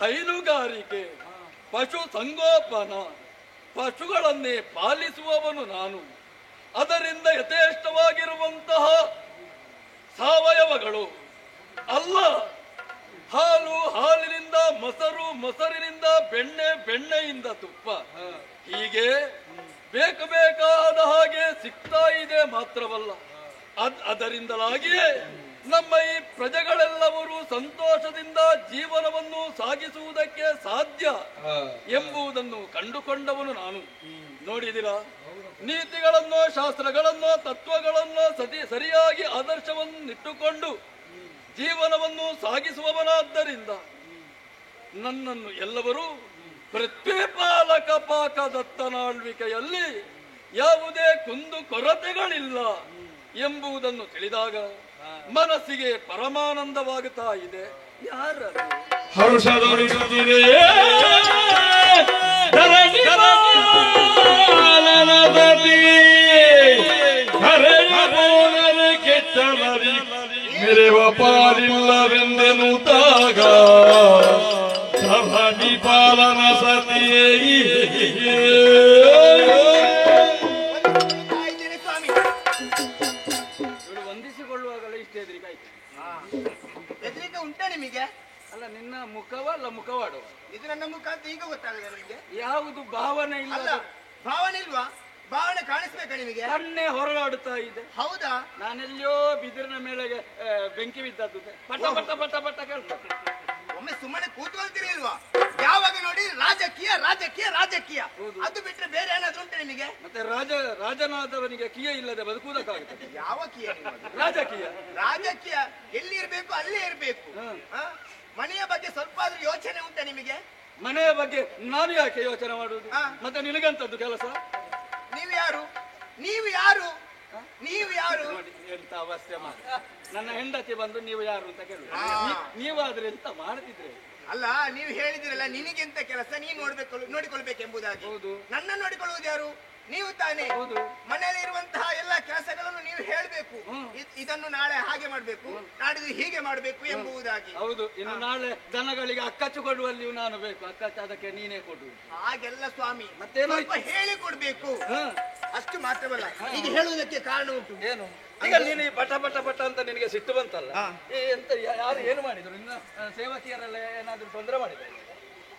ಹೈನುಗಾರಿಕೆ, ಪಶು ಸಂಗೋಪನ. ಪಶುಗಳನ್ನೇ ಪಾಲಿಸುವವನು ನಾನು. ಅದರಿಂದ ಯಥೇಷ್ಟವಾಗಿರುವಂತಹ ಸಾವಯವಗಳು ಅಲ್ಲ, ಹಾಲು, ಹಾಲಿನಿಂದ ಮೊಸರು, ಮೊಸರಿನಿಂದ ಬೆಣ್ಣೆ, ಬೆಣ್ಣೆಯಿಂದ ತುಪ್ಪ, ಹೀಗೆ ಬೇಕಾದ ಹಾಗೆ ಸಿಗ್ತಾ ಇದೆ. ಮಾತ್ರವಲ್ಲ, ಅದರಿಂದಲಾಗಿಯೇ ನಮ್ಮ ಈ ಪ್ರಜೆಗಳೆಲ್ಲವರು ಸಂತೋಷದಿಂದ ಜೀವನವನ್ನು ಸಾಗಿಸುವುದಕ್ಕೆ ಸಾಧ್ಯ ಎಂಬುದನ್ನು ಕಂಡುಕೊಂಡವನು ನಾನು. ನೋಡಿದಿರಾ, ನೀತಿಗಳನ್ನು, ಶಾಸ್ತ್ರಗಳನ್ನು, ತತ್ವಗಳನ್ನು ಸರಿಯಾಗಿ ಆದರ್ಶವನ್ನಿಟ್ಟುಕೊಂಡು ಜೀವನವನ್ನು ಸಾಗಿಸುವವನಾದ್ದರಿಂದ ನನ್ನನ್ನು ಎಲ್ಲರೂ ಪ್ರತ್ಯೇಪಾಲಕ ಪಾಕದತ್ತನಾಳ್ವಿಕೆಯಲ್ಲಿ ಯಾವುದೇ ಕುಂದು ಕೊರತೆಗಳಿಲ್ಲ ಎಂಬುದನ್ನು ತಿಳಿದಾಗ ಮನಸ್ಸಿಗೆ ಪರಮಾನಂದವಾಗುತ್ತಾ ಇದೆ. ಯಾರದು ಹರ್ಷದೊಳಿಸುತ್ತಿದೆ ಕೆಟ್ಟಲರಿ ಮೆರೆವ ಪಾಲಿಲ್ಲವೆಂದೆನುತ್ತಾಗ ಸಭನಿ ಪಾಲನ ಸತಿಯೇ ವಂದಿಸಿಕೊಳ್ಳುವಾಗಲೇ ಇಷ್ಟೇ ಹೆದರಿಕೆ ಉಂಟಾ ನಿಮಗೆ? ಅಲ್ಲ, ನಿನ್ನ ಮುಖವ ಅಲ್ಲ ಮುಖವಾಡುವ. ಇದು ನನ್ನ ಮುಖ ಅಂತ ಈಗ ಗೊತ್ತಾಗಲ್ಲ ನಿಮಗೆ? ಯಾವುದು ಭಾವನೆ ಇಲ್ಲ? ಅಲ್ಲ, ಭಾವನೆ ಇಲ್ವಾ? ಭಾವನೆ ಕಾಣಿಸ್ಬೇಕಾ ನಿಮಗೆ? ಕಣ್ಣೆ ಹೊರಗಾಡುತ್ತಾ ಇದೆ. ಹೌದಾ? ನಾನೆಲ್ಲೋ ಬಿದಿರಿನ ಮೇಲೆಗೆ ಬೆಂಕಿ ಬಿದ್ದದ್ದು ಪಟ ಪಟ ಪಟ ಪಟ ಕೇಳ್ತದೆ. ಒಮ್ಮೆ ಸುಮ್ಮನೆ ಕೂತ್ಕೊಳ್ತೀರಿ ಇಲ್ವಾ? ಯಾವಾಗ ನೋಡಿ ರಾಜಕೀಯ ರಾಜಕೀಯ ರಾಜಕೀಯ, ಅದು ಬಿಟ್ರೆ ಬೇರೆ ಏನಾದ್ರು ಉಂಟು ನಿಮಗೆ? ಮತ್ತೆ ರಾಜನಾದವನಿಗೆ ಕಿಯ ಇಲ್ಲದೆ ಬದುಕುವುದಕ್ಕಾಗುತ್ತೆ? ಯಾವ ಕಿಯ ನಿಮ್ಮದು? ರಾಜಕೀಯ. ರಾಜಕೀಯ ಎಲ್ಲಿ ಇರ್ಬೇಕು ಅಲ್ಲೇ ಇರ್ಬೇಕು. ಮನೆಯ ಬಗ್ಗೆ ಸ್ವಲ್ಪ ಆದ್ರೂ ಯೋಚನೆ ಉಂಟಾ ನಿಮಗೆ? ಮನೆಯ ಬಗ್ಗೆ ನಾನು ಯಾಕೆ ಯೋಚನೆ ಮಾಡುವುದು? ಮತ್ತೆ ನಿನಗಂತದ್ದು ಕೆಲಸ? ನೀವು ಯಾರು? ನೀವು ಯಾರು? ನೀವು ಯಾರು? ಎಂತ ಅವಸ್ಥೆ ಮಾಡಿ ನನ್ನ ಹೆಂಡತಿ ಬಂದು ನೀವು ಯಾರು ಅಂತ ಕೇಳುದು. ನೀವಾದ್ರೆ ಎಂತ ಮಾಡ್ತಿದ್ರೆ? ಅಲ್ಲ, ನೀವು ಹೇಳಿದಿರಲ್ಲ ನಿನಗೆಂತ ಕೆಲಸ ನೀನು ನೋಡಿಕೊಳ್ಬೇಕೆಂಬುದಾಗಿ. ನನ್ನ ನೋಡಿಕೊಳ್ಳುವುದು ಯಾರು? ನೀವು ತಾನೇ. ಮನೆಯಲ್ಲಿ ಇರುವಂತಹ ಎಲ್ಲ ಕೆಲಸಗಳನ್ನು ನೀವು ಹೇಳ್ಬೇಕು. ಇದನ್ನು ನಾಳೆ ಹಾಗೆ ಮಾಡ್ಬೇಕು, ನಾಡಿದ್ದು ಹೀಗೆ ಮಾಡ್ಬೇಕು ಎಂಬುದಾಗಿ. ಹೌದು. ಇನ್ನು ನಾಳೆ ದನಗಳಿಗೆ ಅಕ್ಕಚ್ಚು ಕೊಡುವಲ್ಲಿಯೂ ನಾನು ಬೇಕು. ಅಕ್ಕಚ್ಚು ಅದಕ್ಕೆ ನೀನೇ ಕೊಡು. ಹಾಗೆಲ್ಲ ಸ್ವಾಮಿ ಮತ್ತೆ ಹೇಳಿ ಕೊಡ್ಬೇಕು. ಅಷ್ಟು ಮಾತ್ರವಲ್ಲ, ಈಗ ಹೇಳುವುದಕ್ಕೆ ಕಾರಣ ಉಂಟು. ಏನು? ಈಗ ನೀನು ಪಟ ಪಟ ಪಟ ಅಂತ ನಿನಗೆ ಸಿಟ್ಟು ಬಂತಲ್ಲ, ಎಂತ ಯಾರು ಏನು ಮಾಡಿದ್ರು? ಇನ್ನ ಸೇವಕಿಯರೆಲ್ಲ ಏನಾದ್ರು ತೊಂದರೆ ಮಾಡಿದ್ರು?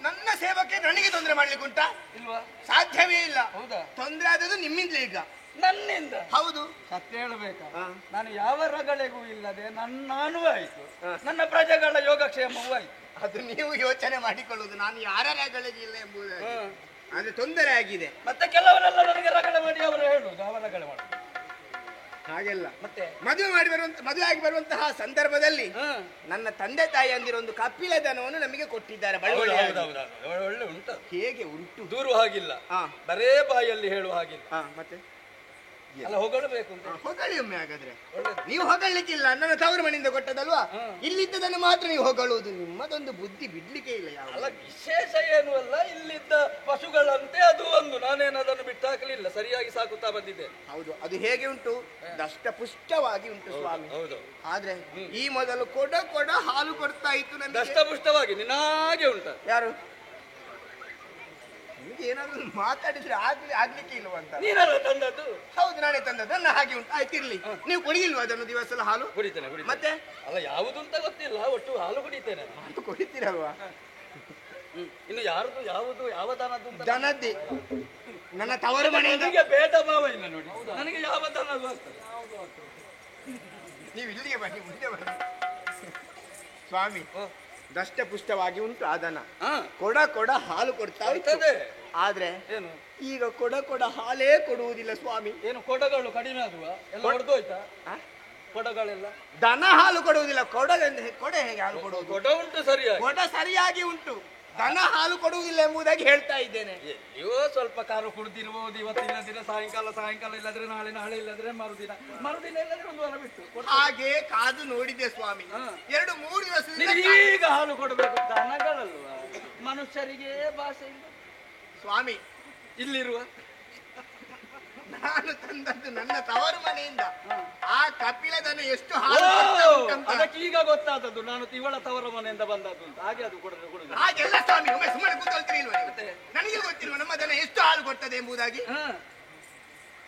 ನನ್ನ ಸೇವಕ್ಕೆ ನನಗೆ ತೊಂದರೆ ಮಾಡ್ಲಿಕ್ಕೆ ಉಂಟಾ? ಇಲ್ವಾ? ಸಾಧ್ಯವೇ ಇಲ್ಲ. ಹೌದಾ? ತೊಂದರೆ ಆದದ್ದು ನಿಮ್ಮಿಂದಲೇ. ಈಗ ನನ್ನಿಂದ? ಹೌದು. ಸತ್ಯ ಹೇಳಬೇಕಾ? ನಾನು ಯಾವ ರಗಳೆಗೂ ಇಲ್ಲದೆ ನಾನು ಆಯ್ತು, ನನ್ನ ಪ್ರಜೆಗಳ ಯೋಗಕ್ಷೇಮವೂ ಆಯ್ತು. ಅದು ನೀವು ಯೋಚನೆ ಮಾಡಿಕೊಳ್ಳುವುದು, ನಾನು ಯಾರ ರಗಳಿಗೆ ಇಲ್ಲ ಎಂಬುದಾಗಿ. ಆದ್ರೆ ತೊಂದರೆ ಆಗಿದೆ. ಮತ್ತೆ ಕೆಲವರೆಲ್ಲ ನನಗೆ ರಗಳೆ ಮಾಡಿ ಅವರು ಹೇಳುವುದು ಅವರ ರಗಳೆ ಮಾಡುದು. ಹಾಗೆಲ್ಲ ಮತ್ತೆ ಮದುವೆ ಆಗಿ ಬರುವಂತಹ ಸಂದರ್ಭದಲ್ಲಿ ನನ್ನ ತಂದೆ ತಾಯಿ ಅಂದಿರೋ ಒಂದು ಕಪಿಲ ದನವನ್ನು ನಮಗೆ ಕೊಟ್ಟಿದ್ದಾರೆ. ಒಳ್ಳೆ ಉಂಟು. ಹೇಗೆ ಉಂಟು? ದೂರು ಹಾಗಿಲ್ಲ, ಬರೇ ಬಾಯಲ್ಲಿ ಹೇಳುವ ಹಾಗಿಲ್ಲ. ಮತ್ತೆ ಅಲ್ಲ, ಹೊಗಳಬೇಕು ಅಂತ. ಹೊಗಳಿ ಒಮ್ಮೆ. ಹಾಗಾದ್ರೆ ನೀವು ಹೊಗಳಿಕ್ಕಿಲ್ಲ, ನನ್ನ ತವರು ಮನೆಯಿಂದ ಕೊಟ್ಟದಲ್ವಾ? ಇಲ್ಲಿದ್ದದನ್ನು ಮಾತ್ರ ನೀವು ಹೊಗಳುವುದು. ನಿಮ್ಮದೊಂದು ಬುದ್ಧಿ ಬಿಡ್ಲಿಕ್ಕೆ ಇಲ್ಲ. ಅಲ್ಲ, ವಿಶೇಷ ಏನು ಅಲ್ಲ, ಇಲ್ಲಿದ್ದ ಪಶುಗಳಂತೆ ಅದು ಒಂದು. ನಾನೇನು ಅದನ್ನು ಬಿಟ್ಟಾಕಲಿಲ್ಲ, ಸರಿಯಾಗಿ ಸಾಕುತ್ತಾ ಬಂದಿದ್ದೆ. ಹೌದು. ಅದು ಹೇಗೆ ಉಂಟು? ದಷ್ಟಪುಷ್ಟವಾಗಿ ಉಂಟು ಸ್ವಾಮಿ. ಹೌದು. ಆದ್ರೆ ಈ ಮೊದಲು ಕೊಡ ಹಾಲು ಕೊಡ್ತಾ ಇತ್ತು ನನಗೆ. ದಷ್ಟಪುಷ್ಟವಾಗಿ ನಿನ್ನಾಗೆ ಉಂಟ. ಯಾರು? ಏನಾದ್ರು ಮಾತಾಡಿದ್ರೆ ಆಗ್ಲಿಕ್ಕೆ ಇಲ್ವಂತ. ನೀನಲ್ಲ ತಂದದ್ದು? ಹೌದು, ನಾನೇ ತಂದದ್ದು. ನನ್ನ ಹಾಗೆ ಉಂಟು. ಆಯ್ತಿರ್ಲಿ. ನೀವು ಕುಡಿಯಿಲ್ವಾ ಅದನ್ನು ದಿವಸ ಎಲ್ಲ ಹಾಲು? ಕುಡಿತೇನೆ. ಮತ್ತೆ ಅಲ್ಲ, ಯಾವುದು ಅಂತ ಗೊತ್ತಿಲ್ಲ, ಒಟ್ಟು ಹಾಲು ಕುಡಿತೇನೆ. ಹಾಲು ಕುಡಿತೀರಲ್ವಾ? ಇನ್ನು ಯಾರದು ಯಾವುದು ಯಾವ ದನದ್ದು? ದನದ್ದೇ. ನನ್ನ ತವರು ಮನೆಯಿಂದ ಭೇದ ಭಾವ ಇಲ್ಲ ನೋಡಿ. ನನಗೆ ಯಾವ ದನದ್ದು ಆಗ್ತದೆ. ನೀವು ಇಲ್ಲಿಗೆ ಬನ್ನಿ, ಮುಂದೆ ಬನ್ನಿ. ಸ್ವಾಮಿ, ದಷ್ಟಪುಷ್ಟವಾಗಿ ಉಂಟು ಆ ದನ. ಕೊಡ ಹಾಲು ಕೊಡ್ತಾ ಇರ್ತದೆ. ಆದ್ರೆ ಏನು ಈಗ ಕೊಡ ಹಾಲೇ ಕೊಡುವುದಿಲ್ಲ ಸ್ವಾಮಿ. ಏನು ಕೊಡಗಳು ಕಡಿಮೆ ಆಗುವ ಎಲ್ಲ ಹೊಡೆದೋಯ್ತಾ ಕೊಡಗಳೆಲ್ಲ? ದನ ಹಾಲು ಕೊಡುವುದಿಲ್ಲ, ಕೊಡ ಹೇಗೆ ಹಾಲು ಕೊಡುವುದು? ಕೊಡ ಉಂಟು ಸರಿಯಾಗಿ, ಕೊಡ ಸರಿಯಾಗಿ ಉಂಟು, ದನ ಹಾಲು ಕೊಡುವುದಿಲ್ಲ ಎಂಬುದಾಗಿ ಹೇಳ್ತಾ ಇದ್ದೇನೆ. ನೀವು ಸ್ವಲ್ಪ ಕಾರು ಕುಡ್ದಿರ್ಬೋದು, ಇವತ್ತಿಲ್ಲದಿದ್ರೆ ಸಾಯಂಕಾಲ ಇಲ್ಲದ್ರೆ ನಾಳೆ ಇಲ್ಲದ್ರೆ ಮರುದಿನ ಇಲ್ಲದ್ರೆ ಒಂದು ವಾರ ಬಿಟ್ಟು ಹಾಗೆ ಕಾದು ನೋಡಿದೆ ಸ್ವಾಮಿ. 2-3 ದಿವಸದಿಂದ ಈಗ ಹಾಲು ಕೊಡಬೇಕು. ದನಗಳಲ್ವಾ, ಮನುಷ್ಯರಿಗೆ ಭಾಷೆ ಇಲ್ಲ ಸ್ವಾಮಿ. ಇಲ್ಲಿರುವ ನಾನು ತಂದದ್ದು ನನ್ನ ತವರು ಮನೆಯಿಂದ. ಆ ಕಪಿಲದನ್ನು ಎಷ್ಟು ಹಾಲು ಅದಕ್ಕೆ ಈಗ ಗೊತ್ತಾದದ್ದು ನಾನು ಇವಳ ತವರ ಮನೆಯಿಂದ ಬಂದದ್ದು ಅಂತ. ಹಾಗೆ ಅದು ಕೊಡುದು ಹಾಗೆಲ್ಲ ಸ್ವಾಮಿ. ಒಮ್ಮೆ ಸುಮ್ಮನೆ ಕೂತ್ಕೊಳ್ತೀರಿ ಇಲ್ವ? ನನಗೆ ಗೊತ್ತಿಲ್ವ ನಮ್ಮ ದನ ಎಷ್ಟು ಹಾಲು ಕೊಡ್ತದೆ ಎಂಬುದಾಗಿ?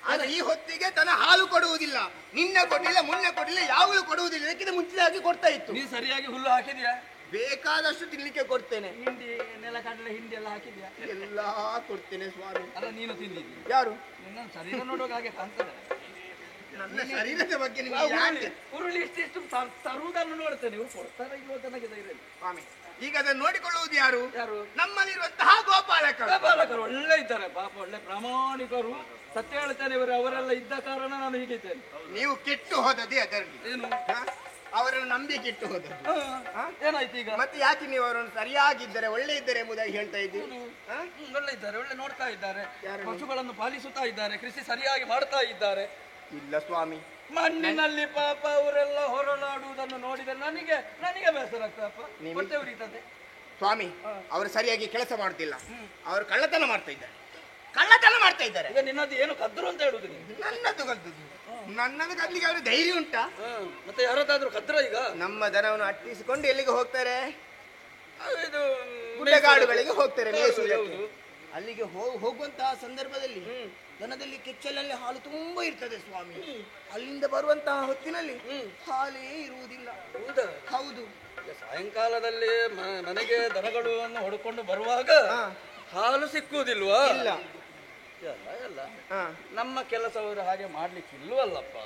ಆದ್ರೆ ಈ ಹೊತ್ತಿಗೆ ತನ್ನ ಹಾಲು ಕೊಡುವುದಿಲ್ಲ. ನಿನ್ನೆ ಕೊಡಲಿಲ್ಲ, ಮೊನ್ನೆ ಕೊಡಲಿಲ್ಲ, ಯಾವಾಗಲೂ ಕೊಡುವುದಿಲ್ಲ. ಇದಕ್ಕಿಂತ ಮುಂಚಿತವಾಗಿ ಕೊಡ್ತಾ ಇತ್ತು. ನೀ ಸರಿಯಾಗಿ ಹುಲ್ಲು ಹಾಕಿದ್ಯಾ? ಬೇಕಾದಷ್ಟು ತಿನ್ಲಿಕ್ಕೆ ಕೊಡ್ತೇನೆ. ಹಿಂಡಿ, ನೆಲಕಡಲೆ ಹಿಂಡಿ ಎಲ್ಲ ಹಾಕಿದ್ಯಾ? ಎಲ್ಲಾ ಕೊಡ್ತೇನೆ ಸ್ವಾಮಿ. ಅಲ್ಲ, ನೀನು ತಿಂದಿದ್ದಿ? ಯಾರು? ನಿನ್ನ ಶರೀರ ನೋಡುವಾಗ ಹಾಗೆ ಕಾಣ್ತದೆ. ನನ್ನ ಶರೀರದ ಬಗ್ಗೆ ನಿಮಗೆ ಯಾಕೆ? ಉರುಳಿ ಇಷ್ಟಿಷ್ಟು ತರುವುದನ್ನು ನೋಡ್ತೇನೆ. ನೀವು ಕೊಡ್ತಾರೆ ಇಲ್ವೋ ನನಗೆ ಧೈರ್ಯ ಇಲ್ಲ ಸ್ವಾಮಿ. ಈಗ ಅದನ್ನು ನೋಡಿಕೊಳ್ಳುವುದು ಯಾರು? ಯಾರು? ನಮ್ಮಲ್ಲಿರುವಂತಹ ಗೋಪಾಲಕರು ಒಳ್ಳೆ ಇದ್ದಾರೆ ಪಾಪ, ಒಳ್ಳೆ ಪ್ರಾಮಾಣಿಕರು. ಸತ್ಯ ಹೇಳ್ತೇನೆ, ಅವರೆಲ್ಲ ಇದ್ದ ಕಾರಣ ನಾನು ಹೀಗಿದ್ದೇನೆ. ನೀವು ಕೆಟ್ಟು ಹೋದದೇ ಅದರಲ್ಲಿ. ಏನು? ಅವರನ್ನು ನಂಬಿ ಕೆಟ್ಟು ಹೋದದ್ದು. ಏನಾಯ್ತು ಈಗ? ಮತ್ತೆ ಯಾಕೆ ನೀವು ಅವರನ್ನು ಸರಿಯಾಗಿದ್ದರೆ ಒಳ್ಳೆ ಇದ್ದಾರೆ ಎಂಬುದಾಗಿ ಹೇಳ್ತಾ ಇದ್ದೀವಿ? ಒಳ್ಳೆ ಇದ್ದಾರೆ, ಒಳ್ಳೆ ನೋಡ್ತಾ ಇದ್ದಾರೆ, ಪಶುಗಳನ್ನು ಪಾಲಿಸುತ್ತಾ ಇದ್ದಾರೆ, ಕೃಷಿ ಸರಿಯಾಗಿ ಮಾಡ್ತಾ ಇದ್ದಾರೆ. ಇಲ್ಲ ಸ್ವಾಮಿ, ಮಣ್ಣಿನಲ್ಲಿ ಪಾಪ ಅವರೆಲ್ಲ ಹೊರಳಾಡುವುದನ್ನು ನೋಡಿದರೆ ನನಗೆ ಬೇಸರ ಆಗ್ತದಪ್ಪ, ಹೊಟ್ಟೆ ಉರಿತದೆ. ಸ್ವಾಮಿ, ಅವರು ಸರಿಯಾಗಿ ಕೆಲಸ ಮಾಡುತ್ತಿಲ್ಲ, ಅವರು ಕಳ್ಳತನ ಮಾಡ್ತಾ ಇದ್ದಾರೆ. ಈಗ ನಿನ್ನದು ಏನು ಕದ್ರು ಅಂತ ಹೇಳುದು? ನನ್ನದು ಕದ್ಲಿಕ್ಕೆ ಅವರು ಧೈರ್ಯ ಉಂಟಾ? ಮತ್ತೆ ಯಾರದಾದ್ರೂ ಕದ್ರ? ಈಗ ನಮ್ಮ ದನವನ್ನು ಅಟ್ಟಿಸಿಕೊಂಡು ಎಲ್ಲಿಗೆ ಹೋಗ್ತಾರೆ? ಇದು ಗುಡ್ಡಗಾಡುಗಳಿಗೆ ಹೋಗ್ತಾರೆ ಮೇಯಿಸುವುದಕ್ಕೆ. ಅಲ್ಲಿಗೆ ಹೋಗುವಂತಹ ಸಂದರ್ಭದಲ್ಲಿ ದನದಲ್ಲಿ ಕೆಚ್ಚಲಲ್ಲಿ ಹಾಲು ತುಂಬಾ ಇರ್ತದೆ ಸ್ವಾಮಿ. ಅಲ್ಲಿಂದ ಬರುವಂತಹ ಹೊತ್ತಿನಲ್ಲಿ ಹಾಲೇ ಇರುವುದಿಲ್ಲ. ಹೌದು. ಸಾಯಂಕಾಲದಲ್ಲಿ ಮನೆಗೆ ದನಗಳನ್ನು ಹೊಡ್ಕೊಂಡು ಬರುವಾಗ ಹಾಲು ಸಿಕ್ಕುವುದಿಲ್ವಾ? ಇಲ್ಲ. ಎಲ್ಲ ನಮ್ಮ ಕೆಲಸವರು ಹಾಗೆ ಮಾಡ್ಲಿಕ್ಕೆ ಇಲ್ವಲ್ಲಪ್ಪ.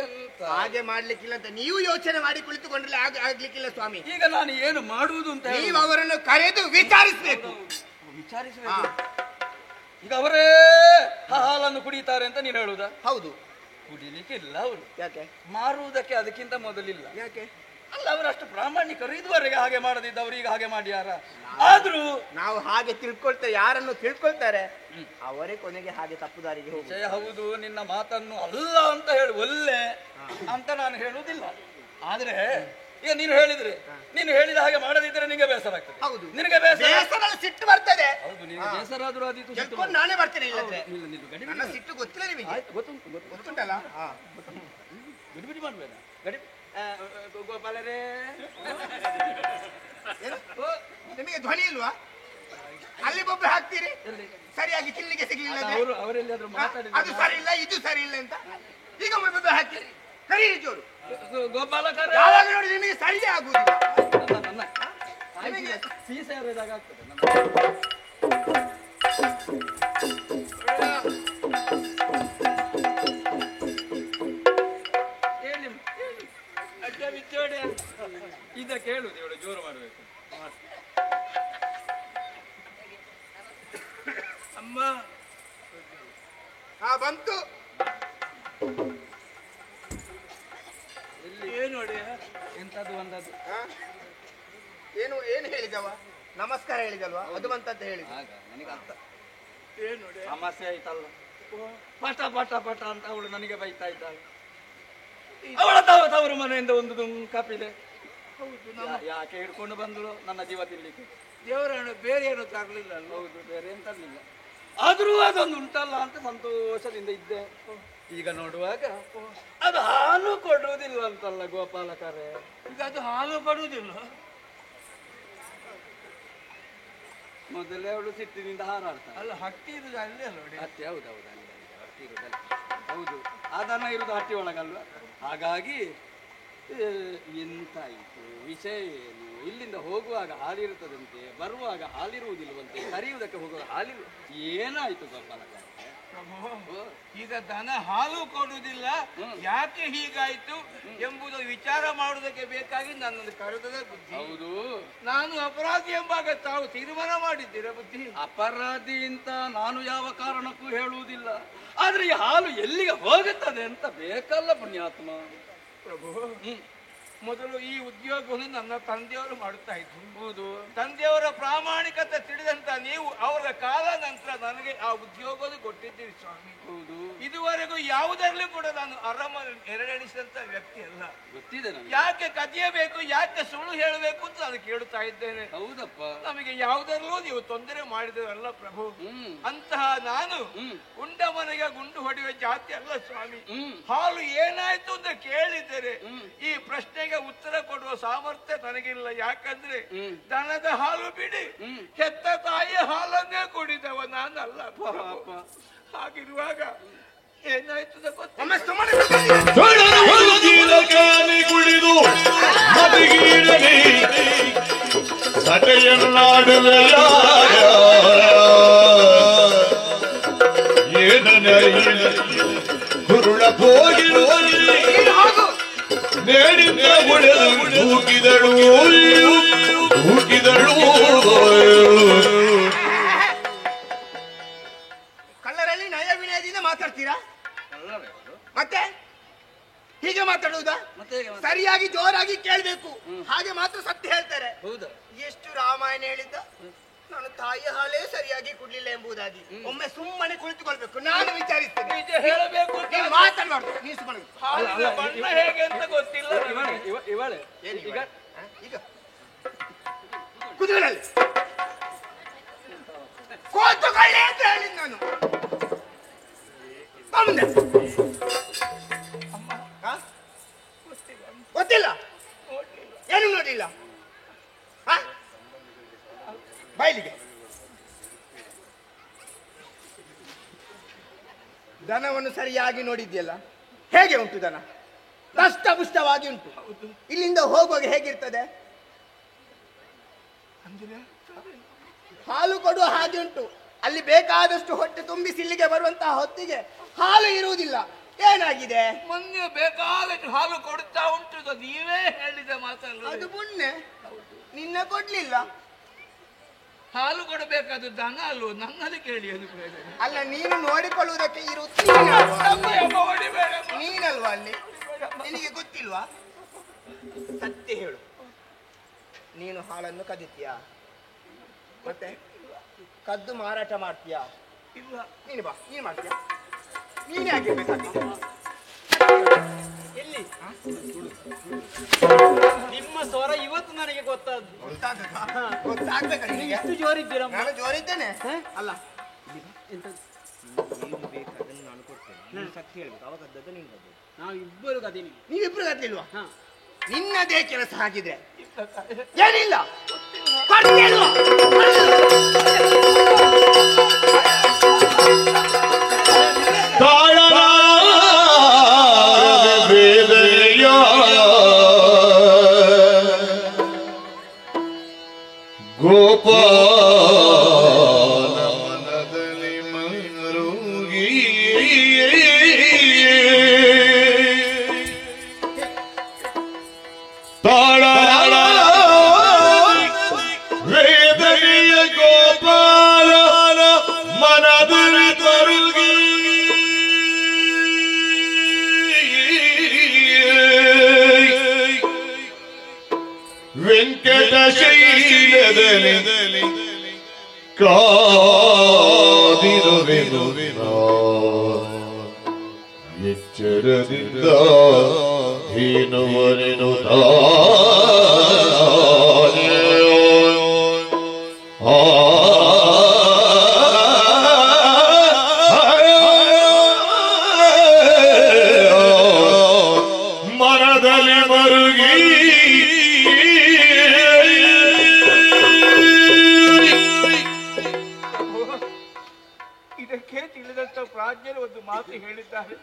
ಎಂತ ಹಾಗೆ ಮಾಡ್ಲಿಕ್ಕಿಲ್ಲ ಅಂತ ನೀವು ಯೋಚನೆ ಮಾಡಿ ಕುಳಿತುಕೊಂಡ್ರೆ ಆಗ್ಲಿಕ್ಕಿಲ್ಲ ಸ್ವಾಮಿ. ಈಗ ನಾನು ಏನು ಮಾಡುವುದು ಅಂತ ನೀವು ಅವರನ್ನು ಕರೆದು ವಿಚಾರಿಸಬೇಕು. ಈಗ ಅವರೇ ಹಾಲನ್ನು ಕುಡಿತಾರೆ ಅಂತ ನೀನು ಹೇಳುದಾ? ಹೌದು. ಕುಡಿಲಿಕ್ಕೆ ಇಲ್ಲ ಅವರು. ಯಾಕೆ? ಮಾರುವುದಕ್ಕೆ ಅದಕ್ಕಿಂತ ಮೊದಲಿಲ್ಲ. ಯಾಕೆ? ಅಲ್ಲ, ಅವರಷ್ಟು ಪ್ರಾಮಾಣಿಕರು. ಇದುವರೆಗೆ ಹಾಗೆ ಮಾಡದಿದ್ದವರು ಈಗ ಹಾಗೆ ಮಾಡ್ಯಾರ? ಆದ್ರೂ ನಾವು ಹಾಗೆ ತಿಳ್ಕೊಳ್ತೇವೆ. ಯಾರನ್ನು ತಿಳ್ಕೊಳ್ತಾರೆ ಅವರೇ ಕೊನೆಗೆ ಹಾಗೆ ತಪ್ಪುದಾರಿಗೆ ಹೋಗಿ. ಹೌದು, ನಿನ್ನ ಮಾತನ್ನು ಅಲ್ಲ ಅಂತ ಹೇಳಿ ಒಲ್ಲೆ ಅಂತ ನಾನು ಹೇಳುವುದಿಲ್ಲ. ಆದ್ರೆ ಈಗ ನೀನು ಹೇಳಿದ ಹಾಗೆ ಮಾಡದಿದ್ರೆ ನಿನಗೆ ಬೇಸರ ಆಗ್ತದೆ. ಹೌದು, ನಿನಗೆ ಬೇಸರ, ಸಿಟ್ಟು ಬರ್ತದೆ. ಹೌದು, ನಿನಗೆ ಬೇಸರ ಆದ್ರೂ ಅದೀತು ನಾನೇ ಬರ್ತೇನೆ. ಇಲ್ಲದ್ರೆ ನನ್ನ ಸಿಟ್ಟು ಗೊತ್ತಿಲ್ಲ ನಿಮಗೆ? ಗೊತ್ತುಂಟಲ್ಲ? ಗಡಿಬಿಡಿ ಮಾಡ್ಬೇಡ. ಗೋಪಾಲರೇ, ನಿಮಗೆ ಧ್ವನಿ ಇಲ್ವಾ? ಅಲ್ಲಿ ಬೊಬ್ಬೆ ಹಾಕ್ತೀರಿ, ಸರಿಯಾಗಿ ತಿನ್ಲಿಕ್ಕೆ ಸಿಗ್ಲಿಲ್ಲ. ಅವರೆಲ್ಲಾದ್ರೂ ಮಾತಾಡಿದ ಅದು ಸರಿ ಇಲ್ಲ, ಇದು ಸರಿ ಇಲ್ಲ ಅಂತ ಈಗ ಬೊಬ್ಬೆ ಹಾಕ್ತೀರಿ. ಕರಿ ಜೋರು ಗೋಪಾಲಕರ ಯಾವಾಗ ನೋಡಿ ನಿಮಗೆ ಸರಿ ಆಗುವುದಿಲ್ಲ. ನಿಮಗೆ ಸೀಸ ಏರಿದಾಗ ಆಗ್ತದೆ. ಇದ ಕೇಳುದು ಇವಳು ಜೋರು ಮಾಡಬೇಕು. ಅಮ್ಮ ಬಂತು. ಏನು ನೋಡಿ ಎಂತದ್ದು ಬಂದದ್ದು? ಏನು ಹೇಳಿದವ? ನಮಸ್ಕಾರ ಹೇಳಿದಲ್ವಾ? ಅದು ಬಂತಂತ ಹೇಳಿದ. ನನಗೆ ಅರ್ಥ ಏನು ನೋಡಿ ಸಮಸ್ಯೆ ಆಯ್ತಲ್ಲ. ಪಟ ಅಂತ ಅವಳು ನನಗೆ ಬೈತಾ ಇದ್ದಾಳೆ. ಅವಳ ತವರು ಮನೆಯಿಂದ ಒಂದು ಕಪಿಲೆ ಯಾಕೆ ಹಿಡ್ಕೊಂಡು ಬಂದಳು? ನನ್ನ ಜೀವ ತಿನ್ಲಿಕ್ಕೆ. ದೇವರನ್ನು ಬೇರೆ ಏನು ತರಲಿಲ್ಲ. ಹೌದು, ಬೇರೆ ಏನ್ ತರಲಿಲ್ಲ. ಆದ್ರೂ ಅದೊಂದು ಉಂಟಲ್ಲ ಅಂತ ಸಂತೋಷದಿಂದ ಇದ್ದೆ. ಈಗ ನೋಡುವಾಗ ಅದು ಹಾಲು ಕೊಡುವುದಿಲ್ಲ ಅಂತಲ್ಲ ಗೋಪಾಲಕರೇ. ಈಗ ಅದು ಹಾಲು ಕೊಡುವುದಿಲ್ಲ. ಮೊದಲೇ ಅವಳು ಸಿಟ್ಟಿನಿಂದ ಹಾರಾಡ್ತಾಳೆ. ಅಲ್ಲ, ಹಟ್ಟಿ ಇರುದು ಅಲ್ಲೇ ನೋಡಿ. ಹಟ್ಟಿ ಹೌದೌದು, ಅಲ್ಲಿ ಹಟ್ಟಿ ಇರುದಲ್ಲ. ಹೌದು, ಅದನ್ನ ಇರುದು ಹಟ್ಟಿ ಒಳಗಲ್ವ. ಹಾಗಾಗಿ ಎಂತಾಯಿತು ವಿಷಯ ಏನು? ಇಲ್ಲಿಂದ ಹೋಗುವಾಗ ಹಾಲಿರುತ್ತದಂತೆ, ಬರುವಾಗ ಹಾಲಿರುವುದಿಲ್ಲವಂತೆ, ಕರೆಯುವುದಕ್ಕೆ ಹೋಗುವಾಗ ಹಾಲಿರು. ಏನಾಯ್ತು ಗೋಪಾಲಕರೇ? ಈಗ ದನ ಹಾಲು ಕೊಡುವುದಿಲ್ಲ, ಯಾಕೆ ಹೀಗಾಯ್ತು ಎಂಬುದು ವಿಚಾರ ಮಾಡುವುದಕ್ಕೆ ಬೇಕಾಗಿ ನನ್ನನ್ನು ಕರೆದದ ಬುದ್ಧಿ. ಹೌದು, ನಾನು ಅಪರಾಧಿ ಎಂಬಾಗ ತಾವು ತೀರ್ಮಾನ ಮಾಡಿದ್ದೀರಾ ಬುದ್ಧಿ? ಅಪರಾಧಿ ಅಂತ ನಾನು ಯಾವ ಕಾರಣಕ್ಕೂ ಹೇಳುವುದಿಲ್ಲ. ಆದ್ರೆ ಈ ಹಾಲು ಎಲ್ಲಿಗೆ ಹೋಗುತ್ತದೆ ಅಂತ ಬೇಕಲ್ಲ ಪುಣ್ಯಾತ್ಮ. ಪ್ರಭು, ಮೊದಲು ಈ ಉದ್ಯೋಗವನ್ನು ನನ್ನ ತಂದೆಯವರು ಮಾಡುತ್ತಾ ಇದ್ರು. ಹೌದು, ತಂದೆಯವರ ಪ್ರಾಮಾಣಿಕತೆ ತಿಳಿದಂತ ನೀವು ಅವರ ಕಾಲ ನಂತರ ನನಗೆ ಆ ಉದ್ಯೋಗ ಕೊಟ್ಟಿದ್ದೀರಿ ಸ್ವಾಮಿ. ಹೌದು, ಇದುವರೆಗೂ ಯಾವುದರಲ್ಲೂ ಕೂಡ ನಾನು ಅರಮನೆ ನೆರಳಿಸಿದಂತ ವ್ಯಕ್ತಿ ಅಲ್ಲ. ಗೊತ್ತಿದೆ ನನಗೆ. ಯಾಕೆ ಕದಿಯಬೇಕು, ಯಾಕೆ ಸುಳ್ಳು ಹೇಳಬೇಕು ಅಂತ ನಾನು ಕೇಳುತ್ತಾ ಇದ್ದೇನೆ. ಹೌದಪ್ಪ, ನಮಗೆ ಯಾವುದರಲ್ಲೂ ನೀವು ತೊಂದರೆ ಮಾಡಿದರಲ್ಲ ಪ್ರಭು. ಅಂತಹ ನಾನು ಉಂಡ ಮನೆಗೆ ಗುಂಡು ಹೊಡೆಯುವ ಜಾತಿ ಅಲ್ಲ ಸ್ವಾಮಿ. ಹಾಲು ಏನಾಯ್ತು ಅಂತ ಕೇಳಿದರೆ ಈ ಪ್ರಶ್ನೆಗೆ ಉತ್ತರ ಕೊಡುವ ಸಾಮರ್ಥ್ಯ ನನಗಿಲ್ಲ. ಯಾಕಂದ್ರೆ ದನದ ಹಾಲು ಬಿಡಿ, ಹೆತ್ತ ತಾಯಿಯ ಹಾಲನ್ನೇ ಕುಡಿದವ ನಾನಲ್ಲ. ಹಾಗಿರುವಾಗ ಏನಾಯ್ತು ಕುಡಿದು ಮದಿಗೀರಲಿ ಸಟೆಯನ್ನಾಡುವೆಯ ಕುರುಳ ಹೋಗಿರು ನೇಡಿಂದ ಉಳಿದು ಊಕಿದಳು ಊಕಿದಳು. ಕಳ್ಳರಲ್ಲಿ ನಯ ವಿನಯದಿಂದ ಮಾತಾಡ್ತೀರಾ? ಮತ್ತೆ ಹೀಗೆ ಮಾತಾಡುವುದಾ? ಸರಿಯಾಗಿ ಜೋರಾಗಿ ಕೇಳಬೇಕು, ಹಾಗೆ ಮಾತ್ರ ಸತ್ಯ ಹೇಳ್ತಾರೆ. ಎಷ್ಟು ರಾಮಾಯಣ ಹೇಳಿದ್ದ, ನಾನು ತಾಯಿ ಹಾಲೇ ಸರಿಯಾಗಿ ಕುಡ್ಲಿಲ್ಲ ಎಂಬುದಾಗಿ. ಒಮ್ಮೆ ಸುಮ್ಮನೆ ಕುಳಿತುಕೊಳ್ಬೇಕು, ನಾನು ವಿಚಾರಿಸ್ತೇನೆ. ಹೇಳಬೇಕು, ಮಾತಾಡಬಾರ್ದು, ನಿಲ್ಲಿಸಿಕೊಳ್ಳಬೇಕು. ಬಣ್ಣ ಹೇಗೆ ಅಂತ ಗೊತ್ತಿಲ್ಲ. ಈಗ ಕುದುರೆಯಲ್ಲಿ ಕೂತುಕೊಳ್ಳಿ ಅಂತ ಹೇಳಿದ್ ನಾನು. ಗೊತ್ತಿಲ್ಲ, ಏನು ನೋಡಿಲ್ಲ. ಬಯಲಿಗೆ ದನವನ್ನು ಸರಿಯಾಗಿ ನೋಡಿದ್ಯಲ್ಲ, ಹೇಗೆ ಉಂಟು ದನ? ದಷ್ಟಪುಷ್ಟವಾಗಿ ಉಂಟು. ಇಲ್ಲಿಂದ ಹೋಗುವಾಗ ಹೇಗಿರ್ತದೆ? ಹಾಲು ಕೊಡುವ ಹಾಗೆ ಉಂಟು. ಅಲ್ಲಿ ಬೇಕಾದಷ್ಟು ಹೊಟ್ಟೆ ತುಂಬಿಸಿ ಇಲ್ಲಿಗೆ ಬರುವಂತಹ ಹೊತ್ತಿಗೆ ಹಾಲು ಇರುವುದಿಲ್ಲ. ಏನಾಗಿದೆ? ಮೊನ್ನೆ ಬೇಕಾದಷ್ಟು ಹಾಲು ಕೊಡುತ್ತಾ ಉಂಟು, ನೀವೇ ಹೇಳಿದ ಮಾತಲ್ಲ. ಅದು ಮೊನ್ನೆ ನಿನ್ನೆ ಕೊಡ್ಲಿಲ್ಲ. ಹಾಲು ಕೊಡಬೇಕಾದ ದನ ಅಲ್ವ, ನನ್ನಲ್ಲಿ ಕೇಳಿ ಅದು ಅಲ್ಲ. ನೀನು ನೋಡಿಕೊಳ್ಳುವುದಕ್ಕೆ ನೀನಲ್ವಾ ಅಲ್ಲಿ? ನಿನಗೆ ಗೊತ್ತಿಲ್ವಾ? ಸತ್ಯ ಹೇಳು, ನೀನು ಹಾಲನ್ನು ಕದಿತೀಯಾ? ಮತ್ತೆ ಕದ್ದು ಮಾರಾಟ ಮಾಡ್ತೀಯಾ? ಇಲ್ಲ. ನೀನು ಬಾ, ನೀನು ಮಾಡ್ತೀಯಾ? ನೀನೇ ಆಗಿರ್ಬೇಕಾಗಿದೆ. ಎಲ್ಲಿ ನಿಮ್ಮ ಸ್ವರ ಇವತ್ತು ನನಗೆ ಗೊತ್ತಾಗ್ಬೇಕ ನಿನಗೆ? ಎಷ್ಟು ಜೋರಿದ್ದೀರ? ನಾನು ಜೋರಿದ್ದೇನೆ ಅಲ್ಲ. ನಾನು ಕೊಡ್ತೇನೆ, ಸತ್ಯ ಹೇಳ್ಬೇಕು. ಅವಾಗ ಗದ್ದದ್ದು ನೀನು ಗದ್ದು. ನಾವು ಇಬ್ಬರು ಗದೀನಿ. ನೀವಿಬ್ರು ಗದ್ದಿಲ್ವಾ? ನಿನ್ನದೇ ಕೆಲಸ ಹಾಗಿದ್ರೆ ಏನಿಲ್ಲ. ಗೋಪಾಲ ಮನದಲ್ಲಿ ಮರುಗಿ ತಾಳ ವೇದನೆಯ ಗೋಪಾಲ ಮನದಲ್ಲಿ ಮರುಗಿ ವೆಂಕಟ ಶೈಲದಲ್ಲಿ ಕಾದಿರುವೆನು ಎಚ್ಚರದಿಂದ ಹೀನವರೆನು ಮನದಲ್ಲಿ ಮರುಗಿ ಇದಕ್ಕೆ ತಿಳಿದಂತ ಪ್ರಾಜ್ಞರು ಒಂದು ಮಾತು ಹೇಳಿದ್ದಾರೆ.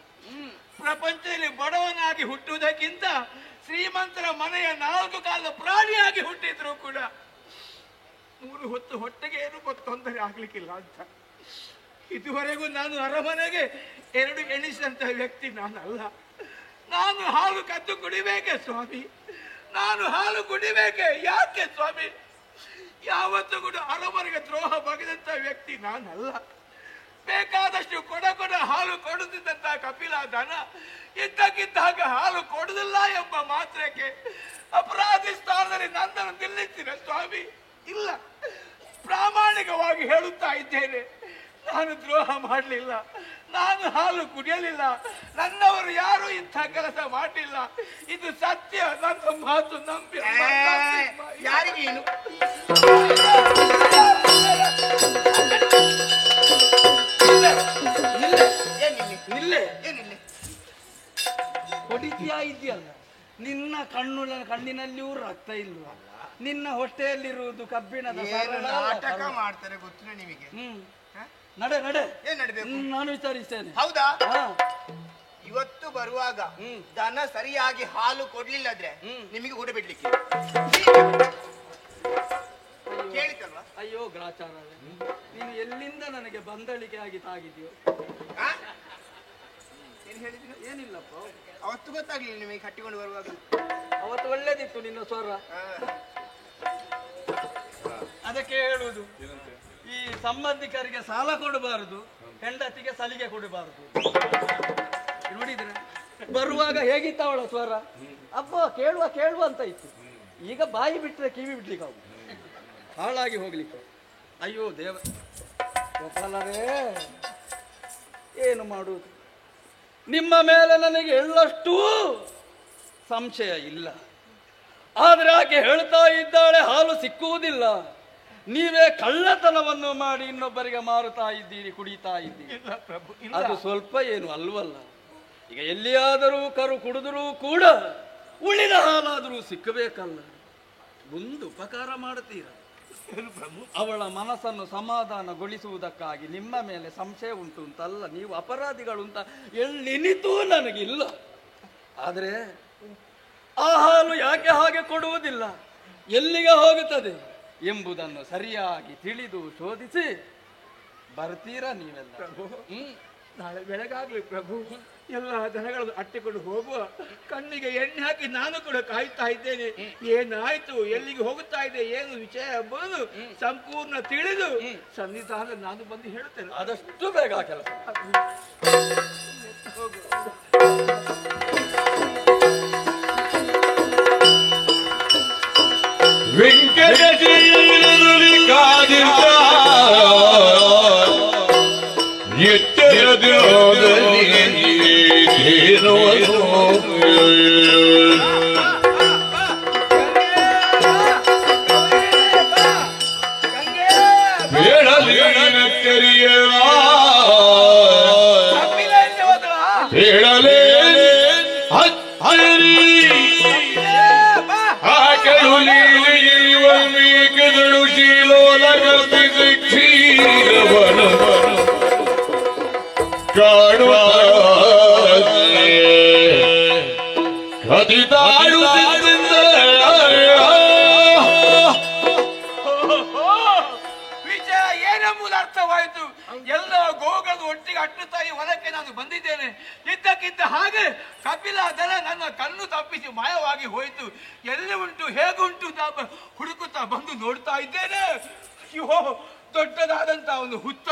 ಪ್ರಪಂಚದಲ್ಲಿ ಬಡವನಾಗಿ ಹುಟ್ಟುವುದಕ್ಕಿಂತ ಶ್ರೀಮಂತರ ಮನೆಯ 4 ಕಾಲದ ಪ್ರಾಣಿಯಾಗಿ ಹುಟ್ಟಿದ್ರು ಕೂಡ 3 ಹೊತ್ತು ಹೊಟ್ಟೆಗೆ ಏನು ತೊಂದರೆ ಆಗ್ಲಿಕ್ಕಿಲ್ಲ ಅಂತ. ಇದುವರೆಗೂ ನಾನು ಅರಮನೆಗೆ 2 ಎಣಿಸಿದಂತ ವ್ಯಕ್ತಿ ನಾನಲ್ಲ. ನಾನು ಹಾಲು ಕದ್ದು ಕುಡಿಬೇಕೆ ಸ್ವಾಮಿ? ನಾನು ಹಾಲು ಕುಡಿಬೇಕೆ? ಯಾಕೆ ಸ್ವಾಮಿ? ಯಾವತ್ತೂ ಕೂಡ ಅರಮನೆಗೆ ದ್ರೋಹ ಬಗೆದಂತ ವ್ಯಕ್ತಿ ನಾನಲ್ಲ. ಬೇಕಾದಷ್ಟು ಕೊಡ ಹಾಲು ಕೊಡುತ್ತಿದ್ದಂತ ಕಪಿಲ ದನ ಇದ್ದಕ್ಕಿದ್ದಾಗ ಹಾಲು ಕೊಡುದಿಲ್ಲ ಎಂಬ ಮಾತ್ರಕ್ಕೆ ಅಪರಾಧಿ ಸ್ಥಾನದಲ್ಲಿ ನನ್ನನ್ನು ನಿಲ್ಲಿಸಿದ ಸ್ವಾಮಿ. ಇಲ್ಲ, ಪ್ರಾಮಾಣಿಕವಾಗಿ ಹೇಳುತ್ತಾ ಇದ್ದೇನೆ, ನಾನು ದ್ರೋಹ ಮಾಡಲಿಲ್ಲ, ನಾನು ಹಾಲು ಕುಡಿಯಲಿಲ್ಲ, ನನ್ನವರು ಯಾರು ಇಂಥ ಕೆಲಸ ಮಾಡಲಿಲ್ಲ. ಇದು ಸತ್ಯ. ನನ್ನ ಮಾತು ನಂಬಿ ಯಾರಿಗೇನು ಹೊಡಿತೀಯ ಇದೆಯಲ್ಲ, ನಿನ್ನ ಕಣ್ಣಿನಲ್ಲಿಯೂ ರಕ್ತ ಇಲ್ವಾ? ನಿನ್ನ ಹೊಟ್ಟೆಯಲ್ಲಿರುವುದು ಕಬ್ಬಿಣದ ನಾಟಕ ಮಾಡ್ತಾರೆ ಗೊತ್ತಿಲ್ಲ ನಿಮಗೆ. ನಡೆ ನಡೆ, ಏನ್ ನಡಬೇಕು? ನಾನು ವಿಚಾರಿಸ್ತೇನೆ. ಹೌದಾ? ಇವತ್ತು ಬರುವಾಗ ದನ ಸರಿಯಾಗಿ ಹಾಲು ಕೊಡ್ಲಿಲ್ಲದ್ರೆ ನಿಮಗೆ ಊಟ ಬಿಡ್ಲಿಕ್ಕೆ ಕೇಳಿತಲ್ವಾ? ಅಯ್ಯೋ ಗ್ರಾಚಾರ, ನೀನು ಎಲ್ಲಿಂದ ನನಗೆ ಬಂದಳಿಕೆ ಆಗಿ ತಾಗಿದ್ಯೋ? ಏನ್ ಹೇಳಿದ್ರು? ಏನಿಲ್ಲಪ್ಪ, ಅವತ್ತು ಗೊತ್ತಾಗ್ಲಿಲ್ಲ ನಿಮಗೆ ಕಟ್ಟಿಕೊಂಡು ಬರುವಾಗ? ಅವತ್ತು ಒಳ್ಳೇದಿತ್ತು ನಿನ್ನ ಸ್ವರ. ಅದಕ್ಕೆ ಹೇಳುವುದು, ಈ ಸಂಬಂಧಿಕರಿಗೆ ಸಾಲ ಕೊಡಬಾರದು, ಹೆಂಡತಿಗೆ ಸಲಿಗೆ ಕೊಡಬಾರದು. ನೋಡಿದ್ರೆ ಬರುವಾಗ ಹೇಗಿತ್ತ ಅವಳ ಸ್ವರ? ಅಬ್ಬ ಕೇಳುವ ಅಂತ ಇತ್ತು. ಈಗ ಬಾಯಿ ಬಿಟ್ಟರೆ ಕಿವಿ ಬಿಡ್ಲಿಕ್ಕೆ ಆಗುದು, ಹಾಳಾಗಿ ಹೋಗ್ಲಿಕ್ಕೆ. ಅಯ್ಯೋ ದೇವ ಗೋಪಾಲರೇ, ಏನು ಮಾಡುವುದು? ನಿಮ್ಮ ಮೇಲೆ ನನಗೆ ಎಳ್ಳಷ್ಟೂ ಸಂಶಯ ಇಲ್ಲ. ಆದ್ರೆ ಆಕೆ ಹೇಳ್ತಾ ಇದ್ದಾಳೆ ಹಾಲು ಸಿಕ್ಕುವುದಿಲ್ಲ, ನೀವೇ ಕಳ್ಳತನವನ್ನು ಮಾಡಿ ಇನ್ನೊಬ್ಬರಿಗೆ ಮಾರುತ್ತಾ ಇದ್ದೀರಿ, ಕುಡಿತಾ ಇದ್ದೀರಿ. ಅದು ಸ್ವಲ್ಪ ಏನು ಅಲ್ವಲ್ಲ. ಈಗ ಎಲ್ಲಿಯಾದರೂ ಕರು ಕುಡಿದರೂ ಕೂಡ ಉಳಿದ ಹಾಲಾದರೂ ಸಿಕ್ಕಬೇಕಲ್ಲ. ಒಂದು ಉಪಕಾರ ಮಾಡುತ್ತೀರ, ಅವಳ ಮನಸ್ಸನ್ನು ಸಮಾಧಾನಗೊಳಿಸುವುದಕ್ಕಾಗಿ ನಿಮ್ಮ ಮೇಲೆ ಸಂಶಯ ಉಂಟು ಅಂತಲ್ಲ, ನೀವು ಅಪರಾಧಿಗಳು ಅಂತ ಎಲ್ಲಿನಿತೂ ನನಗಿಲ್ಲ. ಆದರೆ ಆ ಹಾಲು ಯಾಕೆ ಹಾಗೆ ಕೊಡುವುದಿಲ್ಲ, ಎಲ್ಲಿಗೆ ಹೋಗುತ್ತದೆ ಎಂಬುದನ್ನು ಸರಿಯಾಗಿ ತಿಳಿದು ಶೋಧಿಸಿ ಬರ್ತೀರಾ ನೀವೆಲ್ಲ? ನಾಳೆ ಬೆಳಗಾಗ್ಲಿ ಪ್ರಭು. ಎಲ್ಲ ದನಗಳನ್ನು ಅಟ್ಟಿಕೊಂಡು ಹೋಗುವ, ಕಣ್ಣಿಗೆ ಎಣ್ಣೆ ಹಾಕಿ ನಾನು ಕೂಡ ಕಾಯ್ತಾ ಇದ್ದೇನೆ. ಏನಾಯ್ತು, ಎಲ್ಲಿಗೆ ಹೋಗುತ್ತಾ ಇದೆ, ಏನು ವಿಷಯ ಎಂಬುದು ಸಂಪೂರ್ಣ ತಿಳಿದು ಸನ್ನಿಧಾನ ನಾನು ಬಂದು ಹೇಳುತ್ತೇನೆ. ಆದಷ್ಟು ಬೇಗ ಕೆಲಸ ವಿಜಯ ಏನೆಂಬುದು ಅರ್ಥವಾಯಿತು. ಎಲ್ಲ ಗೋಗಲು ಒಟ್ಟಿಗೆ ಅಟ್ಟುತ್ತಾ ಈ ಹೊಲಕ್ಕೆ ನಾನು ಬಂದಿದ್ದೇನೆ. ಇದ್ದಕ್ಕಿದ್ದ ಹಾಗೆ ಕಪಿಲ ದನ ನನ್ನ ಕಣ್ಣು ತಪ್ಪಿಸಿ ಮಾಯವಾಗಿ ಹೋಯಿತು. ಎಲ್ಲಿ ಉಂಟು, ಹೇಗುಂಟು ಹುಡುಕುತ್ತಾ ಬಂದು ನೋಡ್ತಾ ಇದ್ದೇನೆ. ಅಯ್ಯೋ, ದೊಡ್ಡದಾದಂತ ಒಂದು ಹುತ್ತ,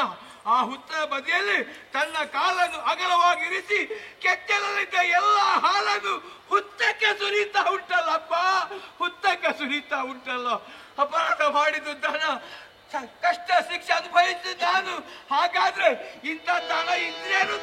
ಆ ಹುತ್ತ ಬದಿಯಲ್ಲಿ ತನ್ನ ಕಾಲನ್ನು ಅಗಲವಾಗಿರಿಸಿ ಕೆಚ್ಚಲಲ್ಲಿದ್ದ ಎಲ್ಲ ಹಾಲನ್ನು ಹುತ್ತಕ್ಕೆ ಸುರಿತಾ ಉಂಟಲ್ಲಪ್ಪ, ಹುತ್ತಕ್ಕೆ ಸುರಿತಾ ಉಂಟಲ್ಲ. ಅಪರಾಧ ಮಾಡಿದ್ದು ದನ, ಕಷ್ಟ ಶಿಕ್ಷೆ ಅನುಭವಿಸಿದ ನಾನು. ಹಾಗಾದ್ರೆ ಇಂಥ ದನ ಇದ್ರೇನು?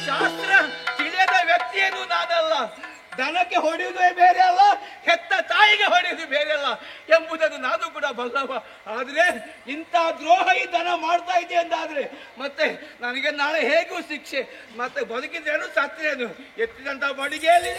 ಶಾಸ್ತ್ರ ತಿಳಿಯದ ವ್ಯಕ್ತಿಯೇನು ನಾನಲ್ಲ. ದನಕ್ಕೆ ಹೊಡೆಯುವುದೇ ಬೇರೆ ಅಲ್ಲ, ಹೆತ್ತ ತಾಯಿಗೆ ಹೊಡೆಯುವುದು ಬೇರೆ ಅಲ್ಲ ಎಂಬುದನ್ನು ನಾನು ಕೂಡ ಬಲ್ಲವ. ಆದ್ರೆ ಇಂಥ ದ್ರೋಹ ಈ ದನ ಮಾಡ್ತಾ ಇದೆ ಎಂದಾದ್ರೆ ಮತ್ತೆ ನನಗೆ ನಾಳೆ ಹೇಗೂ ಶಿಕ್ಷೆ, ಮತ್ತೆ ಬದುಕಿದ್ರೇನು ಸತ್ತೇನು, ಎತ್ತಿದಂತ ಬಡಿಗೆಯಲ್ಲಿ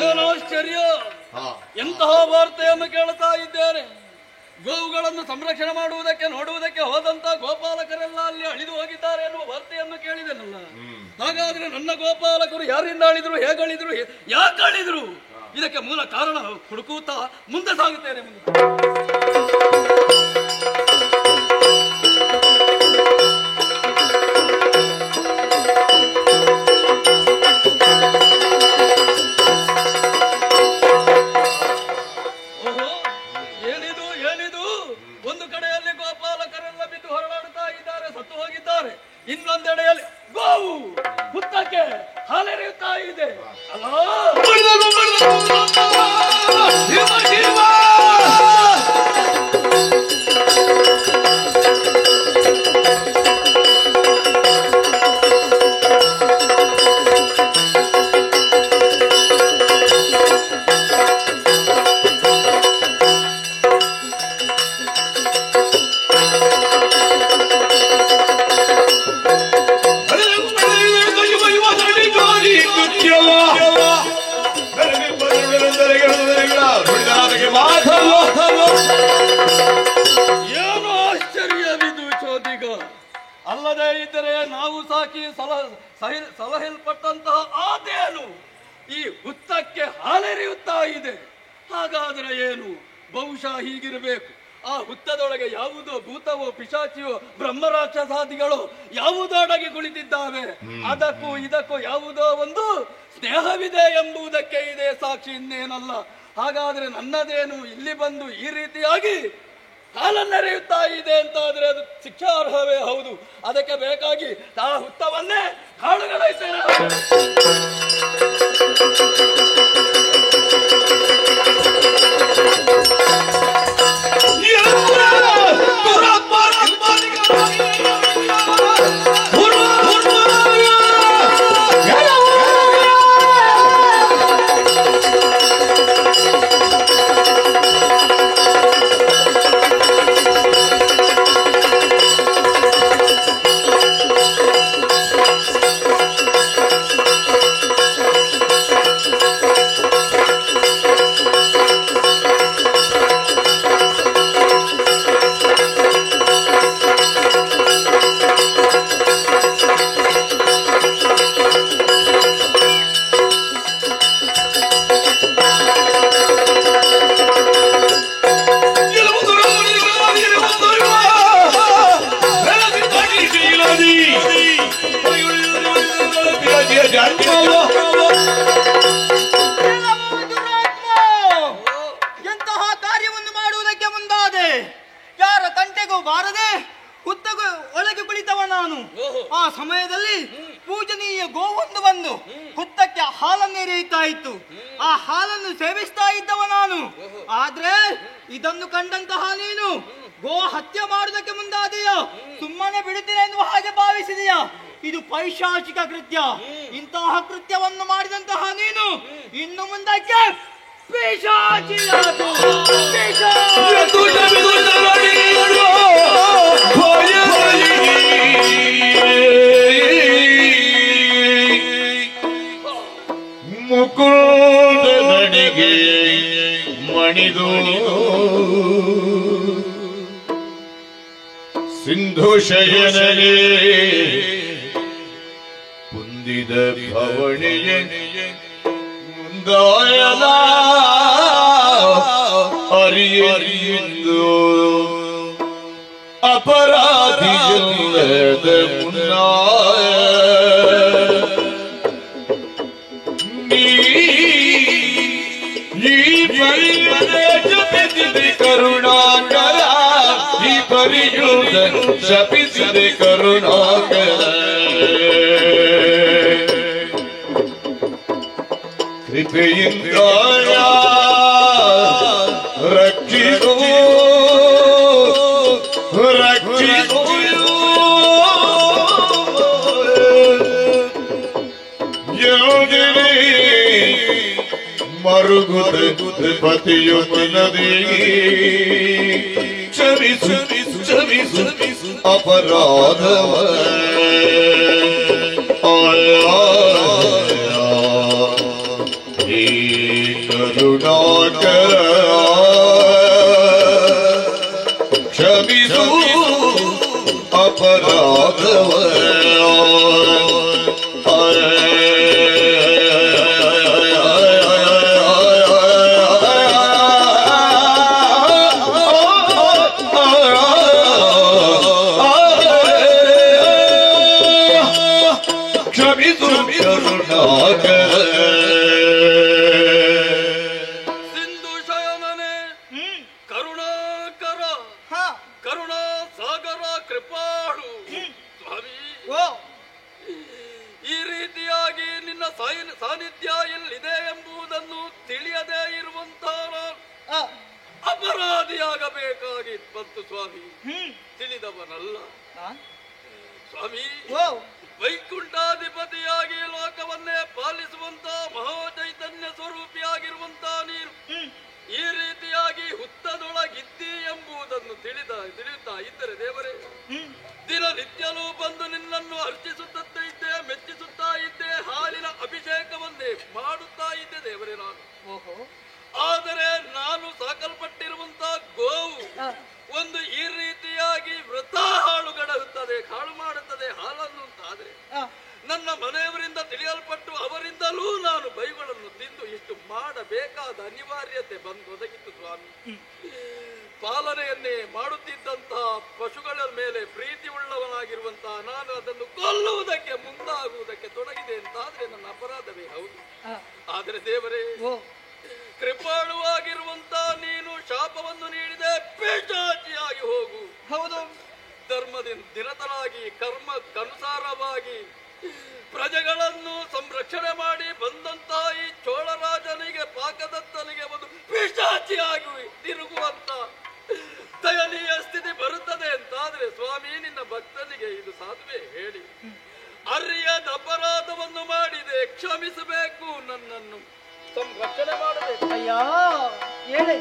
ಏನಾಶ್ಚರ್ಯ! ಎಂತಹ ವಾರ್ತೆಯನ್ನು ಕೇಳ್ತಾ ಇದ್ದೇನೆ. ಗೋವುಗಳನ್ನು ಸಂರಕ್ಷಣೆ ಮಾಡುವುದಕ್ಕೆ ನೋಡುವುದಕ್ಕೆ ಹೋದಂತ ಗೋಪಾಲಕರೆಲ್ಲ ಅಲ್ಲಿ ಅಳಿದು ಹೋಗಿದ್ದಾರೆ ಎನ್ನುವ ವಾರ್ತೆಯನ್ನು ಕೇಳಿದೆನಲ್ಲ. ಹಾಗಾದ್ರೆ ನನ್ನ ಗೋಪಾಲಕರು ಯಾರಿಂದ ಅಳಿದ್ರು, ಹೇಗಳಿದ್ರು, ಯಾಕೆ ಅಳಿದ್ರು? ಇದಕ್ಕೆ ಮೂಲ ಕಾರಣ ಹುಡುಕುತ್ತಾ ಮುಂದೆ ಸಾಗುತ್ತೇನೆ. ಓಹೋ, ಏನಿದು ಏನಿದು? ಒಂದು ಕಡೆಯಲ್ಲಿ ಗೋಪಾಲಕರೆಲ್ಲ ಬಿದ್ದು ಹೊರಳಾಡುತ್ತಾ ಇದ್ದಾರೆ, ಸತ್ತು ಹೋಗಿದ್ದಾರೆ. ಇನ್ನೊಂದೆಡೆಯಲ್ಲಿ ಗೋವು ಹುತ್ತಕ್ಕೆ ಹಾಲೆರೆಯುತ್ತಾ ಇದೆ. ಏನು ಆಶ್ಚರ್ಯವಿದು ಚೋದಿಗ! ಅಲ್ಲದೆ ಇದ್ದರೆ ನಾವು ಸಾಕಿ ಸಲಹಲ್ಪಟ್ಟಂತಹ ಆದೇನು ಈ ಹುತ್ತಕ್ಕೆ ಹಾಲೆರೆಯುತ್ತಾ ಇದೆ. ಹಾಗಾದ್ರೆ ಏನು? ಬಹುಶಃ ಹೀಗಿರಬೇಕು. ಆ ಹುತ್ತದೊಳಗೆ ಯಾವುದೋ ಭೂತವೋ ಪಿಶಾಚಿಯೋ ಬ್ರಹ್ಮರಾಕ್ಷಸಾದಿಗಳು ಯಾವುದೊಳಗೆ ಕುಳಿತಿದ್ದಾವೆ. ಅದಕ್ಕೂ ಇದಕ್ಕೂ ಯಾವುದೋ ಒಂದು ಸ್ನೇಹವಿದೆ ಎಂಬುದಕ್ಕೆ ಇದೆ ಸಾಕ್ಷಿ, ಇನ್ನೇನಲ್ಲ. ಹಾಗಾದ್ರೆ ನನ್ನದೇನು ಇಲ್ಲಿ ಬಂದು ಈ ರೀತಿಯಾಗಿ ಹಾಲನ್ನೆರೆಯುತ್ತಾ ಇದೆ ಅಂತಾದ್ರೆ ಅದು ಶಿಕ್ಷಾರ್ಹವೇ ಹೌದು. ಅದಕ್ಕೆ ಬೇಕಾಗಿ ಆ ಹುತ್ತವನ್ನೇ ಕಾಳುಗಳೈತೇನೆ. ಎಂತಹ ಕಾರ್ಯವನ್ನು ಮಾಡುವುದಕ್ಕೆ ಮುಂದಾದೆ. ಯಾರ ತಂಟೆಗೂ ಬಾರದೆ ಹುತ್ತಗೂ ಒಳಗೆ ಕುಳಿತವ ನಾನು. ಆ ಸಮಯದಲ್ಲಿ ಪೂಜನೀಯ ಗೋವೊಂದು ಬಂದು ಹುತ್ತಕ್ಕೆ ಹಾಲನ್ನು ಎರೆಯುತ್ತಾ ಇತ್ತು. ಆ ಹಾಲನ್ನು ಸೇವಿಸ್ತಾ ಇದ್ದವ ನಾನು. ಆದ್ರೆ ಇದನ್ನು ಕಂಡಂತಹ ನೀನು ಗೋ ಹತ್ಯೆ ಮಾಡುವುದಕ್ಕೆ ಮುಂದಾದೆಯೋ, ಸುಮ್ಮನೆ ಬಿಡುತ್ತೀರಾ ಎನ್ನುವ ಹಾಗೆ ಭಾವಿಸಿದೆಯಾ? ಇದು ಪೈಶಾಚಿಕ ಕೃತ್ಯ. ಇಂತಹ ಕೃತ್ಯವನ್ನು ಮಾಡಿದಂತಹ ನೀನು ಇನ್ನು ಮುಂದಕ್ಕೆ ಪಿಶಾಚಿಯಾಗು. ಮುಕುಂದ ನಡಿಗೆ ಮಣಿದು ಸಿಂಧು ಶಯನಗೆ ಕುಂದಿದ ಭವಣಿಯ ಮುಂದಾಯನ ಅರಿಯರಿಯೆಂದು ಅಪರಾಧಿಯಲ್ಲದ ಮುನ್ನಾಯ ಈ ಪರಿಯದೆ ಜಪಿಸಿದೆ ಕರುಣಾಕರ, ಈ ಪರಿಯುದ ಶಪಿಸಿದೆ ಕರುಣಾಕರ. ಕೃಪೆಯಿಂದ ರಕ್ಷಿಸು ರಕ್ಷಿಸು ಮತಿಯು ಮನದಿ ಕ್ಷಮಿಸು ಕ್ಷಮಿಸು ಅಪರಾಧವ ಹೇ ಕರುಣಾಕರ ಕ್ಷಮಿಸು ಅಪರಾಧವ ಸಿಂಧು ಶಯನನೆ ಕರುಣಾಕರ ಕರುಣಾ ಸಾಗರ ಕೃಪಾಳು ಸ್ವಾಮಿ ಈ ರೀತಿಯಾಗಿ ನಿನ್ನ ಸಾನ್ನಿಧ್ಯ ಎಲ್ಲಿದೆ ಎಂಬುದನ್ನು ತಿಳಿಯದೇ ಇರುವಂತಹ ಅಪರಾಧಿಯಾಗಬೇಕಾಗಿ ಬಂತು ಸ್ವಾಮಿ. ತಿಳಿದವನಲ್ಲ ಸ್ವಾಮಿ. ವೈಕುಂಠಾಧಿಪತಿಯಾಗಿ ಲೋಕವನ್ನೇ ಪಾಲಿಸುವಂತ ಮಹಾಚೈತನ್ಯ ಸ್ವರೂಪಿಯಾಗಿರುವಂತ ನೀನು ಈ ರೀತಿಯಾಗಿ ಹುತ್ತದೊಳಗಿದ್ದಿ ಎಂಬುದನ್ನು ತಿಳಿಯುತ್ತಾ ಇದ್ದರೆ ದೇವರೇ, ದಿನನಿತ್ಯಲೂ ಬಂದು ನಿನ್ನನ್ನು ಅರ್ಚಿಸುತ್ತಾ ಇದ್ದೆ, ಮೆಚ್ಚಿಸುತ್ತಾ ಇದ್ದೆ, ಹಾಲಿನ ಅಭಿಷೇಕವನ್ನೇ ಮಾಡುತ್ತಾ ಇದ್ದೆ ದೇವರೇ ನಾನು. ಆದರೆ ನಾನು ಸಾಕಲ್ಪಟ್ಟಿರುವಂತ ಗೋವು ಒಂದು ಈ ರೀತಿಯಾಗಿ ವೃತ ಹಾಳು ಮಾಡುತ್ತದೆ ಹಾಲನ್ನು ಅಂತಾದ್ರೆ ನನ್ನ ಮನೆಯವರಿಂದ ತಿಳಿಯಲ್ಪಟ್ಟು ಅವರಿಂದಲೂ ನಾನು ಬೈಗಳನ್ನು ತಿಂದು ಇಷ್ಟು ಮಾಡಬೇಕಾದ ಅನಿವಾರ್ಯತೆ ಬಂದೊದಗಿತ್ತು ಸ್ವಾಮಿ. ಪಾಲನೆಯನ್ನೇ ಮಾಡುತ್ತಿದ್ದಂತಹ ಪಶುಗಳ ಮೇಲೆ ಪ್ರೀತಿ ಉಳ್ಳವನಾಗಿರುವಂತಹ ನಾನು ಅದನ್ನು ಕೊಲ್ಲುವುದಕ್ಕೆ ಮುಂದಾಗುವುದಕ್ಕೆ ತೊಡಗಿದೆ ಅಂತಾದ್ರೆ ನನ್ನ ಅಪರಾಧವೇ ಹೌದು. ಆದರೆ ದೇವರೇ, ಕೃಪಾಳುವಾಗಿರುವಂತ ನೀನು ಶಾಪವನ್ನು ನೀಡಿದೆ, ಪಿಶಾಚಿಯಾಗಿ ಹೋಗು. ಹೌದು, ಧರ್ಮದಿಂದ ನಿರತರಾಗಿ ಕರ್ಮಕ್ಕನುಸಾರವಾಗಿ ಪ್ರಜೆಗಳನ್ನು ಸಂರಕ್ಷಣೆ ಮಾಡಿ ಬಂದಂತಹ ಈ ಚೋಳರಾಜನಿಗೆ ಪಾಕದತ್ತನಿಗೆ ಒಂದು ಪಿಶಾಚಿಯಾಗಿ ತಿರುಗುವಂತ ದಯನೀಯ ಸ್ಥಿತಿ ಬರುತ್ತದೆ ಅಂತಾದ್ರೆ ಸ್ವಾಮಿ, ನಿನ್ನ ಭಕ್ತನಿಗೆ ಇದು ಸಾಧುವೆ ಹೇಳಿ? ಅರಿಯದ ಅಪರಾಧವನ್ನು ಮಾಡಿದೆ, ಕ್ಷಮಿಸಬೇಕು, ನನ್ನನ್ನು ಸಂರಕ್ಷಣೆ ಮಾಡಬೇಕು. ಅಯ್ಯ ಹೇಳಿ.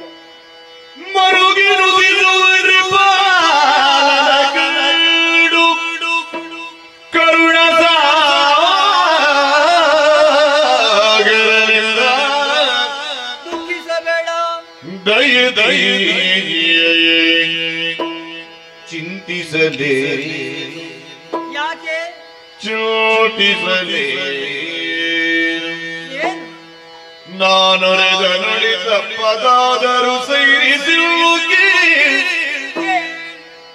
ದುಃಖಿಸಬೇಡ, ದಯ ದಯ ಚಿಂತಿಸಲೇ, ಯಾಕೆ ಚೋಟಿಸಲೇ, ನಾನೊರೆದ ನುಡಿ ತಪ್ಪದಾದರೂ ಸೈರಿಸುವುಕೆ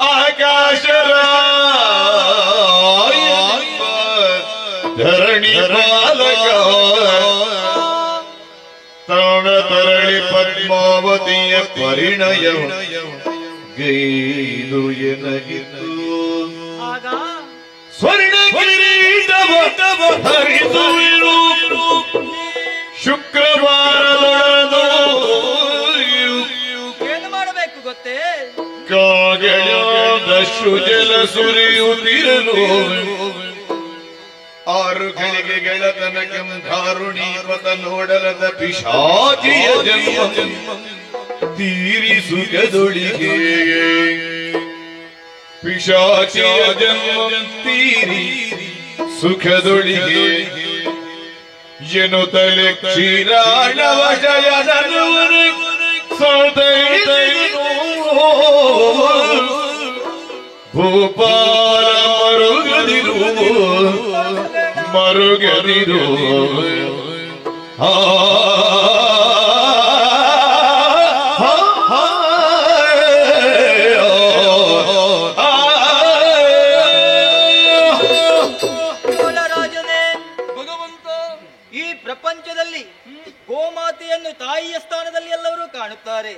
ಆಕಾಶರ ಧರಣಿ ಬಾಲಕ ತರುಣ ತರಳಿ ಪದ್ಮಾವತಿಯ ಪರಿಣಯ ಗೈದು ಎನಗಿತು. ಸ್ವರ್ಣ ಕಿರೀಟವ ಹರಿಸುವಿರು ಶುಕ್ರವಾರದೊಳದು ಏನು ಮಾಡಬೇಕು ಗೊತ್ತೇ? ಕಾಗೆಳದಷ್ಟು ಜಲ ಸುರಿಯುತ್ತಿರಲು 6 ಗಳಿಗೆ ಗೆಳತನ ಕೆಂಧಾರುಣೀಪತ ನೋಡಲದ ಪಿಶಾಚಿಯ ಜನ್ಮ ತೀರಿಸುಗದೊಳಿಗೆ, ಪಿಶಾಚಿಯ ಜನ್ಮ ತೀರಿ ಸುಖದೊಳಿಗೆ ಎನ್ನುತ್ತಲೇ ಕ್ಷೀರಾಣವ ಶಯನನು ಸೌದೈದನು ಭೂಪಾಲ ಮರುಗದಿರು ಈ ಪ್ರಪಂಚದಲ್ಲಿ ಗೋಮಾತೆಯನ್ನು ತಾಯಿಯ ಸ್ಥಾನದಲ್ಲಿ ಎಲ್ಲರೂ ಕಾಣುತ್ತಾರೆ.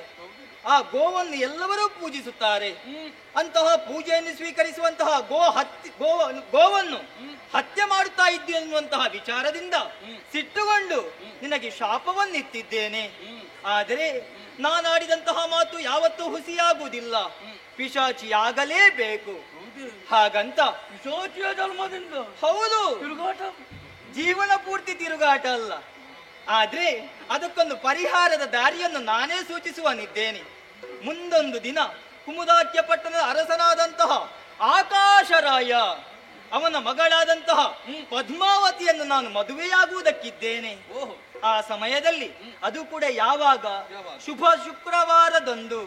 ಆ ಗೋವನ್ನು ಎಲ್ಲರೂ ಪೂಜಿಸುತ್ತಾರೆ. ಅಂತಹ ಪೂಜೆಯನ್ನು ಸ್ವೀಕರಿಸುವಂತಹ ಗೋವನ್ನು ಹತ್ಯೆ ಮಾಡುತ್ತಾ ಇದ್ದೆ ಎನ್ನುವಂತಹ ವಿಚಾರದಿಂದ ಸಿಟ್ಟುಕೊಂಡು ನಿನಗೆ ಶಾಪವನ್ನಿತ್ತಿದ್ದೇನೆ. ಆದರೆ ನಾನಾಡಿದಂತಹ ಮಾತು ಯಾವತ್ತೂ ಹುಸಿಯಾಗುವುದಿಲ್ಲ, ಪಿಶಾಚಿಯಾಗಲೇಬೇಕು. ಹಾಗಂತ ಪಿಶಾಚಿಯ ಜನ್ಮದಿಂದ ಹೌದು, ತಿರುಗಾಟ ಜೀವನ ಪೂರ್ತಿ ತಿರುಗಾಟ ಅಲ್ಲ. ಆದ್ರೆ ಅದಕ್ಕೊಂದು ಪರಿಹಾರದ ದಾರಿಯನ್ನು ನಾನೇ ಸೂಚಿಸುವನಿದ್ದೇನೆ. ಮುಂದೊಂದು ದಿನ ಕುಮುದಾಕ್ಯ ಪಟ್ಟಣದ ಅರಸನಾದಂತಹ ಆಕಾಶರಾಯ ಅವನ ಮಗಳಾದಂತಹ ಪದ್ಮಾವತಿಯನ್ನು ನಾನು ಮದುವೆಯಾಗುವುದಕ್ಕಿದ್ದೇನೆ. ಆ ಸಮಯದಲ್ಲಿ ಅದು ಕೂಡ ಯಾವಾಗ ಶುಭ ಶುಕ್ರವಾರದಂದು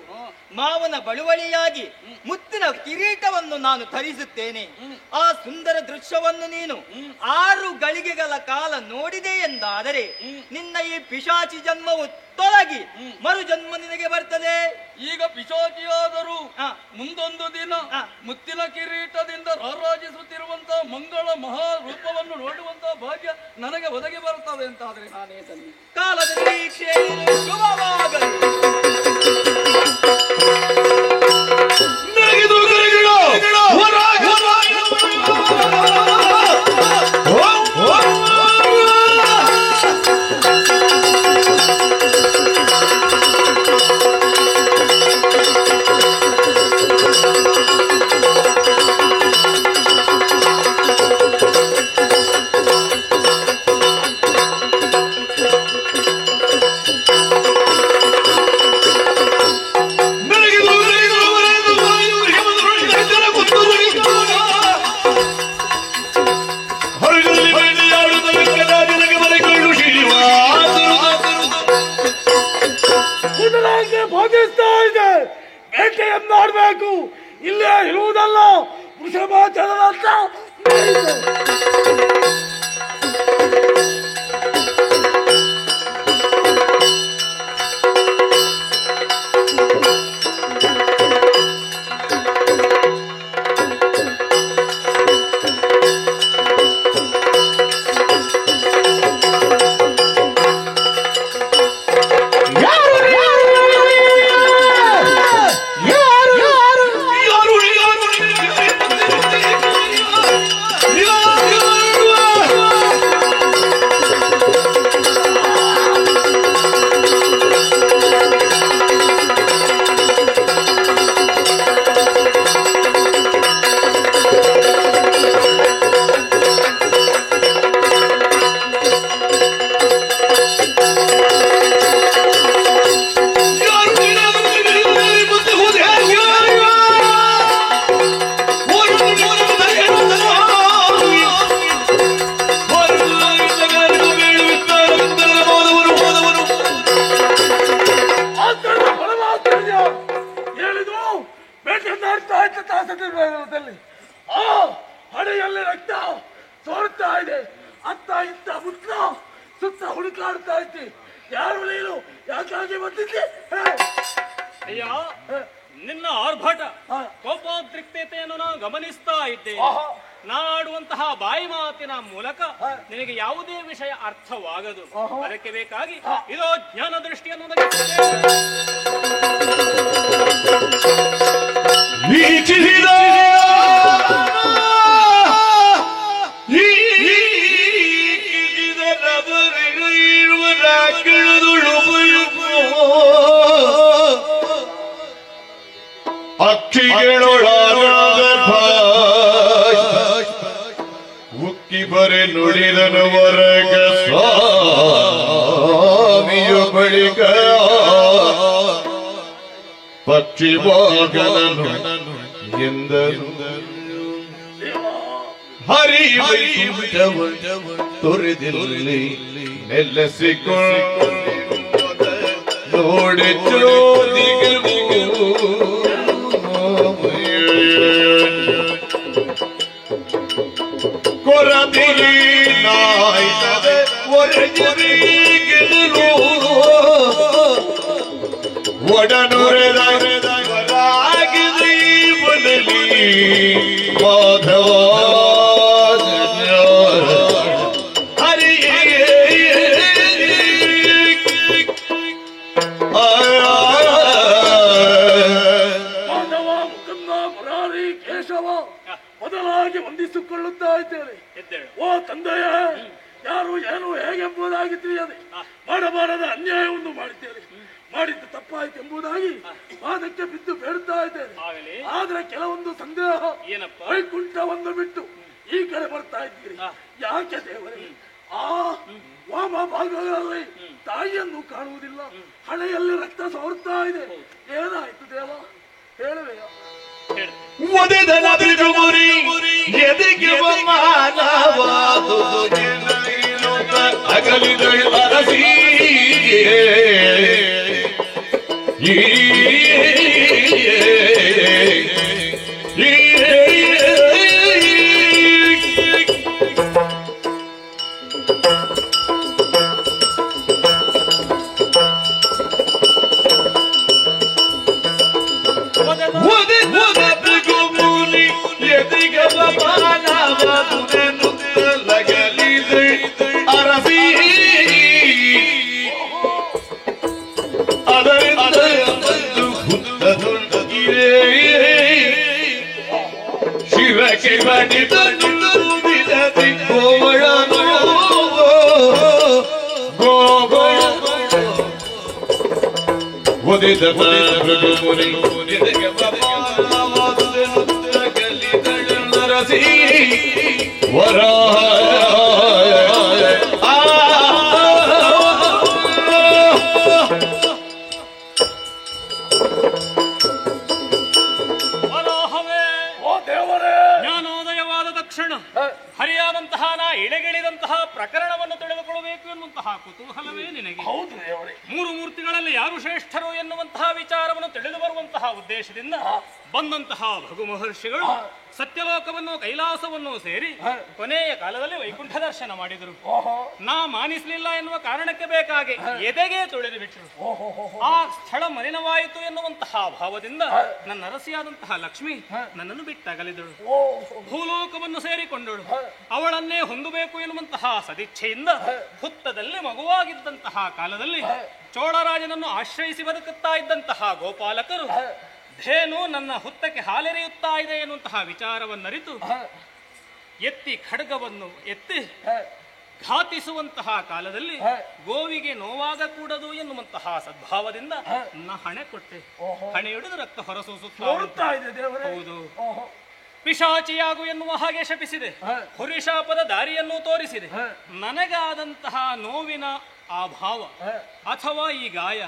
ಮಾವನ ಬಳುವಳಿಯಾಗಿ ಮುತ್ತಿನ ಕಿರೀಟವನ್ನು ನಾನು ಧರಿಸುತ್ತೇನೆ. ಆ ಸುಂದರ ದೃಶ್ಯವನ್ನು ನೀನು 6 ಗಳಿಗೆಗಳ ಕಾಲ ನೋಡಿದೆ ಎಂದಾದರೆ ನಿನ್ನ ಈ ಪಿಶಾಚಿ ಜನ್ಮವು ತೊಲಗಿ ಮರು ಜನ್ಮ ನಿನಗೆ ಬರ್ತದೆ. ಈಗ ಪಿಶಾಚಿಯಾದರೂ ಮುಂದೊಂದು ದಿನ ಮುತ್ತಿನ ಕಿರೀಟದಿಂದ ರಾರಾಜಿಸುತ್ತಿರುವಂತಹ ಮಂಗಳ ಮಹಾರೂಪವನ್ನು ನೋಡುವಂತಹ ಭಾಗ್ಯ ನನಗೆ ಒದಗಿ ಬರುತ್ತದೆ ಅಂತಾದ್ರೆ ನಾನೇ ಸನ್ನಿ. ಕಾಲದ ನಿರೀಕ್ಷೆ ಶುಭವಾಗಲಿ. ಮಾಡಬೇಕು, ಇಲ್ಲೇ ಇರುವುದಲ್ಲ ವೃಷಭಾಚರಣಂತ. ಹಣೆಯಲ್ಲಿ ರಕ್ತ ಸೋರ್ತಾ ಇದೆ. ಅತ್ತ ಇತ್ತ ಮುತ್ತ ಸುತ್ತ ಹುಡುಕಾಡ್ತಾ ಇದ್ದಿ. ಯಾರು ನೀನು? ಯಾಕಾಗಿ ಬಂದಿದ್ದೆ? ಅಯ್ಯ, ನಿನ್ನ ಆರ್ಭಟ ಕೋಪೋದ್ರಿಕ್ತತೆಯನ್ನು ನಾನು ಗಮನಿಸ್ತಾ ಇದ್ದೇನೆ. ನಾಡುವಂತಹ ಬಾಯಿ ಮಾತಿನ ಮೂಲಕ ನಿನಗೆ ಯಾವುದೇ ವಿಷಯ ಅರ್ಥವಾಗದು. ಅದಕ್ಕೆ ಬೇಕಾಗಿ ಇದೋ ಜ್ಞಾನ ದೃಷ್ಟಿಯನ್ನು ಉಕ್ಕಿ ಬರೆ ನುಡಿದನು ವರಗ ಸ್ವಾಮಿಯ ಬಳಿಕ ಪಕ್ಷಿ ವಾಗನನು ಎಂದನು. ಹರಿವೈಕುಂಠವ ತೊರೆದಿಲ್ಲಿ ನೆಲೆಸಿಕೊಂಡು ನೋಡಿ ಜ್ಯೋತಿಗಳು ಕೊರದಿರಿ ನಾಯ್ತದೆ ಒರಗಿರಿಗಿರು ಒಡನುರೆದಾಗಿರಿ ಬದಲಿ ಮಾಧವ ಮೊದಲಾಗಿ ವಂದಿಸಿಕೊಳ್ಳುತ್ತಾ ಇದ್ದೇನೆ. ಓ ತಂದೆಯ, ಯಾರು ಏನು ಹೇಗೆಂಬುದಾಗಿ ತಿಳಿಯದೆ ಮಾಡಬಾರದ ಅನ್ಯಾಯವನ್ನು ಮಾಡಿದ್ದೇನೆ. ಮಾಡಿದ್ದು ತಪ್ಪಾಯ್ತು ಎಂಬುದಾಗಿ ಪಾದಕ್ಕೆ ಬಿದ್ದು ಬೇಡುತ್ತಾ ಇದ್ದೇನೆ. ಆದ್ರೆ ಕೆಲವೊಂದು ಸಂದೇಹ, ವೈಕುಂಠವನ್ನು ಬಿಟ್ಟು ಈ ಕಡೆ ಬರ್ತಾ ಇದ್ದೀರಿ ಯಾಕೆ ದೇವರೇ? ಆ ವಾಮ ಭಾಗಗಳಲ್ಲಿ ತಾಯಿಯನ್ನು ಕಾಣುವುದಿಲ್ಲ, ಹಣೆಯಲ್ಲಿ ರಕ್ತ ಸೋರ್ತಾ ಇದೆ. ಏನಾಯ್ತು ದೇವ, ಹೇಳುವೆಯ? ಒದೆದನ ಬಿಡುಗುರಿ ಎದೆಗೆ ಮಾನವಾದುದು ಜನರಿರುತ್ತ ಅಗಲಿದಳು ಅರಸಿಗೆ. ಶಿವಕ್ಕೆ ಬಡಿದನು ಬಿಡದಿ ಗೋವಳನು ಒದೆದ ಮೃಗಮುನಿ ಎದೆಗೆ ಬಪಾವಾದುದೆನು ತಗಲಿದಳು ನರಸಿ ವರಾಹ. ಹರಿಯಾದಂತಹ ನಾ ಇಳೆಗೆಳಿದಂತಹ ಪ್ರಕರಣವನ್ನು ತಿಳಿದುಕೊಳ್ಳಬೇಕು ಎನ್ನುವಂತಹ ಕುತೂಹಲವೇ ನಿನಗೆ? ಹೌದು ದೇವರೇ. ಮೂರು ಮೂರ್ತಿಗಳಲ್ಲಿ ಯಾರು ಶ್ರೇಷ್ಠರು ಎನ್ನುವಂತಹ ವಿಚಾರವನ್ನು ತಿಳಿದು ಬರುವಂತಹ ಉದ್ದೇಶದಿಂದ ಬಂದಂತಹ ಭಗು ಮಹರ್ಷಿಗಳು ಸತ್ಯಲೋಕವನ್ನು ಕೈಲಾಸವನ್ನು ಸೇರಿ ಕೊನೆಯ ಕಾಲದಲ್ಲಿ ವೈಕುಂಠ ದರ್ಶನ ಮಾಡಿದರು. ನಾ ಮಾನಿಸಲಿಲ್ಲ ಎನ್ನುವ ಕಾರಣಕ್ಕೆ ಬೇಕಾಗಿ ಎದೆಗೆ ತುಳಿದು ಬಿಟ್ಟರು. ಆ ಸ್ಥಳ ಮಲಿನವಾಯಿತು ಎನ್ನುವಂತಹ ಭಾವದಿಂದ ನನ್ನ ಅರಸಿಯಾದಂತಹ ಲಕ್ಷ್ಮಿ ನನ್ನನ್ನು ಬಿಟ್ಟಗಲಿದಳು. ಭೂಲೋಕವನ್ನು ಸೇರಿಕೊಂಡಳು. ಅವಳನ್ನೇ ಹೊಂದಬೇಕು ಎನ್ನುವಂತಹ ಸದಿಚ್ಛೆಯಿಂದ ಹುತ್ತದಲ್ಲಿ ಮಗುವಾಗಿದ್ದಂತಹ ಕಾಲದಲ್ಲಿ ಚೋಳರಾಜನನ್ನು ಆಶ್ರಯಿಸಿ ಬದುಕುತ್ತಾ ಇದ್ದಂತಹ ಗೋಪಾಲಕರು ಧೇನು ನನ್ನ ಹುತ್ತಕ್ಕೆ ಹಾಲೆರೆಯುತ್ತಾ ಇದೆ ಎನ್ನುವಂತಹ ವಿಚಾರವನ್ನರಿತು ಎತ್ತಿ ಖಡ್ಗವನ್ನು ಎತ್ತಿ ಘಾತಿಸುವಂತಹ ಕಾಲದಲ್ಲಿ ಗೋವಿಗೆ ನೋವಾಗಕೂಡದು ಎನ್ನುವಂತಹ ಸದ್ಭಾವದಿಂದ ನನ್ನ ಹಣೆ ಕೊಟ್ಟೆ. ಹಣೆಯೊಡೆದು ರಕ್ತ ಹೊರಸೂಸುತ್ತಾ ಇದೆ. ಹೌದು, ಪಿಶಾಚಿಯಾಗು ಎನ್ನುವ ಹಾಗೆ ಶಪಿಸಿದೆ. ಹುರಿಶಾಪದ ದಾರಿಯನ್ನು ತೋರಿಸಿದೆ. ನನಗಾದಂತಹ ನೋವಿನ ಆ ಭಾವ ಅಥವಾ ಈ ಗಾಯ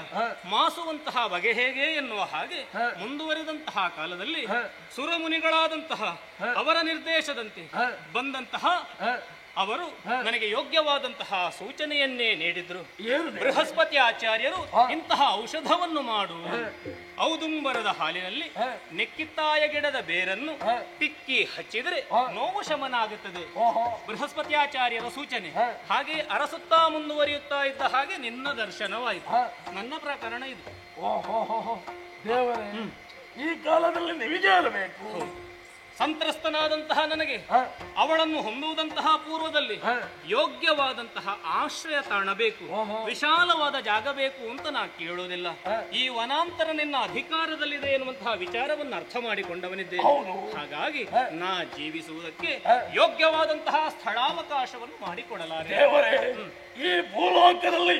ಮಾಸುವಂತಹ ಬಗೆ ಹೇಗೆ ಎನ್ನುವ ಹಾಗೆ ಮುಂದುವರಿದಂತಹ ಕಾಲದಲ್ಲಿ ಸುರಮುನಿಗಳಾದಂತಹ ಅವರ ನಿರ್ದೇಶದಂತೆ ಬಂದಂತಹ ಅವರು ನನಗೆ ಯೋಗ್ಯವಾದಂತಹ ಸೂಚನೆಯನ್ನೇ ನೀಡಿದ್ರು. ಬೃಹಸ್ಪತಿ ಆಚಾರ್ಯರು ಇಂತಹ ಔಷಧವನ್ನು ಮಾಡು, ಔದುಂಬರದ ಹಾಲಿನಲ್ಲಿ ನೆಕ್ಕಿತ್ತಾಯ ಗಿಡದ ಬೇರನ್ನು ತಿಕ್ಕಿ ಹಚ್ಚಿದರೆ ನೋವು ಶಮನ ಆಗುತ್ತದೆ. ಬೃಹಸ್ಪತಿ ಆಚಾರ್ಯರ ಸೂಚನೆ. ಹಾಗೆ ಅರಸುತ್ತಾ ಮುಂದುವರಿಯುತ್ತಾ ಇದ್ದ ಹಾಗೆ ನಿನ್ನ ದರ್ಶನವಾಯಿತು. ನನ್ನ ಪ್ರಕರಣ ಇದು. ದೇವರೇ, ಈ ಕಾಲದಲ್ಲಿ ನಿಮಗೆ ಇರಬೇಕು. ಸಂತ್ರಸ್ತನಾದಂತಹ ನನಗೆ ಅವಳನ್ನು ಹೊಂದುವುದಂತಹ ಪೂರ್ವದಲ್ಲಿ ಯೋಗ್ಯವಾದಂತಹ ಆಶ್ರಯ ತಾಣ ಬೇಕು, ವಿಶಾಲವಾದ ಜಾಗ ಬೇಕು ಅಂತ ನಾ ಕೇಳೋದಿಲ್ಲ. ಈ ವನಾಂತರ ನಿನ್ನ ಅಧಿಕಾರದಲ್ಲಿದೆ ಎನ್ನುವಂತಹ ವಿಚಾರವನ್ನು ಅರ್ಥ ಮಾಡಿಕೊಂಡವನಿದ್ದೆ. ಹಾಗಾಗಿ ನಾ ಜೀವಿಸುವುದಕ್ಕೆ ಯೋಗ್ಯವಾದಂತಹ ಸ್ಥಳಾವಕಾಶವನ್ನು ಮಾಡಿಕೊಡಲಾರೆ. ಈ ಭೂಲೋಕದಲ್ಲಿ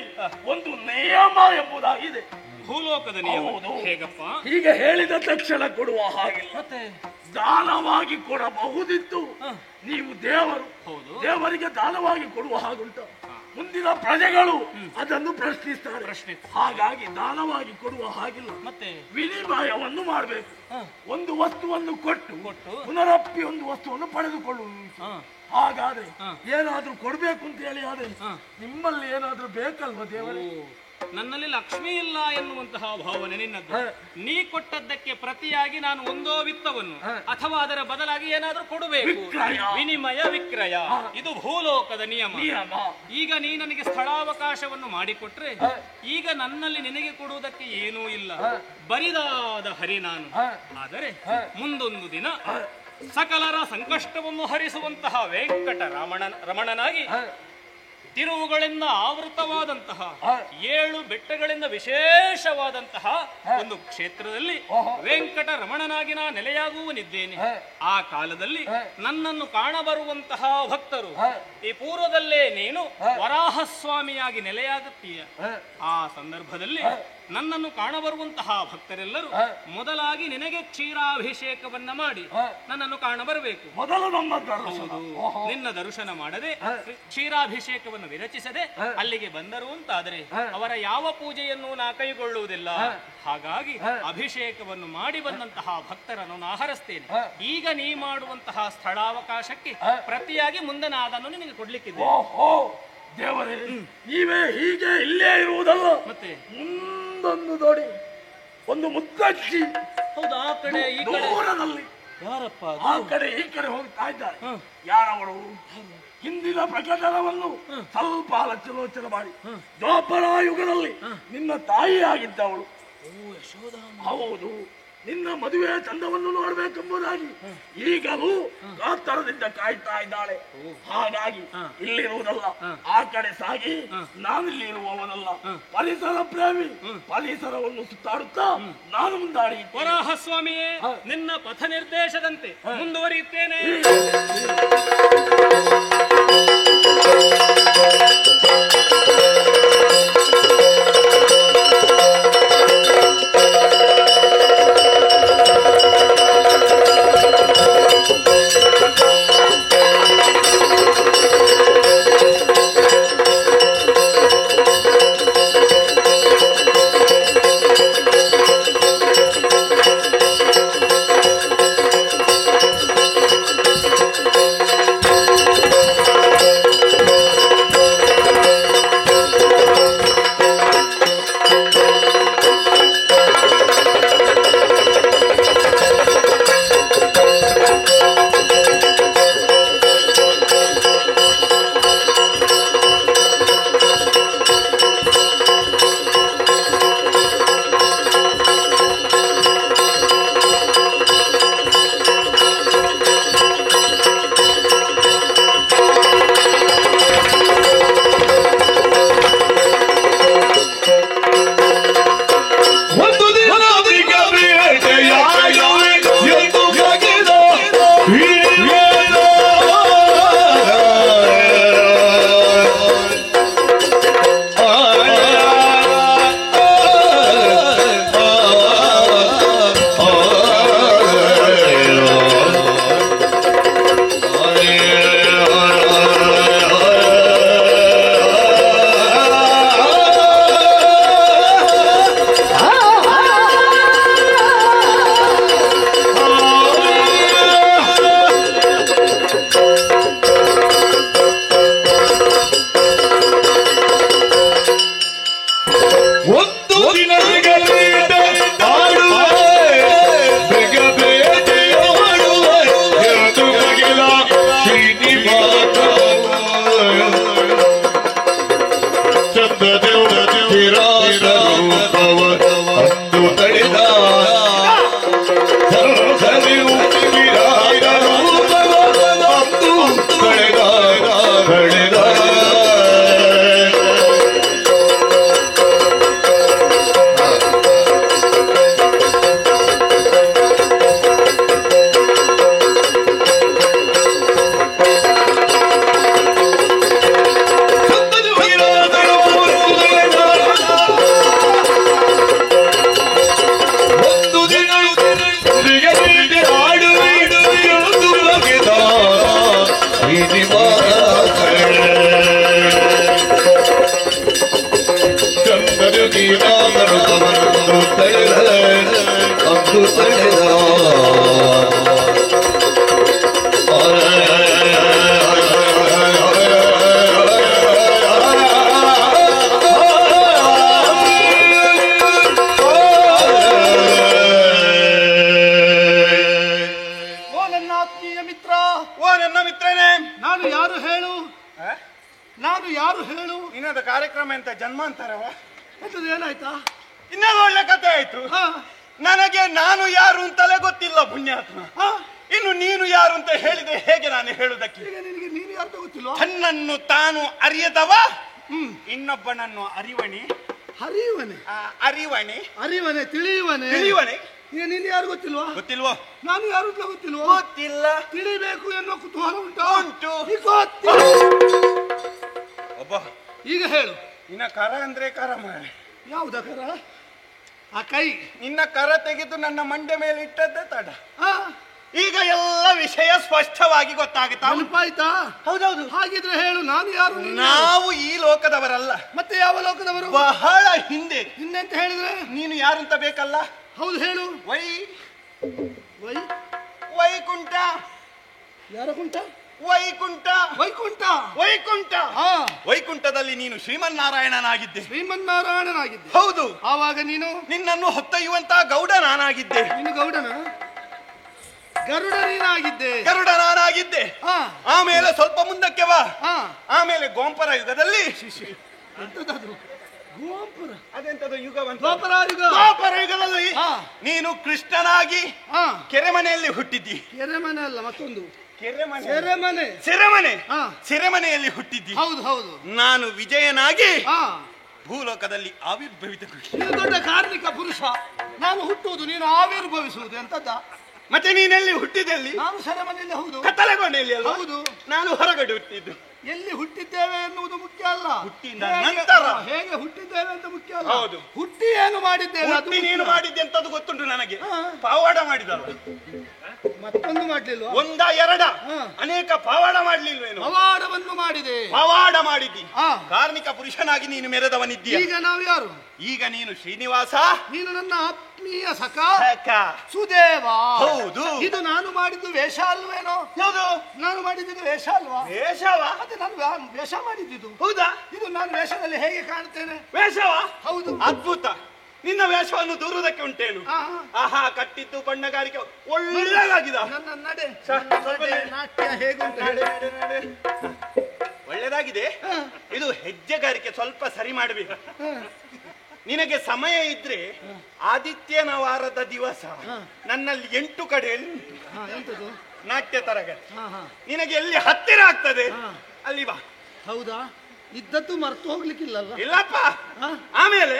ಒಂದು ನಿಯಮ ಎಂಬುದಾಗಿದೆ. ಭೂಲೋಕದ ನಿಯಮ ಹೇಗಪ್ಪ? ಈಗ ಹೇಳಿದ ತಕ್ಷಣ ಕೊಡುವ ಹಾಗಿಲ್ಲ, ದಾನವಾಗಿ ಕೊಡಬಹುದಿತ್ತು. ನೀವು ದೇವರು, ದೇವರಿಗೆ ದಾನವಾಗಿ ಕೊಡುವ ಹಾಗುಂಟು. ಮುಂದಿನ ಪ್ರಜೆಗಳು ಅದನ್ನು ಪ್ರಶ್ನಿಸ್ತಾರೆ. ಹಾಗಾಗಿ ದಾನವಾಗಿ ಕೊಡುವ ಹಾಗಿಲ್ಲ. ಮತ್ತೆ ವಿನಿಮಯವನ್ನು ಮಾಡಬೇಕು. ಒಂದು ವಸ್ತುವನ್ನು ಕೊಟ್ಟು ಪುನರಪ್ಪಿ ಒಂದು ವಸ್ತುವನ್ನು ಪಡೆದುಕೊಳ್ಳುವುದು. ಹಾಗಾದ್ರೆ ಏನಾದ್ರೂ ಕೊಡ್ಬೇಕು ಅಂತ ಹೇಳಿ ಆದ್ರೆ ನಿಮ್ಮಲ್ಲಿ ಏನಾದ್ರೂ ಬೇಕಲ್ವ ದೇವರೇ? ನನ್ನಲ್ಲಿ ಲಕ್ಷ್ಮಿ ಇಲ್ಲ ಎನ್ನುವಂತಹ ಭಾವನೆ ನಿನ್ನದ್ದು. ನೀ ಕೊಟ್ಟದ್ದಕ್ಕೆ ಪ್ರತಿಯಾಗಿ ನಾನು ಒಂದೋ ವಿತ್ತವನ್ನು ಅಥವಾ ಅದರ ಬದಲಾಗಿ ಏನಾದ್ರೂ ಕೊಡಬೇಕು. ವಿನಿಮಯ ವಿಕ್ರಯ ಇದು ಭೂಲೋಕದ ನಿಯಮ. ಈಗ ನೀ ನನಗೆ ಸ್ಥಳಾವಕಾಶವನ್ನು ಮಾಡಿಕೊಟ್ರೆ ಈಗ ನನ್ನಲ್ಲಿ ನಿನಗೆ ಕೊಡುವುದಕ್ಕೆ ಏನೂ ಇಲ್ಲ, ಬರಿದಾದ ಹರಿ ನಾನು. ಆದರೆ ಮುಂದೊಂದು ದಿನ ಸಕಲರ ಸಂಕಷ್ಟವನ್ನು ಹರಿಸುವಂತಹ ವೆಂಕಟ ರಮಣನಾಗಿ ತಿರುವುಗಳಿಂದ ಆವೃತವಾದಂತಹ 7 ಬೆಟ್ಟಗಳಿಂದ ವಿಶೇಷವಾದಂತಹ ಒಂದು ಕ್ಷೇತ್ರದಲ್ಲಿ ವೆಂಕಟ ರಮಣನಾಗಿ ನಾ ನೆಲೆಯಾಗುವನಿದ್ದೇನೆ. ಆ ಕಾಲದಲ್ಲಿ ನನ್ನನ್ನು ಕಾಣಬರುವಂತಹ ಭಕ್ತರು ಈ ಪೂರ್ವದಲ್ಲೇ ನೀನು ವರಾಹಸ್ವಾಮಿಯಾಗಿ ನೆಲೆಯಾಗುತ್ತೀಯ. ಆ ಸಂದರ್ಭದಲ್ಲಿ ನನ್ನನ್ನು ಕಾಣಬರುವಂತಹ ಭಕ್ತರೆಲ್ಲರೂ ಮೊದಲಾಗಿ ನಿನಗೆ ಕ್ಷೀರಾಭಿಷೇಕವನ್ನ ಮಾಡಿ ನನ್ನನ್ನು ಕಾಣಬರಬೇಕು. ಮೊದಲು ಹೌದು, ನಿನ್ನ ದರ್ಶನ ಮಾಡದೆ ಕ್ಷೀರಾಭಿಷೇಕವನ್ನು ವಿರಚಿಸದೆ ಅಲ್ಲಿಗೆ ಬಂದರು ಅಂತಾದರೆ ಅವರ ಯಾವ ಪೂಜೆಯನ್ನು ನಾ ಕೈಗೊಳ್ಳುವುದಿಲ್ಲ. ಹಾಗಾಗಿ ಅಭಿಷೇಕವನ್ನು ಮಾಡಿ ಬಂದಂತಹ ಭಕ್ತರನ್ನು ನಾ ಹರಿಸ್ತೇನೆ. ಈಗ ನೀ ಮಾಡುವಂತಹ ಸ್ಥಳಾವಕಾಶಕ್ಕೆ ಪ್ರತಿಯಾಗಿ ಮುಂದೆ ನಾ ಅದನ್ನು ನಿನಗೆ ಕೊಡ್ಲಿಕ್ಕಿದೆ. ದೇವರೇ, ನೀವೇ ಹೀಗೆ ಇಲ್ಲೇ ಇರುವುದಲ್ಲ, ಮತ್ತೆ ಮುಂದೊಂದು ನೋಡಿ ಒಂದು ಮುದ್ದಜ್ಜಿ ಹೌದು ಆ ಕಡೆ ಈ ಕಡೆ ದೂರದಲ್ಲಿ ಯಾರಪ್ಪ ಆ ಕಡೆ ಈ ಕಡೆ ಹೋಗ್ತಾ ಇದ್ದಾರೆ. ಯಾರವಳು? ಹಿಂದಿನ ಪ್ರಕಟಣವನ್ನು ಸ್ವಲ್ಪ ಆಲೋಚನೆ ಮಾಡಿ ದ್ವಾಪರ ಯುಗದಲ್ಲಿ ನಿನ್ನ ತಾಯಿಯಾಗಿದ್ದವಳು. ಹೌದು, ನಿನ್ನ ಮದುವೆ ಚಂದವನ್ನು ನೋಡ್ಬೇಕೆಂಬುದಾಗಿ ಈಗಲೂ ಕಾತರದಿಂದ ಕಾಯ್ತಾ ಇದ್ದಾಳೆ. ಹಾಗಾಗಿ ಇಲ್ಲಿರುವುದಲ್ಲ, ಆ ಕಡೆ ಸಾಗಿ ನಾನಿಲ್ಲಿ ಇರುವವನಲ್ಲ. ಪರಿಸರ ಪ್ರೇಮಿ, ಪರಿಸರವನ್ನು ಸುತ್ತಾಡುತ್ತಾ ನಾನು ಮುಂದಾಡಿ ವರಾಹ ಸ್ವಾಮಿಯೇ, ನಿನ್ನ ಪಥ ನಿರ್ದೇಶದಂತೆ ಮುಂದುವರಿಯುತ್ತೇನೆ. ಕಾರ್ಯಕ್ರಮ ಎಂತ ಜನ್ಮಾಂತರವ? ಏನಾಯ್ತಾ? ಇನ್ನೇನು ಒಳ್ಳೆ ಕಥೆ ಆಯ್ತು. ನನಗೆ ನಾನು ಯಾರು ಅಂತಲೇ ಗೊತ್ತಿಲ್ಲ ಪುಣ್ಯಾತ್ಮ. ಇನ್ನು ನೀನು ಯಾರು ಅಂತ ಹೇಳಿದ್ರೆ ಹೇಗೆ ನಾನು ಹೇಳುದಕ್ಕೆ? ನೀನು ಯಾರು ಗೊತ್ತಿಲ್ಲ. ತನ್ನನ್ನು ತಾನು ಅರಿಯದವ ಇನ್ನೊಬ್ಬನನ್ನು ಅರಿವಣಿ ಹರಿವನೆ ಅರಿವಣಿ ಅರಿವನೆ ತಿಳಿಯುವನೆ ತಿಳಿಯುವನೆ. ನೀನು ಯಾರು ಗೊತ್ತಿಲ್ವಾ? ಗೊತ್ತಿಲ್ವಾ? ನಾನು ಯಾರು ಅಂತ ಗೊತ್ತಿಲ್ವಾ? ಗೊತ್ತಿಲ್ಲ. ತಿಳಿಬೇಕು ಎನ್ನುವ ಕುತೂಹಲ ಉಂಟು. ಒಬ್ಬ ಈಗ ಹೇಳು. ಇನ್ನ ಕರ ಅಂದ್ರೆ ಕರ ಮಾರೆ. ಯಾವುದ ಕರ? ಆ ಕೈ ನಿನ್ನ ಕರ ತೆಗೆದು ನನ್ನ ಮಂಡೆ ಮೇಲೆ ಇಟ್ಟದ್ದೇ ತಡ. ಈಗ ಎಲ್ಲ ವಿಷಯ ಸ್ಪಷ್ಟವಾಗಿ ಗೊತ್ತಾಗುತ್ತಾ? ನೆನಪಾಯ್ತಾ? ಹೌದೌದು. ಹಾಗಿದ್ರೆ ಹೇಳು, ನಾನು ಯಾರು? ನಾವು ಈ ಲೋಕದವರಲ್ಲ. ಮತ್ತೆ ಯಾವ ಲೋಕದವರು? ಬಹಳ ಹಿಂದೆ. ಹಿಂದೆ ಅಂತ ಹೇಳಿದ್ರೆ ನೀನು ಯಾರಂತ ಬೇಕಲ್ಲ? ಹೌದು, ಹೇಳು. ವೈಕುಂಠ. ಯಾರ ಕುಂಟ? ವೈಕುಂಠ. ವೈಕುಂಠ. ವೈಕುಂಠ. ವೈಕುಂಠದಲ್ಲಿ ನೀನು ಶ್ರೀಮನ್ನಾರಾಯಣನಾಗಿದ್ದೆ. ಶ್ರೀಮನ್ನಾರಾಯಣನಾಗಿದ್ದೆ. ಹೌದು. ಆವಾಗ ನೀನು ನಿನ್ನನ್ನು ಹೊತ್ತೊಯ್ಯುವಂತ ಗೌಡ ನಾನಾಗಿದ್ದೆ. ನೀನು ಗೌಡನ? ಗರುಡ ನೀನಾಗಿದ್ದೆ. ಗರುಡ ನಾನಾಗಿದ್ದೆ. ಆಮೇಲೆ ಸ್ವಲ್ಪ ಮುಂದಕ್ಕೆ ಬಾ. ಆಮೇಲೆ ಗೋಂಪರ ಯುಗದಲ್ಲಿ ಎಂತದಾದ್ರು ಗೋಂಪರ ಅದೆಂತದ ಯುಗ? ಗೋಪರ ಯುಗದಲ್ಲಿ ನೀನು ಕೃಷ್ಣನಾಗಿ ಕೆರೆಮನೆಯಲ್ಲಿ ಹುಟ್ಟಿದ್ದಿ. ಕೆರೆಮನೆ ಅಲ್ಲ, ಮತ್ತೊಂದು ಸೆರೆಮನೆ. ಸೆರೆಮನೆಯಲ್ಲಿ ಹುಟ್ಟಿದ್ದಿ. ಹೌದು ಹೌದು. ನಾನು ವಿಜಯನಾಗಿ ಭೂಲೋಕದಲ್ಲಿ ಆವಿರ್ಭವಿತ. ನೀನು ದೊಡ್ಡ ಕಾರ್ಮಿಕ ಪುರುಷ, ನಾನು ಹುಟ್ಟುವುದು, ನೀನು ಆವಿರ್ಭವಿಸುವುದು ಎಂತದ್ದ? ಮತ್ತೆ ನೀನೆಲ್ಲಿ ಹುಟ್ಟಿದಲ್ಲಿ? ನಾನು ಸೆರೆಮನೆಯಲ್ಲಿ. ಹೌದು. ಕತ್ತಲೆಗೊಂಡೆಯಲ್ಲಿ ಅಲ್ಲ? ಹೌದು. ನಾನು ಹೊರಗಡೆ ಹುಟ್ಟಿದ್ದು. ಎಲ್ಲಿ ಹುಟ್ಟಿದ್ದೇವೆ ಎನ್ನುವುದು ಮುಖ್ಯ ಅಲ್ಲ, ಹುಟ್ಟಿದ ನಂತರ ಹೇಗೆ ಹುಟ್ಟಿದ್ದೇವೆ ಅಂತ ಮುಖ್ಯ ಅಲ್ಲ. ಹೌದು. ಹುಟ್ಟಿ ಏನು ಮಾಡಿದ್ದೇವೆ ಹುಟ್ಟಿ ನೀನು ಮಾಡಿದ್ದೆ ಅಂತದ್ದು ಗೊತ್ತುಂಟು ನನಗೆ. ಪವಾಡ ಮಾಡಿದಲ್ಲ? ಮತ್ತೊಂದು ಮಾಡ್ಲಿಲ್ವ? ಒಂದ ಎರಡ ಅನೇಕ ಪವಾಡ ಮಾಡ್ಲಿಲ್ವೇನು? ಪವಾಡವನ್ನು ಮಾಡಿದೆ. ಪವಾಡ ಮಾಡಿದ್ದಿ. ಕಾರ್ಮಿಕ ಪುರುಷನಾಗಿ ನೀನು ಮೆರೆದವನಿದ್ದೀಯ. ಈಗ ನಾವು ಯಾರು? ಈಗ ನೀನು ಶ್ರೀನಿವಾಸ. ನೀನು ನನ್ನ ಆತ್ಮೀಯ ಸಖ ಸುದೇವ. ಹೌದು. ಇದು ನಾನು ಮಾಡಿದ್ದು ವೇಷ ಅಲ್ವೇನೋ? ಹೌದು. ನಾನು ಮಾಡಿದ್ದು ವೇಷ ಅಲ್ವಾ? ವೇಷವ? ಮತ್ತೆ ನಾನು ವೇಷ ಮಾಡಿದ್ದು. ಹೌದಾ? ಇದು ನಾನು ವೇಷದಲ್ಲಿ ಹೇಗೆ ಕಾಣ್ತೇನೆ? ವೇಷವ? ಹೌದು. ಅದ್ಭುತ. ನಿನ್ನ ವೇಷವನ್ನು ದೂರುವುದಕ್ಕೆ ಉಂಟೇನು? ಆಹಾ, ಕಟ್ಟಿದ್ದು ಬಣ್ಣಗಾರಿಕೆ ಒಳ್ಳೆದಾಗಿದೆ. ನನ್ನ ನಡೆ ನಾಟ್ಯ ಹೇಗುಂಟು? ಒಳ್ಳೆದಾಗಿದೆ. ಇದು ಹೆಜ್ಜೆಗಾರಿಕೆ ಸ್ವಲ್ಪ ಸರಿ ಮಾಡಬೇಕು. ನಿನಗೆ ಸಮಯ ಇದ್ರೆ ಆದಿತ್ಯನ ವಾರದ ದಿವಸ ನನ್ನಲ್ಲಿ 8 ಕಡೆಯಲ್ಲಿ ಉಂಟು ನಾಟ್ಯ ತರಗತಿ. ನಿನಗೆ ಎಲ್ಲಿ ಹತ್ತಿರ ಆಗ್ತದೆ ಅಲ್ಲಿ ಬಾ. ಹೌದಾ? ಇದ್ದದ್ದು ಮರ್ತು ಹೋಗ್ಲಿಕ್ಕಿಲ್ಲಲ್ಲ? ಇಲ್ಲಪ್ಪ. ಆಮೇಲೆ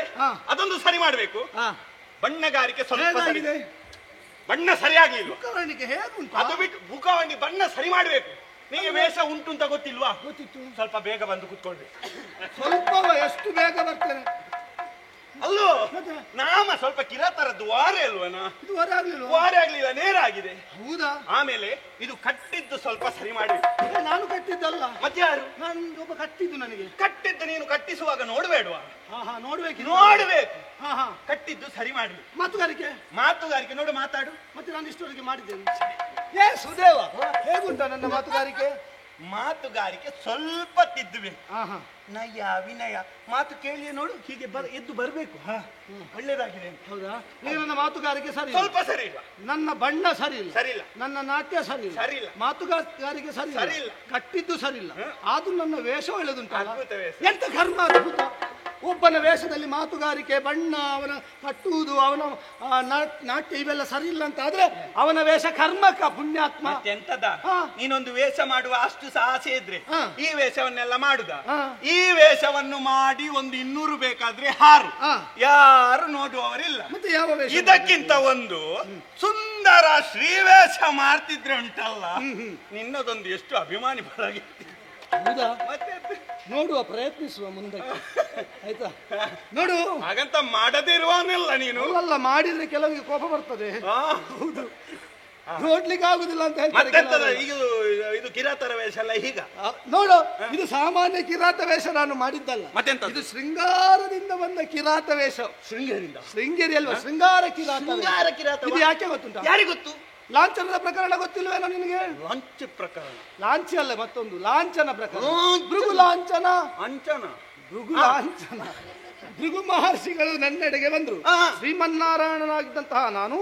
ಅದೊಂದು ಸರಿ ಮಾಡ್ಬೇಕು. ಬಣ್ಣಗಾರಿಕೆ ಸ್ವಲ್ಪ ಸರಿ. ಬಣ್ಣ ಸರಿಯಾಗ್ಲಿಲ್ಲ. ಮುಖವರ್ಣಿಕೆ ಹೇಗುಂಟು? ಅದು ಬಿಟ್ಟು ಮುಖವರ್ಣಿ ಬಣ್ಣ ಸರಿ ಮಾಡ್ಬೇಕು. ನಿಮಗೆ ವೇಷ ಉಂಟು ಅಂತ ಗೊತ್ತಿಲ್ವಾ? ಗೊತ್ತಿತ್ತು. ಸ್ವಲ್ಪ ಬೇಗ ಬಂದು ಕುತ್ಕೊಳ್ಬೇಕು. ಸ್ವಲ್ಪ ಎಷ್ಟು ಬೇಗ ಬರ್ತೇನೆ? ಅಲ್ಲೋ, ನಾಮ ಸ್ವಲ್ಪ ಕಿರಾತರದ್ದು ವಾರೆ ಅಲ್ವನ? ಇದು ವಾರೆ ಆಗ್ಲಿಲ್ಲ. ವಾರೆ ಆಗ್ಲಿಲ್ಲ, ನೇರ ಆಗಿದೆ. ಹೌದಾ? ಆಮೇಲೆ ಇದು ಕಟ್ಟಿದ್ದು ಸ್ವಲ್ಪ ಸರಿ ಮಾಡ್ಬೇಕು. ನಾನು ಕಟ್ಟಿದ್ದಲ್ಲ. ಮತ್ತೆ ಯಾರು? ನಾನು ಒಬ್ಬ ಕಟ್ಟಿದ್ದು. ನನಗೆ ಕಟ್ಟಿದ್ದು ನೀನು ಕಟ್ಟಿಸುವಾಗ ನೋಡ್ಬೇಡ್ವಾ? ನೋಡ್ಬೇಕು. ಕಟ್ಟಿದ್ದು ಸರಿ ಮಾಡ್ಬೇಕು. ಮಾತುಗಾರಿಕೆ ನೋಡು, ಮಾತಾಡು. ಮತ್ತೆ ನಾನು ಇಷ್ಟೊಳಗೆ ಮಾಡಿದ್ದೇನೆ. ಏ ಸುದೇವ, ಹೇಗುಂಟ ನನ್ನ ಮಾತುಗಾರಿಕೆ? ಮಾತುಗಾರಿಕೆ ಸ್ವಲ್ಪ ತಿದ್ದಬೇಕು. ನಯ ವಿನಯ ಮಾತು ಕೇಳಿಯೇ ನೋಡು, ಹೀಗೆ ಎದ್ದು ಬರಬೇಕು. ಒಳ್ಳೇದಾಗಿದೆ. ಹೌದಾ? ನೀವು ನನ್ನ ಮಾತುಗಾರಿಕೆ ಸರಿ ಸ್ವಲ್ಪ ಸರಿ ಇಲ್ಲ. ನನ್ನ ಬಣ್ಣ ಸರಿ ಇಲ್ಲ. ಸರಿ ಇಲ್ಲ. ನನ್ನ ನಾಟ್ಯ ಸರಿ ಇಲ್ಲ. ಸರಿ ಇಲ್ಲ. ಮಾತುಗಾರಿಕೆ ಸರಿ ಇಲ್ಲ. ಕಟ್ಟಿದ್ದು ಸರಿ ಇಲ್ಲ. ಆದ್ರೂ ನನ್ನ ವೇಷ ಒಳ್ಳೆದುಂಟಲ್ಲ? ಎಂತ ಕರ್ಮ ಅದ್ಭುತ! ಒಬ್ಬನ ವೇಷದಲ್ಲಿ ಮಾತುಗಾರಿಕೆ, ಬಣ್ಣ, ಅವನ ಕಟ್ಟುವುದು, ಅವನ ನಾಟ್ಯ ಇವೆಲ್ಲ ಸರಿ ಇಲ್ಲ ಅಂತ ಆದ್ರೆ ಅವನ ವೇಷ ಕರ್ಮಕ, ಪುಣ್ಯಾತ್ಮ. ಎಂತದ? ನೀನೊಂದು ವೇಷ ಮಾಡುವ ಅಷ್ಟು ಆಸೆ ಇದ್ರೆ ಈ ವೇಷವನ್ನೆಲ್ಲ ಮಾಡುದ? ಈ ವೇಷವನ್ನು ಮಾಡಿ ಒಂದು 200 ಬೇಕಾದ್ರೆ ಹಾರು, ಯಾರು ನೋಡುವವರಿಲ್ಲ. ಮತ್ತೆ ಯಾವ ವೇಷ? ಇದಕ್ಕಿಂತ ಒಂದು ಸುಂದರ ಶ್ರೀವೇಷ ಮಾಡ್ತಿದ್ರೆ ಉಂಟಲ್ಲ, ನಿನ್ನದೊಂದು ಎಷ್ಟು ಅಭಿಮಾನಿ ಬರಾಗಿತ್ತು. ಹೌದಾ? ನೋಡುವ, ಪ್ರಯತ್ನಿಸುವ ಮುಂದಕ್ಕೆ. ಆಯ್ತಾ? ನೋಡು, ಹಾಗಂತ ಮಾಡದಿರುವವನೆಲ್ಲ ನೀನು. ಅಲ್ಲ, ಮಾಡಿದ್ರೆ ಕೆಲವರಿಗೆ ಕೋಪ ಬರ್ತದೆ. ಹೌದು, ನೋಡ್ಲಿಕ್ಕೆ ಆಗುದಿಲ್ಲ ಅಂತ ಹೇಳ್ತಾರೆ. ಇದು ಕಿರಾತರ ವೇಷ ಅಲ್ಲ. ಈಗ ನೋಡು, ಇದು ಸಾಮಾನ್ಯ ಕಿರಾತ ವೇಷ ನಾನು ಮಾಡಿದ್ದಲ್ಲ. ಮತ್ತೆಂತ? ಇದು ಶೃಂಗಾರದಿಂದ ಬಂದ ಕಿರಾತ ವೇಷ. ಶೃಂಗೇರಿ ಅಲ್ವಾ? ಶೃಂಗಾರ ಕಿರಾತ. ಇದು ಯಾಕೆ ಗೊತ್ತುಂಟ? ಯಾರಿಗೆ ಗೊತ್ತು? ಲಾಂಛನದ ಪ್ರಕರಣ ಗೊತ್ತಿಲ್ವೇನೋ ನಿನಗೆ? ಲಾಂಛ ಪ್ರಕರಣ? ಲಾಂಛ ಅಲ್ಲ, ಮತ್ತೊಂದು ಲಾಂಛನ ಪ್ರಕರಣ. ಭೃಗು ಲಾಂಛನ. ಭೃಗು ಲಾಂಛನ. ಭೃಗು ಮಹರ್ಷಿಗಳು ನನ್ನೆಡೆಗೆ ಬಂದ್ರು. ಶ್ರೀಮನ್ನಾರಾಯಣನಾಗಿದ್ದಂತಹ ನಾನು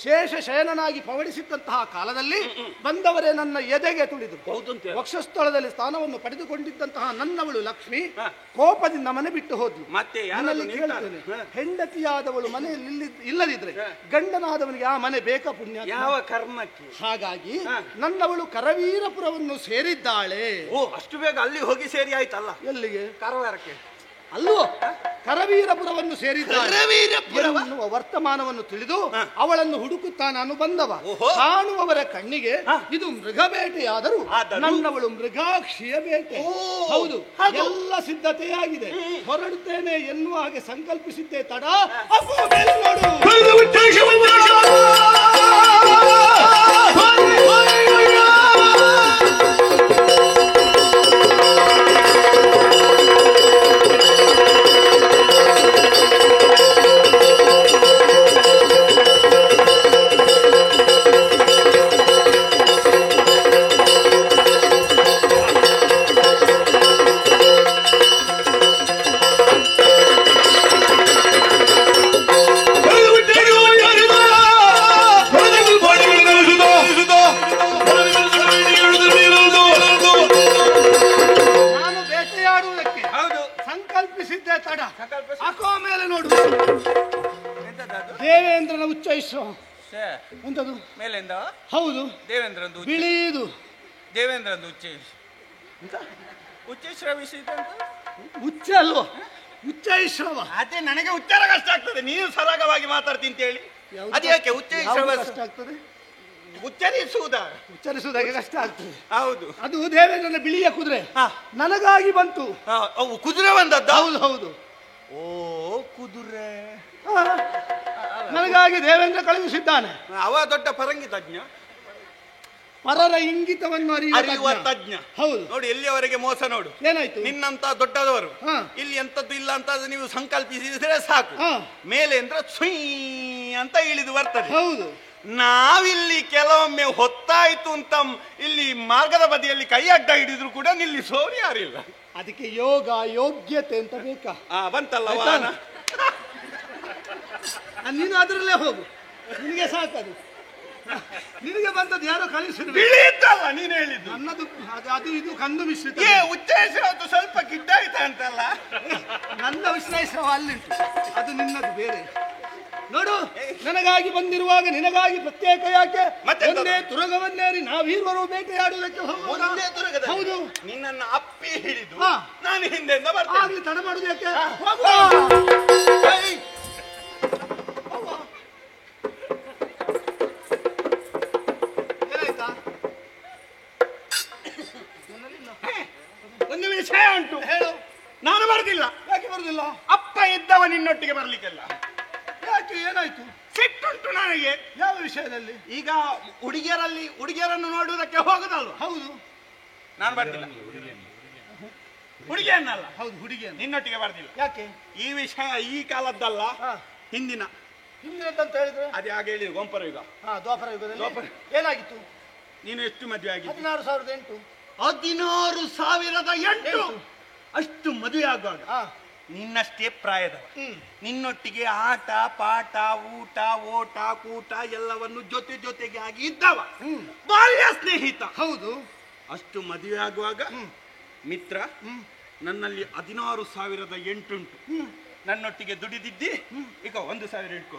ಶೇಷ ಶಯನನಾಗಿ ಪವಡಿಸಿದ್ದಂತಹ ಕಾಲದಲ್ಲಿ ಬಂದವರೇ ನನ್ನ ಎದೆಗೆ ತುಳಿದರು. ವಕ್ಷಸ್ಥಳದಲ್ಲಿ ಸ್ಥಾನವನ್ನು ಪಡೆದುಕೊಂಡಿದ್ದಂತಹ ನನ್ನವಳು ಲಕ್ಷ್ಮಿ ಕೋಪದಿಂದ ಮನೆ ಬಿಟ್ಟು ಹೋದ್ಲು. ನನ್ನಲ್ಲಿ ಕೇಳ್ತೇನೆ, ಹೆಂಡತಿಯಾದವಳು ಮನೆಯಲ್ಲಿ ಇಲ್ಲದಿದ್ರೆ ಗಂಡನಾದವನಿಗೆ ಆ ಮನೆ ಬೇಕಾ ಪುಣ್ಯ? ಯಾವ ಕರ್ಮಕ್ಕೆ? ಹಾಗಾಗಿ ನನ್ನವಳು ಕರವೀರಪುರವನ್ನು ಸೇರಿದ್ದಾಳೆ. ಅಷ್ಟು ಬೇಗ ಅಲ್ಲಿ ಹೋಗಿ ಸೇರಿ ಆಯ್ತಲ್ಲ? ಎಲ್ಲಿಗೆ? ಕಾರವಾರಕ್ಕೆ. ಅಲ್ಲೋ ಕರವೀರಪುರವನ್ನು ಸೇರಿದ್ದಾನೆ ಎನ್ನುವ ವರ್ತಮಾನವನ್ನು ತಿಳಿದು ಅವಳನ್ನು ಹುಡುಕುತ್ತಾ ನಾನು ಬಂದವ. ಕಾಣುವವರ ಕಣ್ಣಿಗೆ ಇದು ಮೃಗಬೇಟೆಯಾದರೂ ನನ್ನವಳು ಮೃಗಾಕ್ಷಿಯ ಬೇಟೆ. ಹೌದು, ಎಲ್ಲ ಸಿದ್ಧತೆಯಾಗಿದೆ. ಹೊರಡುತ್ತೇನೆ ಎನ್ನುವ ಹಾಗೆ ಸಂಕಲ್ಪಿಸಿದ್ದೆ ತಡ ದೇವೇಂದ್ರನ ಉಚ್ಚೈಶ್ರವ ಎಂತದು ಮೇಲಿಂದ. ಹೌದು, ದೇವೇಂದ್ರಂದು ಬಿಳಿದು ದೇವೇಂದ್ರಂದು ಉಚ್ಚೈಶ್ರವಿಸಿದ ಉಚ್ಚ ಅಲ್ವೋ, ಉಚ್ಚೈಶ್ರವ. ಅದೇ ನನಗೆ ಉಚ್ಚಾರ ಕಷ್ಟ ಆಗ್ತದೆ, ನೀನು ಸರಾಗವಾಗಿ ಮಾತಾಡ್ತೀನಿ ಅಂತ ಹೇಳಿ. ಅದ್ಯಾಕೆ ಉಚ್ಚೈಶ್ರವ ಕಷ್ಟ ಆಗ್ತದೆ? ಉಚ್ಚರಿಸುವುದಾಗೆ ಕಷ್ಟ ಆಗ್ತದೆ. ಹೌದು, ಅದು ದೇವೇಂದ್ರನ ಬಿಳಿಯ ಕುದುರೆ ನನಗಾಗಿ ಬಂತು. ಅವು ಕುದುರೆ ಬಂದದ್ದು? ಹೌದು ಹೌದು. ಓ ಕುದುರೆ ನನಗಾಗಿ ದೇವೇಂದ್ರ ಕಳುಹಿಸಿದ್ದಾನೆ. ಅವ ದೊಡ್ಡ ಪರಂಗಿ ತಜ್ಞ, ಪರರ ಇಂಗಿತವನ್ನು ಅರಿಯುವ ತಜ್ಞ. ಹೌದು. ನೋಡಿ ಎಲ್ಲಿಯವರೆಗೆ ಮೋಸ ನೋಡು. ಏನಾಯ್ತು? ನಿನ್ನಂತ ದೊಡ್ಡದವರು ಇಲ್ಲಿ ಎಂತದ್ದು ಇಲ್ಲ ಅಂತ ನೀವು ಸಂಕಲ್ಪಿಸಿದ್ರೆ ಸಾಕು, ಮೇಲೆ ಅಂದ್ರೆ ಸುಯ್ ಅಂತ ಇಳಿದು ಬರ್ತದೆ. ಹೌದು. ನಾವಿಲ್ಲಿ ಕೆಲವೊಮ್ಮೆ ಹೊತ್ತಾಯ್ತು ಅಂತ ಇಲ್ಲಿ ಮಾರ್ಗದ ಬದಿಯಲ್ಲಿ ಕೈ ಅಡ್ಡ ಹಿಡಿದ್ರು ಕೂಡ ನಿಲ್ಲಿಸೋರು ಯಾರಿಲ್ಲ. ಅದಕ್ಕೆ ಯೋಗ ಯೋಗ್ಯತೆ ಅಂತ ಬೇಕಾ? ಬಂತಲ್ಲ ನೀನು ಅದರಲ್ಲೇ ಹೋಗು, ನಿನಗೆ ಸಾಕದು. ನಿನಗೆ ಬಂದದ್ದು ಯಾರೋ ಕಳಿಸಿದ್ರು. ಬಿಳಿಯಿದ್ದಲ್ಲ ನೀನು ಹೇಳಿದ್ದು. ನನ್ನದು ಅದು ಇದು ಕಂದು ಮಿಶ್ರಿತ. ಉಚ್ಚೈಶ್ರವ ಸ್ವಲ್ಪ ಗಿಡ್ಡಾಯ್ತ ಅಂತಲ್ಲ. ನನ್ನ ವಿಶ್ಲೇಷಣ ಅಲ್ಲಿಂಟು, ಅದು ನಿನ್ನದು ಬೇರೆ. ನೋಡು, ನನಗಾಗಿ ಬಂದಿರುವಾಗ ನಿನಗಾಗಿ ಪ್ರತ್ಯೇಕ ಯಾಕೆ? ಒಂದೇ ತುರಗವನ್ನೇರಿ ನಾವೀರ್ವರು ಬೇಟೆಯಾಡುವುದಕ್ಕೆ ಹೋಗುವುದು. ಹೌದು, ನಿನ್ನನ್ನು ಅಪ್ಪಿ ಹಿಡಿದು ನಾನು ಹಿಂದೆಯಿಂದ ಬರ್ತೇನೆ. ಆಗ್ಲಿ, ತಡ ಮಾಡುದು ಯಾಕೆ? ಏನಾಯ್ತಾ? ಒಂದು ವಿಷಯ ಉಂಟು, ಹೇಳು. ನಾನು ಬರುದಿಲ್ಲ. ಯಾಕೆ ಬರುದಿಲ್ಲ? ಅಪ್ಪ ಇದ್ದವ ನಿನ್ನೊಟ್ಟಿಗೆ ಬರ್ಲಿಕ್ಕೆಲ್ಲ. ಯಾಕೆ, ಏನಾಯ್ತು? ಸಿಟ್ಟುಂಟು ನನಗೆ. ಯಾವ ವಿಷಯದಲ್ಲಿ? ಈಗ ಹುಡುಗಿಯರನ್ನು ನೋಡುವುದಕ್ಕೆ ಹೋಗುದಲ್ವ? ಹೌದು. ನಾನು ಬರ್ತಿಲ್ಲ. ಹುಡುಗಿಯನ್ನಲ್ಲ. ಹೌದು, ಹುಡುಗಿಯನ್ನು ನಿನ್ನೊಟ್ಟಿಗೆ ಬರ್ದಿಲ್ಲ. ಯಾಕೆ? ಈ ವಿಷಯ ಈ ಕಾಲದ್ದಲ್ಲ, ಹಿಂದಿನದಂತ ಹೇಳಿದ್ರೆ ಅದೇ ಹಾಗೆ ಹೇಳಿ. ಗೊಂಪರ ಯುಗ, ದ್ವಾಪರ ಯುಗದಲ್ಲಿ ಏನಾಗಿತ್ತು? ನೀನು ಎಷ್ಟು ಮದುವೆ ಆಗಿದೆ? 16,008. 16,008 ಅಷ್ಟು ಮದುವೆ ಆಗುವಾಗ ನಿನ್ನಷ್ಟೇ ಪ್ರಾಯದವ. ನಿನ್ನೊಟ್ಟಿಗೆ ಆಟ ಪಾಠ ಊಟ ಓಟ ಕೂಟ ಎಲ್ಲವನ್ನು ಜೊತೆಗೆ ಆಗಿ ಇದ್ದವ, ಬಾಲ್ಯ ಸ್ನೇಹಿತ. ಹೌದು. ಅಷ್ಟು ಮದುವೆ ಆಗುವಾಗ ಮಿತ್ರ, ನನ್ನಲ್ಲಿ 16,008 ಉಂಟು. ನನ್ನೊಟ್ಟಿಗೆ ದುಡಿದಿದ್ದಿ, ಈಗ 1,000 ಇಟ್ಕೋ.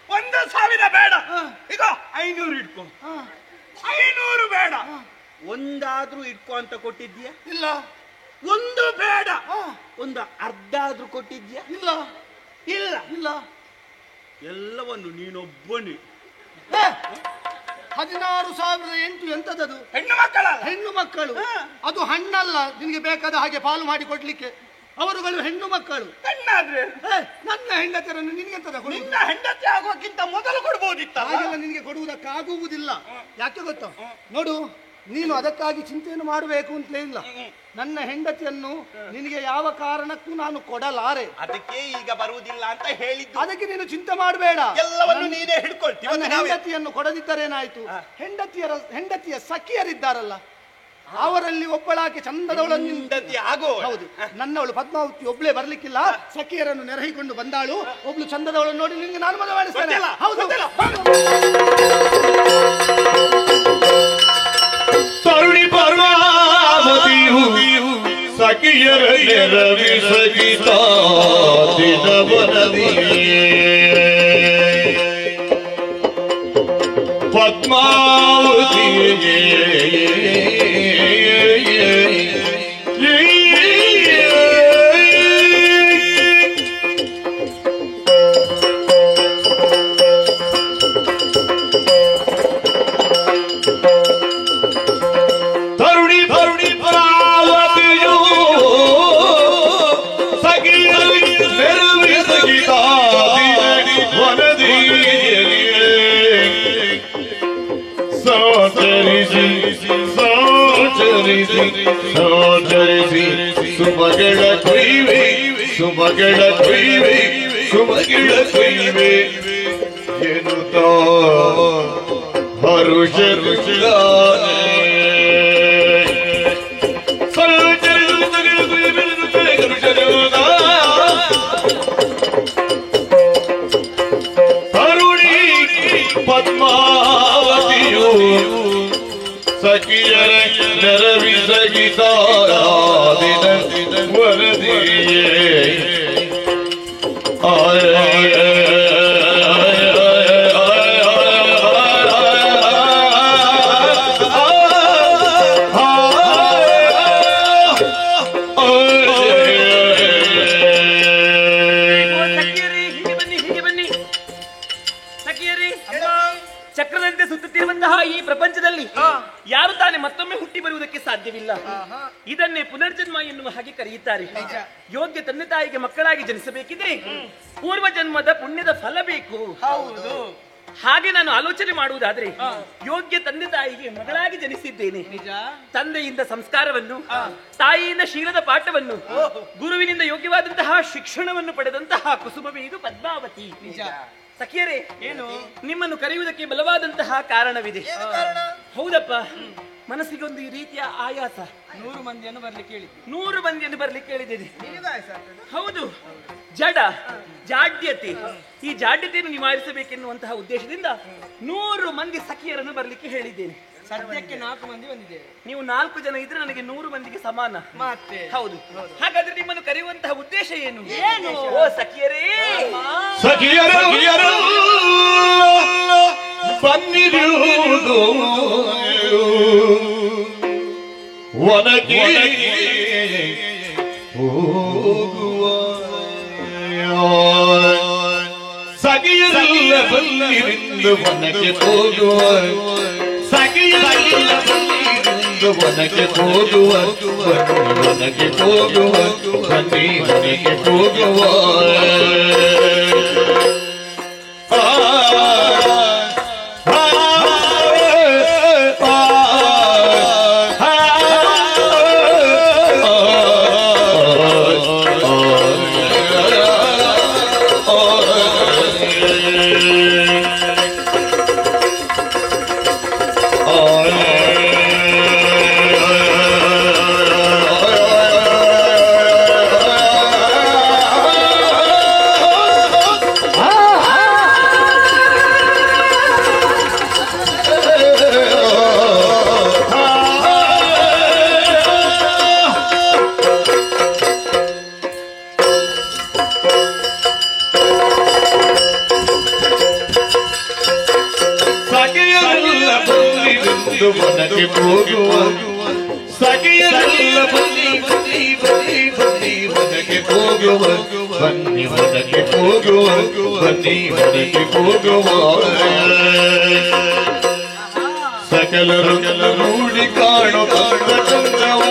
1,000 ಬೇಡ, ಈಗ 500 ಇಟ್ಕೋ. 500 ಬೇಡ, ಒಂದಾದ್ರೂ ಇಟ್ಕೋ ಅಂತ ಕೊಟ್ಟಿದ್ಯಾ? ಇಲ್ಲ. ಒಂದು ಬೇಡ, ಒಂದು ಅರ್ಧ ಆದ್ರೂ ಕೊಟ್ಟಿದ್ಯಾ? ಇಲ್ಲ ಇಲ್ಲ ಇಲ್ಲ. ಎಲ್ಲವನ್ನು ನೀನೊಬ್ಬನೇ. 16,008 ಎಂತದದು? ಹೆಣ್ಣು ಮಕ್ಕಳ ಹೆಣ್ಣು ಮಕ್ಕಳು. ಅದು ಹಣ್ಣಲ್ಲ ನಿನಗೆ ಬೇಕಾದ ಹಾಗೆ ಪಾಲು ಮಾಡಿ ಕೊಡ್ಲಿಕ್ಕೆ. ಅವರುಗಳು ಹೆಣ್ಣು ಮಕ್ಕಳು. ಹೆಣ್ಣಾದ್ರೆ ನನ್ನ ಹೆಂಡತಿಯರನ್ನು ನಿನಗೆಂತದ ಕೊಡುವುದು? ನಿನ್ನ ಹೆಂಡತಿ ಆಗೋಕ್ಕಿಂತ ಮೊದಲು ಕೊಡ್ಬೋದಿತ್ತ. ಹಾಗೆಲ್ಲ ನಿನಗೆ ಕೊಡುವುದಕ್ಕಾಗುವುದಿಲ್ಲ. ಯಾಕೆ ಗೊತ್ತಾ? ನೋಡು, ನೀನು ಅದಕ್ಕಾಗಿ ಚಿಂತೆಯನ್ನು ಮಾಡಬೇಕು ಅಂತಲೇ ಇಲ್ಲ. ನನ್ನ ಹೆಂಡತಿಯನ್ನು ನಿನಗೆ ಯಾವ ಕಾರಣಕ್ಕೂ ನಾನು ಕೊಡಲಾರೆ. ಅದಕ್ಕೆ ಈಗ ಬರುವುದಿಲ್ಲ ಅಂತ ಹೇಳಿದ್ದು. ಅದಕ್ಕೆ ನೀನು ಚಿಂತೆ ಮಾಡಬೇಡ, ಎಲ್ಲವನ್ನು ನೀನೇ ಹಿಡ್ಕೊಳ್ತೀವಿ. ನನ್ನ ಹೆಂಡತಿಯನ್ನು ಕೊಡದಿದ್ದರೇನಾಯ್ತು? ಹೆಂಡತಿಯ ಸಖಿಯರಿದ್ದಾರಲ್ಲ, ಅವರಲ್ಲಿ ಒಬ್ಬಳಾಕೆ ಚಂದದವಳನ್ನು ಹೌದು, ನನ್ನವಳು ಪದ್ಮಾವತಿ ಒಬ್ಳೆ ಬರ್ಲಿಕ್ಕಿಲ್ಲ. ಸಖಿಯರನ್ನು ನೆರಹಿಕೊಂಡು ಬಂದಾಳು. ಒಬ್ಳು ಚಂದದವಳನ್ನು ನೋಡಿ ನಿನಗೆ ನಾನು ಮದುವೆ ಮಾಡಿಸ್ತೇನೆ. ಹೌದು. ತರುಣಿ ಪರ್ವಾವತಿಯು ಸಖಿಯರ ನೆರವಿಸಗಿತ ದಿನವನದಿಯೇ ಪದ್ಮಾವತಿಯೇ ಸುಮಗಳ ಕೊಯ್ವೆ ಸುಮಗಳ ಕೊಯ್ವೆ ಎನ್ನುತ್ತ ಹರುಷ ಕರುಣಿ ಪದ್ಮಾವತಿಯು ಸಖಿಯರ ನೆರವಿಸಗಿತಾರಾದಿನ ವರದಿಯೇ ಚಕ್ರದಂತೆ ಸುತ್ತುತ್ತಿರುವಂತಹ ಈ ಪ್ರಪಂಚದಲ್ಲಿ ಯಾರು ತಾನೇ ಮತ್ತೊಮ್ಮೆ ಹುಟ್ಟಿ ಬರುವುದಕ್ಕೆ ಸಾಧ್ಯವಿಲ್ಲ. ಇದನ್ನೇ ಪುನರ್ಜನ್ಮ ಎನ್ನುವ ಹಾಗೆ ಕರೆಯುತ್ತಾರೆ. ಯೋಗ್ಯ ತಂದೆ ತಾಯಿಗೆ ಮಕ್ಕಳಾಗಿ ಜನಿಸಬೇಕಿದ್ರೆ ಪೂರ್ವ ಜನ್ಮದ ಪುಣ್ಯದ ಫಲ ಬೇಕು. ಹಾಗೆ ನಾನು ಆಲೋಚನೆ ಮಾಡುವುದಾದ್ರೆ ಯೋಗ್ಯ ತಂದೆ ತಾಯಿಗೆ ಮಗಳಾಗಿ ಜನಿಸಿದ್ದೇನೆ. ತಂದೆಯಿಂದ ಸಂಸ್ಕಾರವನ್ನು, ತಾಯಿಯಿಂದ ಶೀಲದ ಪಾಠವನ್ನು, ಗುರುವಿನಿಂದ ಯೋಗ್ಯವಾದಂತಹ ಶಿಕ್ಷಣವನ್ನು ಪಡೆದಂತಹ ಕುಸುಮವೇ ಇದು ಪದ್ಮಾವತಿ. ಸಖಿಯರೇ, ಏನು ನಿಮ್ಮನ್ನು ಕರೆಯುವುದಕ್ಕೆ ಬಲವಾದಂತಹ ಕಾರಣವಿದೆ. ಹೌದಪ್ಪ, ಮನಸ್ಸಿಗೆ ಒಂದು ರೀತಿಯ ಆಯಾಸ. 100 ಮಂದಿಯನ್ನು ಬರ್ಲಿಕ್ಕೆ ಹೇಳಿ. 100 ಮಂದಿಯನ್ನು ಬರ್ಲಿಕ್ಕೆ ಹೇಳಿದ್ದೇನೆ. ಹೌದು, ಜಾಡ್ಯತೆ. ಈ ಜಾಡ್ಯತೆಯನ್ನು ನಿವಾರಿಸಬೇಕೆನ್ನುವಂತಹ ಉದ್ದೇಶದಿಂದ 100 ಮಂದಿ ಸಖಿಯರನ್ನು ಬರ್ಲಿಕ್ಕೆ ಹೇಳಿದ್ದೇನೆ. ಸದ್ಯಕ್ಕೆ 4 ಮಂದಿ ಬಂದಿದ್ದೇವೆ. ನೀವು 4 ಜನ ಇದ್ರೆ ನನಗೆ 100 ಮಂದಿಗೆ ಸಮಾನ. ಮತ್ತೆ ಹೌದು. ಹಾಗಾದ್ರೆ ನಿಮ್ಮನ್ನು ಕರೆಯುವಂತಹ ಉದ್ದೇಶ ಏನು? ಓ ಸಖಿಯರೇ, ಸಖಿಯರು ಬಂದಿರುವುದು ಒನಗೆ ಹೋಗುವ ಸಖಿಯರೆಲ್ಲ ಬಂದಿರಿಂದ ಒನಗೆ ಹೋಗುವ ಸಖಿಯರೆಲ್ಲ ಬಂದಿರಿಂದ ಒನಗೆ ಹೋಗುವ ಒನಗೆ ಹೋಗುವ ಬನ್ನಿ ಒನಗೆ ಹೋಗುವ ಒನಗೆ ಹೋಗುವ ಸಖಿಯರೆಲ್ಲ ಬನ್ನಿ ಬನ್ನಿ ಬನ್ನಿ ಬನ್ನಿ ಒನಗೆ ಹೋಗುವ ಬನ್ನಿ ಒನಗೆ ಹೋಗುವ ಬನ್ನಿ ಒನಗೆ ಹೋಗುವ ಸಕಲರು ರೂಢಿ ಕಾಣೋ ಕಂಡ ಚಂದ್ರವ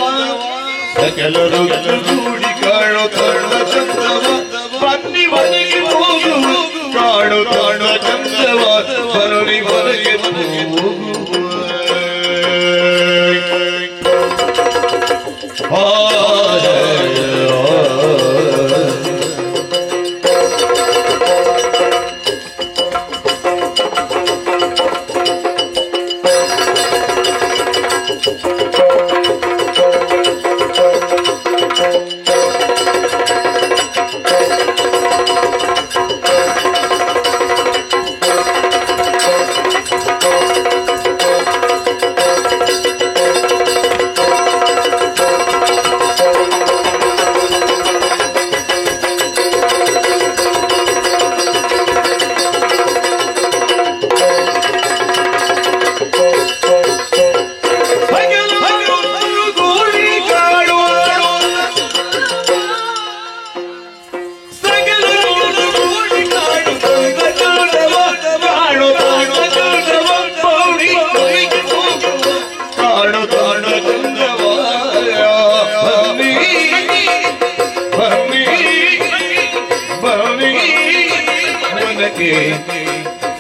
ಸಕಲರು ರೂಢಿ ಕಾಣೋ ಕಂಡ ಚಂದ್ರವ ಬನ್ನಿ ಒನಗೆ ಹೋಗುವ ಕಾಣೋ ಕಾಣೋ ಚಂದ್ರವ ಬರಲಿ ಒನಗೆ ಹೋಗುವ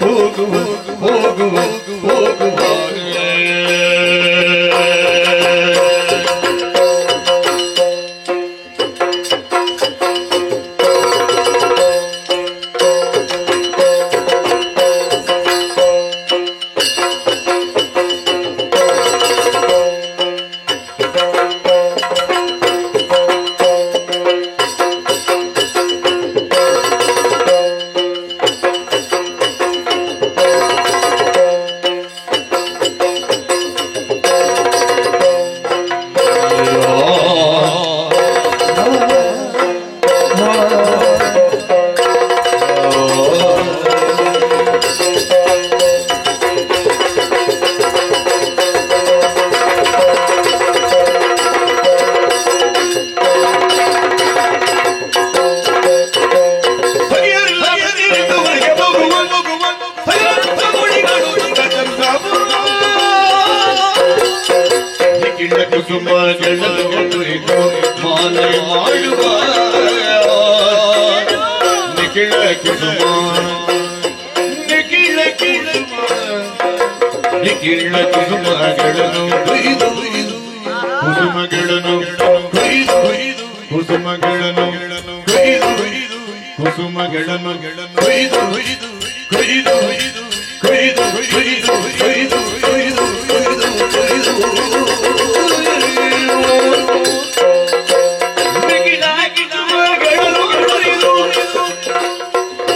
ಹೋಗುವ ಹೋಗುವ ಹೋಗುವ ನಿಖಿಳ ಕುಸುಮಗಳನ್ನು ಕೊಯ್ದು ಕುಸುಮಗಳನ್ನು ಕೊಯ್ದು ಕುಸುಮಗಳನ್ನು ಕೊಯ್ದು ಕುಸುಮಗಳನ್ನು ಕೊಯ್ದು ಕೊಯ್ದು ಕೊಯ್ದು ಕೊಯ್ದು ಕೊಯ್ದು ಕೊಯ್ದು ಕೊಯ್ದು ನಿಖಿಳ ಕುಸುಮಗಳನ್ನು ಕೊಯ್ದು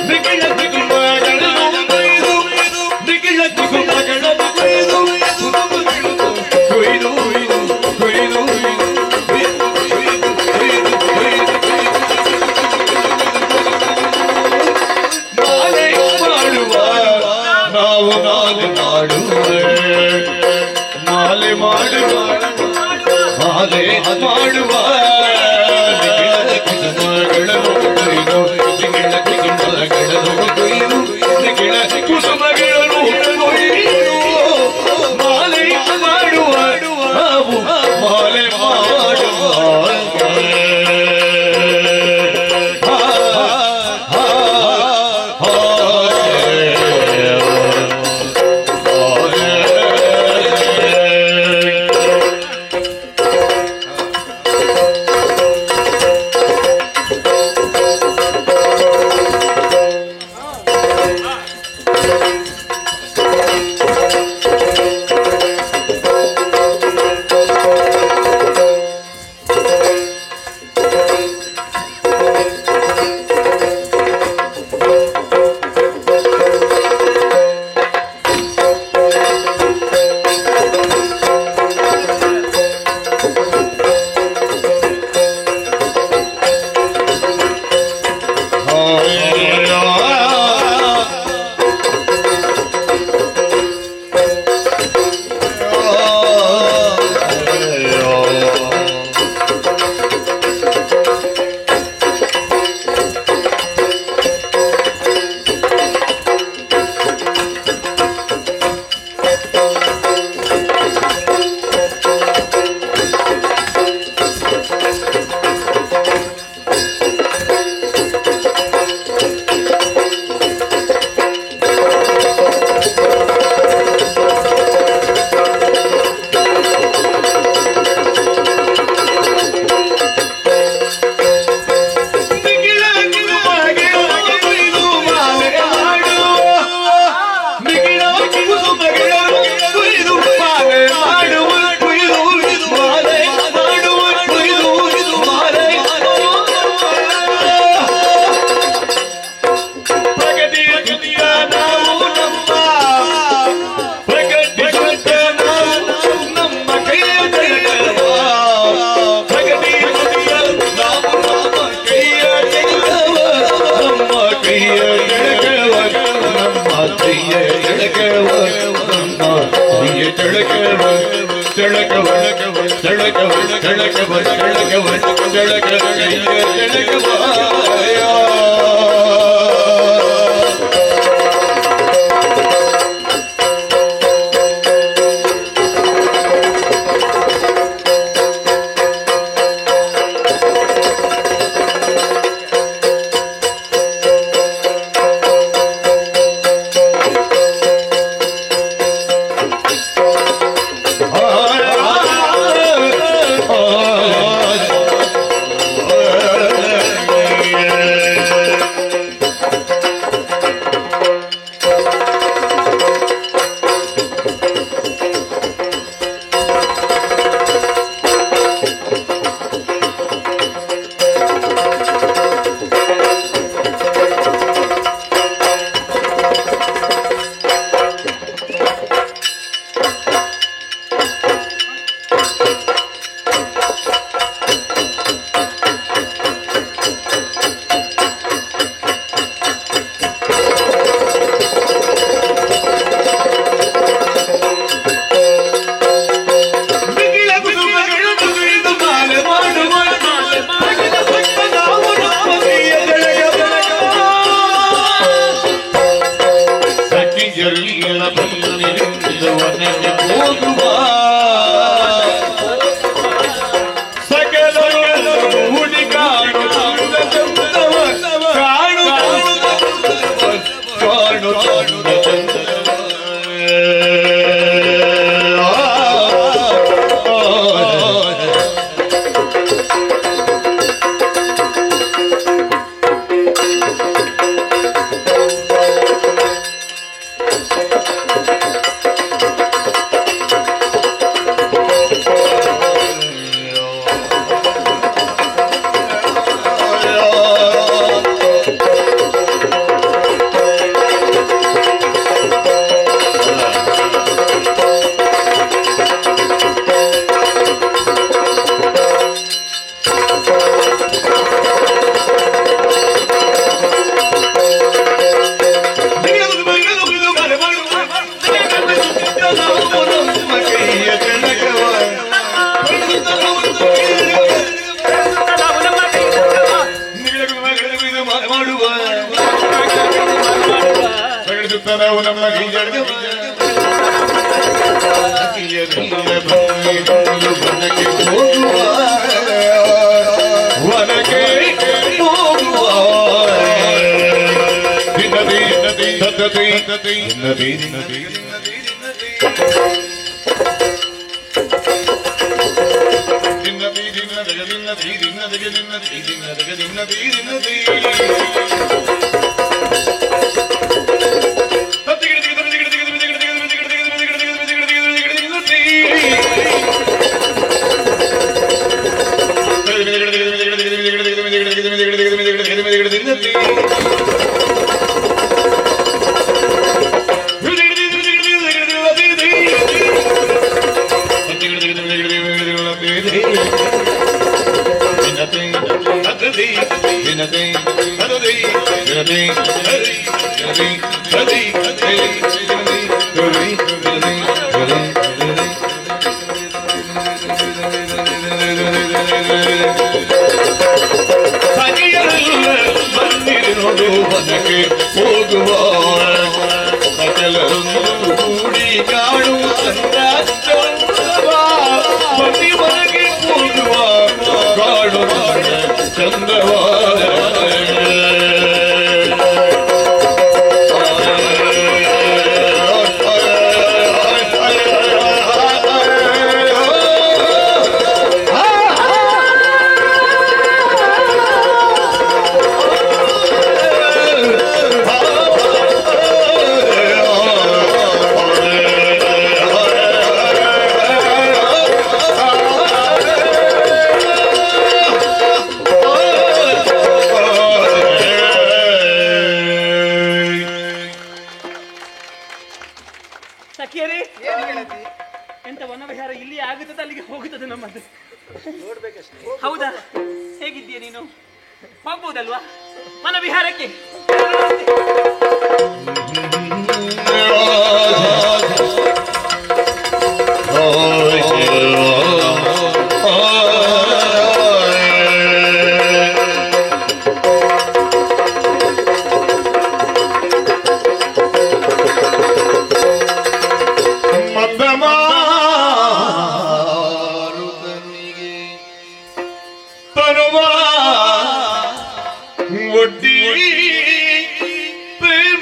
ನಿಖಿಳ ಕುಸುಮಗಳನ್ನು ಕೊಯ್ದು ನಿಖಿಳ ಕುಸುಮಗಳನ್ನು ಕೊಯ್ದು ಕೊಯ್ದು ಕೊಯ್ದು ಮಾಲೆ ಮಾಡುವ ನಾವು ಮಾಲೆ ಮಾಡುವ ಮಾಲೆ ಮಾಡುವ ಮಾಲೆ ಮಾಡುವ ಕುಸುಮಗಳನ್ನು ಕೊಯ್ದು ನಿಖಿಳ ಕುಸುಮಗಳನ್ನು ಕೊಯ್ದು ನಿಖಿಳ ಕುಸುಮಗಳನ್ನು ಕೊಯ್ದು ಮಾಲೆ ಮಾಡುವ ನಾವು ಮಾಲೆ ಮಾಡುವ ಕಾಣು ತನವು ನಮ್ಮ ಗೀಜಡ್ಗ ವನಕ್ಕೆ ಹೋಗುವ ವನಕ್ಕೆ ಹೋಗುವ ನದಿ ನದಿ ನದಿ ನದಿ ನದಿ ಬಂದಿರೋದು ವನಕ್ಕೆ ಹೋಗುವ ಸಕಲರೊಂದು ಕೂಡಿ ಕಾಡುವ ಬನ್ನಿ ವನಕ್ಕೆ ಹೋಗುವ ಕಾಡುವ ಚಂದವಾದ ಸಖಿಯರೇ, ಎಂತ ವನವಿಹಾರ ಇಲ್ಲಿ ಆಗುತ್ತದೆ ಅಲ್ಲಿಗೆ ಹೋಗುತ್ತದೆ ನಮ್ಮದು. ಹೌದಾ? ಹೇಗಿದ್ದೀಯ ನೀನು? ಹೋಗ್ಬೋದಲ್ವಾ ವನವಿಹಾರಕ್ಕೆ? ಕನವ ಒಟ್ಟಿ ಪ್ರೇಮ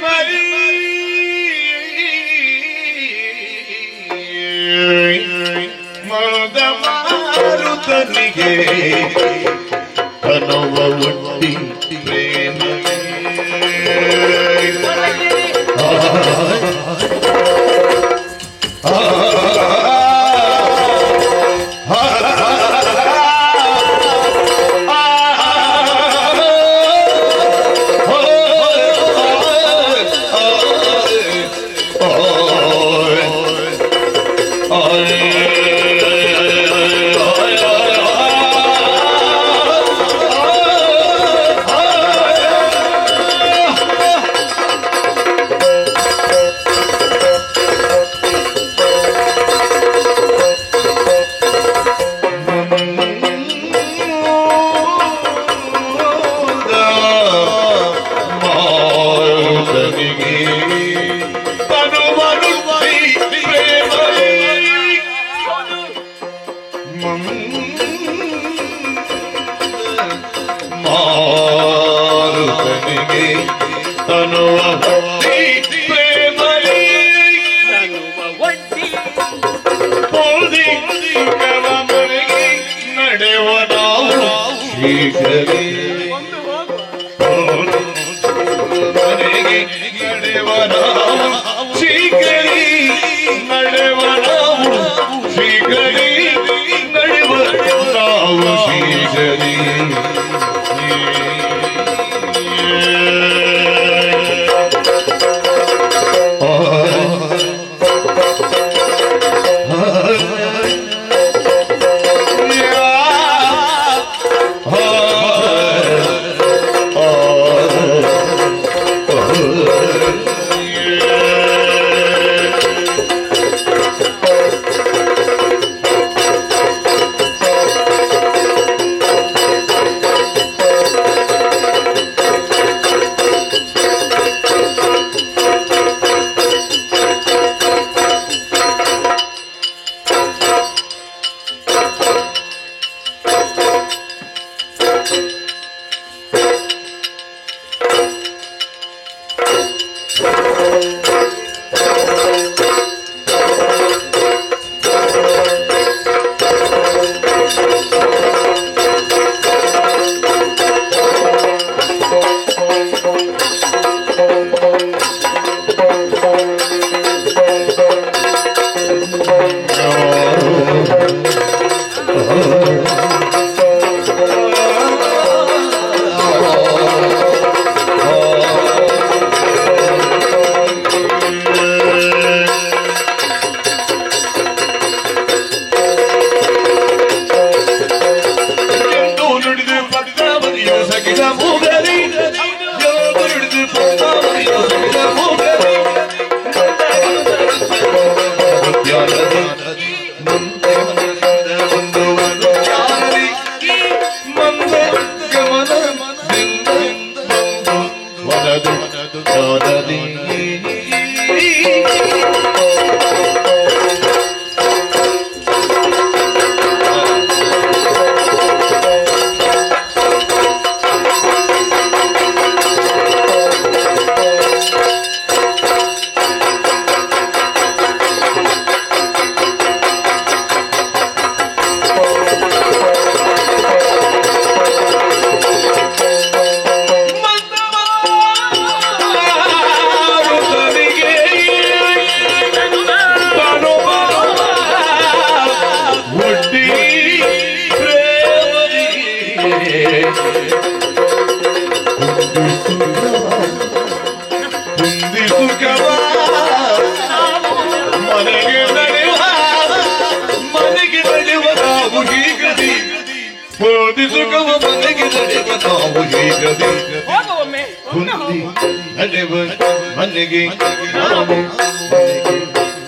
ಮನೆಗೆ ನಾವು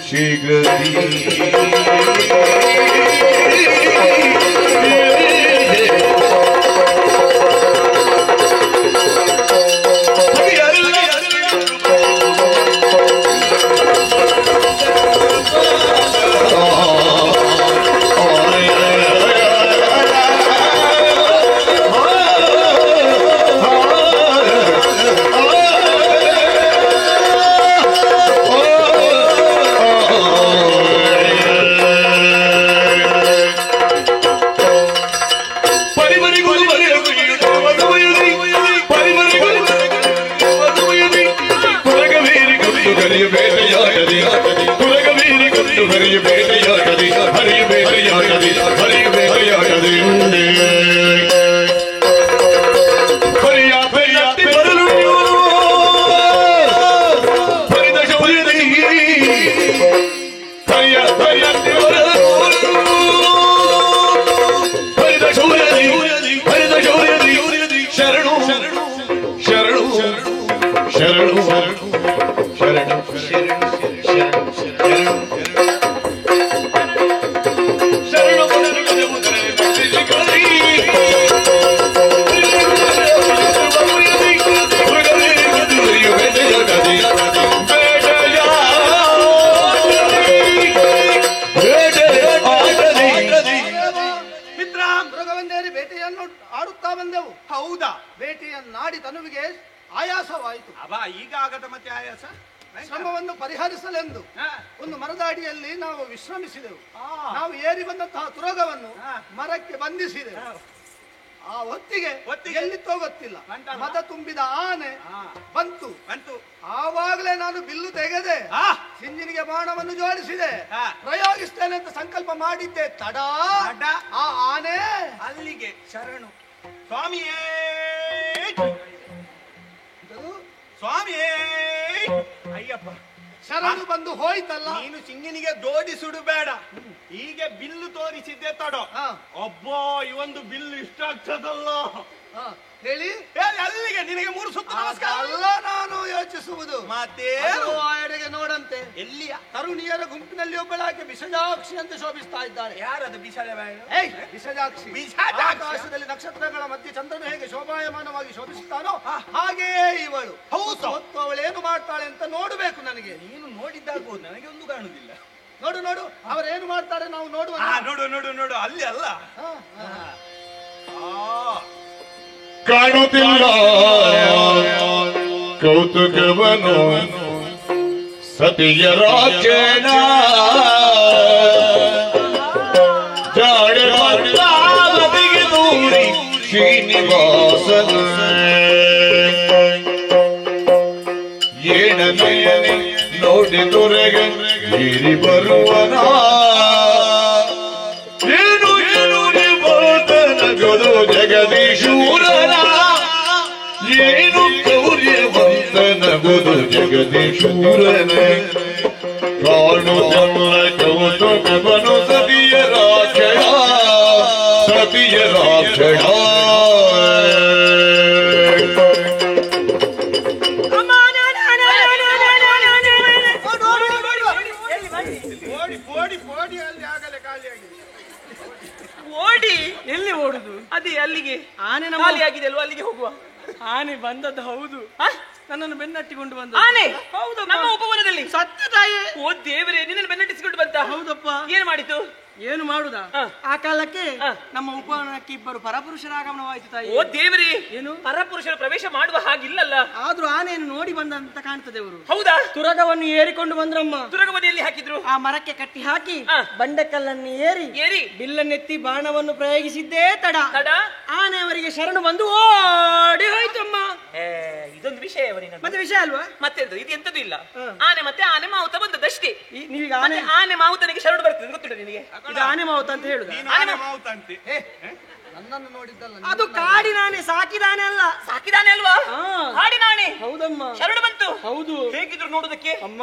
ಶೀಘ್ರದಿ ಶ್ರಮವನ್ನು ಪರಿಹರಿಸಲೆಂದು ಒಂದು ಮರದ ಅಡಿಯಲ್ಲಿ ನಾವು ವಿಶ್ರಮಿಸಿದೆವು. ನಾವು ಏರಿ ಬಂದಂತಹ ತುರಗವನ್ನು ಮರಕ್ಕೆ ಬಂಧಿಸಿದೆವು. ಆ ಹೊತ್ತಿಗೆ ಎಲ್ಲಿತ್ತೋ ಗೊತ್ತಿಲ್ಲ, ಮದ ತುಂಬಿದ ಆನೆ ಬಂತು. ಆವಾಗಲೇ ನಾನು ಬಿಲ್ಲು ತೆಗೆದೆ, ಸಿಂಜಿನಿಗೆ ಬಾಣವನ್ನು ಜೋಡಿಸಿದೆ, ಪ್ರಯೋಗಿಸ್ತೇನೆ ಅಂತ ಸಂಕಲ್ಪ ಮಾಡಿದ್ದೆ. ತಡ ಆ ಆನೆ ಅಲ್ಲಿಗೆ ಶರಣು ಸ್ವಾಮಿಯೇ ಸ್ವಾಮಿಯೇ ಅಯ್ಯಪ್ಪ ಶರಣು ಬಂದು ಹೋಯ್ತಲ್ಲ. ನೀನು ಸಿಂಗಿನಿಗೆ ದೋಡಿ ಸುಡಬೇಡ, ಹೀಗೆ ಬಿಲ್ಲು ತೋರಿಸಿದ್ದೆ ತಡೋ. ಅಬ್ಬೋ ಇವೊಂದು ಬಿಲ್ಲು ಇಷ್ಟ ಆಗ್ತದಲ್ಲ ಹೇಳಿ ಅಲ್ಲಿಗೆ ನಿನಗೆ 3 ಸುತ್ತು ನಮಸ್ಕಾರ ಅಲ್ಲ ನಾನು ಯೋಚಿಸುವುದು. ಮತ್ತೇನು ಆ ಎಡೆಗೆ ನೋಡಂತೆ ಎಲ್ಲಿಯ ತರುಣಿಯರ ಗುಂಪಿನಲ್ಲಿ ಒಬ್ಬಳಾಕೆ ಬಿಸಜಾಕ್ಷಿ ಅಂತ ಶೋಭಿಸ್ತಾ ಇದ್ದಾಳೆ. ಯಾರದು ಬಿಸಜಾಕ್ಷಿ? ಆಕಾಶದಲ್ಲಿ ನಕ್ಷತ್ರಗಳ ಮಧ್ಯೆ ಚಂದ್ರನು ಹೇಗೆ ಶೋಭಾಯಮಾನವಾಗಿ ಶೋಭಿಸುತ್ತಾನೋ ಹಾಗೆಯೇ ಇವಳು. ಹೌದು, ಹೊತ್ತು ಅವಳೇನು ಮಾಡ್ತಾಳೆ ಅಂತ ನೋಡಬೇಕು ನನಗೆ. ನೀನು ನೋಡಿದ್ದಾಗ್ಬೋದು, ನನಗೆ ಒಂದು ಕಾಣುದಿಲ್ಲ. ನೋಡು ನೋಡು ಅವರೇನು ಮಾಡ್ತಾರೆ ನಾವು ನೋಡುವ. ನೋಡು ನೋಡು ನೋಡು ಅಲ್ಲಿ ಅಲ್ಲ ಕಾಣುತ್ತಿಲ್ಲ ಕೌತುಕವನು ಸತಿಯರಾಕ್ಷಣ ಜಾಡೆ ಮತ್ತಾಲದಿಗೆ ದೂರಿ ಶ್ರೀನಿವಾಸನ ಏನನೆಯನೆ ನೋಡಿ ದೊರೆಗೆ ಏರಿ ಬರುವನ ಏನು ಏನು ನಿಬಂಧನಗಳು ಜಗದೀಶೂರನ ಏನು ಗೌರ್ಯವಂತನಗುದು ಜಗದೀಶೂರನ ಕಾಣುತ್ತಲ್ಲ ಕೌತುಕವನು ಸತಿಯರಾಕ್ಷಣ ಸತಿಯರಾಕ್ಷಣ ಓಡಿ ಎಲ್ಲಿ ಓಡುದು? ಅದೇ ಅಲ್ಲಿಗೆ ಆನೆ ಖಾಲಿಯಾಗಿದೆ ಅಲ್ವಾ, ಅಲ್ಲಿಗೆ ಹೋಗುವ. ಆನೆ ಬಂದದ್ದು ಹೌದು, ನನ್ನನ್ನು ಬೆನ್ನಟ್ಟಿಕೊಂಡು ಬಂದ ಆನೆ ಹೌದು, ನಮ್ಮ ಉಪವನದಲ್ಲಿ ಸತ್ಯ ತಾಯಿ. ಓ ದೇವರೇ, ನಿನ್ನನ್ನು ಬೆನ್ನಟ್ಟಿಸಿಕೊಂಡು ಬಂತ? ಹೌದಪ್ಪ. ಏನ್ ಮಾಡಿತು? ಏನು ಮಾಡುದಾ? ಆ ಕಾಲಕ್ಕೆ ನಮ್ಮ ಉಪವನಕ್ಕೆ ಇಬ್ಬರು ಪರಪುರುಷರ ಆಗಮನವಾಯಿತು ತಾಯಿ. ಓ ದೇವರೇ, ಏನು ಪರಪುರುಷರು ಪ್ರವೇಶ ಮಾಡುವ ಹಾಗಿಲ್ಲಲ್ಲ. ಆದ್ರೂ ಆನೆಯನ್ನು ನೋಡಿ ಬಂದಂತ ಕಾಣ್ತದೆ ಅವರು. ಹೌದಾ? ತುರಗವನ್ನು ಏರಿಕೊಂಡು ಬಂದ್ರಮ್ಮ. ತುರಗವನ್ನು ಎಲ್ಲಿ ಹಾಕಿದ್ರು? ಆ ಮರಕ್ಕೆ ಕಟ್ಟಿ ಹಾಕಿ ಬಂಡೆಕಲ್ಲನ್ನು ಏರಿ ಬಿಲ್ಲನ್ನೆತ್ತಿ ಬಾಣವನ್ನು ಪ್ರಯೋಗಿಸಿದ್ದೇ ತಡ ಆನೆ ಅವರಿಗೆ ಶರಣು ಬಂದು ಓಡಿ ಹೋಯ್ತಮ್ಮ. ಇದೊಂದು ವಿಷಯ ಮತ್ತೆ ವಿಷಯ ಅಲ್ವಾ? ಮತ್ತೆಂತ ಇದು ಎಂತದ್ದು ಇಲ್ಲ. ಆನೆ ಮತ್ತೆ ಆನೆ ಮಾವುತ ಬಂದದಷ್ಟೇ. ನೀವೀಗ ಆನೆ ಮಾವುತನಿಗೆ ಶರಣು ಬರ್ತದೆ ಗೊತ್ತಿಲ್ಲ ನಿನಗೆ? ಇದು ಆನೆ ಮಾವುತ ಅಂತ ಹೇಳುದು. ನನ್ನನ್ನು ನೋಡಿದ್ದಲ್ಲ, ಅದು ಕಾಡಿನಾನೆ, ಸಾಕಿದಾನೆ ಅಲ್ಲ. ಸಾಕಿದಾನೆ ಅಲ್ವಾ? ಕಾಡಿನಾನೆ. ಹೌದಮ್ಮ, ಶರಣ ಬಂತು. ಹೌದು. ಹೇಗಿದ್ರು ನೋಡುದಕ್ಕೆ? ಅಮ್ಮ,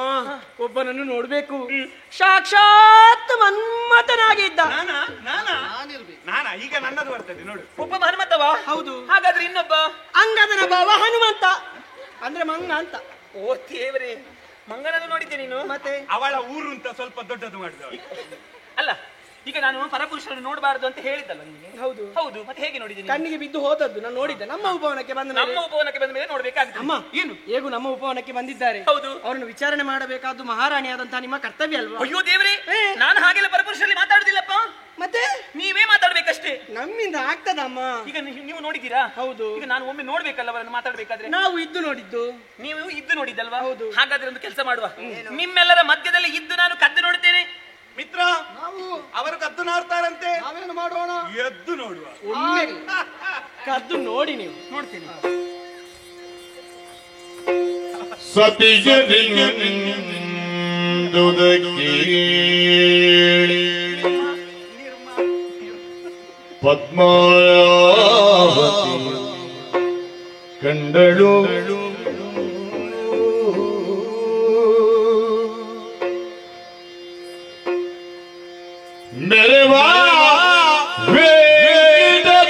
ಒಬ್ಬನನ್ನು ನೋಡ್ಬೇಕು. ಸಾಕ್ಷಾತ್ ಮನ್ಮಥನಾಗಿದ್ದ. ನಾನಾ ಈಗ ನನ್ನದು ಬರ್ತದೆ ನೋಡು. ಒಬ್ಬ ಹನುಮಂತವ? ಹೌದು. ಹಾಗಾದ್ರೆ ಇನ್ನೊಬ್ಬ ಅಂಗದನ ಭಾವ ಹನುಮಂತ, ಅಂದ್ರೆ ಮಂಗ ಅಂತ. ಓ ದೇವರೇ, ಮಂಗನನ್ನು ನೋಡಿದ್ದೆ ನೀನು? ಮತ್ತೆ ಅವಳ ಊರು ಅಂತ ಸ್ವಲ್ಪ ದೊಡ್ಡದು ಮಾಡಿದ ಅಲ್ಲ. ಈಗ ನಾನು ಪರಪುರುಷರನ್ನು ನೋಡಬಾರದು ಅಂತ ಹೇಳಿದ್ದಲ್ಲ ನಿಮಗೆ? ಹೌದು ಹೌದು. ಮತ್ತೆ ಹೇಗೆ ನೋಡಿದ್ದೀನಿ? ಕಣ್ಣಿಗೆ ಬಿದ್ದು ಹೋದದ್ದು ನಾನು ನೋಡಿದ್ದೆ. ನಮ್ಮ ಉಪವನಕ್ಕೆ ಬಂದ ಮೇಲೆ ನೋಡ್ಬೇಕಾಗುತ್ತೆ. ಅಮ್ಮ, ಏನು ಹೇಗೂ ನಮ್ಮ ಉಪವನಕ್ಕೆ ಬಂದಿದ್ದಾರೆ. ಹೌದು. ಅವರನ್ನು ವಿಚಾರಣೆ ಮಾಡಬೇಕಾದ್ದು ಮಹಾರಾಣಿಯಾದಂತಹ ನಿಮ್ಮ ಕರ್ತವ್ಯ ಅಲ್ವಾ? ಅಯ್ಯೋ ದೇವರೇ, ನಾನು ಹಾಗೆಲ್ಲ ಪರಪುರುಷರಲ್ಲಿ ಮಾತಾಡುದಿಲ್ಲಪ್ಪ. ಮತ್ತೆ ನೀವೇ ಮಾತಾಡ್ಬೇಕಷ್ಟೇ. ನಮ್ಮಿಂದ ಆಗ್ತದಮ್ಮ. ಈಗ ನೀವು ನೋಡಿದ್ದೀರಾ? ಹೌದು. ಈಗ ನಾನು ಒಮ್ಮೆ ನೋಡ್ಬೇಕಲ್ಲ ಅವರನ್ನು ಮಾತಾಡ್ಬೇಕಾದ್ರೆ. ನಾವು ಇದ್ದು ನೋಡಿದ್ದು, ನೀವು ಇದ್ದು ನೋಡಿದ್ದಲ್ವಾ? ಹೌದು. ಹಾಗಾದ್ರೆ ಒಂದು ಕೆಲಸ ಮಾಡುವ, ನಿಮ್ಮೆಲ್ಲರ ಮಧ್ಯದಲ್ಲಿ ಇದ್ದು ನಾನು ಕದ್ದು ನೋಡ್ತೇನೆ. ಮಿತ್ರ, ನಾವು ಅವರು ಕದ್ದು ನೋಡ್ತಾರಂತೆ, ನಾವೇನು ಮಾಡೋಣ? ಎದ್ದು ನೋಡುವ. ಒಮ್ಮೆ ಕದ್ದು ನೋಡಿ, ನೀವು ನೋಡ್ತೀನಿ. ಪದ್ಮಾವತಿ ಕಂಡಳು ಮೆರವಾ ವೇದಪತಿಯ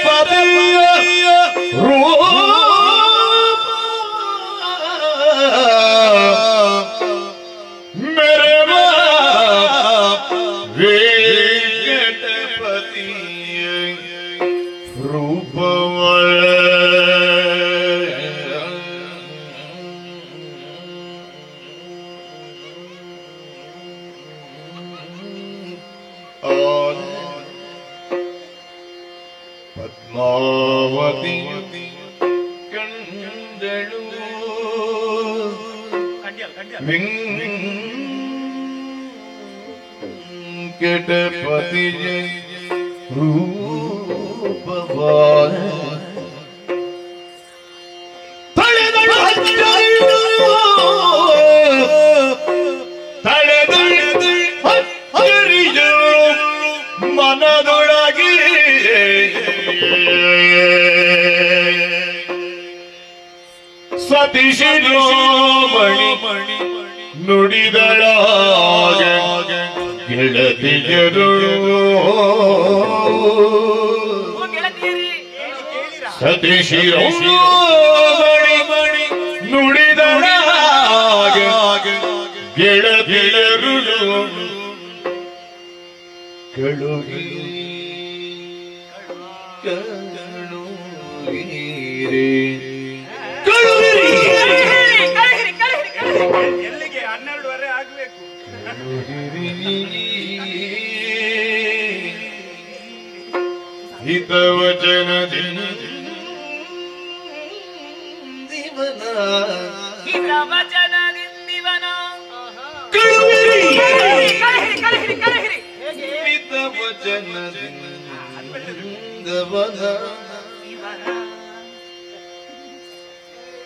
ರೂಪ ಮೆರವಾ ವೇದಪತಿಯ ರೂಪವ ಪದ್ಮಾವತಿ ಕಂಡಳು ವೆಂಕಟಪತಿ ರೂಪವ ತಳೆದಳು ಹಚ್ಚರಿಯು ಮನದೊಳಗೆ ಸತಿಶಿರೋಮಣಿ ನುಡಿದಳಾಗ ಗೆಳತಿಯರು ಸತಿಶಿರೋಮಣಿ ನುಡಿದಳಾಗ ಗೆಳತಿಯರು ಕಳುಗಿ ಎಲ್ಲಿಗೆ? 12:30 ಆಗ್ಬೇಕು. ಹಿತವಚನದಿಂದ ಹಿತವಚನದಿಂದಿವನ ಹಿತವಚನದಿಂದವನ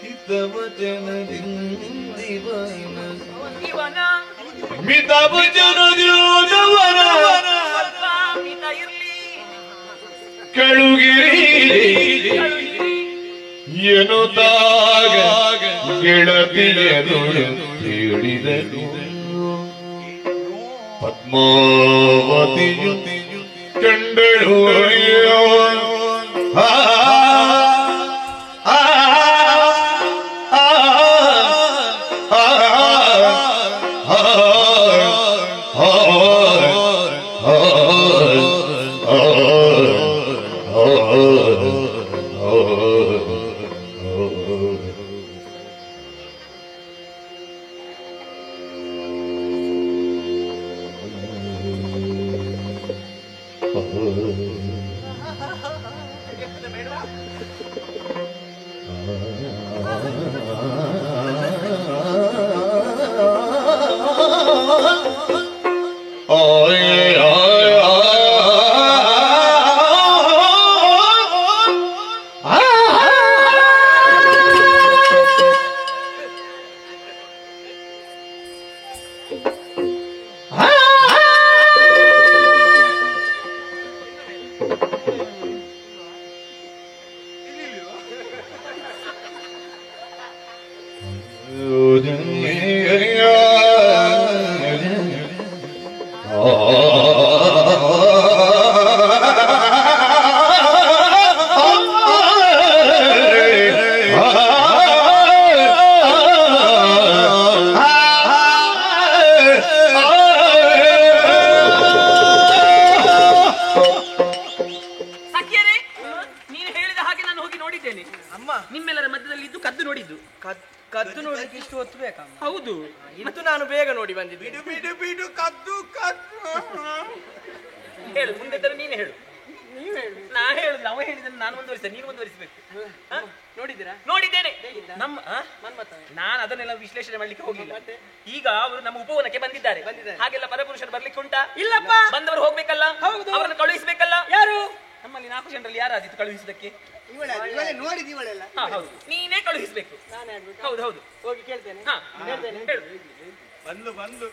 ಹಿತವಚನದಿಂದಿವನ ಮಿತವಚನದಿಂದವನ ಕಳುಗಿರಿ ಎನ್ನುತ್ತಾಗ ಗೆಳತಿಯರು ಹೇಳಿದರು ಪದ್ಮಾವತಿಯು ಕಂಡಳು ನಿಮ್ಮೆಲ್ಲರ ಮಧ್ಯದಲ್ಲಿ ಇದ್ದು ಕದ್ದು ನೋಡಿದ್ದು. ಕದ್ದು ನೋಡ್ಲಿಕ್ಕೆ ಇಷ್ಟು ಹೊತ್ತು ಬೇಕಾ? ಹೌದು, ಇದು ನಾನು ಬೇಗ ನೋಡಿ ಬಂದಿದ್ದು. ಬಿಡು ಬಿಡು ಬಿಡು ಕದ್ದು ಕದ್ದು ಹೇಳು, ಮುಂದೆ ನೀನು ಹೇಳು. ನೀವು ಹೇಳು. ನಾ ಹೇಳುದು, ಅವ ಹೇಳಿದ್ರೆ ನಾನು ಮುಂದುವರಿಸ್ತೇನೆ, ನೀನು ಮುಂದುವರಿಸಬೇಕು. ನೋಡಿದ್ದೀರಾ? ನೋಡಿದ್ದೇನೆ. ನಮ್ಮ ನಾನು ಅದನ್ನೆಲ್ಲ ವಿಶ್ಲೇಷಣೆ ಮಾಡ್ಲಿಕ್ಕೆ ಹೋಗಿಲ್ಲ. ಈಗ ಅವರು ನಮ್ಮ ಉಪವನಕ್ಕೆ ಬಂದಿದ್ದಾರೆ. ಹಾಗೆಲ್ಲ ಪರಪುರುಷರು ಬರ್ಲಿಕ್ಕೆ ಉಂಟಾ? ಇಲ್ಲಪ್ಪ. ಬಂದವರು ಹೋಗ್ಬೇಕಲ್ಲ, ಅವರನ್ನು ಕಳುಹಿಸಬೇಕಲ್ಲ. ಯಾರು? ನಮ್ಮಲ್ಲಿ 4 ಜನರಲ್ಲಿ ಯಾರಾದಿತ್ತು ಕಳುಹಿಸಿದಕ್ಕೆ? ನೋಡಿದೀವಳೆಲ್ಲ. ಹೌದು, ನೀನೇ ಕಳುಹಿಸಬೇಕು. ಹೌದು ಹೌದು, ಹೋಗಿ ಕೇಳ್ತೇನೆ. ಹೇಳ್ತೇನೆ, ಹೇಳು. ಬಂದು ಬಂದು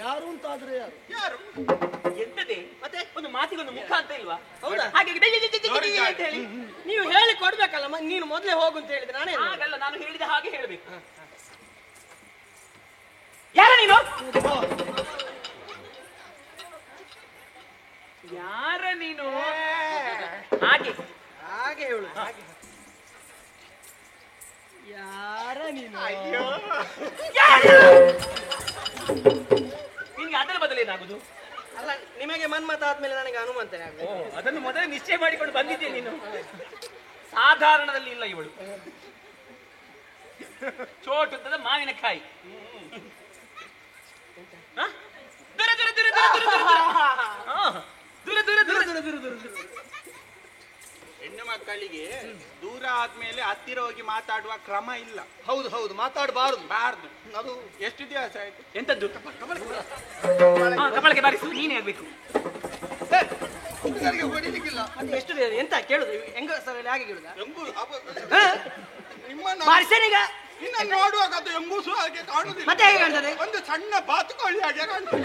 ಯಾರು ಅಂತಾದ್ರೆ ಯಾರು ಎಂತದೆ ಮತ್ತೆ ಒಂದು ಮಾತಿಗೊಂದು ಮುಖ ಅಂತ ಇಲ್ವಾ? ಹೌದಾ? ಹಾಗೆ ಅಂತ ಹೇಳಿ ನೀವು ಹೇಳಿ ಕೊಡ್ಬೇಕಲ್ಲ. ನೀನು ಮೊದಲೇ ಹೋಗು ಅಂತ ಹೇಳಿದ್ರೆ ನಾನೇ ಹಾಗಲ್ಲ, ನಾನು ಹೇಳಿದ ಹಾಗೆ ಹೇಳಬೇಕು. ಯಾರ ನೀನು? ಯಾರ ನೀನು? ಹಾಗೆ ಹಾಗೆ ಹೇಳು. ಯಾರ ನೀನು? ನಿನ್ಗೆ ಅದರ ಬದಲು ಏನಾಗುದು? ಅಲ್ಲ, ನಿಮಗೆ ಮನ್ಮತ ಆದ್ಮೇಲೆ ನನಗೆ ಹನುಮಂತನೇ ಆಗ್ಬೇಕು. ಅದನ್ನು ಮೊದಲೇ ನಿಶ್ಚಯ ಮಾಡಿಕೊಂಡು ಬಂದಿದ್ದೆ ನೀನು. ಸಾಧಾರಣದಲ್ಲಿ ಇಲ್ಲ ಇವಳು. ಚೋಟುತ್ತದ ಮಾವಿನಕಾಯಿ. ಹೆಣ್ಣು ಮಕ್ಕಳಿಗೆ ದೂರ ಆದ್ಮೇಲೆ ಹತ್ತಿರ ಹೋಗಿ ಮಾತಾಡುವ ಕ್ರಮ ಇಲ್ಲ. ಹೌದು ಹೌದು, ಮಾತಾಡಬಾರದು. ಬಾರ್ದು. ಅದು ಎಷ್ಟು ದಿವಸ ಆಯ್ತು? ಎಂತದ್ದು? ಕಪಾಳಕ್ಕೆ ಬಾರಿಸು, ನೀನೇ ಆಗ್ಬೇಕು. ಹೊಡಿಲಿಕ್ಕಿಲ್ಲ. ಮತ್ತೆ ಎಷ್ಟು ಎಂತ ಕೇಳುದು? ಹೆಂಗ ಸರ್ ಹಾಗೆ ಕೇಳುದ? ನಿಮ್ಮನ್ನ ಬಾರಿಸೇನೀಗ ನಿನ್ನ ನೋಡುವಾಗ ಅದು ಎಂಬೂಸು ಹಾಗೆ ಕಾಣುದಿಲ್ಲ. ಮತ್ತೆ ಹೇಗೆ ಕಾಣ್ತದೆ? ಒಂದು ಸಣ್ಣ ಬಾತುಕೋಳಿ ಹಾಗೆ ಕಾಣ್ತದೆ.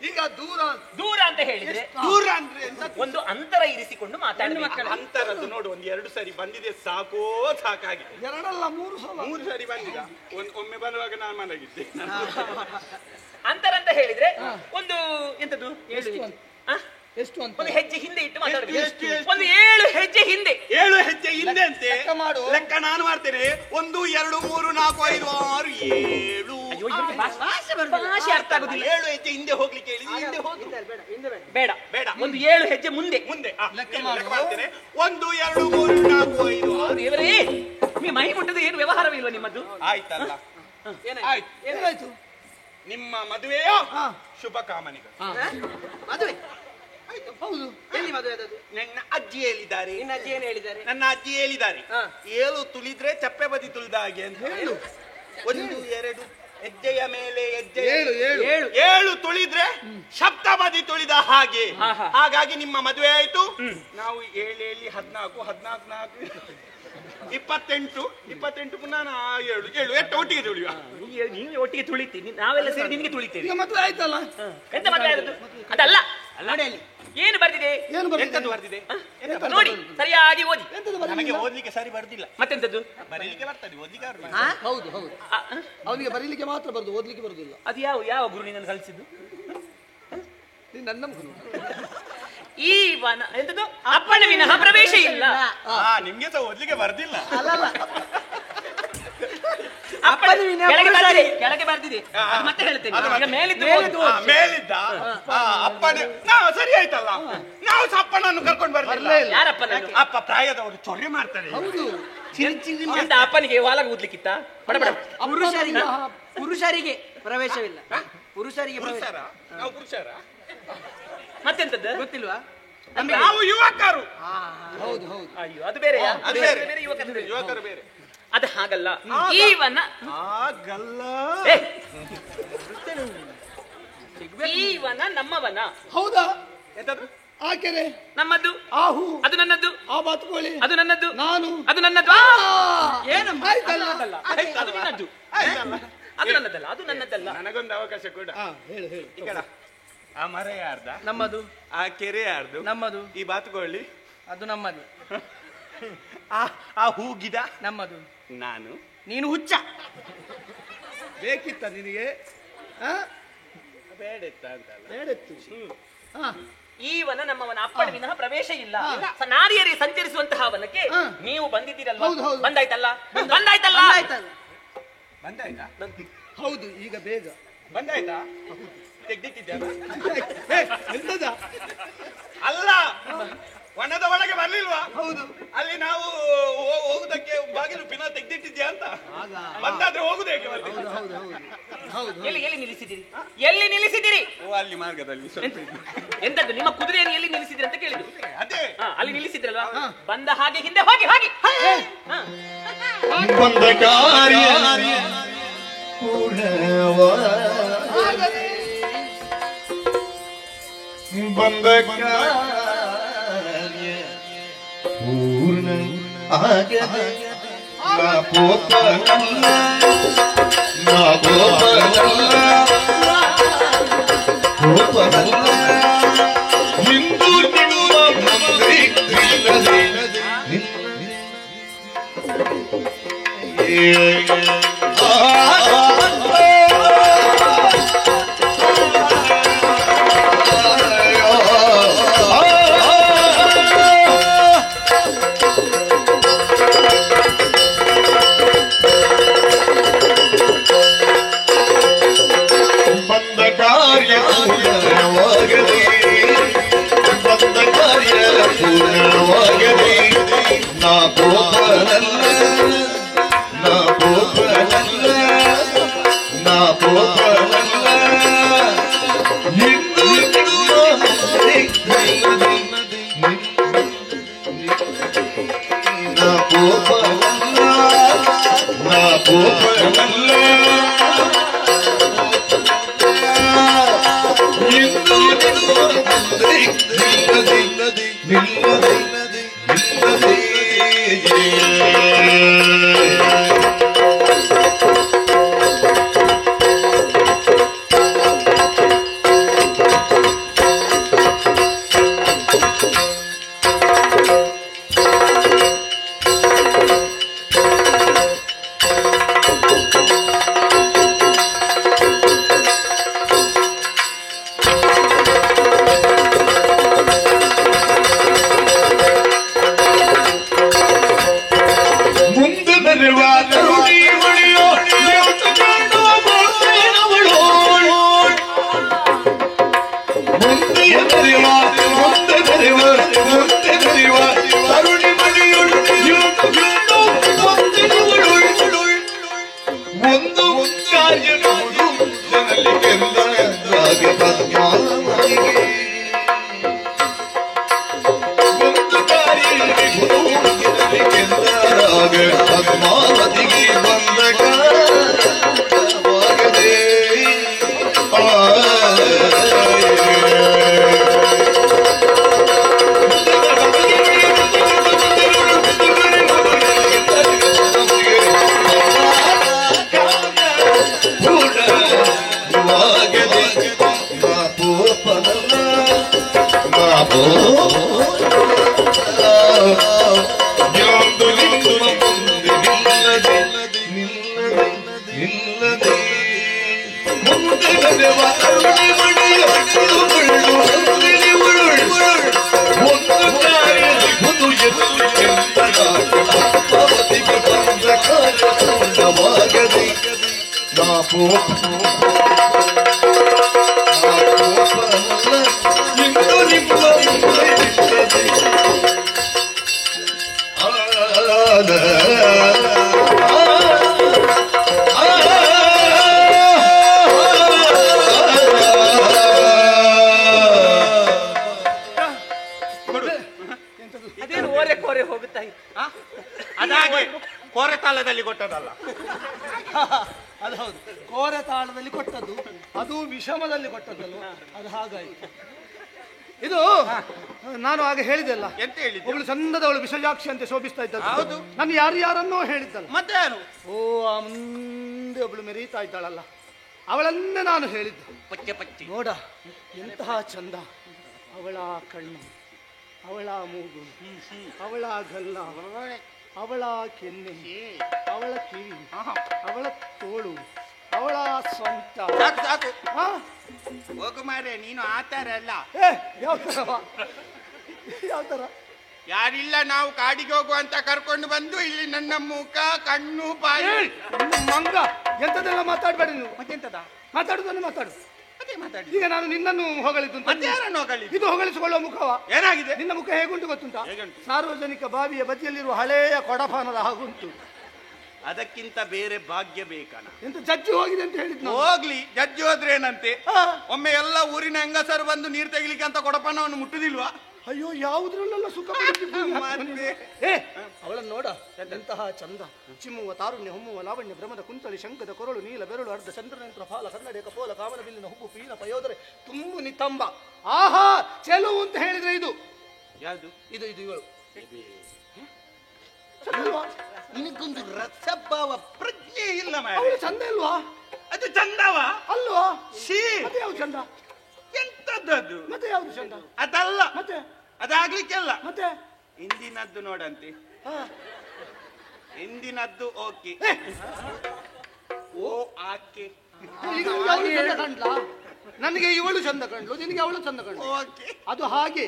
ಈಗ ದೂರ ದೂರ ಅಂತ ಹೇಳಿದ್ರೆ ದೂರ ಅಂದ್ರೆ ಎಂತ? ಒಂದು ಅಂತರ ಇರಿಸಿಕೊಂಡು ಮಾತಾಡಬೇಕು. ಅಂತರದ್ದು ನೋಡು, ಒಂದು 2 ಸರಿ ಬಂದಿದೆ ಸಾಕೋ ಸಾಕಾಗಿದೆ. 2 ಅಲ್ಲ 3 ಸಲ. 3 ಸರಿ ಬಂದಿದ. ಒಮ್ಮೆ ಬರುವಾಗ ನಾನು ಮಲಗಿದ್ದೆ. ಅಂತರ ಅಂತ ಹೇಳಿದ್ರೆ ಒಂದು ಎಂತದ್ದು ಎಷ್ಟು ಅಂತ ಒಂದು ಹೆಜ್ಜೆ ಹಿಂದೆ ಇಟ್ಟು ಮಾತಾಡಬೇಕು. ಎಷ್ಟು? ಒಂದು 7 ಹೆಜ್ಜೆ ಹಿಂದೆ. 7 ಹೆಜ್ಜೆ ಹಿಂದೆ ಅಂತೆ. ಲೆಕ್ಕ ಮಾಡು. ಲೆಕ್ಕ ನಾನು ಮಾಡ್ತೇನೆ. 1 2 3 4 5 6 7. ಅಯ್ಯೋ ಇವರಿಗೆ ಭಾಷೆ ಅರ್ಥ ಆಗುದಿಲ್ಲ. 7 ಹೆಜ್ಜೆ ಹಿಂದೆ ಹೋಗ್ಲಿಕ್ಕೆ ಹೇಳಿದ್ರೆ ಹಿಂದೆ ಹೋಗು. ಬೇಡ ಬೇಡ. ಒಂದು 7 ಹೆಜ್ಜೆ ಮುಂದೆ. ಲೆಕ್ಕ ಮಾಡ್ತೇನೆ. 1 2 3 4 5 6. ದೇವರೇ, ನಿಮ್ಮ ಮೈ ಮುಟ್ಟದ ಏನು ವ್ಯವಹಾರವಿಲ್ವಾ ನಿಮ್ಮದು? ಆಯ್ತಲ್ಲ. ಆಯ್ತು. ಏನಾಯ್ತು? ನಿಮ್ಮ ಮದುವೆಯ ಶುಭ ಕಾಮನೆಗಳು. ಮದುವೆ ಹೌದು. ಎಲ್ಲಿ ಮದುವೆ ಆದದ್ದು? ನನ್ನ ಅಜ್ಜಿ ಹೇಳಿದ್ದಾರೆ. ನಿನ್ನ ಅಜ್ಜಿ ಏನು ಹೇಳಿದ್ದಾರೆ? ನನ್ನ ಅಜ್ಜಿ ಹೇಳಿದ್ದಾರೆ, 7 ತುಳಿದ್ರೆ ಚಪ್ಪೆ ಬದಿ ತುಳಿದ ಹಾಗೆ ಅಂತ ಹೇಳು. 1 2 ಹೆಜ್ಜೆಯ ಮೇಲೆ ಹೆಜ್ಜೆ 7 ತುಳಿದ್ರೆ ಶಬ್ದ ಬದಿ ತುಳಿದ ಹಾಗೆ. ಹಾಗಾಗಿ ನಿಮ್ಮ ಮದುವೆ ಆಯ್ತು. ನಾವು 7 14 14 4 28 ಪುನಃ 7 ಎಷ್ಟು ಒಟ್ಟಿಗೆ ತುಳಿಯುವ? ನೀವು ಒಟ್ಟಿಗೆ ತುಳಿತೀನಿ, ನಾವೆಲ್ಲ ಸೇರಿ ನಿನಗೆ ತುಳಿತೇವೆ. ಈಗ ಮದುವೆ ಆಯ್ತಲ್ಲ. ಎಂತ ಮದುವೆ ಆದದ್ದು? ಅದಲ್ಲ. ಏನು ಬರ್ದಿದೆ? ಎಂತದ್ದು ಬರ್ದಿದೆ? ನೋಡಿ ಸರಿಯಾಗಿ ಓದಿ. ನನಗೆ ಓದ್ಲಿಕ್ಕೆ ಸರಿ ಬರ್ದಿಲ್ಲ. ಮತ್ತೆಂತದ್ದು? ಬರೀಲಿಕ್ಕೆ ಬರ್ತದೆ, ಓದ್ಲಿಕ್ಕೆ ಬರ್ತದೆ. ಹೌದು ಹೌದು. ಅವನಿಗೆ ಬರೀಲಿಕ್ಕೆ ಮಾತ್ರ ಬರುದು, ಓದ್ಲಿಕ್ಕೆ ಬರುದಿಲ್ಲ. ಅದು ಯಾವ ಗುರು ನಿನ್ನನ್ನು ಕಲಿಸಿದ್ದು? ನನ್ನ ಗುರು. ಈ ವನ ಎಂತದ್ದು? ಅಪ್ಪಣೆ ವಿನಃ ಪ್ರವೇಶ ಇಲ್ಲ. ನಿಮ್ಗೆ ಸಹ ಓದ್ಲಿಕ್ಕೆ ಬರ್ದಿಲ್ಲ. ಕೆಳಗೆ ಬರ್ದಿದೆ. ಮತ್ತೆ ಹೇಳ್ತೇನೆ. ಈಗ ಮೇಲಿದ್ದು ಮೇಲಿದ್ದ ಅಪ್ಪನೇ ನಾವು ಸರಿ ಆಯ್ತಲ್ಲ. ನಾವು ಸಹ ಅಪ್ಪನನ್ನು ಕರ್ಕೊಂಡು ಬರ್ಲಿಲ್ಲ. ಯಾರಪ್ಪನ? ಅಪ್ಪ ಪ್ರಾಯದವರು ಚೊರೆ ಮಾಡ್ತಾರೆ. ಎಂತ ಅಪ್ಪನಿಗೆ ವಾಲಾಗ ಊದ್ಲಿಕ್ಕಿತ್ತ? ಬಡ ಪುರುಷರಿಗೆ ಪ್ರವೇಶವಿಲ್ಲ. ಪುರುಷರಿಗೆ ಪುರುಷರ? ನಾವು ಪುರುಷರ? ಮತ್ತೆಂತದ್ದು ಗೊತ್ತಿಲ್ವಾ? ನಾವು ಯುವಕರು. ಹೌದು ಹೌದು. ಅಯ್ಯೋ ಅದು ಬೇರೆ. ಯುವಕರು ಬೇರೆ. ಅದು ಹಾಗಲ್ಲ. ಈವನ ಆಗಲ್ಲ. ಈವನ ನಮ್ಮವನ. ಹೌದಾ? ಎಂತದ್ದು? ಆ ಕೆರೆ ನಮ್ಮದು. ಆಹು ಅದು ನನ್ನದು. ಆ ಬಾತುಕೋಳಿ ಅದು ನನ್ನದು. ನಾನು ಅದು ನನ್ನದು. ಏನು ಆಯ್ತಲ್ಲ. ಅದು ನಿನ್ನದು. ಅದು ನನ್ನದಲ್ಲ. ಅದು ನನ್ನದಲ್ಲ. ನನಗೊಂದು ಅವಕಾಶ ಕೊಡ. ಹೇಳು ಹೇಳು. ಈ ಕಡ ಆ ಮರ ಯಾರ್ದ? ನಮ್ಮದು. ಆ ಕೆರೆ ಯಾರ್ದು? ನಮ್ಮದು. ಈ ಬಾತುಕೋಳಿ ಅದು ನಮ್ಮದು. ಆ ಹೂ ಗಿಡ ನಮ್ಮದು. ನಾನು. ನೀನು ಹುಚ್ಚ. ಬೇಕಿತ್ತ ನಿನಗೆ? ಬೇಡೆತ್ತ ಅಂತಲ್ಲ. ಬೇಡೆತ್ತು. ಈವನ ನಮ್ಮವನ ಅಪ್ಪಣ ವಿನಃ ಪ್ರವೇಶ ಇಲ್ಲ. ನಾರಿಯರಿ ಸಂಚರಿಸುವಂತಹ ವನಕ್ಕೆ ನೀವು ಬಂದಿದ್ದೀರಲ್ವಾ? ಬಂದಾಯ್ತಲ್ಲ. ಬಂದಾಯ್ತಲ್ಲ. ಬಂದಾಯ್ತಾ? ಹೌದು. ಈಗ ಬೇಗ ಬಂದಾಯ್ತಾ? ತೆಗ್ದಿಟ್ಟಿದ್ದೆ ಎಂತದ? ಅಲ್ಲ, ವನದ ಒಳಗೆ ಬರ್ಲಿಲ್ವಾ? ಹೌದು. ಅಲ್ಲಿ ನಾವು ಹೋಗುದಕ್ಕೆ ಬಾಗಿಲು ಪಿನ ತೆಗ್ದಿಟ್ಟಿದ್ಯಾ ಅಂತ. ಬಂದಾದ್ರೆ ಹೋಗುದೇಕೆ? ಎಲ್ಲಿ ನಿಲ್ಲಿಸಿದಿರಿ? ಎಲ್ಲಿ ನಿಲ್ಲಿಸಿದಿರಿ? ಅಲ್ಲಿ ಮಾರ್ಗದಲ್ಲಿ. ಎಂತದ್ದು? ನಿಮ್ಮ ಕುದುರೆಯನ್ನು ಎಲ್ಲಿ ನಿಲ್ಲಿಸಿದ್ರಿ ಅಂತ ಕೇಳಿದ್ರು. ಅದೇ ಅಲ್ಲಿ ನಿಲ್ಲಿಸಿದ್ರಲ್ವಾ? ಬಂದ ಹಾಗೆ ಹಿಂದೆ ಹೋಗಿ ಹೋಗಿ. ಬಂದ ಕಾರ್ಯ ಬಂದ ಕಾರ್ಯ ಪೂರ್ಣ ಆಗದೆ ನಾ ಪೋಪನಲ್ಲ ನಾ ಪೋಪನಲ್ಲ ಪೋಪನಲ್ಲ ಇಂದು ನಿಮ್ಮ ಮುಂದೆ ನಿಲ್ಲದೆ ಬಂದ ಕಾರ್ಯ ಪೂರ್ಣವಾಗದೆ ಬಂದ ಕಾರ್ಯ ಪೂರ್ಣವಾಗದೆ ನಾ ಪೋಪನಲ್ಲ ನಾ ಪೋಪನಲ್ಲ ನಾ ಪೋಪನಲ್ಲ ಇಂದು ನಾ ಪೋಪನಲ್ಲ ನಾ ಪೋಪನಲ್ಲ ಇಂದು ನಿಲ್ಲದೆ ನಿಲ್ಲದೆ ನಿಲ್ಲದೆ ಕರುಣಿ ಮಣಿಯೋ ಎತ್ತುಕೊಂಡು ಬರ್ತೇನವಳು ಮುಂದೆ ಬರೆಯುವ ಕರುಣಿ ಮಣಿಯೊಳು ಎತ್ತುಕೊಂಡು ಬರ್ತೇನವಳು ಒಂದು ಕಾರ್ಯಗಳು ಜನಲಿ ಕೆಂದನೆಂದಾಗೆ ಪದ್ಮಾವತಿಗೆ ಒಂದು ಕಾರ್ಯಗಳು ಜನಲಿ ಕೆಂದರಾಗೆ ಪದ್ಮಾವತಿಗೆ ಬಂದಕಾರವಾಗದೆ ಅದೇನು ಓರೆ ಕೋರೆ ಹೋಗುತ್ತಾ ಇತ್ತು ಅದಾಗೆ ಕೋರೆ ತಾಳದಲ್ಲಿ ಕೊಟ್ಟದಲ್ಲ. ಅದು ಹೌದು, ಕೋರೆ ತಾಳದಲ್ಲಿ ಕೊಟ್ಟದ್ದು, ಅದು ವಿಷಮದಲ್ಲಿ ಕೊಟ್ಟದ್ದಲ್ಲ, ಅದು ಹಾಗಾಯ್ತು. ಇದು ನಾನು ಆಗ ಹೇಳಿದೆಲ್ಲ, ಎಂತ ಹೇಳಿದ್ದು? ಒಬ್ಳು ಚಂದದವಳು ವಿಷಜಾಕ್ಷಿ ಅಂತ ಶೋಭಿಸ್ತಾ ಇದ್ದದ್ದು. ಹೌದು, ನಾನು ಯಾರನ್ನೋ ಹೇಳಿದ್ದಲ್ಲ. ಮತ್ತೆ ಯಾರು? ಓ, ಆ ಮುಂದೆ ಒಬ್ಳು ಮೆರೀತಾ ಇದ್ದಾಳಲ್ಲ, ಅವಳನ್ನೇ ನಾನು ಹೇಳಿದ್ದು. ಪಚ್ಚೆ ಪಚ್ಚೆ ನೋಡ ಎಂತಹ ಚಂದ, ಅವಳ ಕಣ್ಣು, ಅವಳ ಮೂಗು, ಅವಳ ಗಲ್ಲ, ಅವಳ ಕೆನ್ನೆ, ಅವಳ ಕಿವಿ, ಅವಳ ತೋಳು, ಅವಳ ಸ್ವಂತ. ಸಾಕು ಸಾಕು, ಹೋಗು ಮಾರೆ, ನೀನು ಆ ತರ ಅಲ್ಲ. ಯಾವ ತರ? ಯಾರಿಲ್ಲ, ನಾವು ಕಾಡಿಗೆ ಹೋಗುವಂತ ಕರ್ಕೊಂಡು ಬಂದು ಇಲ್ಲಿ ನನ್ನ ಮುಖ, ಕಣ್ಣು, ಬಾಯಿ. ಮಂಗ ಎಂತದೆಲ್ಲ ಮಾತಾಡ್ಬೇಡಿ ನೀವು. ಮತ್ತೆಂತದ ಮಾತಾಡುದನ್ನು ಮಾತಾಡು. ಅದೇ ಮಾತಾಡಿ. ಈಗ ನಾನು ನಿನ್ನನ್ನು ಹೊಗಳಿದ್ದು, ಮತ್ತೆ ಯಾರನ್ನು ಹೊಗಳಿದ್ದು? ಇದು ಹೊಗಳಿಸಿಕೊಳ್ಳುವ ಮುಖವ. ಏನಾಗಿದೆ? ನಿನ್ನ ಮುಖ ಹೇಗುಂಟು ಗೊತ್ತುಂಟಾ? ಹೇಗುಂಟು? ಸಾರ್ವಜನಿಕ ಬಾವಿಯ ಬದಿಯಲ್ಲಿರುವ ಹಳೆಯ ಕೊಡಪಾನದ ಹಾಗುಂಟು. ಅದಕ್ಕಿಂತ ಬೇರೆ ಭಾಗ್ಯ ಬೇಕನ. ಎಂತ ಜಜ್ಜಿ ಹೋಗಿದೆ ಅಂತ ಹೇಳಿದ್. ಹೋಗ್ಲಿ, ಜಜ್ಜಿ ಹೋದ್ರೆ ಏನಂತೆ? ಒಮ್ಮೆ ಎಲ್ಲ ಊರಿನ ಹೆಂಗಸರು ಬಂದು ನೀರು ತೆಗಿಲಿಕ್ಕೆ ಅಂತ ಕೊಡಪನವನ್ನು ಮುಟ್ಟುದಿಲ್ವಾ? ಅಯ್ಯೋ, ಯಾವುದ್ರಲ್ಲೆಲ್ಲ ಸುಖ ಅವಳನ್ನು ನೋಡ, ಎಂತಹ ಚಂದ, ಚಿಮ್ಮುವ ತಾರುಣ್ಯ, ಹೊಮ್ಮುವ ಲಾವಣ್ಯ, ಭ್ರಮದ ಕುಂತಳಿ, ಶಂಕದ ಕೊರಳು, ನೀಲ ಬೆರಳು, ಅರ್ಧ ಚಂದ್ರನಂತರ ಫಾಲ, ಕನ್ನಡ ಕಪೋಲ, ಕಾಮನ ಬಿಲ್ಲಿನ ಹುಬ್ಬು, ಪೀನ ಪಯೋದರೆ, ತುಂಬು ನಿತಂಬ. ಆಹಾ, ಚೆಲುವು ಅಂತ ಹೇಳಿದ್ರೆ ಇದು ಯಾವುದು? ಇದು ಇವಳು. ನಿನಗೊಂದು ರಸಭಾವ ಪ್ರಜ್ಞೆ ಇಲ್ಲ ಮಾರೆ. ಅವಳು ಚಂದ ಇಲ್ವಾ? ಅದು ಚಂದವ ಅಲ್ವಾ? ಶೀ, ಮತ್ತೆ ಯಾವ್ದು ಚಂದ? ಎಂತದ್ದು? ಮತ್ತೆ ಯಾವ್ದು ಚಂದ? ಅದಲ್ಲ, ಮತ್ತೆ ಅದಾಗ್ಲಿಕ್ಕೆಲ್ಲ. ಮತ್ತೆ ಹಿಂದಿನದ್ದು ನೋಡಂತೆ. ಹಿಂದಿನದ್ದು ಓಕೆ. ಓ ಆಕೆ. ಈಗ ಅವಳು ಚಂದ ಕಂಡ್ಲಾ? ನನಗೆ ಇವಳು ಚಂದ ಕಂಡ್ಲು, ನಿನಗೆ ಅವಳು ಚಂದ ಕಂಡ್ಲು. ಅದು ಹಾಗೆ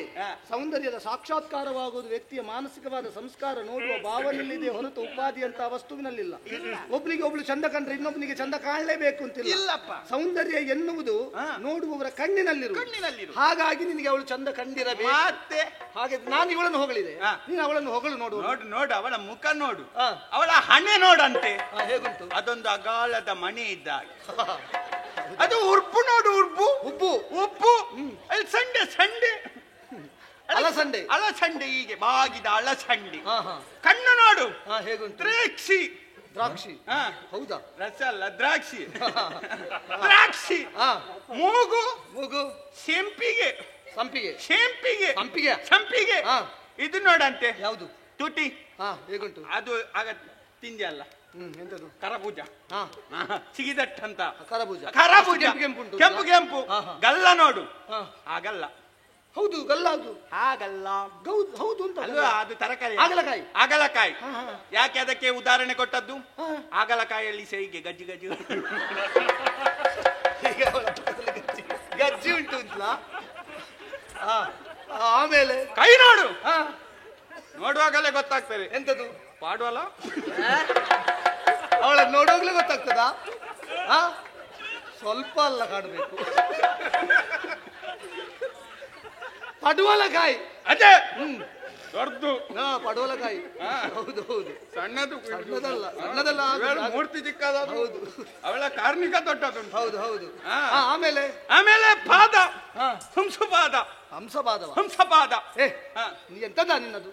ಸೌಂದರ್ಯದ ಸಾಕ್ಷಾತ್ಕಾರವಾಗುವುದು ವ್ಯಕ್ತಿಯ ಮಾನಸಿಕವಾದ ಸಂಸ್ಕಾರ ನೋಡುವ ಭಾವನೆಯಲ್ಲಿದೆ ಹೊರತು ಉಪಾಧಿ ಅಂತ ವಸ್ತುವಿನಲ್ಲಿಲ್ಲ. ಒಬ್ನಿಗೆ ಒಬ್ಳು ಚಂದ ಕಂಡ್ರೆ ಇನ್ನೊಬ್ನಿಗೆ ಚಂದ ಕಾಣಲೇಬೇಕು ಅಂತಿಲ್ಲ. ಸೌಂದರ್ಯ ಎನ್ನುವುದು ನೋಡುವವರ ಕಣ್ಣಿನಲ್ಲಿರುವ. ಹಾಗಾಗಿ ನಿನಗೆ ಅವಳು ಚಂದ ಕಂಡಿರಬೇಕು. ಮತ್ತೆ ಹಾಗೆ ನಾನು ಇವಳನ್ನು ಹೊಗಳಿದೆ, ನೀನು ಅವಳನ್ನು ಹೊಗಳು ನೋಡು. ನೋಡು ನೋಡು, ಅವಳ ಮುಖ ನೋಡು, ಅವಳ ಹಣೆ ನೋಡಂತೆ. ಹೇಗುಂಟು? ಅದೊಂದು ಅಗಾಲದ ಮಣಿ ಇದ್ದಾಗ. ಅದು ಉರ್ಪು ನೋಡು, ಉರ್ಪು, ಉಪ್ಪು, ಉಪ್ಪು. ಅಲ್ಲಿ ಸಂಡೆ ಸಂಡೆ, ಅಲಸಂಡೆ, ಅಲಸಂಡೆ, ಹೀಗೆ ಬಾಗಿದ ಅಲಸಂಡೆ. ಕಣ್ಣು ನೋಡು, ಹೇಗುಂಟು? ದ್ರಾಕ್ಷಿ. ದ್ರಾಕ್ಷಿ? ಹೌದಾ? ರಸ ಅಲ್ಲ, ದ್ರಾಕ್ಷಿ. ದ್ರಾಕ್ಷಿ. ಮೂಗು, ಮೂಗು ಸೆಂಪಿಗೆ, ಸಂಪಿಗೆ, ಶೆಂಪಿಗೆ, ಸಂಪಿಗೆ, ಸಂಪಿಗೆ. ಇದು ನೋಡಂತೆ. ಯಾವುದು? ತುಟಿ. ಹೇಗುಂಟು? ಅದು ಆಗ ತಿಂದೆ ಅಲ್ಲ, ಎಂತದು? ಕರಬೂಜ. ಸಿಗಿದಟ್ ಅಂತ ಕರಬೂಜ. ಕರಬೂಜ ಕೆಂಪು ಕೆಂಪು ಕೆಂಪು. ಗಲ್ಲ ನೋಡು, ಆಗಲ್ಲ. ಹೌದು, ಗಲ್ಲ. ಅದು ಆಗಲ್ಲ. ಹೌದು ಅಂತ ಅಲ್ವಾ? ಅದು ತರಕಾರಿ, ಆಗಲಕಾಯಿ. ಆಗಲಕಾಯಿ. ಯಾಕೆ ಅದಕ್ಕೆ ಉದಾಹರಣೆ ಕೊಟ್ಟದ್ದು? ಆಗಲಕಾಯಲ್ಲಿ ಸೈಗೆ ಗಜ್ಜಿ ಗಜ್ಜಿ ಗಜ್ಜಿ ಉಂಟು ಅಂತಲ್ಲ. ಆಮೇಲೆ ಕೈ ನೋಡು, ನೋಡುವಾಗಲೇ ಗೊತ್ತಾಗ್ತದೆ. ಎಂತದು? ಪಾಡುವಲ್ಲ, ನೋಡೋಗ್ಲೇ ಗೊತ್ತಾಗ್ತದಾ? ಸ್ವಲ್ಪ ಅಲ್ಲ ಕಾಣಬೇಕು. ಪಡುವಲಕಾಯಿ ಅದೇ ದೊಡ್ಡದು ಪಡುವಲಕಾಯಿ. ಹೌದು ಹೌದು. ಸಣ್ಣದು ಸಣ್ಣದಲ್ಲ ಸಣ್ಣದಲ್ಲ ಮೂರ್ತಿ ಚಿಕ್ಕದ. ಹೌದು. ಅವಳ ಕಾರ್ಮಿಕ ದೊಡ್ಡದು. ಹೌದು ಹೌದು. ಆಮೇಲೆ ಆಮೇಲೆ ಪಾದ ಹಂಸಪಾದ. ಹಂಸಪಾದ. ಹಂಸಪಾದ. ನೀ ಎಂತದ ನಿನ್ನದು?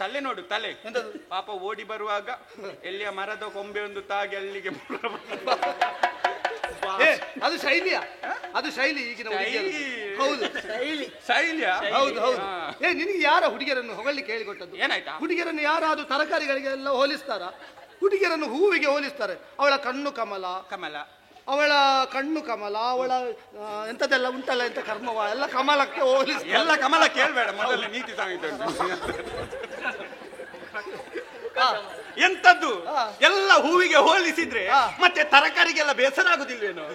ತಲೆ ನೋಡು ತಲೆ. ಎಂತದು? ಪಾಪ ಓಡಿ ಬರುವಾಗ ಎಲ್ಲಿಯ ಮರದ ಕೊಂಬೆ ಒಂದು ತಾಗಿ ಅಲ್ಲಿಗೆ ಅದು ಶೈಲಿಯ? ಅದು ಶೈಲಿ ಈಗಿನ ಹೌದು ಶೈಲಿಯ. ಹೌದು ಹೌದು. ನಿನಗೆ ಯಾರ ಹುಡುಗಿಯರನ್ನು ಹೊಗಳಿಕ್ಕೆ ಹೇಳಿಕೊಟ್ಟದ್ದು? ಏನಾಯ್ತಾ? ಹುಡುಗಿಯರನ್ನು ಯಾರಾದ್ರೂ ತರಕಾರಿಗಳಿಗೆಲ್ಲ ಹೋಲಿಸ್ತಾರ? ಹುಡುಗಿಯರನ್ನು ಹೂವಿಗೆ ಹೋಲಿಸ್ತಾರೆ. ಅವಳ ಕಣ್ಣು ಕಮಲ ಕಮಲ, ಅವಳ ಕಣ್ಣು ಕಮಲ, ಅವಳ ಎಂತದೆಲ್ಲ ಉಂಟಲ್ಲ ಎಂತ ಕರ್ಮವ ಎಲ್ಲ ಕಮಲಕ್ಕೆ ಹೋಲಿಸ್ತಾರೆ. ಎಲ್ಲ ಕಮಲ ಕೇಳ್ಬೇಡ, ಮೊದಲ ನೀತಿ ಸಂಹಿತೆ ಎಂತದ್ದು ಎಲ್ಲ ಹೂವಿಗೆ ಹೋಲಿಸಿದ್ರೆ ಮತ್ತೆ ತರಕಾರಿಗೆಲ್ಲ ಬೇಸರ ಆಗುದಿಲ್ವೇನೋ?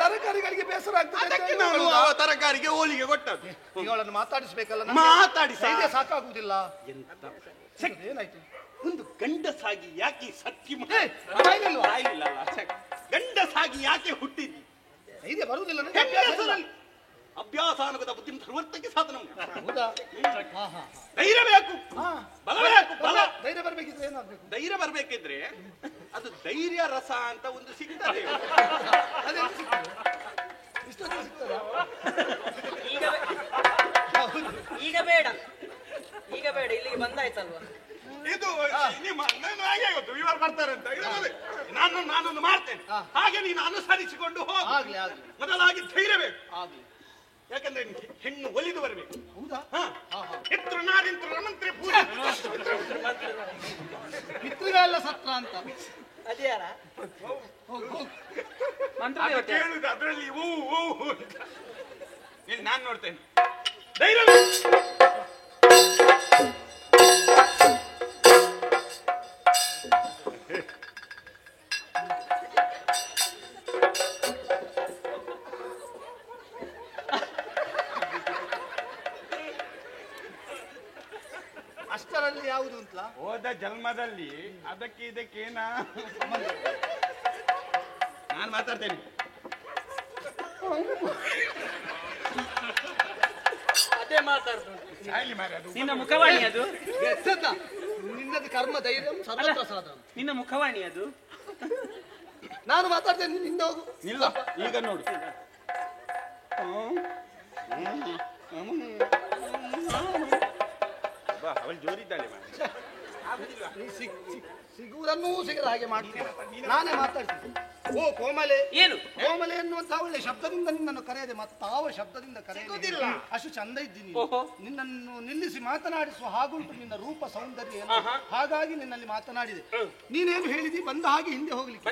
ತರಕಾರಿಗಳಿಗೆ ಬೇಸರ ಆಗ್ತದೆ. ತರಕಾರಿಗೆ ಹೋಲಿಗೆ ಕೊಟ್ಟದ್ದು. ಈಗ ಅವಳನ್ನು ಮಾತಾಡಿಸ್ಬೇಕಲ್ಲ. ಮಾತಾಡಿಸ ಸಾಕಾಗುದಿಲ್ಲ. ಏನಾಯ್ತು? ಒಂದು ಗಂಡಸಾಗಿ ಯಾಕೆ ಸತ್ಯ ಗಂಡಸಾಗಿ ಯಾಕೆ ಹುಟ್ಟಿದ್ದಿ? ಧೈರ್ಯ ಬರುವುದಿಲ್ಲ. ಅಭ್ಯಾಸ ಅನ್ನೋದ ಬುದ್ಧಿ ಸರ್ವರ್ತಕ್ಕೆ ಸಾಧನ. ಧೈರ್ಯ ಬೇಕು, ಬಲ ಬೇಕು. ಬಲ ಧೈರ್ಯ ಬರ್ಬೇಕಿದ್ರೆ ಏನಾಗ್ಬೇಕು? ಧೈರ್ಯ ಬರ್ಬೇಕಿದ್ರೆ ಅದು ಧೈರ್ಯ ರಸ ಅಂತ ಒಂದು ಸಿಗ್ತದೆ. ಈಗ ಬೇಡ, ಈಗ ಬೇಡ, ಇಲ್ಲಿಗೆ ಬಂದಾಯ್ತಲ್ವಾ? ಇದು ಹಾಗೆ ಗೊತ್ತು ಇವರು ಬರ್ತಾರೆ ಅಂತ. ನಾನೊಂದು ಮಾಡ್ತೇನೆ, ಹಾಗೆ ನೀನು ಅನುಸರಿಸಿಕೊಂಡು ಹೋಗು. ಮೊದಲಾಗಿ ಧೈರ್ಯ ಬೇಕು. ಯಾಕಂದ್ರೆ ಹೆಣ್ಣು ಒಲಿದು ಬರಬೇಕು. ಹೌದಾ? ಎತ್ರ ನಾರಿಂತ್ರ ರಮಂತ್ರಿ ಮಿತ್ರಗಳೆಲ್ಲ ಸತ್ರ ಅಂತ ಅದ್ಯಾರ ಕೇಳುದು ಅದರಲ್ಲಿ ನಾನು ನೋಡ್ತೇನೆ. ಧೈರ್ಯ ಅಷ್ಟರಲ್ಲಿ ಯಾವುದು ಅಂತಲ್ಲ ಹೋದ ಜನ್ಮದಲ್ಲಿ ಅದಕ್ಕೆ ಇದಕ್ಕೇನ ನಾನು ಮಾತಾಡ್ತೇನೆ. ಅದೇ ಮಾತಾಡ್ತು ನಿನ್ನ ಮುಖವಾಣಿ ಅದು. ನಿನ್ನದು ಕರ್ಮ ಧೈರ್ಯ ಸರ್ವತ್ರ ಸಾಧನ. ನಿನ್ನ ಮುಖವಾಣಿ ಅದು. ನಾನು ಮಾತಾಡ್ತೇನೆ, ನಿಂದ ಹೋಗು. ಇಲ್ಲ ಈಗ ನೋಡು. ಅವಳು ಜೋರಿದ್ದಾಳೆ. ಸಿಗುವುದನ್ನೂ ಸಿಗದ ಹಾಗೆ ಮಾಡ್ತೀನಿ. ನಾನೇ ಮಾತಾಡ್ತೀನಿ. ಓ ಕೋಮಲೆ. ಏನು ಕೋಮಲೆ ಎನ್ನುವಂತ ಒಳ್ಳೆ ಶಬ್ದದಿಂದ ನಿನ್ನನ್ನು ಕರೆಯದೆ ಮತ್ತಾವ ಶಬ್ದದಿಂದ ಕರೆಯುವುದಿಲ್ಲ. ಅಷ್ಟು ಚಂದ ಇದ್ದೀನಿ. ನಿನ್ನನ್ನು ನಿಲ್ಲಿಸಿ ಮಾತನಾಡಿಸುವ ಹಾಗುಂಟು ನಿನ್ನ ರೂಪ ಸೌಂದರ್ಯ. ಹಾಗಾಗಿ ನಿನ್ನಲ್ಲಿ ಮಾತನಾಡಿದೆ. ನೀನೇನು ಹೇಳಿದಿ? ಬಂದ ಹಾಗೆ ಹಿಂದೆ ಹೋಗ್ಲಿಕ್ಕೆ.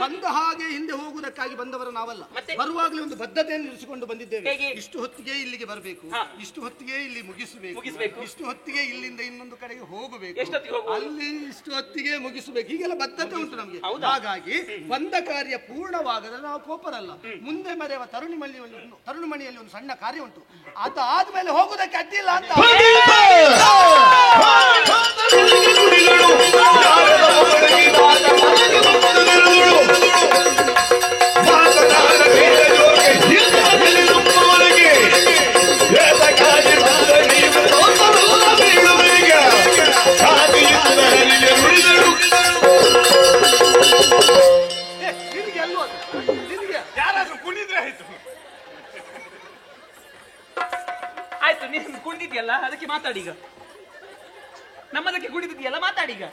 ಬಂದ ಹಾಗೆ ಹಿಂದೆ ಹೋಗುವುದಕ್ಕಾಗಿ ಬಂದವರು ನಾವಲ್ಲ. ಬರುವಾಗಲೇ ಒಂದು ಬದ್ಧತೆಯನ್ನು ಇರಿಸಿಕೊಂಡು ಬಂದಿದ್ದೇವೆ. ಇಷ್ಟು ಹೊತ್ತಿಗೆ ಇಲ್ಲಿಗೆ ಬರಬೇಕು, ಇಷ್ಟು ಹೊತ್ತಿಗೆ ಇಲ್ಲಿ ಮುಗಿಸಬೇಕು, ಇಷ್ಟು ಹೊತ್ತಿಗೆ ಇಲ್ಲಿಂದ ಇನ್ನೊಂದು ಕಡೆಗೆ ಹೋಗಬೇಕು, ಅಲ್ಲಿ ಇಷ್ಟು ಹೊತ್ತಿಗೆ ಮುಗಿಸಬೇಕು. ಹೀಗೆಲ್ಲ ಬದ್ಧತೆ ಉಂಟು ನಮಗೆ. ಹಾಗಾಗಿ ಬಂದ ಕಾರ್ಯ ಪೂರ್ಣವಾಗದ ನಾವು ಕೋಪರಲ್ಲ. ಮುಂದೆ ಮರೆಯುವ ತರುಣಿಮಣಿಯಲ್ಲಿ ಒಂದು ಸಣ್ಣ ಕಾರ್ಯ ಉಂಟು. ಅದಾದ್ಮೇಲೆ ಹೋಗುವುದಕ್ಕೆ ಅಡ್ಡಿಲ್ಲ ಅಂತ. ಯಾರಾದ್ರೂ ಕುಣಿದ್ರೆ ಆಯ್ತು. ಆಯ್ತು, ನೀನು ಕುಣಿದಿದ್ಯಲ್ಲ ಅದಕ್ಕೆ ಮಾತಾಡೀಗ. ನಮ್ಮದಕ್ಕೆ ಕುಣಿದಿದ್ಯಲ್ಲ ಮಾತಾಡೀಗ.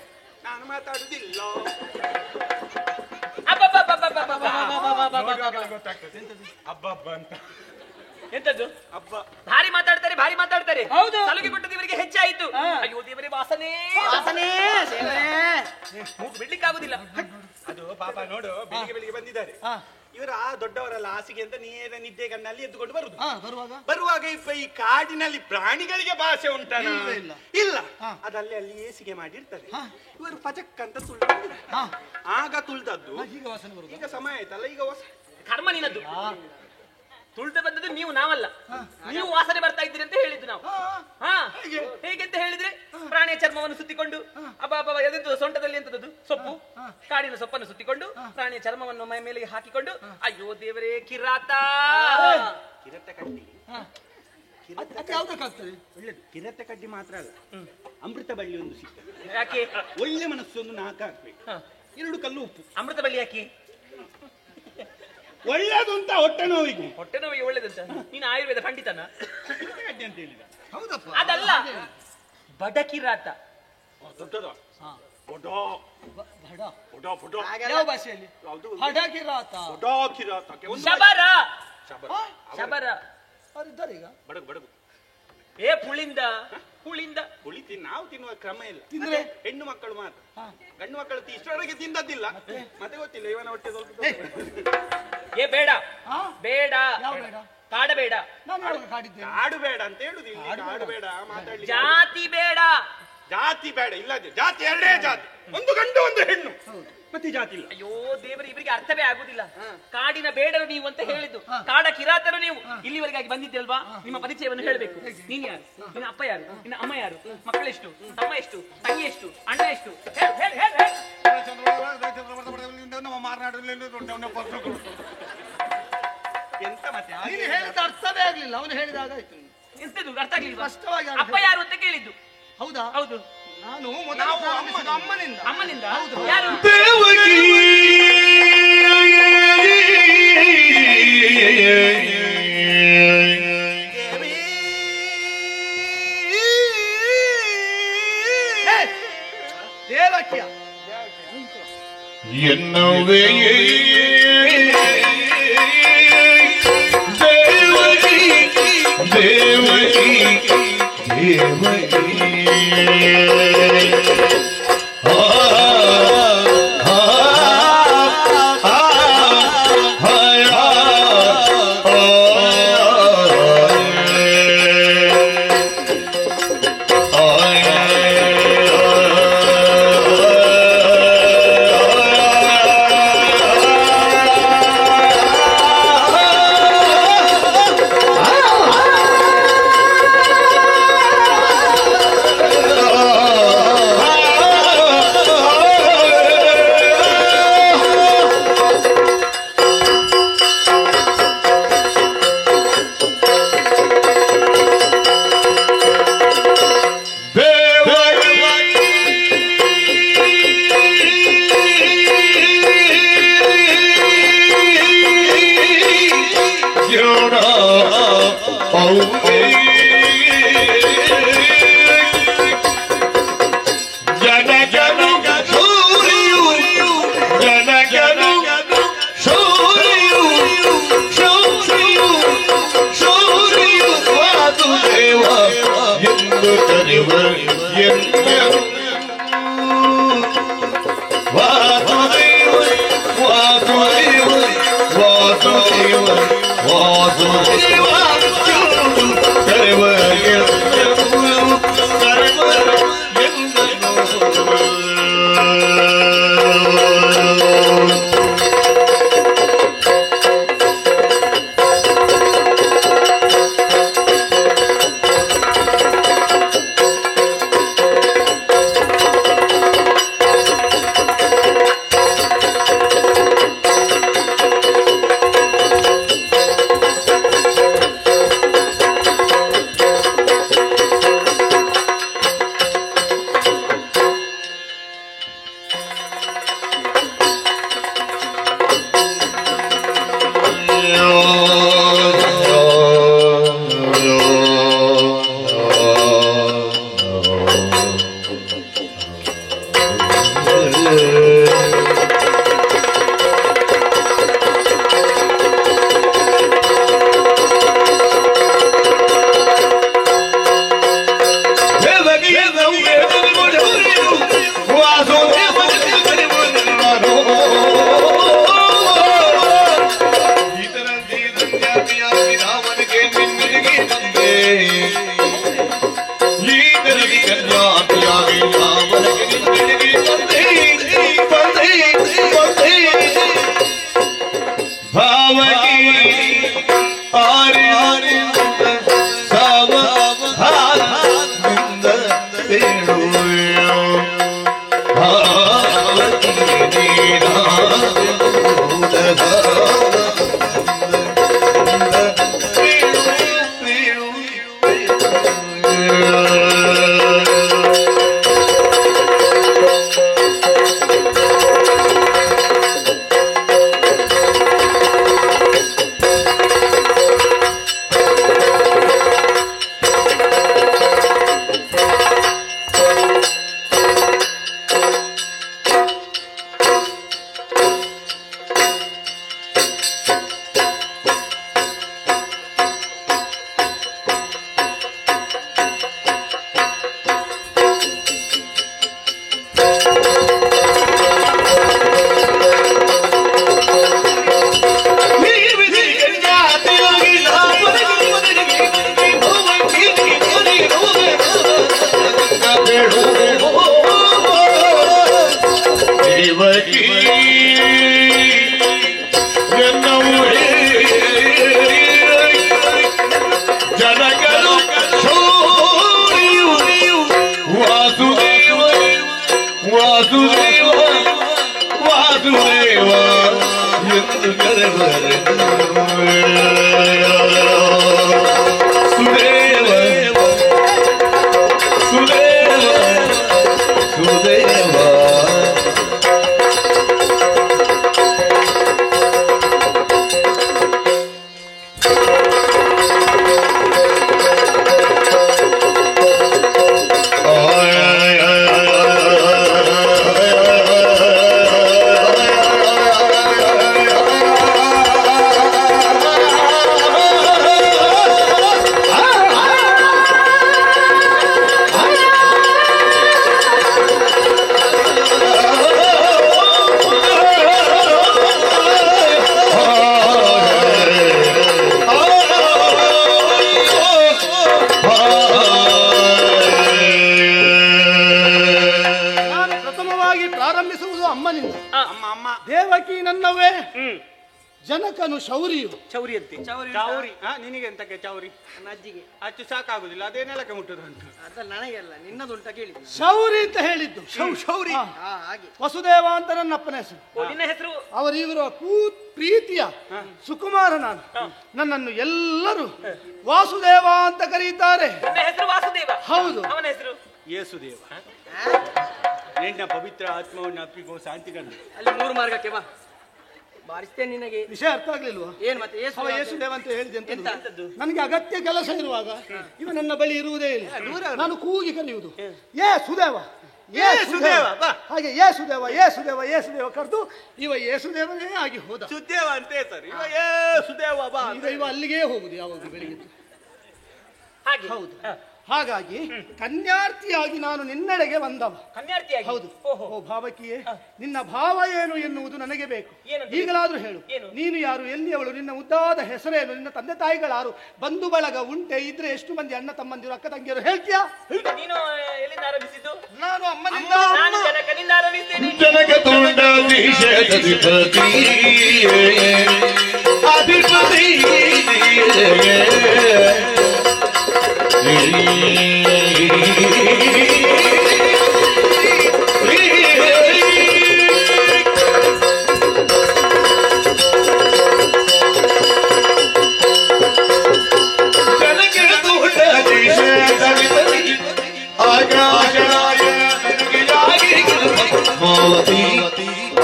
ನಾನು ಮಾತಾಡುದಿಲ್ಲ. ಗೊತ್ತಾಗ್ತದೆ ಹಬ್ಬ ಅಂತ. ಎಂತದ್ದು ಹಬ್ಬ? ಭಾರಿ ಮಾತಾಡ್ತಾರೆ, ಭಾರಿ ಮಾತಾಡ್ತಾರೆ. ಹೌದು. ಸಲುಗೆ ಕೊಟ್ಟು ದೇವರಿಗೆ ಹೆಚ್ಚಾಯಿತು. ಅಯ್ಯೋ ದೇವರೇ, ವಾಸನೆ ವಾಸನೆ ಮೂಗು ಬಿಡ್ಲಿಕ್ಕಾಗುದಿಲ್ಲ. ಅದು ಪಾಪ ನೋಡು, ಬೆಳಿಗ್ಗೆ ಬಂದಿದ್ದಾರೆ ಇವರು. ಆ ದೊಡ್ಡವರಲ್ಲ, ಹಾಸಿಗೆ ಅಂತ ನೇರ ನಿದ್ದೆ ಕಣ್ಣಲ್ಲಿ ಎದ್ದುಕೊಂಡು ಬರುದು. ಬರುವಾಗ ಈ ಕಾಡಿನಲ್ಲಿ ಪ್ರಾಣಿಗಳಿಗೆ ಭಾಷೆ ಉಂಟಲ್ಲ? ಇಲ್ಲ. ಅದಲ್ಲಿ ಅಲ್ಲಿ ಏಸಿಗೆ ಮಾಡಿರ್ತಾರೆ. ಇವರು ಪಚಕ್ ಅಂತ ತುಳಿದ. ಆಗ ತುಳಿದದ್ದು. ಈಗ ಸಮಯ ಆಯ್ತಲ್ಲ, ಈಗ ಕರ್ಮ ನಿನ್ನದ್ದು. ತುಳಿದು ಬಂದದ್ದು ನೀವು, ನಾವಲ್ಲ. ನೀವು ವಾಸನೆ ಬರ್ತಾ ಇದ್ದೀರಿ ಅಂತ ಹೇಳಿದ್ದು ನಾವು. ಹಾ, ಹೇಗೆ ಅಂತ ಹೇಳಿದ್ರೆ ಪ್ರಾಣಿಯ ಚರ್ಮವನ್ನು ಸುತ್ತಿಕೊಂಡು ಎಂತದ್ದು ಸೊಂಟದಲ್ಲಿ ಎಂತದ್ದು ಸೊಪ್ಪು, ಕಾಡಿನ ಸೊಪ್ಪನ್ನು ಸುತ್ತಿಕೊಂಡು ಪ್ರಾಣಿಯ ಚರ್ಮವನ್ನು ಮೈ ಮೇಲೆ ಹಾಕಿಕೊಂಡು, ಅಯ್ಯೋ ದೇವರೇ ಕಿರಾತ ಕಿರತ ಕಡ್ಡಿ. ಒಳ್ಳೇದು ಕಿರತ ಕಡ್ಡಿ ಮಾತ್ರ ಅಲ್ಲ, ಅಮೃತ ಬಳ್ಳಿ ಒಂದು ಸಿಗ್ತದೆ. ಯಾಕೆ? ಒಳ್ಳೆ ಮನಸ್ಸೊಂದು ನಾಲ್ಕು ಹಾಕ್ಬೇಕು, 2 ಕಲ್ಲು ಉಪ್ಪು. ಅಮೃತ ಬಳ್ಳಿ ಯಾಕೆ? ಒಳ್ಳೇದು ಅಂತ ಹೊಟ್ಟೆ ನೋವಿಗೆ. ಹೊಟ್ಟೆ ನೋವಿಗೆ ಒಳ್ಳೇದಂತ? ನೀನು ಆಯುರ್ವೇದ ಪಂಡಿತನ? ಕಡ್ಡಿ ಅಂತ ಹೇಳಿದ. ಹೌದಪ್ಪ, ಅದಲ್ಲ, ಬಡಕಿರಾತ. ಯಾವ ಭಾಷೆಯಲ್ಲಿ? ಹಡಕಿರಾತ, ಶಬರ. ಶಬರ ಅವರಿದ್ದಾರೆ ಈಗ. ಏ ಪುಳಿಂದ ಹುಳಿಂದ ಹುಳಿ ನಾವು ತಿನ್ನುವ ಕ್ರಮ ಇಲ್ಲ. ತಿಂದ್ರೆ ಹೆಣ್ಣು ಮಕ್ಕಳು ಮಾತ್ರ, ಗಂಡು ಮಕ್ಕಳು ಇಷ್ಟರವರೆಗೆ ತಿಂದದ್ದಿಲ್ಲ. ಮತ್ತೆ ಗೊತ್ತಿಲ್ಲ ಇವನ ಹೊಟ್ಟೆ ಸ್ವಲ್ಪ. ಏ ಬೇಡ ಬೇಡ, ಕಾಡ ಬೇಡ, ಕಾಡು ಬೇಡ ಅಂತ ಹೇಳುದು. ಕಾಡು ಬೇಡ ಮಾತಾಡ್ಲಿ. ಜಾತಿ ಬೇಡ, ಜಾತಿ ಬೇಡ. ಇಲ್ಲ ಜಾತಿ ಎರಡೇ ಜಾತಿ, ಒಂದು ಗಂಡು ಒಂದು ಹೆಣ್ಣು, ಮತ್ತೆ ಜಾತಿ ಇಲ್ಲ. ಅಯ್ಯೋ ದೇವರೇ, ಇವರಿಗೆ ಅರ್ಥವೇ ಆಗುದಿಲ್ಲ. ಕಾಡಿನ ಬೇಡರು ನೀವು ಅಂತ ಹೇಳಿದ್ದು, ಕಾಡ ಕಿರಾತರು ನೀವು. ಇಲ್ಲಿವರೆಗಾಗಿ ಬಂದಿದ್ದಲ್ವಾ? ನಿಮ್ಮ ಪರಿಚಯವನ್ನು ಹೇಳಬೇಕು. ನೀನ್ ಯಾರು, ನಿನ್ನ ಅಪ್ಪ ಯಾರು, ನಿನ್ನ ಅಮ್ಮ ಯಾರು, ಮಕ್ಕಳೆಷ್ಟು, ತಮ್ಮ ಎಷ್ಟು, ತಂಗಿ ಎಷ್ಟು, ಅಣ್ಣ ಎಷ್ಟು? ಎಂತ ಮತ್ತೆ ನೀನು ಹೇಳಿದ ಅರ್ಥವೇ ಆಗ್ಲಿಲ್ಲ, ಅವನು ಹೇಳಿದಾಗ ಆಯ್ತು. ಎಂತದು ಅರ್ಥ ಆಗ್ಲಿಲ್ಲ? ಸ್ಪಷ್ಟವಾಗಿ ಅಪ್ಪ ಯಾರು ಅಂತ ಕೇಳಿದ್ದು. ಹೌದಾ? ಹೌದು. ನಾನು ಅಮ್ಮನಿಂದ. ಯಾರು? ದೇವಕಿಯ ಎನ್ನುವೆ ದೇವಕಿ ದೇವಕಿ ದೇವಕಿ ದೇವಕಿ ನನ್ನವೇ, ಜನಕನು ಶೌರಿಯು. ಚೌರಿ ಅಂತೆ. ಚೌರಿ ನಿನಗೆ ಎಂತಕ್ಕೆ ಚೌರಿ? ನನ್ನ ಅಜ್ಜಿಗೆ ಅಷ್ಟು ಸಾಕಾಗುದಿಲ್ಲ, ಅದೇ ನೆಲಕ್ಕೆ ಮುಟ್ಟುದು ಅಂತ. ಅದಲ್ಲ ನನಗೆಲ್ಲ ನಿನ್ನದುಂಟ ಕೇಳಿ. ಶೌರಿ ಅಂತ ಹೇಳಿದ್ದು. ಶೌರಿ ಹಾಗೆ. ವಸುದೇವ ಅಂತ ನನ್ನ ಅಪ್ಪನ ಹೆಸರು. ನಿನ್ನ ಹೆಸರು? ಅವರಿವರು ಪ್ರೀತಿಯ ಸುಕುಮಾರ ನಾನು. ನನ್ನನ್ನು ಎಲ್ಲರೂ ವಾಸುದೇವ ಅಂತ ಕರೆಯುತ್ತಾರೆ. ನನ್ನ ಹೆಸರು ವಾಸುದೇವ. ಹೌದು. ಅವನ ಹೆಸರು ಯೇಸುದೇವ. ನಿನ್ನ ಪವಿತ್ರ ಆತ್ಮವನ್ನು ಅಪ್ಪಿಗೋ ಶಾಂತಿ ಕಂಡು ಅಲ್ಲಿ 3 ಮಾರ್ಗಕ್ಕೆ ಬಾ, ಬಾರಿಸ್ತೇನೆ ನಿನಗೆ. ವಿಷಯ ಅರ್ಥ ಆಗ್ಲಿಲ್ವಾ? ಏನ್ ಮತ್ತೆ ಯೇಸುದೇವ ಅಂತ ಹೇಳಿದೆ ಅಂತದ್ದು. ನನಗೆ ಅಗತ್ಯ ಕೆಲಸ ಇರುವಾಗ ಇವ ನನ್ನ ಬಳಿ ಇರುವುದೇ ಇಲ್ಲ. ನಾನು ಕೂಗಿ ಕರೆಯುವುದು ಏ ಸುದೇವ, ಏ ಸುದೇವ, ಹಾಗೆ ಏ ಸುದೇವ, ಏ ಸುದೇವ, ಏ ಸುದೇವ ಕರೆದು ಇವ ಯೇಸುದೇವನೇ ಆಗಿ ಹೋದ. ಸುದೇವ ಅಂತ ಹೇಳ್ತಾರೆ. ಇವ ಏ ಸುದೇವ ಬಾ. ಈಗ ಇವ ಅಲ್ಲಿಗೆ ಹೋಗುದು ಯಾವಾಗ ಬೆಳಿಗ್ಗೆ. ಹೌದು. ಹಾಗಾಗಿ ಕನ್ಯಾರ್ಥಿಯಾಗಿ ನಾನು ನಿನ್ನೆಡೆಗೆ ಬಂದವ. ಕನ್ಯಾರ್ಥಿಯಾಗಿ? ಹೌದು. ಓ ಭಾವಕಿಯೇ, ನಿನ್ನ ಭಾವ ಏನು ಎನ್ನುವುದು ನನಗೆ ಬೇಕು. ಈಗಲಾದ್ರೂ ಹೇಳು, ನೀನು ಯಾರು, ಎಲ್ಲಿಯವಳು, ನಿನ್ನ ಮುದ್ದಾದ ಹೆಸರೇನು, ನಿನ್ನ ತಂದೆ ತಾಯಿಗಳಾರು, ಬಂಧು ಬಳಗ ಉಂಟೆ, ಇದ್ರೆ ಎಷ್ಟು ಮಂದಿ ಅಣ್ಣ ತಮ್ಮಂದಿರು ಅಕ್ಕ ತಂಗಿಯರು, ಹೇಳ್ತೀಯಾ? ನೀನು ಎಲ್ಲಿಂದ ಆರಂಭಿಸಿದ್ದು? ನಾನು ಅಮ್ಮನಿಂದ. ನಾನು ಜನಕನಿಂದ ಆರಂಭಿಸ್ತೇನೆ. ಜನಕ ತುಂಡಾಧೀಶಾಧಿಪತಿ ಅಧಿಪತಿ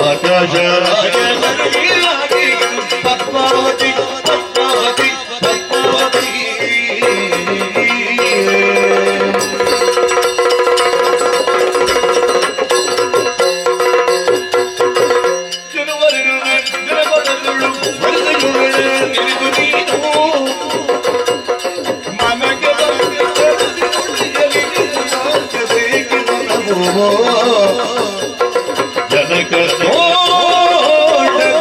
ಆಕಾಶರಾಯ ಪದ್ಮಾವತಿ ಪದ್ಮಾವತಿ ಪದ್ಮಾವತಿ ಜನಕ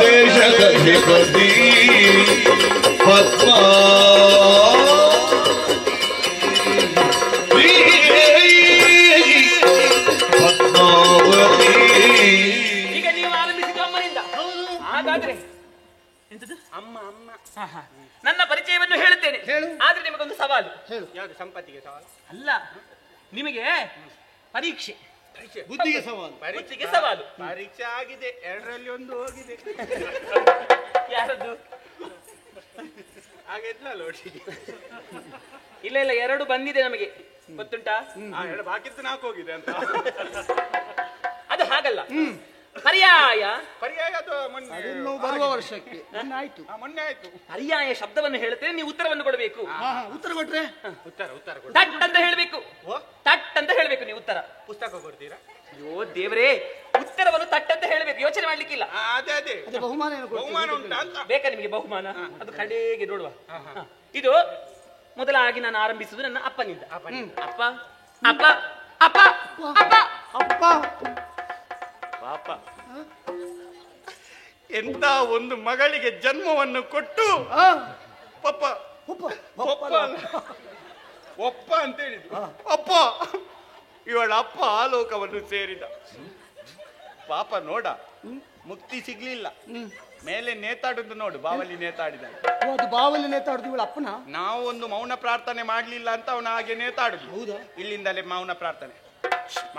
ದೇಶದ ಅಧಿಪತಿ ಪದ್ಮಾ ಪದ್ಮಾವತಿ. ಈಗ ನೀವು ಆರಂಭಿಸಿದ್ದು ಅಮ್ಮನಿಂದ. ಹಾಗಾದ್ರೆ ಎಂತದ್ದು? ಅಮ್ಮ ಅಮ್ಮ. ನನ್ನ ಪರಿಚಯವನ್ನು ಹೇಳುತ್ತೇನೆ, ಆದ್ರೆ ನಿಮಗೊಂದು ಸವಾಲು. ಯಾವುದು? ಸಂಪತ್ತಿಗೆ ಸವಾಲು ಅಲ್ಲ, ನಿಮಗೆ ಪರೀಕ್ಷೆ. ಬುದ್ಧಿಗೆ ಸವಾಲು. ಪರೀಕ್ಷೆಗೆ ಸವಾಲು. ಪರೀಕ್ಷೆ ಆಗಿದೆ, 2ರಲ್ಲಿ 1 ಹೋಗಿದೆ. ಯಾರದ್ದು? ಹಾಗೆದ್ಲಲ್ಲ ಒಟ್ಟಿಗೆ. ಇಲ್ಲ ಇಲ್ಲ, 2 ಬಂದಿದೆ ನಮಗೆ, ಗೊತ್ತುಂಟಾ? 2 ಬಾಕಿದ್ದು 4 ಹೋಗಿದೆ ಅಂತ. ಅದು ಹಾಗಲ್ಲ, ಪರ್ಯಾಯ. ಪರ್ಯಾಯ ಅದು ಮೊನ್ನೆ ಬರುವ ವರ್ಷಕ್ಕೆ ಆಯ್ತು. ಮೊನ್ನೆ ಆಯ್ತು. ಪರ್ಯಾಯ ಶಬ್ದವನ್ನು ಹೇಳುತ್ತೇನೆ, ನೀವು ಉತ್ತರವನ್ನು ಕೊಡಬೇಕು. ಉತ್ತರ ಕೊಟ್ರೆ ಉತ್ತರ ತಟ್ ಅಂತ ಹೇಳಬೇಕು. ತಟ್ ಅಂತ ಹೇಳಬೇಕು ನೀವು ಉತ್ತರ. ಪುಸ್ತಕ ಕೊಡ್ತೀರಾ? ಅಯ್ಯೋ ದೇವರೇ, ಉತ್ತರವನ್ನು ತಟ್ ಅಂತ ಹೇಳಬೇಕು, ಯೋಚನೆ ಮಾಡ್ಲಿಕ್ಕಿಲ್ಲ. ಅದೇ ಅದೇ ಬಹುಮಾನ ಉಂಟಾ ಅಂತ. ಬೇಕಾ ನಿಮಗೆ ಬಹುಮಾನ? ಅದು ಕಡೆಗೆ ನೋಡುವ. ಇದು ಮೊದಲಾಗಿ ನಾನು ಆರಂಭಿಸುವುದು ನನ್ನ ಅಪ್ಪನಿಂದ. ಅಪ್ಪ ಅಪ್ಪ ಅಪ್ಪ ಅಪ್ಪ ಅಪ್ಪ. ಪಾಪ, ಎಂತ ಒಂದು ಮಗಳಿಗೆ ಜನ್ಮವನ್ನು ಕೊಟ್ಟು ಪಪ್ಪ ಒಪ್ಪ ಅಂತ ಹೇಳಿದ್ರು. ಅಪ್ಪ, ಇವಳ ಅಪ್ಪ ಆಲೋಕವನ್ನು ಸೇರಿದ. ಪಾಪ ನೋಡ, ಮುಕ್ತಿ ಸಿಗ್ಲಿಲ್ಲ. ಮೇಲೆ ನೇತಾಡುದು ನೋಡು, ಬಾವಲಿ ನೇತಾಡಿದ. ಅದು ಬಾವಲಿ ನೇತಾಡುದು ಇವಳ ಅಪ್ಪನ. ನಾವು ಒಂದು ಮೌನ ಪ್ರಾರ್ಥನೆ ಮಾಡ್ಲಿಲ್ಲ ಅಂತ ಅವನ ಹಾಗೆ ನೇತಾಡುದು. ಹೌದಾ? ಇಲ್ಲಿಂದಲೇ ಮೌನ ಪ್ರಾರ್ಥನೆ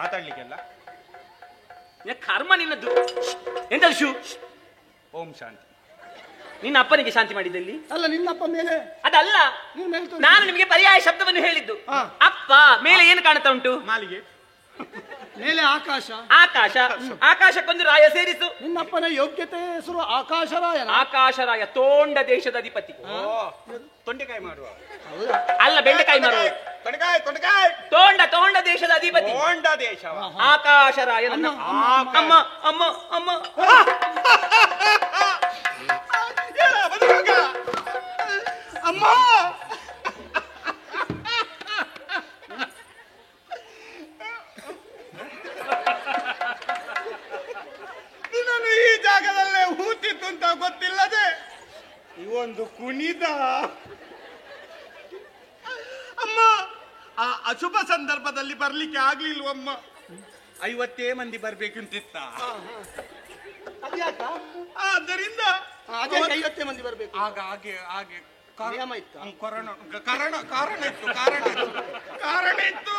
ಮಾತಾಡ್ಲಿಕ್ಕೆಲ್ಲ. ಕರ್ಮ ನಿನ್ನದು. ಎಂತ ಶೂ? ಓಂ ಶಾಂತಿ. ನಿನ್ನ ಅಪ್ಪನಿಗೆ ಶಾಂತಿ ಮಾಡಿದ್ದಲ್ಲಿ ಅಲ್ಲ ನಿನ್ನಪ್ಪ ಮೇಲೆ ಅದಲ್ಲ, ನಾನು ನಿಮಗೆ ಪರ್ಯಾಯ ಶಬ್ದವನ್ನು ಹೇಳಿದ್ದು. ಅಪ್ಪ ಮೇಲೆ ಏನು ಕಾಣ್ತಾ ಉಂಟು? ಮಾಲಿಗೆ ಮೇಲೆ ಆಕಾಶ. ಆಕಾಶ, ಆಕಾಶಕ್ಕೊಂದು ರಾಯ ಸೇರಿಸು. ನಿನ್ನಪ್ಪನ ಯೋಗ್ಯತೆ ಹೆಸರು ಆಕಾಶರಾಯನ. ಆಕಾಶರಾಯ ತೋಂಡ ದೇಶದ ಅಧಿಪತಿ. ತೊಂಡೆಕಾಯಿ ಮಾಡುವ ಅಲ್ಲ, ಬೆಂಡೆಕಾಯಿ ಮಾರುವ. ತೋಂಡ ದೇಶದ ಅಧಿಪತಿ. ತೋಂಡ ದೇಶ ಆಕಾಶರಾಯ ನನ್ನ ಅಮ್ಮ ಅಮ್ಮ ಅಮ್ಮ. ಅಮ್ಮ ನಿನ್ನನ್ನು ಈ ಜಾಗದಲ್ಲೇ ಹೂತಿತ್ತು ಅಂತ ಗೊತ್ತಿಲ್ಲದೆ ಇವೊಂದು ಕುಣಿದ. ಅಮ್ಮ ಆ ಅಶುಭ ಸಂದರ್ಭದಲ್ಲಿ ಬರ್ಲಿಕ್ಕೆ ಆಗ್ಲಿಲ್ವಮ್ಮ. 50 ಮಂದಿ ಬರ್ಬೇಕಂತಿತ್ತ. ಆದ್ದರಿಂದ 50 ಮಂದಿ ಬರ್ಬೇಕು. ಆಗ ಹಾಗೆ ಹಾಗೆ ನಿಯಮ ಇತ್ತು. ಕಾರಣ ಇತ್ತು.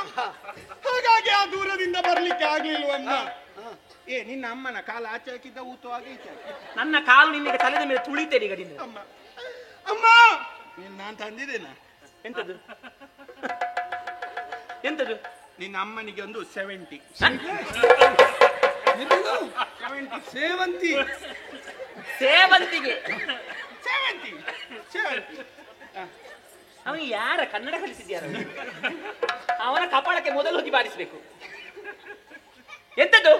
ಹಾಗಾಗಿ ಆ ದೂರದಿಂದ ಬರ್ಲಿಕ್ಕೆ ಆಗ್ಲಿಲ್ವಮ್ಮ. ನಿನ್ನ ಅಮ್ಮನ ಕಾಲ ಆಚೆ ಹಾಕಿದ್ದ ಊತು ಆಗಿ ಈಚೆ ಹಾಕಿ. ನನ್ನ ಕಾಲು ನಿನ್ನೆಗೆ ತಲೆದ ಮೇಲೆ ತುಳಿತೇನೆ ಈಗ ನಿನ್ನ. ಅಮ್ಮ ನಾನು ತಂದಿದ್ದೇನ. ಎಂತದು ಎಂತದು? ನಿನ್ನ ಅಮ್ಮನಿಗೆ ಒಂದು 70 ಸೇವಂತಿ. ಸೇವಂತಿಗೆ ಅವನು ಯಾರ ಕನ್ನಡ ಕಲಿಸಿದ್ಯಾರ? ಅವನ ಕಪಾಳಕ್ಕೆ ಮೊದಲು ಹೋಗಿ ಬಾರಿಸಬೇಕು. ಎಂತದ್ದು?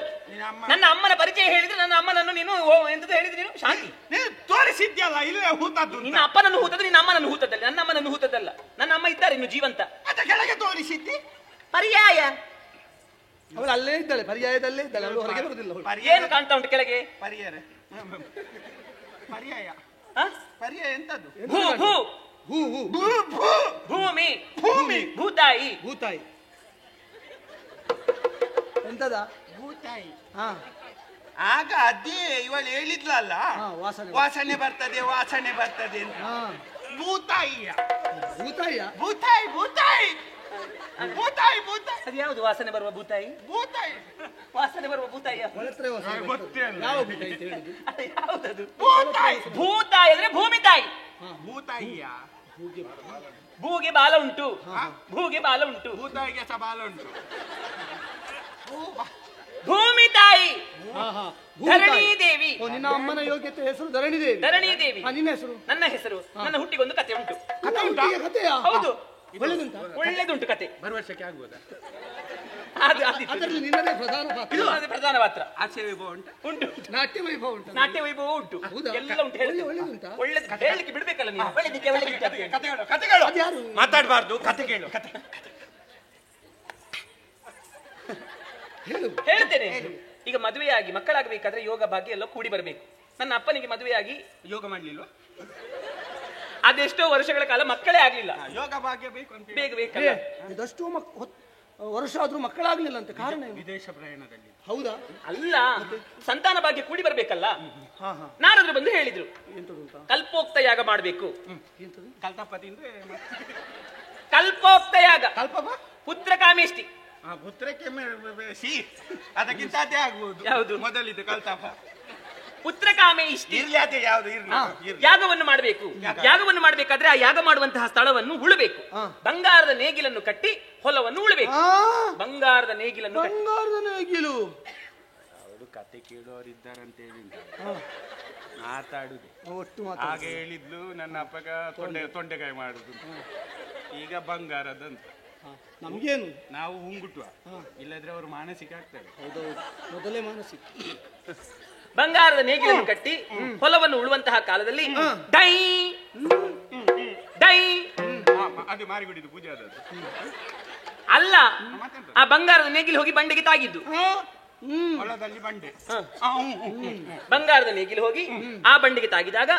ನನ್ನ ಅಮ್ಮನ ಪರಿಚಯ ಹೇಳಿದ್ರೆ ನನ್ನ ಅಮ್ಮನನ್ನು ನೀನು ಎಂತದ್ದು ಹೇಳಿದ್ರೆ ನೀನು? ಶಾಂತಿ ತೋರಿಸಿದ್ಯಲ್ಲ ಇಲ್ಲೇ ಹೂತದ್ದು. ನಿನ್ನ ಅಪ್ಪನನ್ನು ಹೂತದ್ದು, ನಿನ್ನ ಅಮ್ಮನನ್ನು ಹೂತದ್ದಲ್ಲ. ನನ್ನ ಅಮ್ಮನನ್ನು ಹೂತದ್ದಲ್ಲ. ನನ್ನ ಅಮ್ಮ ಇದ್ದಾರೆ ಇನ್ನು ಜೀವಂತ. ಕೆಳಗೆ ತೋರಿಸಿದ್ದಿ ಪರ್ಯಾಯ. ಅವಳು ಅಲ್ಲೇ ಇದ್ದಾಳೆ, ಪರ್ಯಾಯದಲ್ಲೇ ಇದ್ದಾಳೆ, ಅವಳು ಹೊರಗೆ ಬರುದಿಲ್ಲ. ಏನು ಕಾಣ್ತಾ ಉಂಟು ಕೆಳಗೆ? ಪರ್ಯಾಯ ಪರ್ಯಾಯ ಎಂತದ್ದು? ಭೂಮಿ ಭೂತಾಯಿ. ಭೂತಾಯಿ ಎಂತದ? ಭೂತಾಯಿ. ಹಾ, ಆಗ ಅದೇ ಇವಳು ಹೇಳಿದ್ಲಲ್ಲ, ವಾಸನೆ ಬರ್ತದೆ ಅಂತ. ಭೂತಾಯಿಯ ಭೂತಾಯಿಯ ಭೂತಾಯಿ ಭೂತಾಯಿ ಭೂತಾಯಿ ಭೂತಾಯಿ. ಅದು ಯಾವುದು ವಾಸನೆ ಬರುವ ಭೂತಾಯಿ? ಭೂತಾಯಿ ವಾಸನೆ ಬರುವ ಭೂತಾಯಿ ಯಾವ ಭೂತಾಯಿ ಅಂತ ಹೇಳಿದ್ದು? ಯಾವ್ದದು? ಭೂತಾಯಿ ಅಂದ್ರೆ ಭೂಮಿ ತಾಯಿ. ಭೂತಾಯಿಯ ಭೂಗೆ ಬಾಲ ಉಂಟು. ಭೂಗೆ ಬಾಲ ಉಂಟು. ಭೂತಾಯಿಗೆ ಸಹ ಬಾಲ ಉಂಟು. ಭೂಮಿ ತಾಯಿ ಧರಣಿ ದೇವಿ. ನಿನ್ನ ಅಮ್ಮನ ಯೋಗ್ಯತೆ ಹೆಸರು ಧರಣಿ ದೇವಿ. ಧರಣಿ ದೇವಿ. ನಿನ್ನ ಹೆಸರು? ನನ್ನ ಹೆಸರು. ನನ್ನ ಹುಟ್ಟಿಗೊಂದು ಕತೆ ಉಂಟು. ಕಥೆಯಾ? ಹೌದು, ಒಳ್ಳೆದುಂಟು ಕತೆ. ಬರುವ ವರ್ಷಕ್ಕೆ ಆಗ್ಬೋದಾ? ಅದರಲ್ಲಿ ನಿನ್ನದೇ ಪ್ರಧಾನ ಪಾತ್ರ. ಇದು ಪ್ರಧಾನ ಪಾತ್ರ. ಆಚೆ ವೈಭವ ಉಂಟು. ನಾಟ್ಯ ವೈಭವ ಉಂಟು. ನಾಟ್ಯ ವೈಭವ ಉಂಟು. ಎಲ್ಲ ಉಂಟು. ಒಳ್ಳೆದುಂಟಾ? ಒಳ್ಳೆದು ಹೇಳಲಿಕ್ಕೆ ಬಿಡ್ಬೇಕಲ್ಲ ನೀವು. ಕತೆಗಳು ಮಾತಾಡಬಾರ್ದು. ಕತೆ ಕೇಳು. ಹೇಳ್ತೇನೆ. ಈಗ ಮದುವೆಯಾಗಿ ಮಕ್ಕಳಾಗಬೇಕಾದ್ರೆ ಯೋಗ ಭಾಗ್ಯ ಎಲ್ಲ ಕೂಡಿ ಬರಬೇಕು. ನನ್ನ ಅಪ್ಪನಿಗೆ ಮದುವೆಯಾಗಿ ಯೋಗ ಮಾಡ್ಲಿಲ್ವಾ? ಅದೆಷ್ಟೋ ವರ್ಷಗಳ ಕಾಲ ಮಕ್ಕಳೇ ಆಗ್ಲಿಲ್ಲ. ಯೋಗ ಭಾಗ್ಯ ಬೇಕು ಅಂತ ಬೇಗ ಬೇಕಲ್ಲ. ಇದಷ್ಟು ವರ್ಷ ಆದ್ರೂ ಮಕ್ಕಳಾಗ್ಲಿಲ್ಲ ಅಂತ ಕಾರಣ ಏನು? ವಿದೇಶ ಪ್ರಯಾಣದಲ್ಲಿ. ಹೌದಾ? ಅಲ್ಲ, ಸಂತಾನ ಭಾಗ್ಯ ಕೂಡಿ ಬರ್ಬೇಕಲ್ಲ. ನಾರದ್ರು ಬಂದು ಹೇಳಿದ್ರು, ಕಲ್ಪೋಕ್ತ ಯಾಗ ಮಾಡ್ಬೇಕು. ಕಲ್ತಪತಿ ಅಂದ್ರೆ ಕಲ್ಪೋಕ್ತ ಯಾಗ. ಪುತ್ರ ಕಾಮೇಷ್ಟಿ. ಪುತ್ರಕ್ಕೆ ಅದಕ್ಕಿಂತ ಅದೇ ಆಗ್ಬಹುದು. ಯಾವುದು? ಮೊದಲಿದ್ದು ಕಲ್ತಾಪ. ಪುತ್ರ ಕಾಮೇಷ್ಟಿ. ಇರ್ಲಿ ಅದೇ ಯಾವ್ದು ಇರ್ಲಿ. ಯಾಗವನ್ನು ಮಾಡಬೇಕು. ಯಾಗವನ್ನು ಮಾಡಬೇಕಾದ್ರೆ ಆ ಯಾಗ ಮಾಡುವಂತಹ ಸ್ಥಳವನ್ನು ಉಳಬೇಕು. ಬಂಗಾರದ ನೇಗಿಲನ್ನು ಕಟ್ಟಿ ಹೊಲವನ್ನು ಉಳಬೇಕು. ಬಂಗಾರದ ನೇಗಿಲನ್ನು. ಬಂಗಾರದ ನೇಗಿಲು. ಅವರು ಕತೆ ಕೇಳೋರಿದ್ದಾರಂತ ಹೇಳಿದ್ರು, ಮಾತಾಡುದು ಒಟ್ಟು ಹಾಗೆ ಹೇಳಿದ್ಲು. ನನ್ನ ಅಪ್ಪಗ ತೊಂಡೆಕಾಯಿ ಮಾಡುದು. ಈಗ ಬಂಗಾರದಂತ. ನಮ್ಗೇನು? ನಾವು ಹುಂಗುಟ್ವ, ಇಲ್ಲದ್ರೆ ಅವರು ಮಾನಸಿಕ ಆಗ್ತಾರೆ. ಹೌದೌದು, ಮೊದಲೇ ಮಾನಸಿಕ. ಬಂಗಾರದ ನೇಗಿಲನ್ನು ಕಟ್ಟಿ ಹೊಲವನ್ನು ಉಳುವಂತಹ ಕಾಲದಲ್ಲಿ ಡೈ ಡೈ ಅದು ಮಾರಿಗುಡಿದು ಪೂಜೆ ಆದದ್ದು ಅಲ್ಲ. ಆ ಬಂಗಾರದ ನೇಗಿಲು ಹೋಗಿ ಬಂಡೆಗೆ ತಾಗಿದ್ದು. ಹೊಲದಲ್ಲಿ ಬಂಡೆ. ಬಂಗಾರದ ನೇಗಿಲು ಹೋಗಿ ಆ ಬಂಡೆಗೆ ತಾಗಿದಾಗ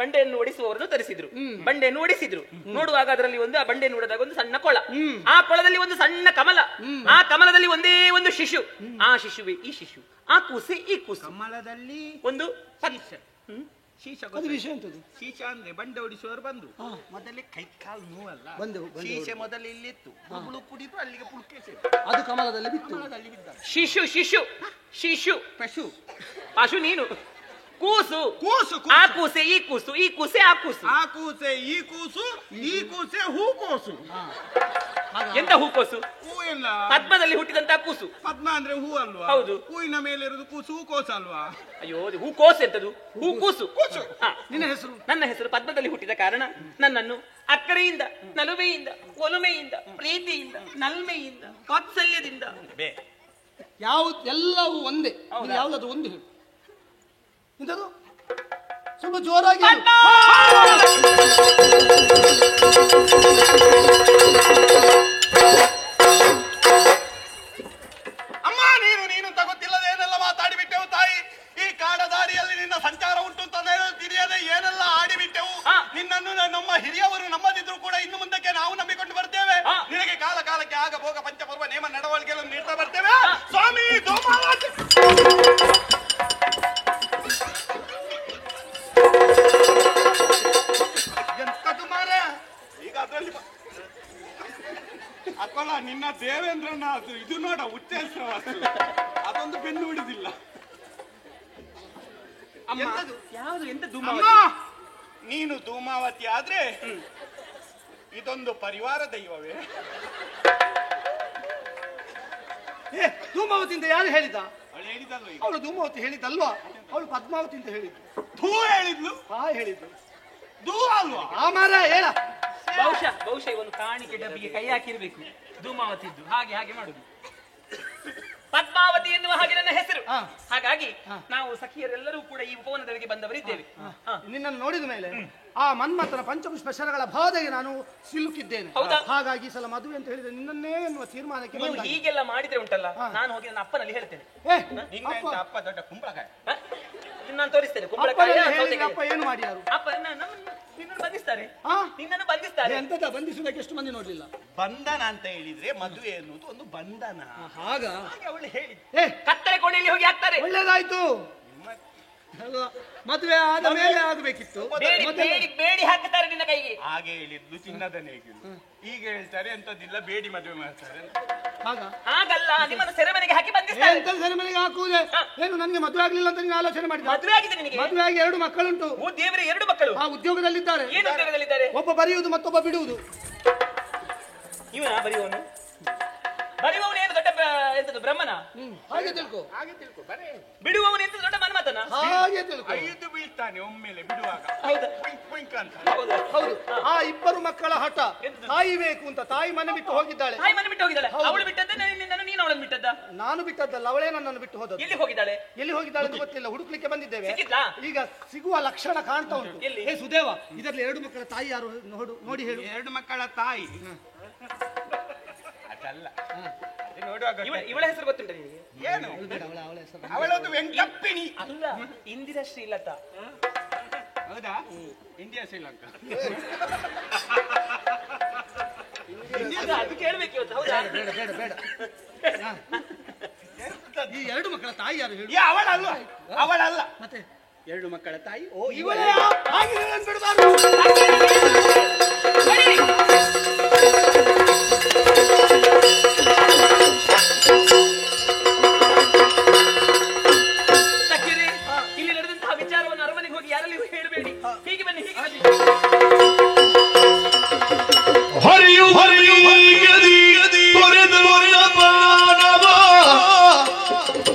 ಬಂಡೆಯನ್ನು ಓಡಿಸುವವರನ್ನು ತರಿಸಿದ್ರು. ಬಂಡೆಯನ್ನು ಓಡಿಸಿದ್ರು. ನೋಡುವಾಗ ಅದರಲ್ಲಿ ಆ ಬಂಡೆಯನ್ನು ನೋಡಿದಾಗ ಒಂದು ಸಣ್ಣ ಕೊಳ. ಆ ಕೊಳದಲ್ಲಿ ಒಂದು ಸಣ್ಣ ಕಮಲ. ಆ ಕಮಲದಲ್ಲಿ ಒಂದೇ ಒಂದು ಶಿಶು. ಆ ಶಿಶುವೆ ಈ ಶಿಶು. ಆ ಕೂಸೆ ಈ ಕೂಸು. ಕಮಲದಲ್ಲಿ ಒಂದು ಶೀಶ. ಶೀಶ ಅಂದ್ರೆ ಬಂಡೆ ಓಡಿಸುವವರು ಬಂದು ಮೊದಲೇ ಕೈ ಕಾಲು ನೋವಲ್ಲ. ಶೀಶೆ ಮೊದಲು ಇಲ್ಲಿತ್ತು. ಕುಡಿದು ಅಲ್ಲಿಗೆ ಪುಳ್ಕೆ ಅದು ಕಮಲದಲ್ಲಿ ಬಿತ್ತು. ಶಿಶು ಶಿಶು ಶಿಶು. ಪಶು ಪಶು ನೀನು. ಕೂಸು ಕೂಸು ಆ ಕೂಸೆ ಈ ಕೂಸು ಈ ಕೂಸೆ ಆ ಕೂಸು ಆ ಕೂಸೆ ಈ ಕೂಸು ಈ ಕೂಸೆ ಹೂಕೋಸು. ಎಂತ ಹೂಕೋಸು? ಹೂ ಇಲ್ಲ, ಪದ್ಮದಲ್ಲಿ ಹುಟ್ಟಿದಂತ ಕೂಸು. ಪದ್ಮ ಅಂದ್ರೆ ಹೂ ಅಲ್ವಾ? ಹೌದು. ಹೂವಿನ ಮೇಲೆ ಇರೋದು ಕೂಸು ಹೂಕೋಸು ಅಲ್ವಾ? ಅಯ್ಯೋ ಹೂಕೋಸು ಎಂತದು? ಹೂಕೂಸು. ನಿನ್ನ ಹೆಸರು? ನನ್ನ ಹೆಸರು ಪದ್ಮದಲ್ಲಿ ಹುಟ್ಟಿದ ಕಾರಣ ನನ್ನನ್ನು ಅಕ್ಕರೆಯಿಂದ, ನಲುವೆಯಿಂದ, ಒಲುಮೆಯಿಂದ, ಪ್ರೀತಿಯಿಂದ, ನಲ್ಮೆಯಿಂದ, ವಾತ್ಸಲ್ಯದಿಂದ ಯಾವ್ದು ಎಲ್ಲವೂ ಒಂದೇ. ಯಾವ್ದು ಒಂದು ಹೇಳು. ಇಂಥದ್ದು ಸ್ವಲ್ಪ ಜೋರಾಗಿ ಅಮ್ಮ, ನೀನು ತಗೊತ್ತಿಲ್ಲದೆ ಏನೆಲ್ಲ ಮಾತಾಡಿಬಿಟ್ಟೆವು ತಾಯಿ. ಈ ಕಾಡದಾರಿಯಲ್ಲಿ ನಿನ್ನ ಸಂಚಾರ ಉಂಟು ಅಂತ ತಿಳಿಯದೆ ಏನೆಲ್ಲ ಆಡಿಬಿಟ್ಟೆವು. ನಿನ್ನನ್ನು ನಮ್ಮ ಹಿರಿಯವರು ನಮ್ಮದಿದ್ರು ಕೂಡ ಇನ್ನು ಮುಂದಕ್ಕೆ ನಾವು ನಂಬಿಕೊಂಡು ಬರ್ತೇವೆ. ನಿನಗೆ ಕಾಲ ಕಾಲಕ್ಕೆ ಆಗ ಭೋಗ ಪಂಚಪರ್ವ ನೇಮ ನಡವಳಿಕೆಗಳನ್ನು ನೀಡ್ತಾ ಬರ್ತೇವೆ. ಸ್ವಾಮಿ ಧೂಮಾವತಿ ಎಂತದು ಮಾರ ಈಗ ಅದರಲ್ಲಿ ಅಪ್ಪಲ್ಲ ನಿನ್ನ ದೇವೇಂದ್ರನ ಅದು ಇದು ನೋಡ ಉಚ್ಚೇಶ್ರವ ಅದೊಂದು ಬೆನ್ನು ಹಿಡಿದಿಲ್ಲ. ಯಾವುದು ಎಂತ ನೀನು ಧೂಮಾವತಿ ಆದ್ರೆ ಇದೊಂದು ಪರಿವಾರ ದೈವವೇ? ಧೂಮಾವತಿ ಅಂತ ಯಾರು ಹೇಳಿದ? ಅವಳು ಹೇಳಿದಲ್ವ? ಅವಳು ಧೂಮಾವತಿ ಹೇಳಿದ್ದಲ್ವಾ? ಅವಳು ಪದ್ಮಾವತಿ ಅಂತ ಹೇಳಿದ್ದು. ಧೂ ಹೇಳಿದ್ಲು? ಹೇಳಿದ್ದು ಧೂ ಅಲ್ವಾ? ಆ ಮಾರ ಹೇಳ. ಬಹುಶಃ ಇವನು ಕಾಣಿಕೆ ಡಬ್ಬಿಗೆ ಕೈ ಹಾಕಿರ್ಬೇಕು. ಧೂಮಾವತಿದ್ದು ಹಾಗೆ ಮಾಡುದು. ಪದ್ಮಾವತಿ ಎನ್ನುವ ಹಾಗೆ ನನ್ನ ಹೆಸರು. ಹಾಗಾಗಿ ನಾವು ಸಖಿಯರೆಲ್ಲರೂ ಕೂಡ ಈ ಉಪವನದವರೆಗೆ ಬಂದವರಿದ್ದೇವೆ. ನಿನ್ನನ್ನು ನೋಡಿದ ಮೇಲೆ ಆ ಮನ್ಮಥನ ಪಂಚಪುಷ್ಪ ಶರಗಳ ಬಾಧೆಗೆ ನಾನು ಸಿಲುಕಿದ್ದೇನೆ. ಹಾಗಾಗಿ ಸಲ ಮದುವೆ ಅಂತ ಹೇಳಿದ್ರೆ ನಿನ್ನನ್ನೇ ಎನ್ನುವ ತೀರ್ಮಾನಕ್ಕೆ ನೀವು ಹೀಗೆಲ್ಲ ಮಾಡಿದ್ರೆ ಉಂಟಲ್ಲ, ನಾನು ಹೋಗಿ ನನ್ನ ಅಪ್ಪನಲ್ಲಿ ಹೇಳ್ತೇನೆ. ಅಪ್ಪ ದೊಡ್ಡ ಕುಂಬಳಕಾಯ ನಾನು ತೋರಿಸ್ತೇನೆ. ಕುಂಬಳಕಾಯ ಅಪ್ಪ ಏನು ಮಾಡಿ ಯಾರು? ಅಪ್ಪ ನಿನ್ನನ್ನು ಬಂಧಿಸ್ತಾರೆ. ನಿನ್ನನ್ನು ಬಂಧಿಸ್ತಾರೆ. ಎಂತದ ಬಂಧಿಸುವುದಕ್ಕೆ ಎಷ್ಟು ಮಂದಿ ನೋಡ್ಲಿಲ್ಲ? ಬಂಧನ ಅಂತ ಹೇಳಿದ್ರೆ ಮದುವೆ ಎನ್ನುವುದು ಒಂದು ಬಂಧನ. ಹಾಗ ಅವಳು ಹೇಳಿ ಕತ್ತಲೆ ಕೋಣೆಯಲ್ಲಿ ಹೋಗಿ ಹಾಕ್ತಾರೆ. ಒಳ್ಳೇದಾಯ್ತು. ಮದುವೆ ಆದ ಮೇಲೆ ಆಗಬೇಕಿತ್ತು. ಬೇಡಿ ಹಾಕ್ತಾರೆ ನಿನ್ನ ಕೈಗೆ. ಹಾಗೆ ಹೇಳಿದ್ಲು ಚಿನ್ನದ ನೇಗಿಲು. ಈಗ ಹೇಳ್ತಾರೆ ಎಂತದಿಲ್ಲ, ಬೇಡಿ ಮದುವೆ ಮಾಡ್ತಾರೆ. ಹಾಗಲ್ಲ, ನಿಮ್ಮನ್ನು ಸೆರೆಮನೆಗೆ ಹಾಕಿ ಬಂಧಿಸ್ತಾರೆ. ಎಂತ ಸೆರೆಮನೆಗೆ ಹಾಕುವುದೇ? ಏನು ನನಗೆ ಮದುವೆ ಆಗ್ಲಿಲ್ಲ ಅಂತ ನೀನು ಆಲೋಚನೆ ಮಾಡಿದ? ಮದುವೆ ಆಗಿದೆ ನಿನಗೆ? ಮದುವೆ ಆಗಿ 2 ಮಕ್ಕಳುಂಟು. ದೇವರೇ, 2 ಮಕ್ಕಳು ಆ ಉದ್ಯೋಗದಲ್ಲಿದ್ದಾರೆ. ಏನು ಉದ್ಯೋಗದಲ್ಲಿದ್ದಾರೆ? ಒಬ್ಬ ಬರೆಯುವುದು, ಮತ್ತೊಬ್ಬ ಬಿಡುವುದು. ಇವನ ಬರೆಯುವವನು? ಬರೆಯುವವನು ಏನು ದೊಡ್ಡ ಎಂತದ್ದು ಬ್ರಹ್ಮನ? ಹಾಗೆ ತಿಳ್ಕೊ. ಬಿಡುವವನು ಎಂತ ದೊಡ್ಡ ಮನ್ಮಥನ? ಹಾಗೆ ತಿಳ್ಕೊ. 5 ಬೀಳ್ತಾನೆ ಒಮ್ಮೆಲೆ ಬಿಡುವಾಗ. ಹೌದು. ಆ 2 ಮಕ್ಕಳ ಹಠ ತಾಯಿ ಬೇಕು ಅಂತ ತಾಯಿ ಮನೆ ಬಿಟ್ಟು ಹೋಗಿದ್ದಾಳೆ. ಅವಳು ಬಿಟ್ಟದ್ದ ನಿನ್ನನ್ನು, ನೀನು ಅವಳನ್ನು ಬಿಟ್ಟದ್ದ? ನಾನು ಬಿಟ್ಟದ್ದಲ್ಲ, ಅವಳೇ ನನ್ನನ್ನು ಬಿಟ್ಟು ಹೋದದ್ದು. ಎಲ್ಲಿ ಹೋಗಿದ್ದಾಳೆ? ಎಲ್ಲಿ ಹೋಗಿದ್ದಾಳೆ ಅಂತ ಗೊತ್ತಿಲ್ಲ. ಹುಡುಕ್ಲಿಕ್ಕೆ ಬಂದಿದ್ದೇವೆ. ಈಗ ಸಿಗುವ ಲಕ್ಷಣ ಕಾಣ್ತಾ ಉಂಟು. ಹೇ ಸುದೇವ, ಇದರಲ್ಲಿ 2 ಮಕ್ಕಳ ತಾಯಿ ಯಾರು ನೋಡಿ ಹೇಳು. 2 ಮಕ್ಕಳ ತಾಯಿ ಅದಲ್ಲ, ಇವಳ ಹೆಸರು ಗೊತ್ತುಂಟ ನಿನಗೆ? ಏನು? ಅವಳದು ವೆಂಕಪ್ಪಿಣಿ ಅಲ್ಲ, ಇಂದಿರಾ ಶ್ರೀಲತಾ. ಹೌದಾ? ಇಂಡಿಯಾ ಶ್ರೀಲಂಕಾ ಅದು ಕೇಳ್ಬೇಕು ಇವತ್ತು. ಹೌದಾ? ಬೇಡ. ಈ 2 ಮಕ್ಕಳ ತಾಯಿ ಯಾರು ಹೇಳು? ಅವಳಲ್ಲ. ಮತ್ತೆ 2 ಮಕ್ಕಳ ತಾಯಿ ಇವಳೇ. ಹಾಗೆ ಹೇಳೋದು ಬಿಡಬಾರ್ದು. ಇಲ್ಲಿ ನಡೆದಂತಹ ವಿಚಾರವನ್ನು ಅರಮನೆಗೆ ಹೋಗಿ ಯಾರಲ್ಲಿ ಹೇಳಬೇಡಿ. ಹೀಗೆ ಬನ್ನಿ, ಹೀಗೆ ಬನ್ನಿ. ಹರಿಯು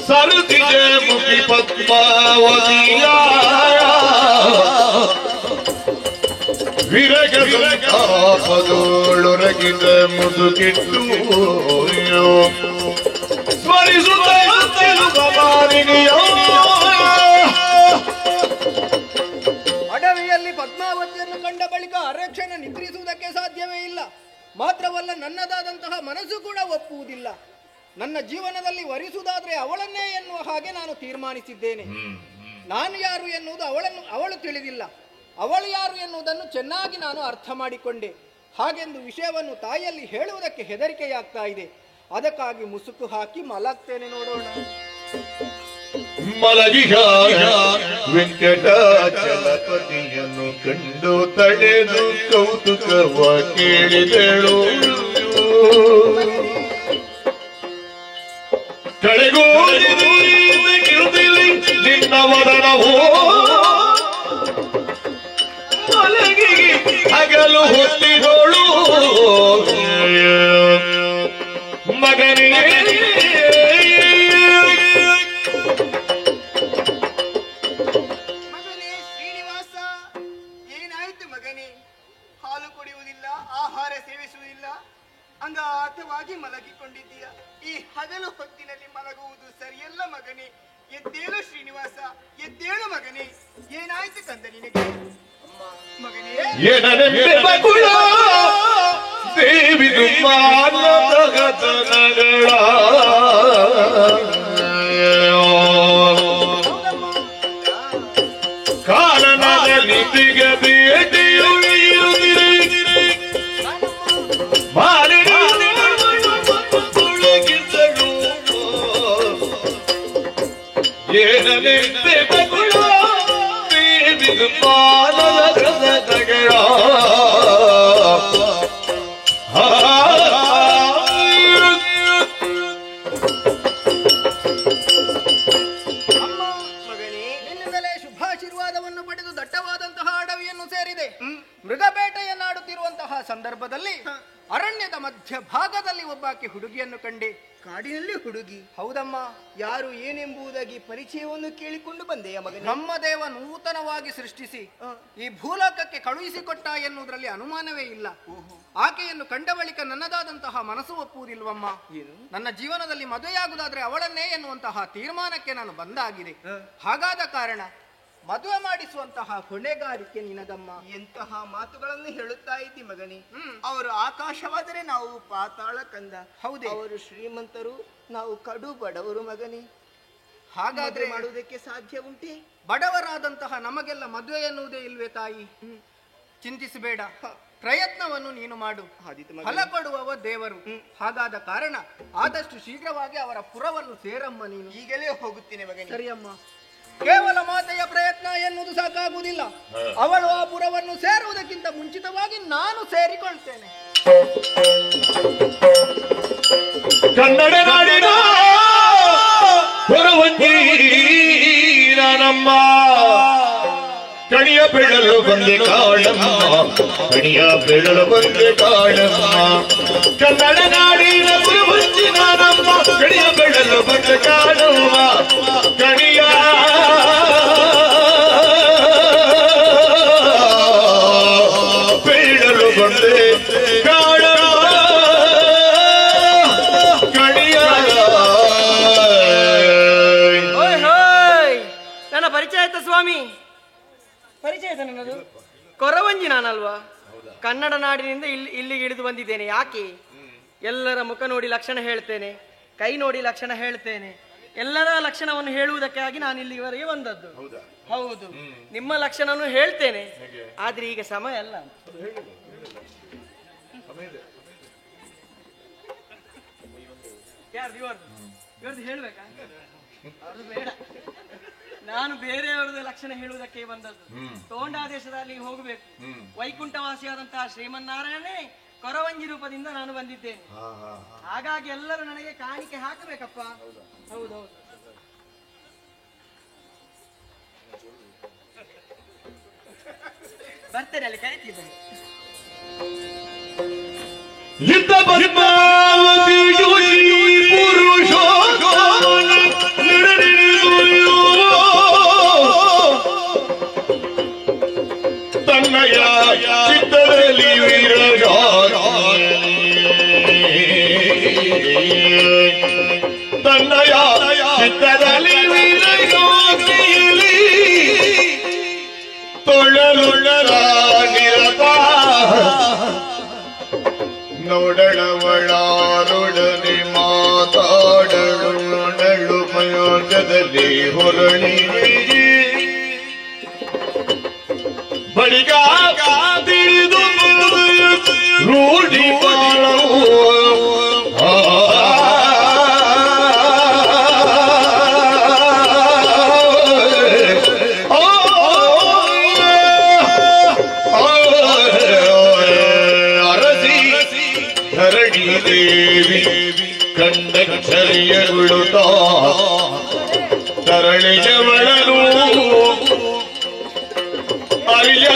ಸರುತಿಜ ಮುಖಿ ಪದ್ಮಾವತಿಯ ವಿರಗದೊಳಗಿದ ಮುದುಕಿಟ್ಟು ಸ್ಮರಿಸುತ್ತ ಅಡವಿಯಲ್ಲಿ ಪದ್ಮಾವತಿಯನ್ನು ಕಂಡ ಬಳಿಕ ಅರಕ್ಷಣ ನಿದ್ರಿಸುವುದಕ್ಕೆ ಸಾಧ್ಯವೇ ಇಲ್ಲ. ಮಾತ್ರವಲ್ಲ, ನನ್ನದಾದಂತಹ ಮನಸ್ಸು ಕೂಡ ಒಪ್ಪುವುದಿಲ್ಲ. ನನ್ನ ಜೀವನದಲ್ಲಿ ವರಿಸುವುದಾದ್ರೆ ಅವಳನ್ನೇ ಎನ್ನುವ ಹಾಗೆ ನಾನು ತೀರ್ಮಾನಿಸಿದ್ದೇನೆ. ನಾನು ಯಾರು ಎನ್ನುವುದು ಅವಳು ತಿಳಿದಿಲ್ಲ. ಅವಳು ಯಾರು ಎನ್ನುವುದನ್ನು ಚೆನ್ನಾಗಿ ನಾನು ಅರ್ಥ ಮಾಡಿಕೊಂಡೆ. ಹಾಗೆಂದು ವಿಷಯವನ್ನು ತಾಯಿಯಲ್ಲಿ ಹೇಳುವುದಕ್ಕೆ ಹೆದರಿಕೆಯಾಗ್ತಾ ಇದೆ. ಅದಕ್ಕಾಗಿ ಮುಸುಕು ಹಾಕಿ ಮಲಗ್ತೇನೆ. ನೋಡೋಣ. ಮಲಗಿಗ ವೆಂಕಟಾಚಲಪತಿಯನ್ನು ಕಂಡು ತಡೆದು ಕೌತುಕವ ಕೇಳಿದಳು. ಕಳೆಗೋಲಿ ನಿನ್ನ ವದನವೋ ಹಗಲು ಹೊತ್ತಿರೋಳು ಮಗನೇ ಮಗನೇ ಶ್ರೀನಿವಾಸ, ಏನಾಯ್ತು ಮಗನೇ? ಹಾಲು ಕುಡಿಯುವುದಿಲ್ಲ, ಆಹಾರ ಸೇವಿಸುವುದಿಲ್ಲ, ಅಂಗಾತವಾಗಿ ಮಲಗಿಕೊಂಡಿದ್ದೀಯ. ಈ ಹಗಲು ಹೊತ್ತಿನಲ್ಲಿ ಮಲಗುವುದು ಸರಿಯಲ್ಲ ಮಗನೇ. ಎದ್ದೇಳು ಶ್ರೀನಿವಾಸ, ಎದ್ದೇಳು ಮಗನೇ. ಏನಾಯ್ತು ಕಂದ ನಿನಗೆ? ಮಗನೇ ಏನನೆಂಬೆ ಬಗುಳ ದೇವಿ ದುಮ್ಮಾನಗತನಗಳ ಕಾರಣದ ನಿಧಿಗೆ ಭೇಟಿಯು ಇರುವುದಿರಿ ಮಾಲಿಗಿದ್ದಳು ಏನನೆಂಬೆ ಬಗುಳ ದೇವಿ ದುಮ್ಮಾನಗತನಗಳ ನಿನ್ನಿಂದಲೇ ಶುಭಾಶೀರ್ವಾದವನ್ನು ಪಡೆದು ದಟ್ಟವಾದಂತಹ ಅಡವಿಯನ್ನು ಸೇರಿದೆ. ಮೃಗಬೇಟೆಯನ್ನಾಡುತ್ತಿರುವಂತಹ ಸಂದರ್ಭದಲ್ಲಿ ಅರಣ್ಯದ ಮಧ್ಯ ಭಾಗದಲ್ಲಿ ಒಬ್ಬಾಕೆ ಹುಡುಗಿಯನ್ನು ಕಂಡೆ. ಕಾಡಿನಲ್ಲಿ ಹುಡುಗಿ? ಹೌದಮ್ಮ. ಯಾರು ಏನೆಂಬುದಾಗಿ ಪರಿಚಯವನ್ನು ಕೇಳಿಕೊಂಡು ಬಂದೆಯ ಮಗ. ನಮ್ಮ ದೇವ ನೂತನವಾಗಿ ಸೃಷ್ಟಿಸಿ ಈ ಭೂಲೋಕಕ್ಕೆ ಕಳುಹಿಸಿಕೊಟ್ಟ ಎನ್ನುವುದರಲ್ಲಿ ಅನುಮಾನವೇ ಇಲ್ಲ. ಆಕೆಯನ್ನು ಕಂಡ ಬಳಿಕ ನನ್ನದಾದಂತಹ ಮನಸ್ಸು ಒಪ್ಪುವುದಿಲ್ವಮ್ಮ. ನನ್ನ ಜೀವನದಲ್ಲಿ ಮದುವೆಯಾಗುವುದಾದ್ರೆ ಅವಳನ್ನೇ ಎನ್ನುವಂತಹ ತೀರ್ಮಾನಕ್ಕೆ ನಾನು ಬಂದಾಗಿದೆ. ಹಾಗಾದ ಕಾರಣ ಮದುವೆ ಮಾಡಿಸುವಂತಹ ಹೊಣೆಗಾರಿಕೆ ನಿನದಮ್ಮ. ಎಂತಹ ಮಾತುಗಳನ್ನು ಹೇಳುತ್ತಾ ಇದ್ದಿ ಮಗನಿ. ಅವರು ಆಕಾಶವಾದರೆ ನಾವು ಪಾತಾಳ ಕಂದ. ಹೌದೇ? ಅವರು ಶ್ರೀಮಂತರು, ನಾವು ಕಡು ಬಡವರು ಮಗನಿ. ಹಾಗಾದ್ರೆ ಮಾಡುವುದಕ್ಕೆ ಸಾಧ್ಯ ಉಂಟೆ? ಬಡವರಾದಂತಹ ನಮಗೆಲ್ಲ ಮದುವೆ ಎನ್ನುವುದೇ ಇಲ್ವೇ ತಾಯಿ? ಚಿಂತಿಸಬೇಡ, ಪ್ರಯತ್ನವನ್ನು ನೀನು ಮಾಡು. ಫಲ ಕೊಡುವವ ದೇವರು. ಹಾಗಾದ ಕಾರಣ ಆದಷ್ಟು ಶೀಘ್ರವಾಗಿ ಅವರ ಪುರವನ್ನು ಸೇರಮ್ಮ ನೀನು. ಈಗಲೇ ಹೋಗುತ್ತೇನೆ ಮಗನಿ. ಸರಿಯಮ್ಮ. ಕೇವಲ ಮಾತೆಯ ಪ್ರಯತ್ನ ಎನ್ನುವುದು ಸಾಕಾಗುವುದಿಲ್ಲ. ಅವಳು ಆ ಪುರವನ್ನು ಸೇರುವುದಕ್ಕಿಂತ ಮುಂಚಿತವಾಗಿ ನಾನು ಸೇರಿಕೊಳ್ತೇನೆ. ಕನ್ನಡ ನಾಡಿನ ಹೊರವಂಜೀರನಮ್ಮ ಕಣಿಯ ಬೆಳಲು ಬಂದೆ ಕಾಣಮ್ಮ, ಕಣಿಯ ಬೆಳಲು ಬಂದೆ ಕಾಣಮ್ಮ. ಕನ್ನಡ ನಾಡಿನ ಹೊರವಂಜಿರನಮ್ಮ ಕಣಿಯ ಬೆಳಲು ಬಂದೆ ಕಾಣಮ್ಮ, ಕಣಿಯ ಬೆಳಲು ಬಂದೆ ಕಾಣಮ್ಮ, ಕಣಿಯ. ನನ್ನ ಪರಿಚಯ ಆಯ್ತಾ ಸ್ವಾಮಿ? ಪರಿಚಯ ಆಯ್ತಾ ನನ್ನದು? ಕೊರವಂಜಿ ನಾನಲ್ವಾ? ಕನ್ನಡ ನಾಡಿನಿಂದ ಇಲ್ಲಿಗೆ ಇಳಿದು ಬಂದಿದ್ದೇನೆ. ಯಾಕೆ? ಎಲ್ಲರ ಮುಖ ನೋಡಿ ಲಕ್ಷಣ ಹೇಳ್ತೇನೆ, ಕೈ ನೋಡಿ ಲಕ್ಷಣ ಹೇಳ್ತೇನೆ. ಎಲ್ಲರ ಲಕ್ಷಣವನ್ನು ಹೇಳುವುದಕ್ಕಾಗಿ ನಾನು ಇಲ್ಲಿವರೆಗೆ ಬಂದದ್ದು. ಹೌದು, ನಿಮ್ಮ ಲಕ್ಷಣವನ್ನು ಹೇಳ್ತೇನೆ, ಆದ್ರೆ ಈಗ ಸಮಯ ಅಲ್ಲ. ಇವ್ರದ್ದು ಹೇಳ್ಬೇಕಾ? ಅವ್ರದ್ದು ಬೇಡ, ನಾನು ಬೇರೆಯವರದ್ದು ಲಕ್ಷಣ ಹೇಳುವುದಕ್ಕೆ ಬಂದದ್ದು. ತೋಂಡಾದೇಶದಲ್ಲಿ ಹೋಗಬೇಕು. ವೈಕುಂಠವಾಸಿಯಾದಂತಹ ಶ್ರೀಮನ್ನಾರಾಯಣನೇ ಕೊರವಂಜಿ ರೂಪದಿಂದ ನಾನು ಬಂದಿದ್ದೇನೆ. ಹಾಗಾಗಿ ಎಲ್ಲರೂ ನನಗೆ ಕಾಣಿಕೆ ಹಾಕಬೇಕಪ್ಪ. ಹೌದೌದು. ಬರ್ತೇನೆ, ಅಲ್ಲಿ ಕರೀತಿದ್ದೇನೆ. ಯುದ್ಧ ಪದ್ಮಾವತಿ ಪುರುಷ ತನ್ನಯ ಚಿತ್ತದಲ್ಲಿ ವಿರಜ ತನ್ನಯ ಚಿತ್ತದಲ್ಲಿ ವಿರಜಾತಿಯಲ್ಲಿ ತೊಳಲುಳಲ ನಿರತ ನೋಡಳವಳಾರೊಡನೆ ಮಾತಾಡಳು ನಳು ಮಯೋಗದಲ್ಲಿ ಹೊರಳಿ ಬಳಿಗ ತಿಳಿದು ರೂಢಿ ಕಾಲವು ಅರಸಿ ಧರಣಿ ದೇವಿ ಕಂಡಕ್ಷರಿಯರುಳುತ್ತಾ ತರಳಿಯವಳನು ಅರಿಯ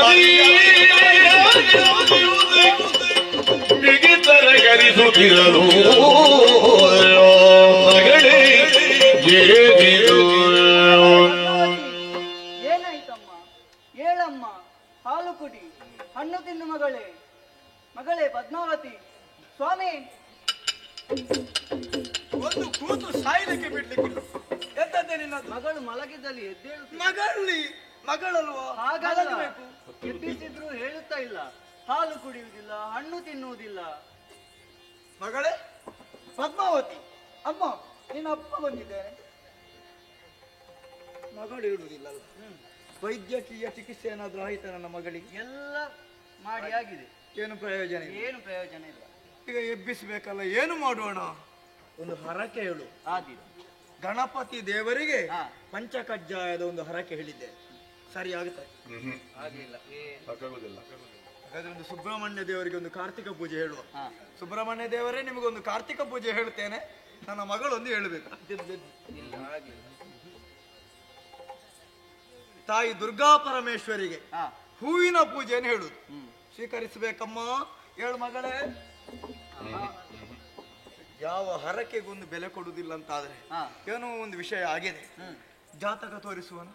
ಬಿಡಲು ಮಗಳೇ ಏನಿದು ಏನಾಯ್ತಮ್ಮ? ಹೇಳಮ್ಮ, ಹಾಲು ಕುಡಿ, ಹಣ್ಣು ತಿನ್ನು ಮಗಳೇ. ಮಗಳೇ ಪದ್ಮಾವತಿ, ಸ್ವಾಮಿ ಒಂದು ಕೂತು ಸಾಯಲಿಕ್ಕೆ ಬಿಡ್ಲಿಕ್ಕಿಲ್ಲ. ಎಂತದ್ದೇ ನಿನ್ನದು? ಮಗಳು ಮಲಗಿದ್ದಲ್ಲಿ ಎದ್ದೇಳು. ಮಗಳಲ್ವಾ? ಹಾಗಬೇಕು. ಎಬ್ಬಿಸಿದ್ರು ಹೇಳುತ್ತಾ ಇಲ್ಲ. ಹಾಲು ಕುಡಿಯುವುದಿಲ್ಲ, ಹಣ್ಣು ತಿನ್ನುವುದಿಲ್ಲ. ಮಗಳೇ ಪದ್ಮಾವತಿ, ಅಮ್ಮ ನಿನ್ನ ಅಪ್ಪ ಬಂದಿದ್ದೇನೆ. ಮಗಳು ಹೇಳುವುದಿಲ್ಲಲ್ಲ. ವೈದ್ಯಕೀಯ ಚಿಕಿತ್ಸೆ ಏನಾದ್ರೂ ಆಯ್ತಾ ನನ್ನ ಮಗಳಿಗೆ? ಎಲ್ಲ ಮಾಡಿ ಆಗಿದೆ. ಏನು ಪ್ರಯೋಜನ ಇಲ್ಲ. ಏನು ಪ್ರಯೋಜನ ಇಲ್ಲ. ಈಗ ಎಬ್ಬಿಸ್ಬೇಕಲ್ಲ, ಏನು ಮಾಡೋಣ? ಒಂದು ಹರಕೆ ಹೇಳು. ಆಗಿದೆ. ಗಣಪತಿ ದೇವರಿಗೆ ಪಂಚಕಜ್ಜಾಯದ ಒಂದು ಹರಕೆ ಹೇಳಿದ್ದೆ, ಸರಿ ಆಗುತ್ತೆ? ಆಗಿಲ್ಲ. ಹಾಗಾದ್ರೆ ಒಂದು ಸುಬ್ರಹ್ಮಣ್ಯ ದೇವರಿಗೆ ಒಂದು ಕಾರ್ತಿಕ ಪೂಜೆ ಹೇಳುವ. ಸುಬ್ರಹ್ಮಣ್ಯ ದೇವರೇ ನಿಮಗೊಂದು ಕಾರ್ತಿಕ ಪೂಜೆ ಹೇಳ್ತೇನೆ, ನನ್ನ ಮಗಳೊಂದು ಹೇಳಬೇಕು. ತಾಯಿ ದುರ್ಗಾ ಪರಮೇಶ್ವರಿಗೆ ಹೂವಿನ ಪೂಜೆಯನ್ನು ಹೇಳುದು. ಸ್ವೀಕರಿಸಬೇಕಮ್ಮ. ಹೇಳು ಮಗಳೇ. ಯಾವ ಹರಕೆಗೊಂದು ಬೆಲೆ ಕೊಡುವುದಿಲ್ಲ ಅಂತಾದ್ರೆ ಏನೋ ಒಂದು ವಿಷಯ ಆಗಿದೆ. ಜಾತಕ ತೋರಿಸುವನ?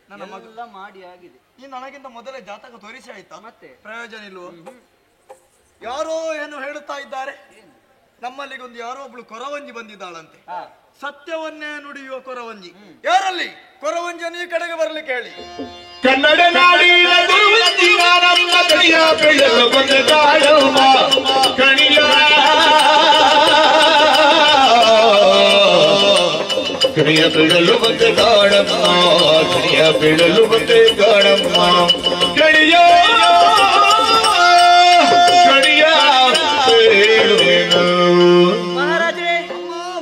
ನನ್ನ ಮಗಳ ಮಾಡಿ ಆಗಿದೆ. ನೀನು ನನಗಿಂತ ಮೊದಲೇ ಜಾತಕ ತೋರಿಸಿ ಆಯ್ತಾ? ಮತ್ತೆ ಪ್ರಯೋಜನ ಇಲ್ವೋ? ಯಾರೋ ಏನು ಹೇಳುತ್ತಾ ಇದ್ದಾರೆ, ನಮ್ಮಲ್ಲಿಗೆ ಒಂದು ಯಾರೋ ಒಬ್ಳು ಕೊರವಂಜಿ ಬಂದಿದ್ದಾಳಂತೆ. ಸತ್ಯವನ್ನೇ ನುಡಿಯುವ ಕೊರವಂಜಿ. ಯಾರಲ್ಲಿ ಕೊರವಂಜಿಯನ್ನು ಈ ಕಡೆಗೆ ಬರ್ಲಿಕ್ಕೆ ಹೇಳಿ. ಕನ್ನಡ ನಾಡಿನ ಗುರುವಂದಿನ ನಮ್ಮ ಕಣಿಯ ಬೆಳೆಯಲು ಬಂದ ಕಾಡಮ್ಮ ಕಣಿಯ ಕಣಿಯ ಬೆಳಲು ಬಂದ ಕಾಡಮ್ಮ ಕಣಿಯ ಬೆಳಲು ಬಂದ ಕಾಡಮ್ಮ ಕಣಿಯ ಕಣಿಯ ಮಹಾರಾಜರೇ,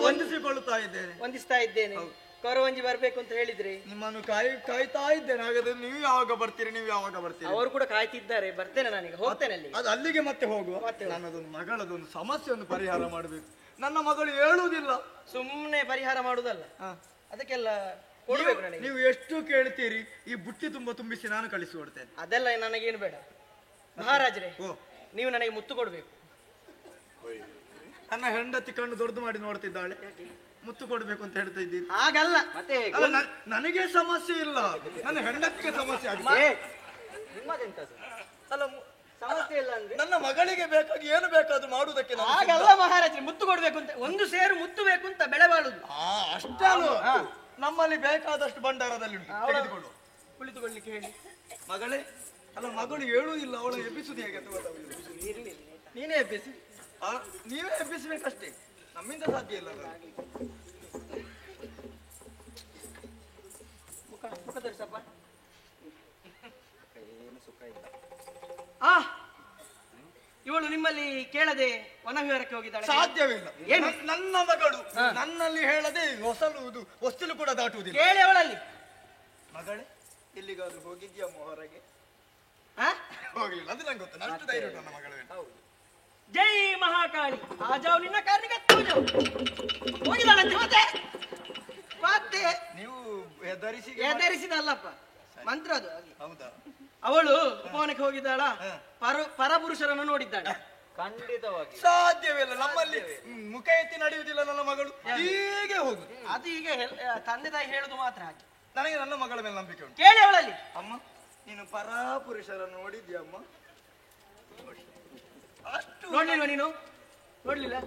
ವಂದಿಸಿಕೊಳ್ಳುತ್ತಾ ಇದ್ದೇನೆ. ವಂದಿಸ್ತಾ ಇದ್ದೇನೆ. ಕೊರವಂಜಿ ಬರ್ಬೇಕು ಅಂತ ಹೇಳಿದ್ರಿ. ನಿಮ್ಮನ್ನು ಕಾಯ್ತಾ ಇದ್ದೇನೆ. ಹಾಗಾದ್ರೆ ನೀವು ಯಾವಾಗ ಬರ್ತೀರಿ? ನೀವು ಯಾವಾಗ ಬರ್ತೀರಿ? ಅವರು ಕೂಡ ಕಾಯ್ತಿದ್ದಾರೆ. ಬರ್ತೇನೆ, ನಾನೀಗ ಹೋಗ್ತೇನೆ ಅಲ್ಲಿ. ಅದು ಅಲ್ಲಿಗೆ ಮತ್ತೆ ಹೋಗುವ. ನನ್ನದೊಂದು ಮಗಳದೊಂದು ಸಮಸ್ಯೆಯನ್ನು ಪರಿಹಾರ ಮಾಡಬೇಕು. ನನ್ನ ಮಗಳು ಹೇಳುವುದಿಲ್ಲ. ಸುಮ್ಮನೆ ಪರಿಹಾರ ಮಾಡುದಲ್ಲ, ಅದಕ್ಕೆಲ್ಲ ಕೊಡ್ಬೇಕು ನನಗೆ. ನೀವು ಎಷ್ಟು ಕೇಳ್ತೀರಿ? ಈ ಬುಟ್ಟಿ ತುಂಬಾ ತುಂಬಿಸಿ ನಾನು ಕಳಿಸಿಕೊಡ್ತೇನೆ. ಅದೆಲ್ಲ ನನಗೇನು ಬೇಡ ಮಹಾರಾಜರೇ. ನೀವು ನನಗೆ ಮುತ್ತು ಕೊಡ್ಬೇಕು. ನನ್ನ ಹೆಂಡತಿ ಕಣ್ಣು ದೊಡ್ಡದು ಮಾಡಿ ನೋಡ್ತಿದ್ದಾಳೆ, ಮುತ್ತು ಕೊಡ್ಬೇಕು ಅಂತ ಹೇಳ್ತಾ ಇದ್ದೀರಿ. ಹಾಗಲ್ಲ ಮತ್ತೆ. ನನಗೆ ಸಮಸ್ಯೆ ಇಲ್ಲ, ನನ್ನ ಹೆಂಡತಿಗೆ ಸಮಸ್ಯೆ ಆಗಿದೆ. ನಿಮ್ಮದೆಂತದು? ಅಲ್ಲ, ಸಮಸ್ಯೆ ಇಲ್ಲ ಅಂದ್ರೆ ನನ್ನ ಮಗಳಿಗೆ ಬೇಕಾಗಿ ಏನು ಬೇಕಾದ್ರೂ ಮಾಡುವುದಕ್ಕೆ ಹಾಗಲ್ಲ ಮಹಾರಾಜರೇ. ಮುತ್ತು ಕೊಡ್ಬೇಕು ಅಂತ, ಒಂದು ಸೇರು ಮುತ್ತು ಬೇಕು ಅಂತ ಬೆಳೆ ಬಾಳುದು ಅಷ್ಟೇನು? ನಮ್ಮಲ್ಲಿ ಬೇಕಾದಷ್ಟು ಭಂಡಾರದಲ್ಲಿ ತೆಗೆದುಕೊಂಡು ಕುಳಿತುಕೊಳ್ಳಿಕ್ಕೆ ಹೇಳಿ. ಮಗಳೇ, ಅಲ್ಲ ಮಗಳು ಹೇಳುವುದಿಲ್ಲ, ಅವಳು ಎಬ್ಬಿಸುದು ಹೇಗೆ? ನೀನೇ ಎಬ್ಬಿಸಿ. ನೀವೇ ಎಬ್ಬಿಸ್ಬೇಕಷ್ಟೇ, ನಮ್ಮಿಂದ ಸಾಧ್ಯ ಇಲ್ಲ. ಮುಖ ತೋರಿಸಪ್ಪ. ಇವಳು ನಿಮ್ಮಲ್ಲಿ ಕೇಳದೆ ವನವಿಹಾರಕ್ಕೆ ಹೋಗಿದ್ದಾಳೆ. ಸಾಧ್ಯವಿಲ್ಲ. ನನ್ನ ಮಗಳು ನನ್ನಲ್ಲಿ ಹೇಳದೆ ಹೊಸಲುವುದು ಹೊಸ್ತಿಲು ಕೂಡ ದಾಟುವುದಿಲ್ಲ. ಕೇಳಿ ಅವಳಲ್ಲಿ. ಮಗಳೇ, ಎಲ್ಲಿಗಾದ್ರೂ ಹೋಗಿದ್ಯಮ್ಮ ಹೊರಗೆ? ಹೋಗ್ಲಿಲ್ಲ, ಅದು ನಂಗೆ ಗೊತ್ತು. ಅಷ್ಟು ಧೈರ್ಯ ನನ್ನ ಮಗಳು. ಜೈ ಮಹಾಕಾಳಿ. ಆಜಾವ್ ನಿನ್ನ ಕಾರ್ನಿಗೆ ತೂಜಾವ್. ಹೋಗಿದ್ದಾಳಂತೆ ಮತ್ತೆ ಮತ್ತೆ ನೀವು ಎದರಿಸಿದಲ್ಲಪ್ಪ, ಮಂತ್ರ ಅದು. ಹೌದಾ? ಅವಳು ಉಪವನಕ್ಕೆ ಹೋಗಿದ್ದಾಳ, ಪರಪುರುಷರನ್ನು ನೋಡಿದ್ದಾಳೆ. ಖಂಡಿತವಾಗಿ ಸಾಧ್ಯವಿಲ್ಲ. ನಮ್ಮಲ್ಲಿ ಮುಖ ಎತ್ತಿ ನಡೆಯುವುದಿಲ್ಲ ನನ್ನ ಮಗಳು. ಹೀಗೆ ಹೋಗುದು. ಅದು ಈಗ ತಂದೆ ತಾಯಿ ಹೇಳುದು ಮಾತ್ರ ಹಾಗೆ. ನನಗೆ ನನ್ನ ಮಗಳ ಮೇಲೆ ನಂಬಿಕೆ ಉಂಟು. ಕೇಳಿ ಅವಳಲ್ಲಿ. ಅಮ್ಮ, ನೀನು ಪರಪುರುಷರನ್ನು ನೋಡಿದ್ಯಮ್ಮ? ನೋಡ್ಲಿಲ್ವ ನೀನು? ನೋಡ್ಲಿಲ್ಲ?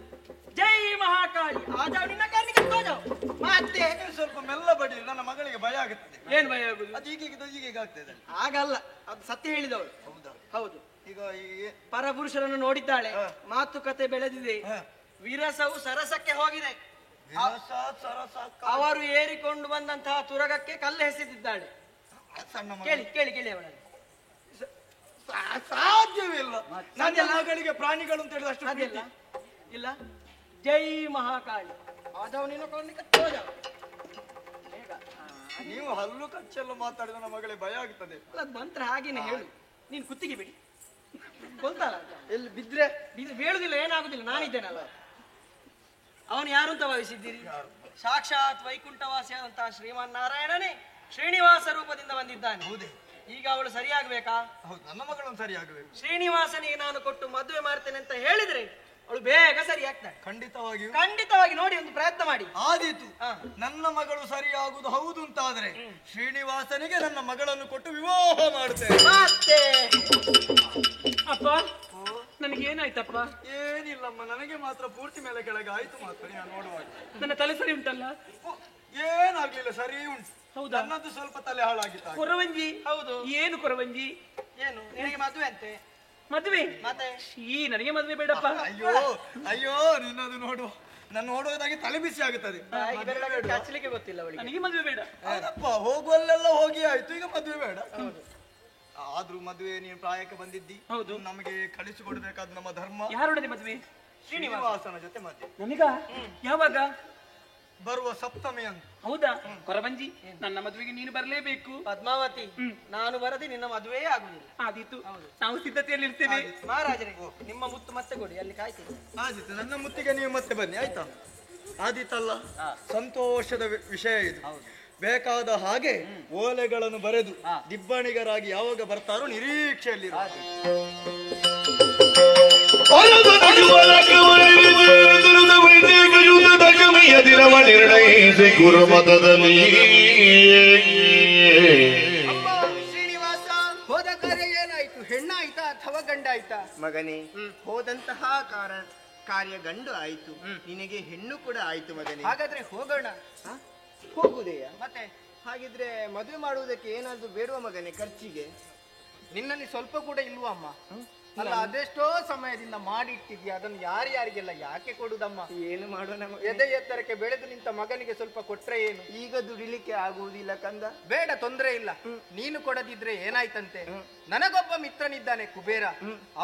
ಜೈ ಮಹಾಕಾಳಿ. ಆಜಾವ್ ನಿನ್ನ ಕಾರ್ನಿಗೆ ತೂಜಾವ್. ಮತ್ತೆ ಸ್ವಲ್ಪ ಮೆಲ್ಲ ಬಡಿ, ನನ್ನ ಮಗಳಿಗೆ ಭಯ ಆಗುತ್ತದೆ. ಏನ್ ಭಯ ಆಗುದು? ಅದು ಈಗ ಆಗ್ತದೆ. ಹಾಗಲ್ಲ, ಅದು ಸತ್ಯ ಹೇಳಿದವಳು. ಹೌದಾ? ಹೌದು. ಈಗ ಪರಪುರುಷರನ್ನು ನೋಡಿದ್ದಾಳೆ, ಮಾತುಕತೆ ಬೆಳೆದಿದೆ, ವಿರಸವು ಸರಸಕ್ಕೆ ಹೋಗಿದೆ. ಅವರು ಏರಿಕೊಂಡು ಬಂದಂತಹ ತುರಗಕ್ಕೆ ಕಲ್ಲು ಎಸೆದಿದ್ದಾಳೆ. ಕೇಳಿ ಕೇಳಿ ಕೇಳಿ ಅವಳಲ್ಲಿ. ಸಾಧ್ಯವಿಲ್ಲ. ನನ್ನ ಮಗಳಿಗೆ ಪ್ರಾಣಿಗಳು ಅಂತ ಹೇಳಿದ ಅಷ್ಟು ಸಾಧ್ಯವಿಲ್ಲ. ಇಲ್ಲ. ಜೈ ಮಹಾಕಾಳಿ. ಆದವನಿನ ಕೊಂದಿಗೆ ತೋಜಾವ್. ನೀವು ಹಲ್ಲು ಕಚ್ಚೆಲ್ಲ ಮಾತಾಡಿದ ನನ್ನ ಮಗಳಿಗೆ ಭಯ ಆಗ್ತದೆ. ಅಲ್ಲ, ಮಂತ್ರ ಹಾಗೇನೆ ಹೇಳು. ನೀನು ಕುತ್ತಿಗೆ ಬಿಡಿ. ಗೊತ್ತಲ್ಲ, ಎಲ್ಲಿ ಬಿದ್ರೆ ಬೀಳುದಿಲ್ಲ, ಏನಾಗುದಿಲ್ಲ. ನಾನಿದ್ದೇನಲ್ಲ. ಅವನು ಯಾರು ಅಂತ ಭಾವಿಸಿದ್ದೀರಿ? ಸಾಕ್ಷಾತ್ ವೈಕುಂಠವಾಸಿಯಾದಂತಹ ಶ್ರೀಮನ್ ನಾರಾಯಣನೇ ಶ್ರೀನಿವಾಸ ರೂಪದಿಂದ ಬಂದಿದ್ದಾನೆ. ಹೌದೇ? ಈಗ ಅವಳು ಸರಿಯಾಗಬೇಕಾ? ಹೌದು, ನನ್ನ ಮಗಳನ್ನು ಸರಿಯಾಗಬೇಕು. ಶ್ರೀನಿವಾಸನಿಗೆ ನಾನು ಕೊಟ್ಟು ಮದುವೆ ಮಾಡ್ತೇನೆ ಅಂತ ಹೇಳಿದ್ರೆ ಅವಳು ಬೇಗ ಸರಿ ಆಗ್ತಾಳೆ. ಖಂಡಿತವಾಗಿಯೂ ಖಂಡಿತವಾಗಿ ನೋಡಿ ಒಂದು ಪ್ರಯತ್ನ ಮಾಡಿ. ಆದೀತು. ನನ್ನ ಮಗಳು ಸರಿಯಾಗುವುದು ಹೌದು ಅಂತಾದ್ರೆ ಶ್ರೀನಿವಾಸನಿಗೆ ನನ್ನ ಮಗಳನ್ನು ಕೊಟ್ಟು ವಿವಾಹ ಮಾಡುತ್ತೇನೆ. ಮತ್ತೆ ಅಪ್ಪ ನನಗೇನಾಯ್ತಪ್ಪ? ಏನಿಲ್ಲಮ್ಮ, ನನಗೆ ಮಾತ್ರ ಪೂರ್ತಿ ಮೇಲೆ ಕೆಳಗೆ ಆಯ್ತು ಮಾತ್ರ. ನಾನು ನೋಡುವಾಗ ನನ್ನ ತಲೆ ಸರಿ ಉಂಟಲ್ಲ? ಏನಾಗ್ಲಿಲ್ಲ, ಸರಿ ಉಂಟು. ಹೌದಾ? ನನ್ನದು ಸ್ವಲ್ಪ ತಲೆ ಹಾಳಾಗಿತ್ತು. ಕೊರವಂಜಿ? ಹೌದು. ಏನು ಕೊರವಂಜಿ? ಏನು ನಿನಗೆ ಮದುವೆ ಅಂತೆ? ಮದುವೆ? ಮತ್ತೆ ನನಗೆ ಮದುವೆ ಬೇಡಪ್ಪ. ಅಯ್ಯೋ ಅಯ್ಯೋ, ನಿನ್ನದು ನೋಡುವ ನನ್ನ ನೋಡುವುದಾಗಿ ತಲೆ ಬಿಸಿ ಆಗುತ್ತದೆ. ಹಚ್ಚಲಿಕ್ಕೆ ಗೊತ್ತಿಲ್ಲ ಅವಳಿಗೆ. ನನಗೆ ಮದುವೆ ಬೇಡ. ಹೌದಪ್ಪ, ಹೋಗುವಲ್ಲೆಲ್ಲ ಹೋಗಿ ಆಯ್ತು, ಈಗ ಮದುವೆ ಬೇಡ. ಆದ್ರೂ ಮದುವೆ ನೀನು ಪ್ರಾಯಕ್ಕೆ ಬಂದಿದ್ದಿ. ಹೌದು. ನಮಗೆ ಕಳಿಸಿಕೊಡ್ಬೇಕಾದ ನಮ್ಮ ಧರ್ಮ. ಯಾರೊಡನೆ ಮದುವೆ? ಶ್ರೀನಿವಾಸನ ಜೊತೆ ಮದುವೆ. ನನಗ? ಯಾವಾಗ? ಬರುವ ಸಪ್ತಮಿ ಅಂತ. ಹೌದಾ? ಕೊರವಂಜಿ, ನನ್ನ ಮದುವೆಗೆ ನೀನು ಬರಲೇಬೇಕು. ಪದ್ಮಾವತಿ, ನಾನು ಬರದೆ ನಿನ್ನ ಮದುವೆ ಆಗುವುದಿಲ್ಲ. ಆದೀತು, ನಾವು ಸಿದ್ಧತೆಯಲ್ಲಿ ಇರ್ತೇವೆ. ಮಹಾರಾಜರೇ, ನಿಮ್ಮ ಮುತ್ತು ಮತ್ತೆ ಕೊಡಿ, ಅಲ್ಲಿ ಕಾಯ್ತೀನಿ. ಆದೀತು, ನನ್ನ ಮುತ್ತಿಗೆ ನೀವು ಮತ್ತೆ ಬನ್ನಿ, ಆಯ್ತಾ? ಆದೀತಲ್ಲ, ಸಂತೋಷದ ವಿಷಯ ಇದು. ಬೇಕಾದ ಹಾಗೆ ಓಲೆಗಳನ್ನು ಬರೆದು ದಿಬ್ಬಣಿಗರಾಗಿ ಯಾವಾಗ ಬರ್ತಾರೋ ನಿರೀಕ್ಷೆಯಲ್ಲಿ ನಿರ್ಣಯಿಸಿ ಗುರುಮತದಲ್ಲಿ ಶ್ರೀನಿವಾಸ, ಹೋದ ಕಾರ್ಯ ಏನಾಯ್ತು? ಹೆಣ್ಣಾಯ್ತಾ ಅಥವಾ ಗಂಡಾಯ್ತಾ? ಮಗನೇ, ಹೋದಂತಹ ಕಾರ್ಯ ಗಂಡು ಆಯ್ತು, ನಿನಗೆ ಹೆಣ್ಣು ಕೂಡ ಆಯ್ತು ಮಗನೇ. ಹಾಗಾದ್ರೆ ಹೋಗೋಣ. ಹೋಗುವುದೆಯಾ? ಮತ್ತೆ ಹಾಗಿದ್ರೆ ಮದುವೆ ಮಾಡುವುದಕ್ಕೆ ಏನಾದ್ರು ಬೇಡುವ ಮಗನೇ ಖರ್ಚಿಗೆ? ನಿನ್ನಲ್ಲಿ ಸ್ವಲ್ಪ ಕೂಡ ಇಲ್ವಾ ಅಮ್ಮ? ಅಲ್ಲ, ಅದೆಷ್ಟೋ ಸಮಯದಿಂದ ಮಾಡಿಟ್ಟಿದ್ಯಾ, ಅದನ್ನು ಯಾರ್ಯಾರಿಗೆಲ್ಲ ಯಾಕೆ ಕೊಡುದಮ್ಮ? ಏನು ಮಾಡೋಣ, ಎದೆ ಎತ್ತರಕ್ಕೆ ಬೆಳೆದು ನಿಂತ ಮಗನಿಗೆ ಸ್ವಲ್ಪ ಕೊಟ್ರೆ ಏನು? ಈಗ ದುಡಿಲಿಕ್ಕೆ ಆಗುವುದಿಲ್ಲ ಕಂದ. ಬೇಡ, ತೊಂದರೆ ಇಲ್ಲ. ನೀನು ಕೊಡದಿದ್ರೆ ಏನಾಯ್ತಂತೆ? ನನಗೊಬ್ಬ ಮಿತ್ರನಿದ್ದಾನೆ ಕುಬೇರ,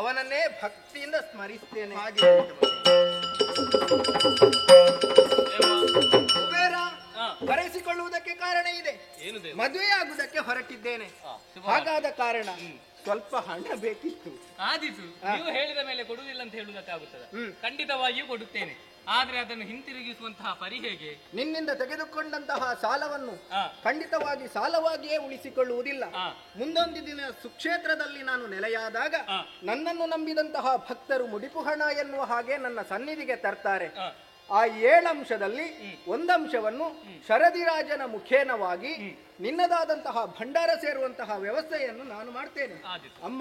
ಅವನನ್ನೇ ಭಕ್ತಿಯಿಂದ ಸ್ಮರಿಸ್ತೇನೆ. ಕುಬೇರ ಬರೆಸಿಕೊಳ್ಳುವುದಕ್ಕೆ ಕಾರಣ ಇದೆ. ಮದುವೆ ಆಗುವುದಕ್ಕೆ ಹೊರಟಿದ್ದೇನೆ. ಹಾಗಾದ ಕಾರಣ ಸ್ವಲ್ಪ ಹಣ ಬೇಕಿತ್ತು. ಆದೀತು, ನೀವು ಹೇಳಿದ ಮೇಲೆ ಕೊಡುವುದಿಲ್ಲ ಅಂತ ಹೇಳುವುದಕ್ಕಾಗುತ್ತದೆ. ಖಂಡಿತವಾಗಿಯೂ ಕೊಡುತ್ತೇನೆ. ಆದ್ರೆ ಅದನ್ನು ಹಿಂತಿರುಗಿಸುವಂತಹ ಪರಿ ಹೇಗೆ? ನಿನ್ನಿಂದ ತೆಗೆದುಕೊಂಡಂತಹ ಸಾಲವನ್ನು ಖಂಡಿತವಾಗಿ ಸಾಲವಾಗಿಯೇ ಉಳಿಸಿಕೊಳ್ಳುವುದಿಲ್ಲ. ಮುಂದೊಂದು ದಿನ ಸುಕ್ಷೇತ್ರದಲ್ಲಿ ನಾನು ನೆಲೆಯಾದಾಗ ನನ್ನನ್ನು ನಂಬಿದಂತಹ ಭಕ್ತರು ಮುಡಿಪು ಹಣ ಎನ್ನುವ ಹಾಗೆ ನನ್ನ ಸನ್ನಿಧಿಗೆ ತರ್ತಾರೆ. ಆ 7 ಅಂಶದಲ್ಲಿ 1 ಅಂಶವನ್ನು ಶರದಿರಾಜನ ಮುಖೇನವಾಗಿ ನಿನ್ನದಾದಂತಹ ಭಂಡಾರ ಸೇರುವಂತಹ ವ್ಯವಸ್ಥೆಯನ್ನು ನಾನು ಮಾಡ್ತೇನೆ. ಅಮ್ಮ,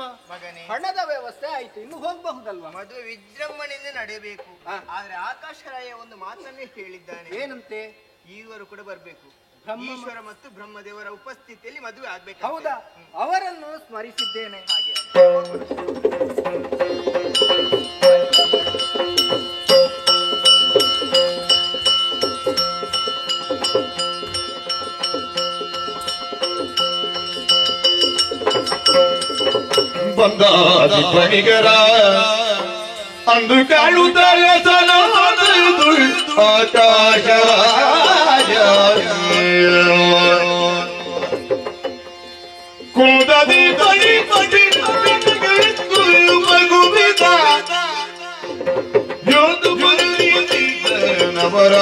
ಹಣದ ವ್ಯವಸ್ಥೆ ಆಯ್ತು, ಇನ್ನು ಹೋಗಬಹುದಲ್ವಾ? ಮದುವೆ ವಿಜೃಂಭಣೆಯಿಂದ ನಡೆಯಬೇಕು. ಆದ್ರೆ ಆಕಾಶರಾಯ ಒಂದು ಮಾತನ್ನೇ ಹೇಳಿದ್ದಾನೆ. ಏನಂತೆ? ಈವರು ಕೂಡ ಬರ್ಬೇಕು. ಈಶ್ವರ ಮತ್ತು ಬ್ರಹ್ಮದೇವರ ಉಪಸ್ಥಿತಿಯಲ್ಲಿ ಮದುವೆ ಆಗ್ಬೇಕು. ಹೌದಾ? ಅವರನ್ನು ಸ್ಮರಿಸಿದ್ದೇನೆ. ಹಾಗೆ ಬಂದಾದಿ ಪಣಿಗರ ಅಂದು ಕಾಳುತ್ತಾರೆ ಆಕಾಶ ಕುಂದದಿ ಬಳಿ ಬಳಿ ಮಗುವಿದ ಯೋದು ನವರ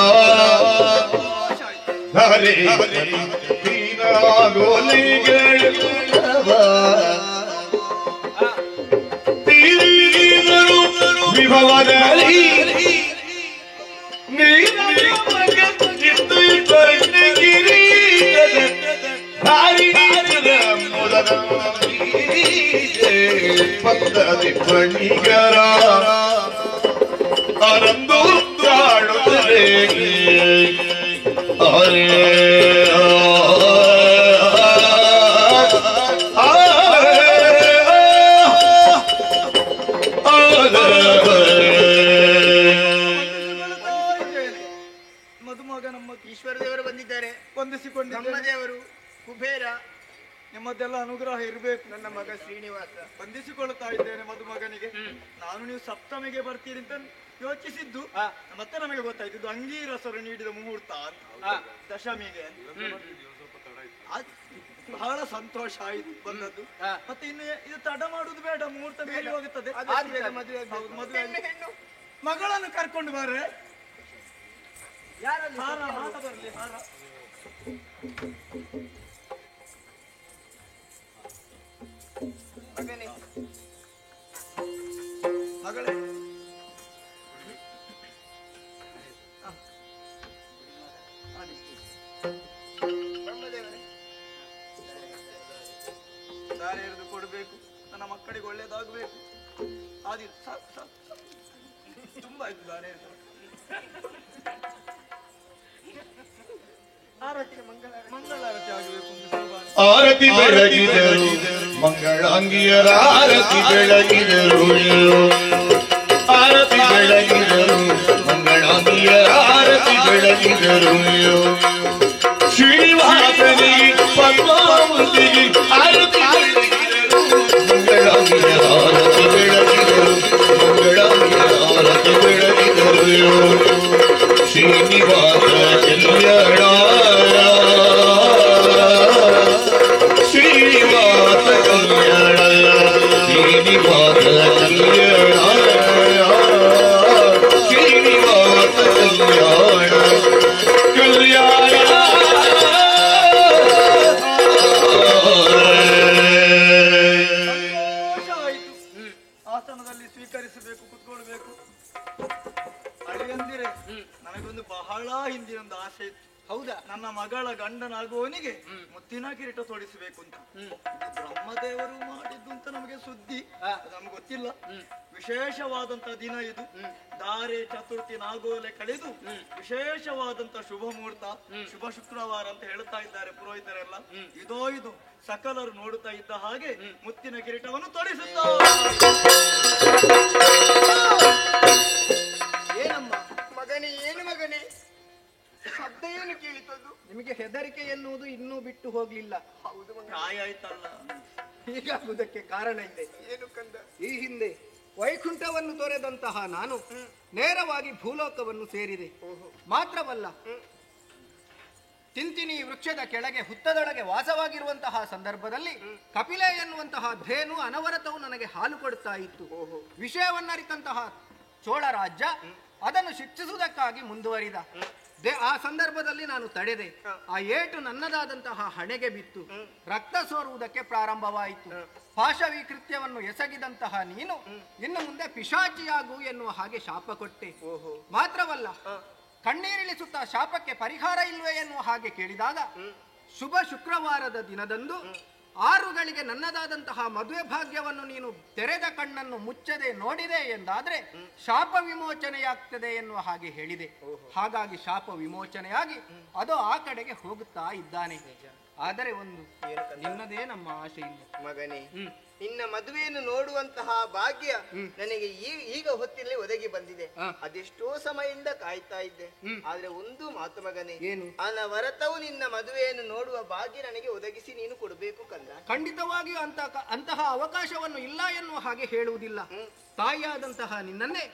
ಧರೆ ಗೋಲಿಗೆ ವಿಭವದಲ್ಲಿ ಪದ್ಧತಿ ಪಣಿಗರ ಅರಂದು ಆಡುತ್ತದೆ ಮದುಮಗ ನಮ್ಮ ಈಶ್ವರ ದೇವರು ಬಂದಿದ್ದಾರೆ. ವಂದಿಸಿಕೊಂಡು ಬ್ರಹ್ಮದೇವರು, ಕುಬೇರ, ನಿಮ್ಮದೆಲ್ಲ ಅನುಗ್ರಹ ಇರಬೇಕು. ನನ್ನ ಮಗ ಶ್ರೀನಿವಾಸ ವಂದಿಸಿಕೊಳ್ಳುತ್ತಾ ಇದ್ದೇನೆ ಮದುಮಗನಿಗೆ. ನಾನು ನೀವು ಸಪ್ತಮಿಗೆ ಬರ್ತೀರಿ ಅಂತ ಯೋಚಿಸಿದ್ದು, ಮತ್ತೆ ನಮಗೆ ಗೊತ್ತಾಯ್ತು ಅಂಗೀರಸರು ನೀಡಿದ ಮುಹೂರ್ತ ದಶಮಿಗೆ. ಬಹಳ ಸಂತೋಷ ಆಯ್ತು ಬಂದದ್ದು. ಮತ್ತೆ ಇನ್ನು ಇದು ತಡ ಮಾಡುದು ಬೇಡ, ಮುಹೂರ್ತ ಬೇರೆ ಹೋಗುತ್ತದೆ. ಮದುವೆ ಮಗಳನ್ನು ಕರ್ಕೊಂಡು ಬರ್ರೆ. ಹಾರ ಬರಲಿ, ಹಾರ. ಮಗಳೇ, ದಾರಿ ಎರೆದು ಕೊಡಬೇಕು, ನನ್ನ ಮಕ್ಕಳಿಗೆ ಒಳ್ಳೇದಾಗಬೇಕು. ಆದಿ ಸಾಕು ಸಾಕು ಸಾಕು. ತುಂಬಾ ಆಯ್ತು ದಾರಿ ಎರೆದು. ಆರತಿಗೆ ಮಂಗಳಾರತಿ ಆಗಬೇಕು. ಆರತಿ ಬೆಳಗಿದರು ಮಂಗಳಾಂಗಿಯರ ಆರತಿ ಬೆಳಗಿದರು, ಆರತಿ ಬೆಳಗಿದರು ಮಂಗಳಾಂಗಿಯರ ಆರತಿ ಬೆಳಗಿದರು. ಶ್ರೀನಿವಾಸನಿಗೆ ಪದ್ಮಾವತಿಗೆ ಆರತಿ ಬೆಳಗಿದರು, ಮಂಗಳಾಂಗಿಯರ ಆರತಿ ಬೆಳಗಿದರು, ಮಂಗಳಾಂಗಿಯರ ಆರತಿ ಬೆಳಗಿದರು. ಶ್ರೀನಿವಾಸ ಕಲ್ಯಾಣ, ಶ್ರೀನಿವಾಸ ಕಲ್ಯಾಣ, ಶ್ರೀನಿವಾಸ ಕಲ್ಯಾಣ, ಶ್ರೀನಿವಾಸ ಕಲ್ಯಾಣ ಕಲ್ಯಾಣ. ಸಂತೋಷ ಆಯಿತು. ಆಸನದಲ್ಲಿ ಸ್ವೀಕರಿಸಬೇಕು, ಕುತ್ಕೊಳ್ಬೇಕು. ಅಳಿಯಂದಿರೆ, ನನಗೊಂದು ಬಹಳ ಹಿಂದಿನೊಂದು ಆಸೆ ಇತ್ತು. ಹೌದಾ? ನನ್ನ ಮಗಳ ಗಂಡನಾಗುವವನಿಗೆ ಮುತ್ತಿನ ಕಿರೀಟ ತೊಡಿಸಬೇಕು ಅಂತ. ಇದು ಬ್ರಹ್ಮದೇವರು ಮಾಡಿದ್ದು ಅಂತ ನಮಗೆ ಸುದ್ದಿ, ನಮ್ಗೆ ಗೊತ್ತಿಲ್ಲ. ವಿಶೇಷವಾದಂತ ದಿನ ಇದು. ಧಾರೆ ಚತುರ್ಥಿ ನಾಗೋಲೆ ಕಳೆದು ವಿಶೇಷವಾದಂತ ಶುಭ ಮುಹೂರ್ತ, ಶುಭ ಶುಕ್ರವಾರ ಅಂತ ಹೇಳ್ತಾ ಇದ್ದಾರೆ ಪುರೋಹಿತರೆಲ್ಲ. ಇದೋ ಇದು ಸಕಲರು ನೋಡುತ್ತಾ ಇದ್ದ ಹಾಗೆ ಮುತ್ತಿನ ಕಿರೀಟವನ್ನು ತೊಡಿಸುತ್ತಾರೆ. ಏನಮ್ಮ ಮಗನೇ, ಏನು ಮಗನೇ, ಶಬ್ದ ಏನು ಕೇಳಿತದ್ದು? ನಿಮಗೆ ಹೆದರಿಕೆ ಎನ್ನುವುದು ಇನ್ನೂ ಬಿಟ್ಟು ಹೋಗ್ಲಿಲ್ಲ. ಹೌದು, ಪ್ರಾಯ ಆಯ್ತಲ್ಲ. ಹೀಗಾಗುವುದಕ್ಕೆ ಕಾರಣ ಇದೆ. ಏನು ಕಂದ? ಈ ಹಿಂದೆ ವೈಕುಂಠವನ್ನು ತೊರೆದಂತಹ ನಾನು ನೇರವಾಗಿ ಭೂಲೋಕವನ್ನು ಸೇರಿದೆ. ಮಾತ್ರವಲ್ಲ, ತಿಂತಿನಿ ವೃಕ್ಷದ ಕೆಳಗೆ ಹುತ್ತದೊಳಗೆ ವಾಸವಾಗಿರುವಂತಹ ಸಂದರ್ಭದಲ್ಲಿ ಕಪಿಲೆ ಎನ್ನುವಂತಹ ಧೇನು ಅನವರತವು ನನಗೆ ಹಾಲು ಕೊಡುತ್ತಾ ಇತ್ತು. ವಿಷಯವನ್ನರಿತಂತಹ ಚೋಳ ರಾಜ್ಯ ಅದನ್ನು ಶಿಕ್ಷಿಸುವುದಕ್ಕಾಗಿ ಮುಂದುವರಿದ. ಆ ಸಂದರ್ಭದಲ್ಲಿ ನಾನು ತಡೆದೆ. ಆ ಏಟು ನನ್ನದಾದಂತಹ ಹಣೆಗೆ ಬಿತ್ತು. ರಕ್ತ ಸೋರುವುದಕ್ಕೆ ಪ್ರಾರಂಭವಾಯಿತು. ಪಾಶವಿ ಕೃತ್ಯವನ್ನು ಎಸಗಿದಂತಹ ನೀನು ಇನ್ನು ಮುಂದೆ ಪಿಶಾಚಿಯಾಗು ಎನ್ನುವ ಹಾಗೆ ಶಾಪ ಕೊಟ್ಟೆ. ಮಾತ್ರವಲ್ಲ, ಕಣ್ಣೀರಿಳಿಸುತ್ತಾ ಶಾಪಕ್ಕೆ ಪರಿಹಾರ ಇಲ್ವೇ ಎನ್ನುವ ಹಾಗೆ ಕೇಳಿದಾಗ ಶುಭ ಶುಕ್ರವಾರದ ದಿನದಂದು 6 ಗಳಿಗೆ ನನ್ನದಾದಂತಹ ಮದುವೆ ಭಾಗ್ಯವನ್ನು ನೀನು ತೆರೆದ ಕಣ್ಣನ್ನು ಮುಚ್ಚದೆ ನೋಡಿದೆ ಎಂದಾದ್ರೆ ಶಾಪ ವಿಮೋಚನೆಯಾಗ್ತದೆ ಎನ್ನುವ ಹಾಗೆ ಹೇಳಿದೆ. ಹಾಗಾಗಿ ಶಾಪ ವಿಮೋಚನೆಯಾಗಿ ಅದು ಆ ಕಡೆಗೆ ಹೋಗುತ್ತಾ ಇದ್ದಾನೆ. ಆದರೆ ಒಂದು ನಿನ್ನದೇ ನಮ್ಮ ಆಶೆ ಇಲ್ಲ ಮಗನೇ. ನಿನ್ನ ಮದುವೆಯನ್ನು ನೋಡುವಂತಹ ಭಾಗ್ಯ ನನಗೆ ಈಗ ಹೊತ್ತಿನಲ್ಲಿ ಒದಗಿ ಬಂದಿದೆ. ಅದೆಷ್ಟೋ ಸಮಯದಿಂದ ಕಾಯ್ತಾ ಇದ್ದೆ. ಆದ್ರೆ ಒಂದು ಮಾತು ಮಗನೇ, ಏನು? ಅನವರತವು ನಿನ್ನ ಮದುವೆಯನ್ನು ನೋಡುವ ಭಾಗ್ಯ ನನಗೆ ಒದಗಿಸಿ ನೀನು ಕೊಡಬೇಕು ಕಂದ. ಖಂಡಿತವಾಗಿಯೂ ಅಂತಹ ಅವಕಾಶವನ್ನು ಇಲ್ಲ ಎನ್ನುವ ಹಾಗೆ ಹೇಳುವುದಿಲ್ಲ. ತಾಯಿಯಾದಂತಹ ನಿನ್ನನ್ನೇ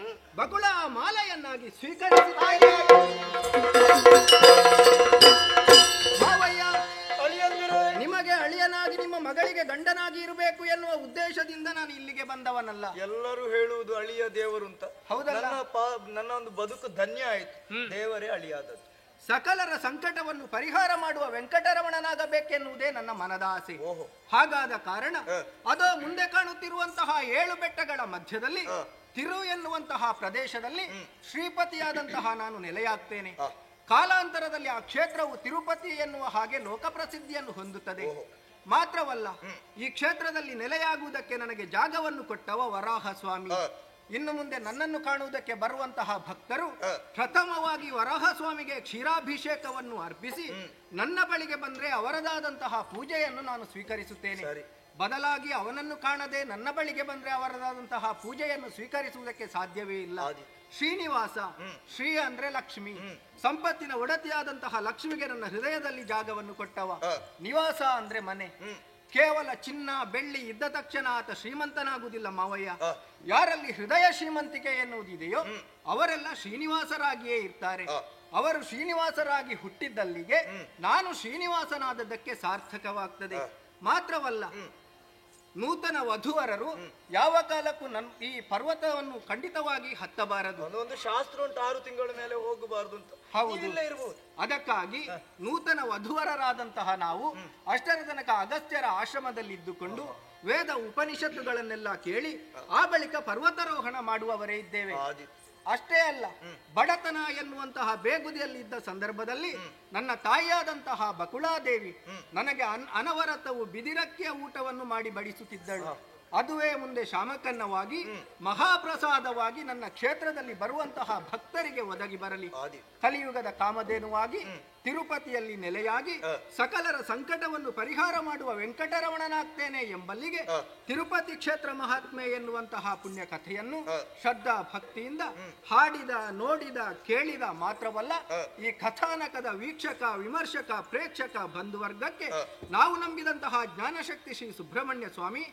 ಬಗುಳ ಮಾಲೆಯನ್ನಾಗಿ ಸ್ವೀಕರಿಸಿ ನಿಮಗೆ ಅಳಿಯನಾಗಿ ನಿಮ್ಮ ಮಗಳಿಗೆ ಗಂಡನಾಗಿ ಇರಬೇಕು ಎನ್ನುವ ಉದ್ದೇಶದಿಂದ ನಾನು ಇಲ್ಲಿಗೆ ಬಂದವನಲ್ಲ. ಎಲ್ಲರೂ ಹೇಳುವುದು ಅಳಿಯ ದೇವರು ಅಂತ. ಹೌದಲ್ಲ? ನನ್ನ ಒಂದು ಬದುಕು ಧನ್ಯ ಆಯ್ತು. ದೇವರೇ ಅಳಿಯಾದದ್ದು. ಸಕಲರ ಸಂಕಟವನ್ನು ಪರಿಹಾರ ಮಾಡುವ ವೆಂಕಟರಮಣನಾಗಬೇಕೆನ್ನುವುದೇ ನನ್ನ ಮನದ ಆಸೆ. ಹಾಗಾದ ಕಾರಣ ಅದು ಮುಂದೆ ಕಾಣುತ್ತಿರುವಂತಹ 7 ಬೆಟ್ಟಗಳ ಮಧ್ಯದಲ್ಲಿ ತಿರು ಎನ್ನುವಂತಹ ಪ್ರದೇಶದಲ್ಲಿ ಶ್ರೀಪತಿಯಾದಂತಹ ನಾನು ನೆಲೆಯಾಗ್ತೇನೆ. ಕಾಲಾಂತರದಲ್ಲಿ ಆ ಕ್ಷೇತ್ರವು ತಿರುಪತಿ ಎನ್ನುವ ಹಾಗೆ ಲೋಕಪ್ರಸಿದ್ಧಿಯನ್ನು ಹೊಂದುತ್ತದೆ. ಮಾತ್ರವಲ್ಲ, ಈ ಕ್ಷೇತ್ರದಲ್ಲಿ ನೆಲೆಯಾಗುವುದಕ್ಕೆ ನನಗೆ ಜಾಗವನ್ನು ಕೊಟ್ಟವ ವರಾಹ ಸ್ವಾಮಿ. ಇನ್ನು ಮುಂದೆ ನನ್ನನ್ನು ಕಾಣುವುದಕ್ಕೆ ಬರುವಂತಹ ಭಕ್ತರು ಪ್ರಥಮವಾಗಿ ವರಾಹ ಸ್ವಾಮಿಗೆ ಕ್ಷೀರಾಭಿಷೇಕವನ್ನು ಅರ್ಪಿಸಿ ನನ್ನ ಬಳಿಗೆ ಬಂದ್ರೆ ಅವರದಾದಂತಹ ಪೂಜೆಯನ್ನು ನಾನು ಸ್ವೀಕರಿಸುತ್ತೇನೆ. ಬದಲಾಗಿ ಅವನನ್ನು ಕಾಣದೆ ನನ್ನ ಬಳಿಗೆ ಬಂದ್ರೆ ಅವರದಾದಂತಹ ಪೂಜೆಯನ್ನು ಸ್ವೀಕರಿಸುವುದಕ್ಕೆ ಸಾಧ್ಯವೇ ಇಲ್ಲ. ಶ್ರೀನಿವಾಸ, ಶ್ರೀ ಅಂದ್ರೆ ಲಕ್ಷ್ಮಿ, ಸಂಪತ್ತಿನ ಒಡತಿಯಾದಂತಹ ಲಕ್ಷ್ಮಿಗೆ ನನ್ನ ಹೃದಯದಲ್ಲಿ ಜಾಗವನ್ನು ಕೊಟ್ಟವ. ನಿವಾಸ ಅಂದ್ರೆ ಮನೆ. ಕೇವಲ ಚಿನ್ನ ಬೆಳ್ಳಿ ಇದ್ದ ತಕ್ಷಣ ಆತ ಶ್ರೀಮಂತನಾಗುವುದಿಲ್ಲ ಮಾವಯ್ಯ. ಯಾರಲ್ಲಿ ಹೃದಯ ಶ್ರೀಮಂತಿಕೆ ಎನ್ನುವುದಿದೆಯೋ ಅವರೆಲ್ಲ ಶ್ರೀನಿವಾಸರಾಗಿಯೇ ಇರ್ತಾರೆ. ಅವರು ಶ್ರೀನಿವಾಸರಾಗಿ ಹುಟ್ಟಿದ್ದಲ್ಲಿಗೆ ನಾನು ಶ್ರೀನಿವಾಸನಾದದ್ದಕ್ಕೆ ಸಾರ್ಥಕವಾಗ್ತದೆ. ಮಾತ್ರವಲ್ಲ, ನೂತನ ವಧುವರರು ಯಾವ ಕಾಲಕ್ಕೂ ಈ ಪರ್ವತವನ್ನು ಖಂಡಿತವಾಗಿ ಹತ್ತಬಾರದು. ಒಂದು ಶಾಸ್ತ್ರ ಉಂಟು, 6 ತಿಂಗಳ ಮೇಲೆ ಹೋಗಬಾರದು ಅಂತ. ಹೌದು, ಅದಕ್ಕಾಗಿ ನೂತನ ವಧುವರರಾದಂತಹ ನಾವು ಅಷ್ಟರ ತನಕ ಅಗಸ್ತ್ಯರ ಆಶ್ರಮದಲ್ಲಿ ಇದ್ದುಕೊಂಡು ವೇದ ಉಪನಿಷತ್ತುಗಳನ್ನೆಲ್ಲ ಕೇಳಿ ಆ ಬಳಿಕ ಪರ್ವತಾರೋಹಣ ಮಾಡುವವರೇ ಇದ್ದೇವೆ. ಅಷ್ಟೇ ಅಲ್ಲ, ಬಡತನ ಎನ್ನುವಂತಹ ಬೇಗುದಿಯಲ್ಲಿ ಇದ್ದ ಸಂದರ್ಭದಲ್ಲಿ ನನ್ನ ತಾಯಿಯಾದಂತಹ ಬಕುಳಾದೇವಿ ನನಗೆ ಅನವರತವು ಬಿದಿರಕ್ಕಿಯ ಊಟವನ್ನು ಮಾಡಿ ಬಡಿಸುತ್ತಿದ್ದಳು. ಅದುವೇ ಮುಂದೆ ಶಾಮಕನ್ನವಾಗಿ ಮಹಾಪ್ರಸಾದವಾಗಿ ನನ್ನ ಕ್ಷೇತ್ರದಲ್ಲಿ ಬರುವಂತಹ ಭಕ್ತರಿಗೆ ಒದಗಿ ಬರಲಿ. ಕಲಿಯುಗದ ಕಾಮಧೇನುವಾಗಿ ತಿರುಪತಿಯಲ್ಲಿ ನೆಲೆಯಾಗಿ ಸಕಲರ ಸಂಕಟವನ್ನು ಪರಿಹಾರ ಮಾಡುವ ವೆಂಕಟರಮಣನಾಗ್ತೇನೆ ಎಂಬಲ್ಲಿಗೆ ತಿರುಪತಿ ಕ್ಷೇತ್ರ ಮಹಾತ್ಮೆ ಎನ್ನುವಂತಹ ಪುಣ್ಯ ಕಥೆಯನ್ನು ಶ್ರದ್ಧಾ ಭಕ್ತಿಯಿಂದ ಹಾಡಿದ, ನೋಡಿದ, ಕೇಳಿದ ಮಾತ್ರವಲ್ಲ, ಈ ಕಥಾನಕದ ವೀಕ್ಷಕ, ವಿಮರ್ಶಕ, ಪ್ರೇಕ್ಷಕ ಬಂಧುವರ್ಗಕ್ಕೆ ನಾವು ನಂಬಿದಂತಹ ಜ್ಞಾನಶಕ್ತಿ ಶ್ರೀ ಸುಬ್ರಹ್ಮಣ್ಯ ಸ್ವಾಮಿ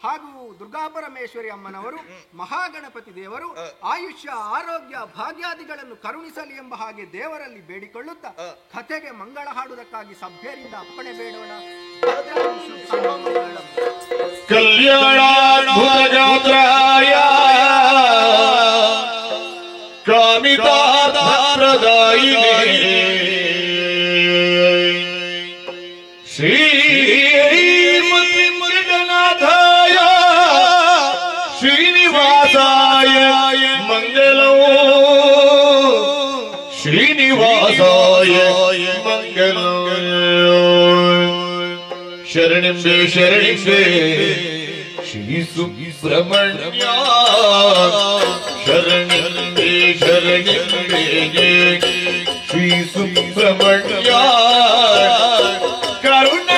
ಹಾಗೂ ದುರ್ಗಾಪರಮೇಶ್ವರಿ ಅಮ್ಮನವರು, ಮಹಾಗಣಪತಿ ದೇವರು ಆಯುಷ್ಯ, ಆರೋಗ್ಯ, ಭಾಗ್ಯಾದಿಗಳನ್ನು ಕರುಣಿಸಲಿ ಎಂಬ ಹಾಗೆ ದೇವರಲ್ಲಿ ಬೇಡಿಕೊಳ್ಳುತ್ತಾ ಕಥೆಗೆ ಮಂಗಳ ಹಾಡುವುದಕ್ಕಾಗಿ ಸಭ್ಯರಿಂದ ಅಪ್ಪಣೆ ಬೇಡೋಣ. ಕಲ್ಯಾಣಾದ್ಭುತಗಾತ್ರಾಯ ಕಾಮಿತಾದಾರದಾಯಿನೇ ಶ್ರೀಮದ್ವಿಮೃಗನಾಥಾಯ ಶ್ರೀನಿವಾಸಾಯ ಮಂಗಲಂ ಶ್ರೀನಿವಾಸಾಯ ಮಂಗಲಂ ಶರಣಿಂಬೆ ಶರಣಿಂಬೆ ಶ್ರೀ ಸುಬ್ರಹ್ಮಣ್ಯ ಶರಣಿಂಬೆ ಶರಣಿಂಬೆ ಶ್ರೀ ಸುಬ್ರಹ್ಮಣ್ಯ ಕರುಣ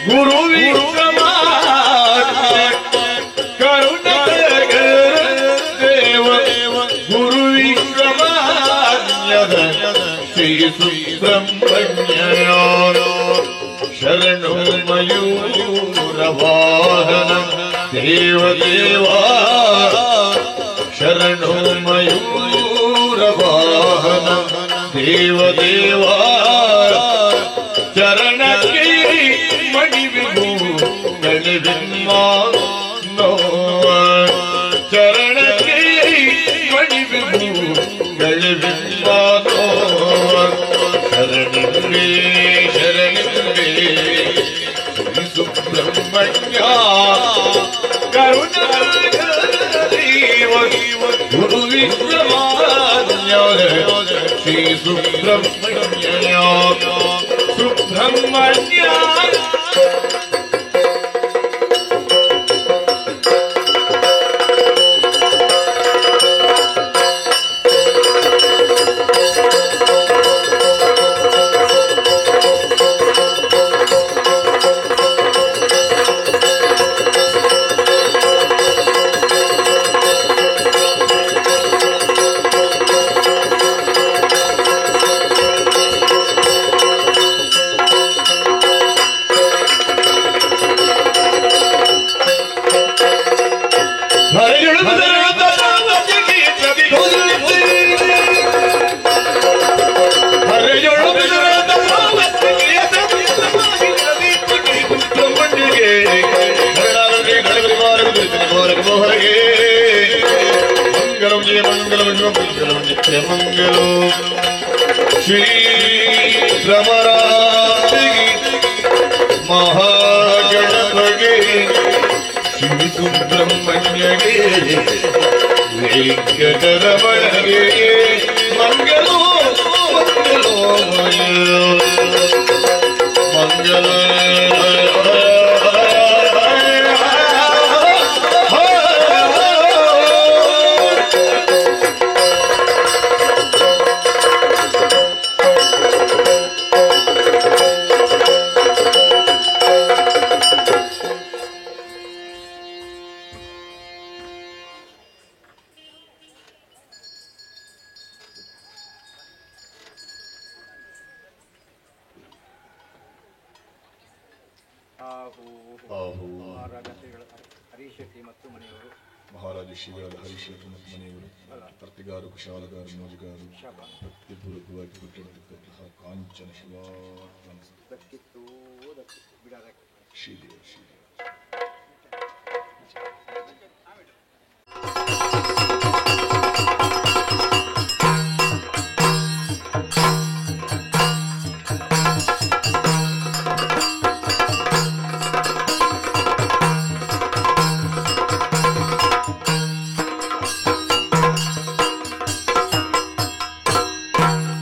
ಗುರು ವಿಕ್ರಮ ಕರುಣ ದೇವ ಗುರು ವಿಕ್ರಮ ಶ್ರೀ ಸುಬ್ರಹ್ಮಣ್ಯ ಶರಣು ಮಯೂರ ವಾಹನ ದೇವ ದೇವ ಶರಣು ಮಯೂರ ವಾಹನ ದೇವ ದೇವ ಚರಣಕ್ಕೆ ಮಣಿವಿಗೂ ನಳಿವಿನ್ಮಾನೋ ಚರಣಕ್ಕೆ ಮಣಿವಿಗೂ ನಳಿವಿನ್ಮಾನೋ ಶರಣಿಂಬೆ ಶರಣಿಂಬೆ ಶ್ರೀ ಸುಬ್ರಹ್ಮಣ್ಯ ಕರುಣ ಗುರು ವಿಕ್ರಮಾನ್ಯ ಶ್ರೀ ಸುಬ್ರಹ್ಮಣ್ಯ ಸುಬ್ರಹ್ಮಣ್ಯ ಮಂಗಲಂ ಜಯ ಮಂಗಲಂ ಶಿವ ಮಂಗಲಂ ನಿತ್ಯ ಮಂಗಲೋ ಶ್ರೀ ಭ್ರಮರಾಂಬಿಗೆ ಮಹಾಗಣಪಗೆ ಶ್ರೀ ಸುಬ್ರಹ್ಮಣ್ಯಗೆ ವೆಂಕಟರಮಣಗೆ ಮಂಗಲೋ ಮಂಗಲೋ ಮಂಗಲ ಮಹಾರಾಜ ಶ್ರೀಗಳ ಹರಿಶೇಖರ ಮತ್ತು ಮನೆಯವರು ಪ್ರತಿಗಾರು ಕುಶಾಲಗಾರು ಮೋಜುಗಾರು ಭಕ್ತಿಪೂರ್ವಕವಾಗಿ ಕೊಟ್ಟಿರತಕ್ಕಂತಹ ಕಾಂಚನ ಶಿವ ಶ್ರೀದೇವ ಶ್ರೀದೇವ